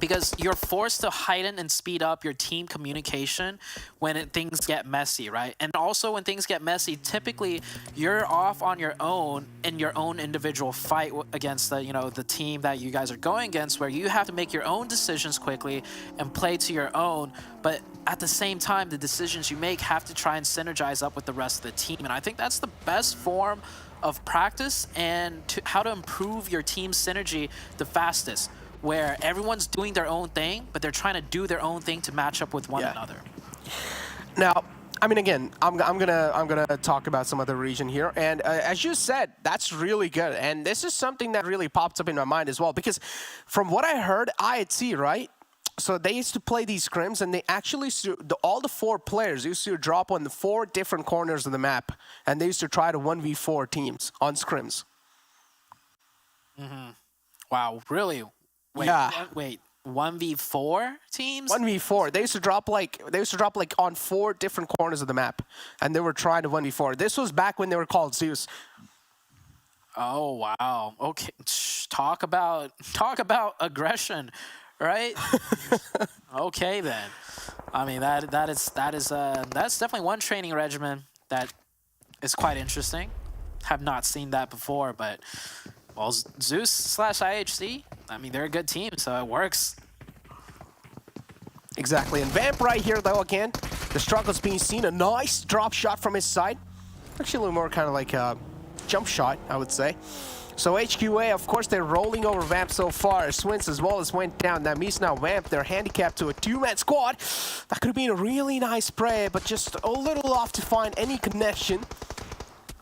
because you're forced to heighten and speed up your team communication when things get messy, right? And also when things get messy, typically you're off on your own in your own individual fight against the team that you guys are going against, where you have to make your own decisions quickly and play to your own. But at the same time, the decisions you make have to try and synergize up with the rest of the team. And I think that's the best form of practice and how to improve your team's synergy the fastest, where everyone's doing their own thing, but they're trying to do their own thing to match up with one another. Now, I mean, again, I'm gonna talk about some other region here, and as you said, that's really good. And this is something that really popped up in my mind as well, because from what I heard, IHC, right? So they used to play these scrims, and they actually all the 4 players used to drop on the 4 different corners of the map, and they used to try to 1v4 teams on scrims. Wow, really? Wait, yeah. Wait, 1v4 teams? 1v4. They used to drop like on 4 different corners of the map, and they were trying to 1v4. This was back when they were called Zeus. Oh wow. Okay, talk about aggression, right? Okay then. I mean that's definitely one training regimen that is quite interesting. Have not seen that before, but well, Zeus/IHC, I mean, they're a good team, so it works. Exactly, and Vamp right here, though, again, the struggle's being seen. A nice drop shot from his side. Actually, a little more kind of like a jump shot, I would say. So HQA, of course, they're rolling over Vamp so far. Swins as well as went down. That means now Vamp, they're handicapped to a 2-man squad. That could have been a really nice spray, but just a little off to find any connection.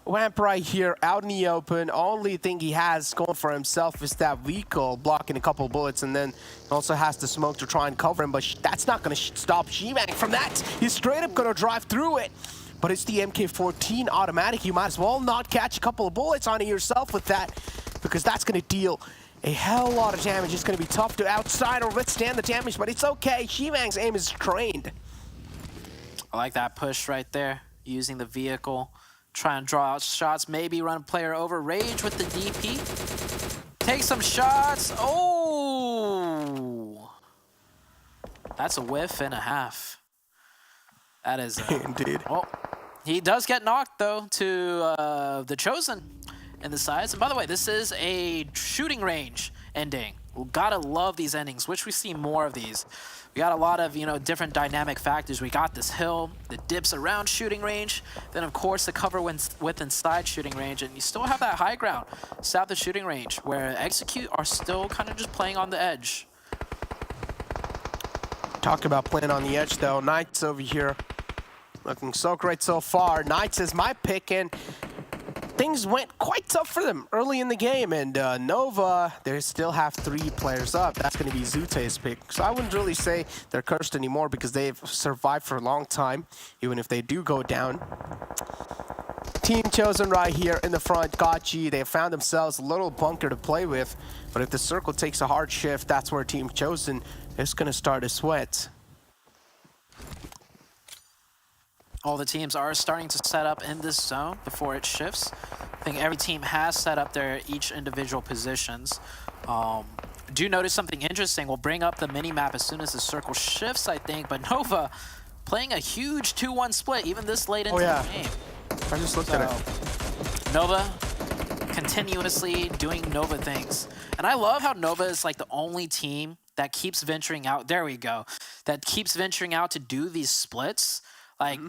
Vamp right here, out in the open. Only thing he has going for himself is that vehicle blocking a couple bullets, and then he also has the smoke to try and cover him, but that's not going to stop G-Man from that. He's straight up going to drive through it. But it's the MK14 automatic. You might as well not catch a couple of bullets onto yourself with that, because that's going to deal a hell of a lot of damage. It's going to be tough to outside or withstand the damage, but it's okay. G-Man's aim is trained. I like that push right there, using the vehicle. Try and draw out shots, maybe run a player over. Rage with the DP. Take some shots. Oh! That's a whiff and a half. That is... Indeed. Well, he does get knocked, though, to the Chosen in the sides. And by the way, this is a shooting range ending. We gotta love these endings, which we see more of these. We got a lot of, you know, different dynamic factors. We got this hill, the dips around shooting range, then of course the cover with inside shooting range, and you still have that high ground south of shooting range where Execute are still kind of just playing on the edge. Talk about playing on the edge though. Knights over here looking so great so far. Knights is my pick, and things went quite tough for them early in the game, and Nova, they still have 3 players up. That's going to be Zute's pick. So I wouldn't really say they're cursed anymore because they've survived for a long time, even if they do go down. Team chosen right here in the front, Gotchi. They found themselves a little bunker to play with, but if the circle takes a hard shift, that's where Team chosen is going to start to sweat. All the teams are starting to set up in this zone before it shifts. I think every team has set up their each individual positions. Do notice something interesting. We'll bring up the mini-map as soon as the circle shifts, I think, but Nova playing a huge 2-1 split even this late into the game. I just looked at it. Nova continuously doing Nova things. And I love how Nova is like the only team that keeps venturing out. There we go. That keeps venturing out to do these splits. Like,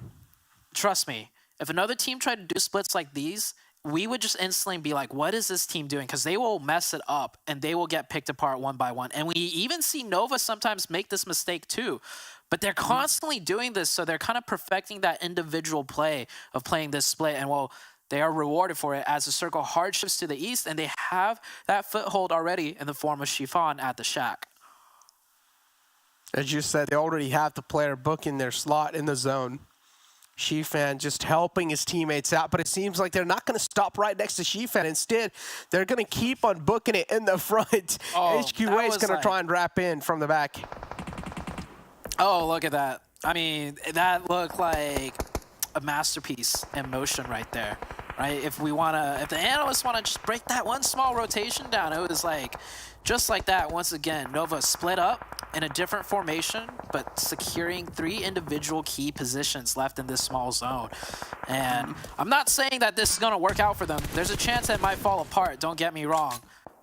trust me, if another team tried to do splits like these, we would just instantly be like, what is this team doing? Because they will mess it up and they will get picked apart one by one. And we even see Nova sometimes make this mistake too. But they're constantly doing this, so they're kind of perfecting that individual play of playing this split. And well, they are rewarded for it as the circle hard shifts to the east, and they have that foothold already in the form of Chiffon at the shack. As you said, they already have the player booking their slot in the zone. Shifan just helping his teammates out, but it seems like they're not going to stop right next to Shifan. Instead, they're going to keep on booking it in the front. HQA is going to try and wrap in from the back. Oh, look at that. I mean, that looked like a masterpiece in motion right there, right? If the analysts want to just break that one small rotation down, it was like, just like that, once again, Nova split up in a different formation, but securing 3 individual key positions left in this small zone. And I'm not saying that this is going to work out for them. There's a chance that it might fall apart, don't get me wrong.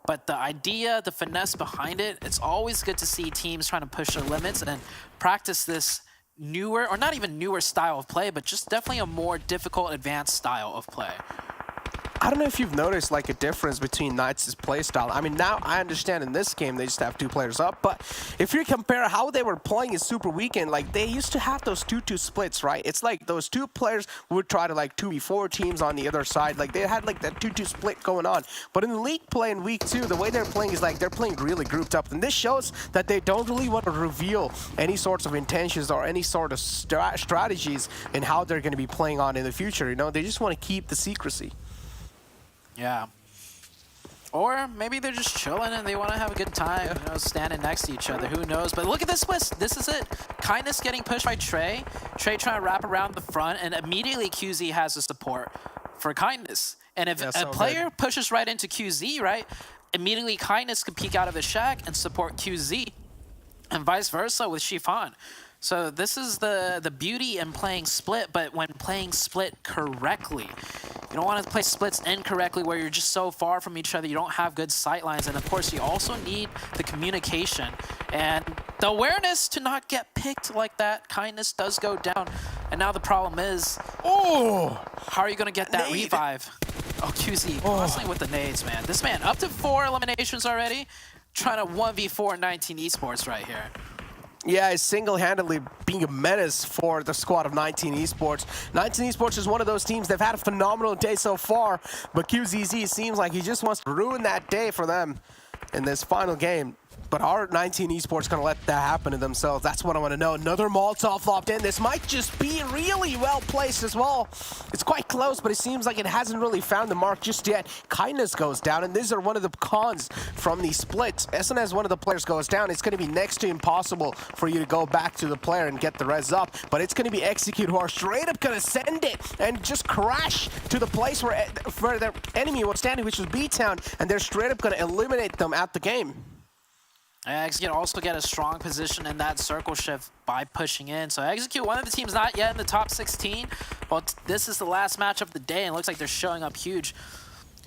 But the idea, the finesse behind it, it's always good to see teams trying to push their limits and practice this newer, or not even newer style of play, but just definitely a more difficult, advanced style of play. I don't know if you've noticed like a difference between Knights' play style. I mean, now I understand in this game they just have 2 players up, but if you compare how they were playing in Super Weekend, like they used to have those 2-2 splits, right? It's like those 2 players would try to like 2v4 teams on the other side. Like they had like that 2-2 split going on. But in the league play in week 2, the way they're playing is like they're playing really grouped up. And this shows that they don't really want to reveal any sorts of intentions or any sort of strategies in how they're going to be playing on in the future. You know, they just want to keep the secrecy. Yeah. Or maybe they're just chilling and they want to have a good time, you know, standing next to each other. Who knows? But look at this split. This is it. Kindness getting pushed by Trey. Trey trying to wrap around the front, and immediately QZ has the support for Kindness. And if a player pushes right into QZ, right, immediately Kindness could peek out of the shack and support QZ, and vice versa with Chiffon. So this is the beauty in playing split, but when playing split correctly. You don't want to play splits incorrectly where you're just so far from each other, you don't have good sight lines, and of course you also need the communication and the awareness to not get picked like that. Kindness does go down, and now the problem is, how are you going to get that revive? Oh, QZ, constantly with the nades, man. This man, up to 4 eliminations already, trying to 1v4 19 Esports right here. Yeah, he's single-handedly being a menace for the squad of 19 Esports. 19 Esports is one of those teams. They've had a phenomenal day so far, but QZZ seems like he just wants to ruin that day for them in this final game. But are 19 Esports going to let that happen to themselves? That's what I want to know. Another Molotov lobbed in. This might just be really well placed as well. It's quite close, but it seems like it hasn't really found the mark just yet. Kindness goes down, and these are one of the cons from the splits. As soon as one of the players goes down, it's going to be next to impossible for you to go back to the player and get the res up. But it's going to be Execute who are straight up going to send it and just crash to the place where the enemy was standing, which was BTOWN, and they're straight up going to eliminate them at the game. Execute also get a strong position in that circle shift by pushing in. So Execute, one of the teams not yet in the top 16. Well, this is the last match of the day, and it looks like they're showing up huge.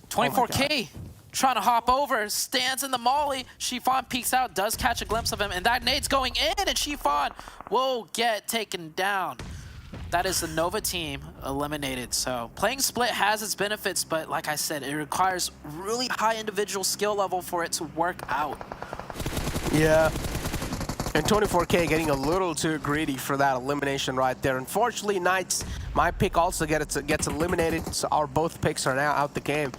24K trying to hop over, stands in the molly. Chiffon peeks out, does catch a glimpse of him, and that nade's going in, and Chiffon will get taken down. That is the Nova team eliminated. So playing split has its benefits, but like I said, it requires really high individual skill level for it to work out. Yeah. And 24K getting a little too greedy for that elimination right there. Unfortunately, Knights, my pick also gets eliminated, so our both picks are now out the game.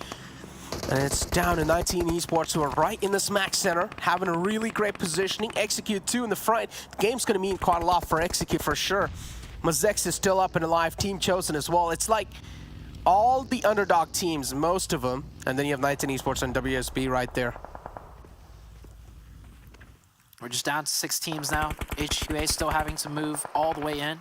And it's down to 19 Esports, who are right in the smack center, having a really great positioning. Execute 2 in the front. The game's going to mean quite a lot for Execute for sure. Mezexis is still up and alive, team chosen as well. It's like all the underdog teams, most of them, and then you have 19 Esports and WSB right there. We're just down to 6 teams now. HQA still having to move all the way in.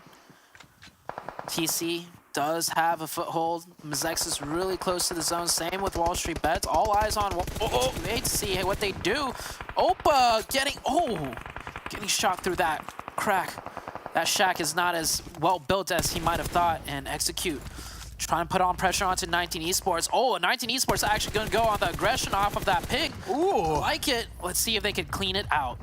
TC does have a foothold. Mezexis is really close to the zone. Same with WallStreetBets. All eyes on HQA to see what they do. Opa getting shot through that crack. That shack is not as well built as he might have thought. And Execute trying to put on pressure onto 19 Esports. Oh, 19 Esports actually going to go on the aggression off of that pig. Ooh. I like it. Let's see if they can clean it out.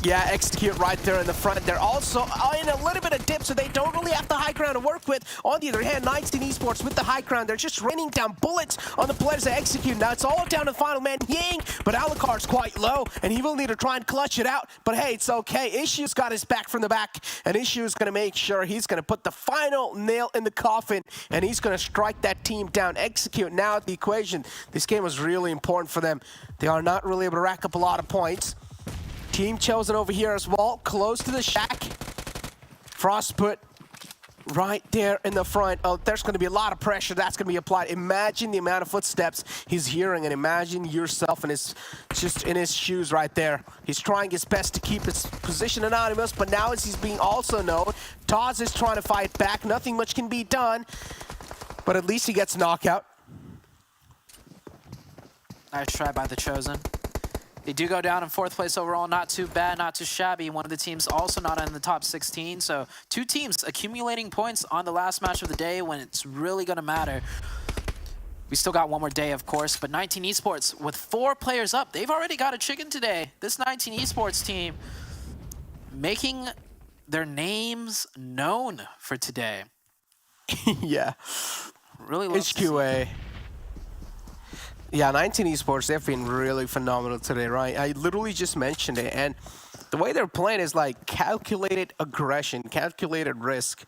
Yeah, Execute right there in the front. They're also in a little bit of dip, so they don't really have the high ground to work with. On the other hand, 19 Esports with the high ground, they're just raining down bullets on the players that Execute. Now it's all down to the final man, Ying, but Alucard's quite low, and he will need to try and clutch it out. But hey, it's okay. Issue's got his back from the back, and Issue's going to make sure he's going to put the final nail in the coffin, and he's going to strike that team down. Execute now at the equation. This game was really important for them. They are not really able to rack up a lot of points. Team chosen over here as well, close to the shack. Frost put right there in the front. Oh, there's going to be a lot of pressure that's going to be applied. Imagine the amount of footsteps he's hearing, and imagine yourself in his shoes right there. He's trying his best to keep his position anonymous, but now as he's being also known, Taz is trying to fight back. Nothing much can be done, but at least he gets knockout. Nice try by the Chosen. They do go down in 4th place overall. Not too bad, not too shabby. One of the teams also not in the top 16. So 2 teams accumulating points on the last match of the day when it's really going to matter. We still got one more day, of course, but 19 Esports with 4 players up. They've already got a chicken today. This 19 Esports team making their names known for today. Yeah. Really love HQA. Yeah, 19 Esports, they've been really phenomenal today, right? I literally just mentioned it, and the way they're playing is like calculated aggression, calculated risk,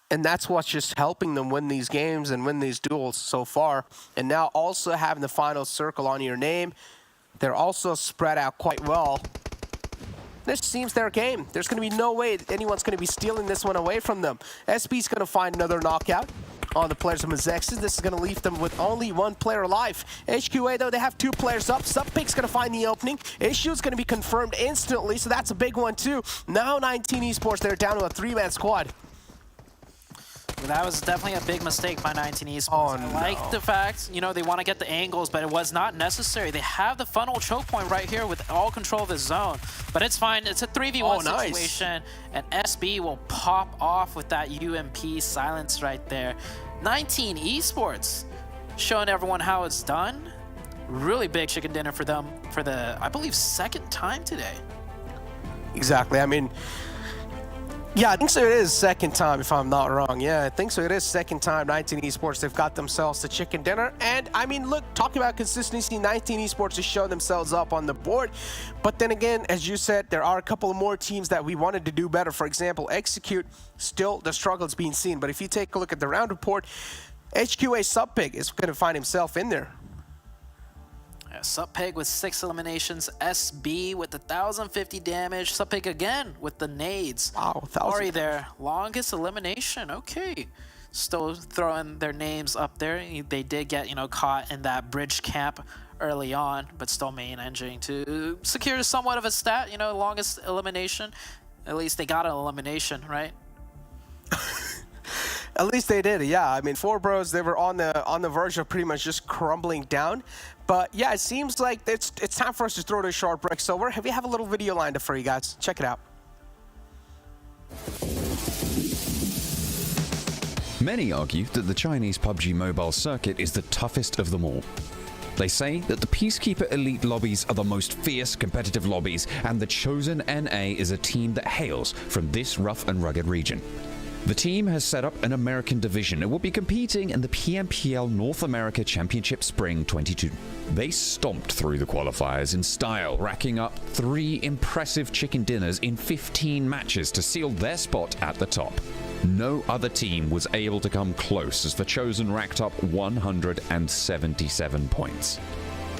and that's what's just helping them win these games and win these duels so far. And now also having the final circle on your name, they're also spread out quite well. This seems their game. There's going to be no way anyone's going to be stealing this one away from them. SB's going to find another knockout on the players of Mezexis. This is going to leave them with only 1 player alive. HQA, though, they have 2 players up. Subpig's going to find the opening. Issue's going to be confirmed instantly, so that's a big one, too. Now 19 Esports, they're down to a 3-man squad. Well, that was definitely a big mistake by 19 Esports. Oh, I like the fact, you know, they want to get the angles, but it was not necessary. They have the funnel choke point right here with all control of the zone. But it's fine. It's a 3v1 situation, and SB will pop off with that UMP silence right there. 19 Esports showing everyone how it's done. Really big chicken dinner for them for the, I believe, 2nd time today. Exactly. I mean, yeah, I think so. It is 2nd time, if I'm not wrong. Yeah, I think so. It is 2nd time. 19 Esports, they've got themselves the chicken dinner. And I mean, look, talking about consistency, 19 Esports has shown themselves up on the board. But then again, as you said, there are a couple of more teams that we wanted to do better. For example, Execute, still the struggle is being seen. But if you take a look at the round report, HQA Subpig is going to find himself in there. Subpig with 6 eliminations. SB with 1,050 damage. Subpig again with the nades. Wow, 1,000. Ori there, longest elimination. Okay. Still throwing their names up there. They did get, you know, caught in that bridge camp early on, but still managing to secure somewhat of a stat, you know, longest elimination. At least they got an elimination, right? At least they did, yeah. I mean, 4 bros, they were on the verge of pretty much just crumbling down. But yeah, it seems like it's time for us to throw this short break. So we have a little video lined up for you guys. Check it out. Many argue that the Chinese PUBG mobile circuit is the toughest of them all. They say that the Peacekeeper Elite lobbies are the most fierce competitive lobbies, and the Chosen NA is a team that hails from this rough and rugged region. The team has set up an American division and will be competing in the PMPL North America Championship Spring 22. They stomped through the qualifiers in style, racking up 3 impressive chicken dinners in 15 matches to seal their spot at the top. No other team was able to come close as the Chosen racked up 177 points.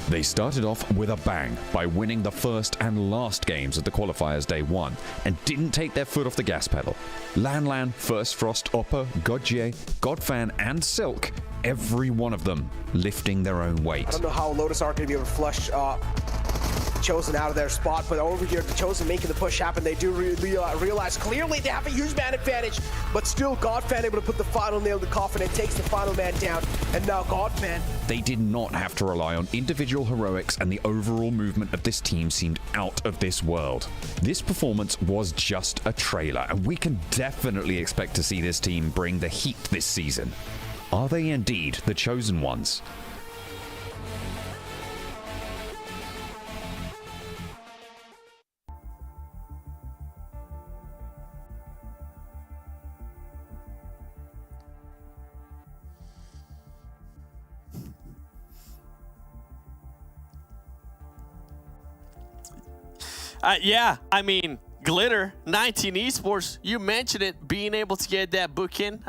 They started off with a bang by winning the first and last games of the qualifiers day 1 and didn't take their foot off the gas pedal. Lan, First Frost, Oppa, Godjie, Godfan and Silk, every one of them lifting their own weight. I don't know how Lotus are going to be able to flush Chosen out of their spot, but over here, the Chosen making the push happen. They do realize clearly they have a huge man advantage, but still Godfan able to put the final nail in the coffin and takes the final man down, and now Godfan. They did not have to rely on individual heroics, and the overall movement of this team seemed out of this world. This performance was just a trailer, and we can definitely expect to see this team bring the heat this season. Are they indeed the Chosen ones? Yeah, I mean, Glitter, 19 Esports, you mentioned it, being able to get that bookend.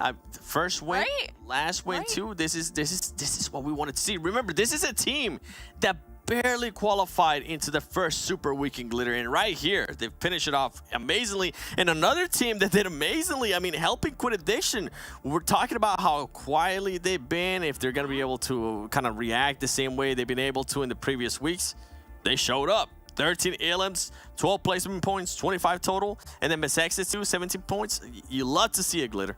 First win, Right. last win too. This is what we wanted to see. Remember, this is a team that barely qualified into the first Super Weekend Glitter, and right here, they finished it off amazingly. And another team that did amazingly, I mean, helping Quit Addiction. We're talking about how quietly they've been, if they're going to be able to kind of react the same way they've been able to in the previous weeks. They showed up. 13 elims, 12 placement points, 25 total, and then Mezexis too, 17 points. You love to see a Glitter.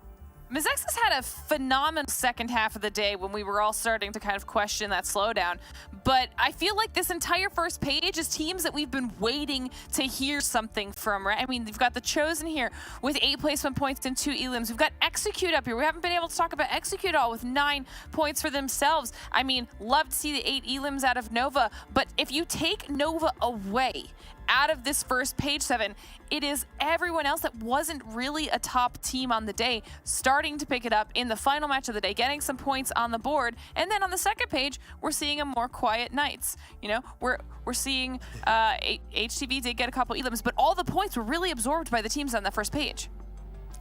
Mezexis had a phenomenal second half of the day when we were all starting to kind of question that slowdown. But I feel like this entire first page is teams that we've been waiting to hear something from, right? I mean, you've got the Chosen here with 8 placement points and 2 elims. We've got Execute up here. We haven't been able to talk about Execute all with 9 points for themselves. I mean, love to see the 8 elims out of Nova. But if you take Nova away out of this first page 7, it is everyone else that wasn't really a top team on the day starting to pick it up in the final match of the day, getting some points on the board. And then on the second page, we're seeing a more quiet Knights. You know, we're seeing HTV did get a couple elims, but all the points were really absorbed by the teams on the first page.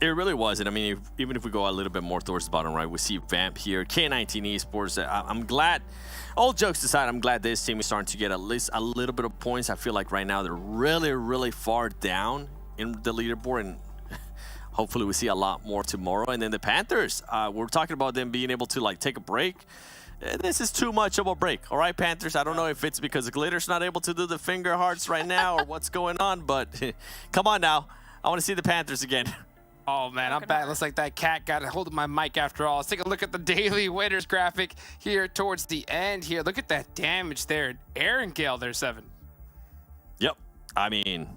It really was. And I mean, even if we go a little bit more towards the bottom right, we see Vamp here, K19 Esports. I'm glad, all jokes aside, I'm glad this team is starting to get at least a little bit of points. I feel like right now they're really, really far down in the leaderboard, and hopefully we see a lot more tomorrow. And then the Panthers, we're talking about them being able to like take a break. This is too much of a break. All right, Panthers, I don't know if it's because Glitter's not able to do the finger hearts right now or what's going on, but come on now. I want to see the Panthers again. Oh, man, I'm back. Looks like that cat got a hold of my mic after all. Let's take a look at the daily winners graphic here towards the end here. Look at that damage there. Erangel there, 7. Yep. I mean,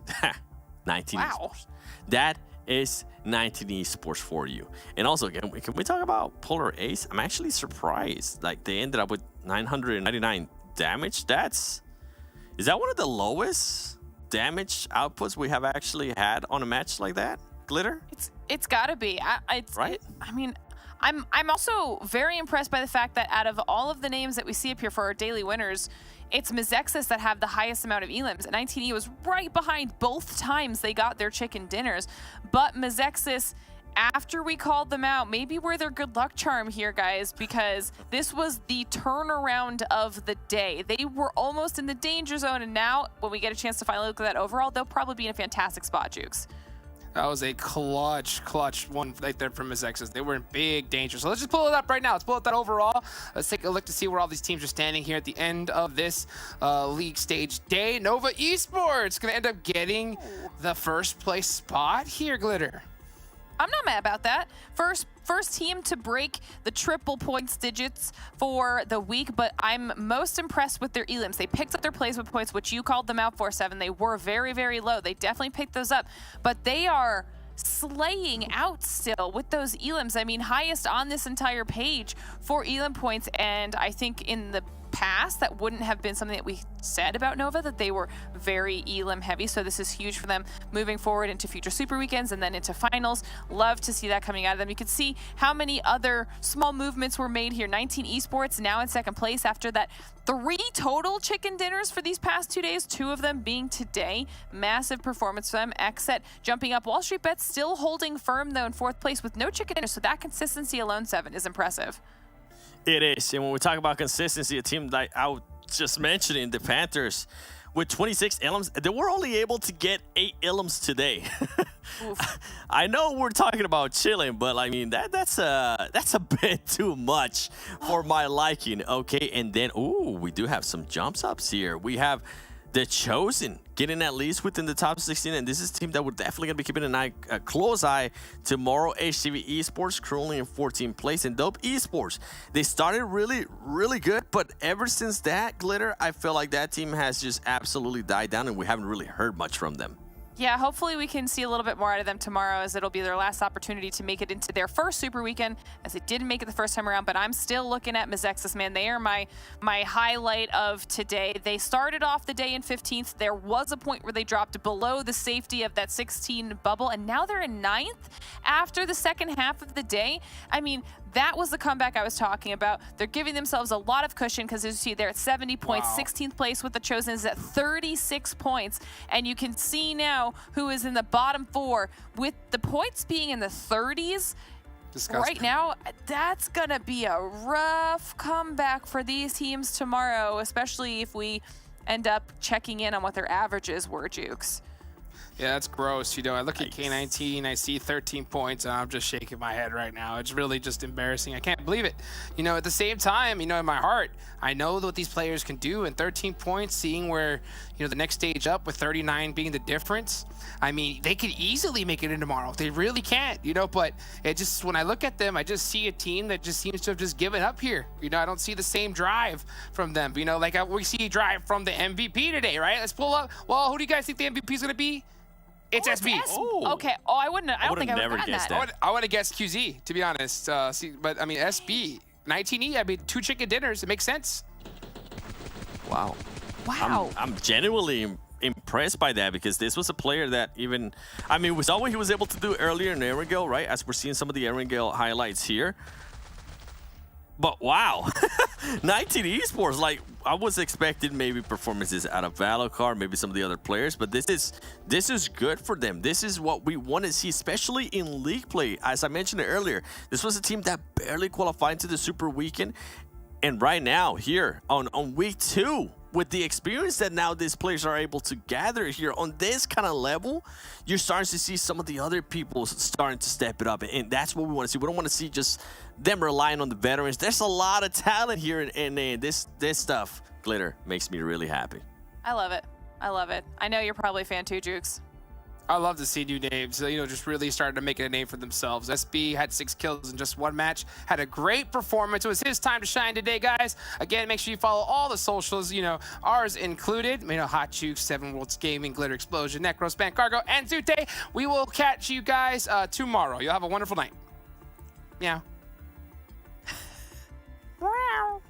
19 Wow. Esports. That is 19 Esports for you. And also, can we talk about Polar Ace? I'm actually surprised. Like, they ended up with 999 damage. Is that one of the lowest damage outputs we have actually had on a match like that? Glitter? It's gotta be. Right? I mean, I'm also very impressed by the fact that out of all of the names that we see up here for our daily winners, it's Mezexis that have the highest amount of elims. And 19E was right behind both times they got their chicken dinners. But Mezexis, after we called them out, maybe we're their good luck charm here, guys, because this was the turnaround of the day. They were almost in the danger zone, and now when we get a chance to finally look at that overall, they'll probably be in a fantastic spot, Jukes. That was a clutch one right there from Mezexis. They were in big danger. So let's just pull it up right now. Let's pull up that overall. Let's take a look to see where all these teams are standing here at the end of this league stage day. Nova Esports going to end up getting the first place spot here, Glitter. I'm not mad about that. First team to break the triple points digits for the week, but I'm most impressed with their elims. They picked up their placement points, which you called them out for, 7. They were very, very low. They definitely picked those up, but they are slaying out still with those elims. I mean, highest on this entire page for elim points, and I think in the past, that wouldn't have been something that we said about Nova, that they were very elim heavy. So this is huge for them moving forward into future super weekends and then into finals. Love to see that coming out of them. You can see how many other small movements were made here. 19 Esports now in second place after that 3 total chicken dinners for these past 2 days, 2 of them being today. Massive performance for them. XSET jumping up. WallStreetBets still holding firm though in 4th place with no chicken dinners. So that consistency alone, 7, is impressive. It is. And when we talk about consistency, a team that I was just mentioning, the Panthers, with 26 elims, they were only able to get 8 elims today. I know we're talking about chilling, but I mean that's a bit too much for my liking. Okay, and then we do have some jumps ups here. We have the Chosen getting at least within the top 16, and this is a team that we're definitely going to be keeping a close eye tomorrow. HTV Esports currently in 14th place, and W2D2 Esports, they started really good, but ever since that, Glitter, I feel like that team has just absolutely died down, and we haven't really heard much from them. Yeah, hopefully we can see a little bit more out of them tomorrow, as it'll be their last opportunity to make it into their first super weekend, as they didn't make it the first time around. But I'm still looking at Mezexis, man. They are my highlight of today. They started off the day in 15th. There was a point where they dropped below the safety of that 16 bubble, and now they're in 9th after the second half of the day. I mean, that was the comeback I was talking about. They're giving themselves a lot of cushion because, as you see, they're at 70 points. 16th place with the Chosen is at 36 points. And you can see now who is in the bottom 4 with the points being in the 30s. Disgusting. Right now, that's going to be a rough comeback for these teams tomorrow, especially if we end up checking in on what their averages were, Jukes. Yeah, that's gross. You know, I look at K19, I see 13 points, and I'm just shaking my head right now. It's really just embarrassing. I can't believe it. You know, at the same time, you know, in my heart, I know what these players can do, and 13 points, seeing where, you know, the next stage up with 39 being the difference, I mean, they could easily make it in tomorrow. They really can't, you know, but it just, when I look at them, I just see a team that just seems to have just given up here. You know, I don't see the same drive from them. You know, like we see drive from the MVP today, right? Let's pull up. Well, who do you guys think the MVP is going to be? It's SB. Okay. Oh, I don't think I would have guessed that. I would have guessed QZ, to be honest. But I mean, SB, 19E, I mean, 2 chicken dinners. It makes sense. Wow. Wow. I'm genuinely impressed by that, because this was a player that even, I mean, we saw what he was able to do earlier in Erangel, right? As we're seeing some of the Erangel highlights here. But wow, 19 Esports, like I was expecting maybe performances out of Valokar, maybe some of the other players, but this is good for them. This is what we want to see, especially in league play. As I mentioned earlier, this was a team that barely qualified into the Super Weekend, and right now here on week 2, with the experience that now these players are able to gather here on this kind of level, you're starting to see some of the other people starting to step it up, and that's what we want to see. We don't want to see just them relying on the veterans. There's a lot of talent here in NA. This stuff, Glitter, makes me really happy. I love it. I love it. I know you're probably a fan too, Jukes. I love to see new names, you know, just really starting to make a name for themselves. SB had 6 kills in just 1 match, had a great performance. It was his time to shine today, guys. Again, make sure you follow all the socials, you know, ours included. You know, Hot Juke, 7 Worlds Gaming, Glitter Explosion, Necro, Span Cargo, and Zute. We will catch you guys tomorrow. You'll have a wonderful night. Meow. Wow.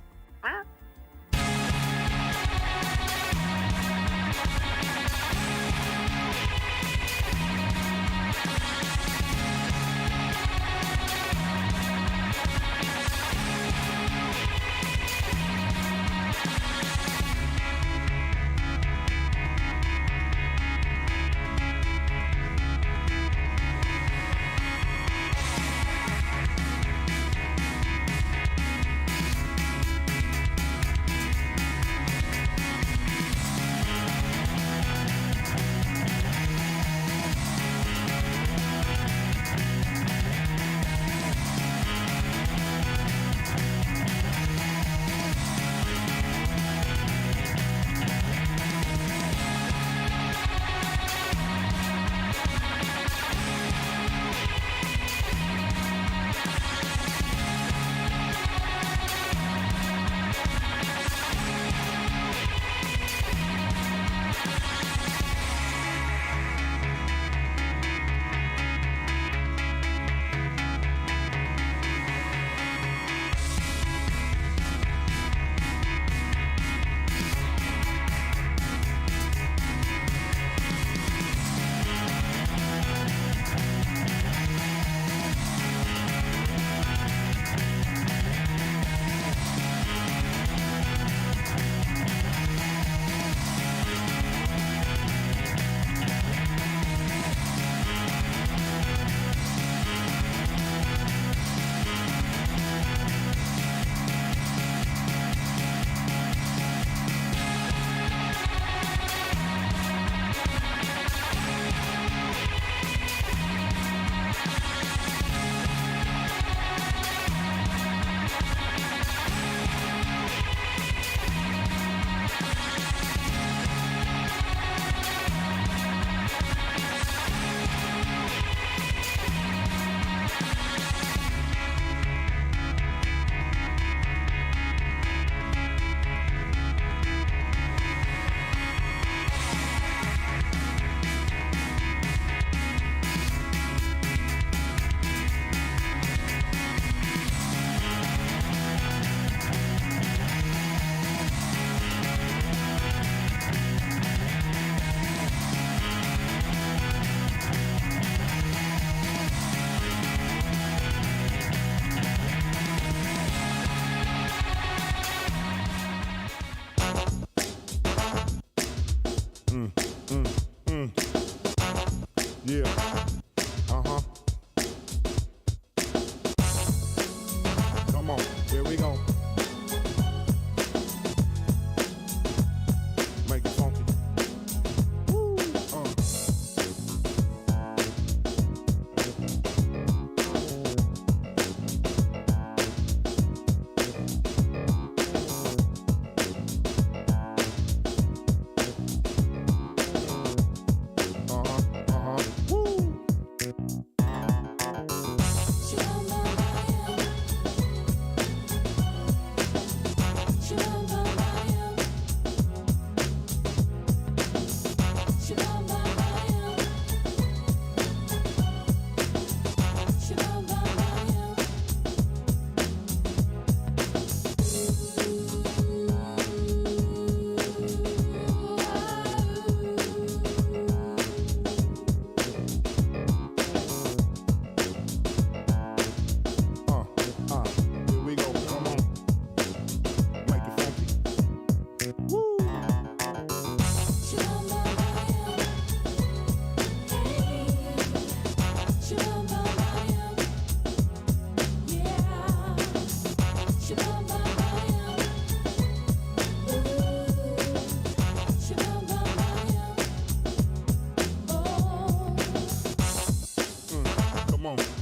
Yeah.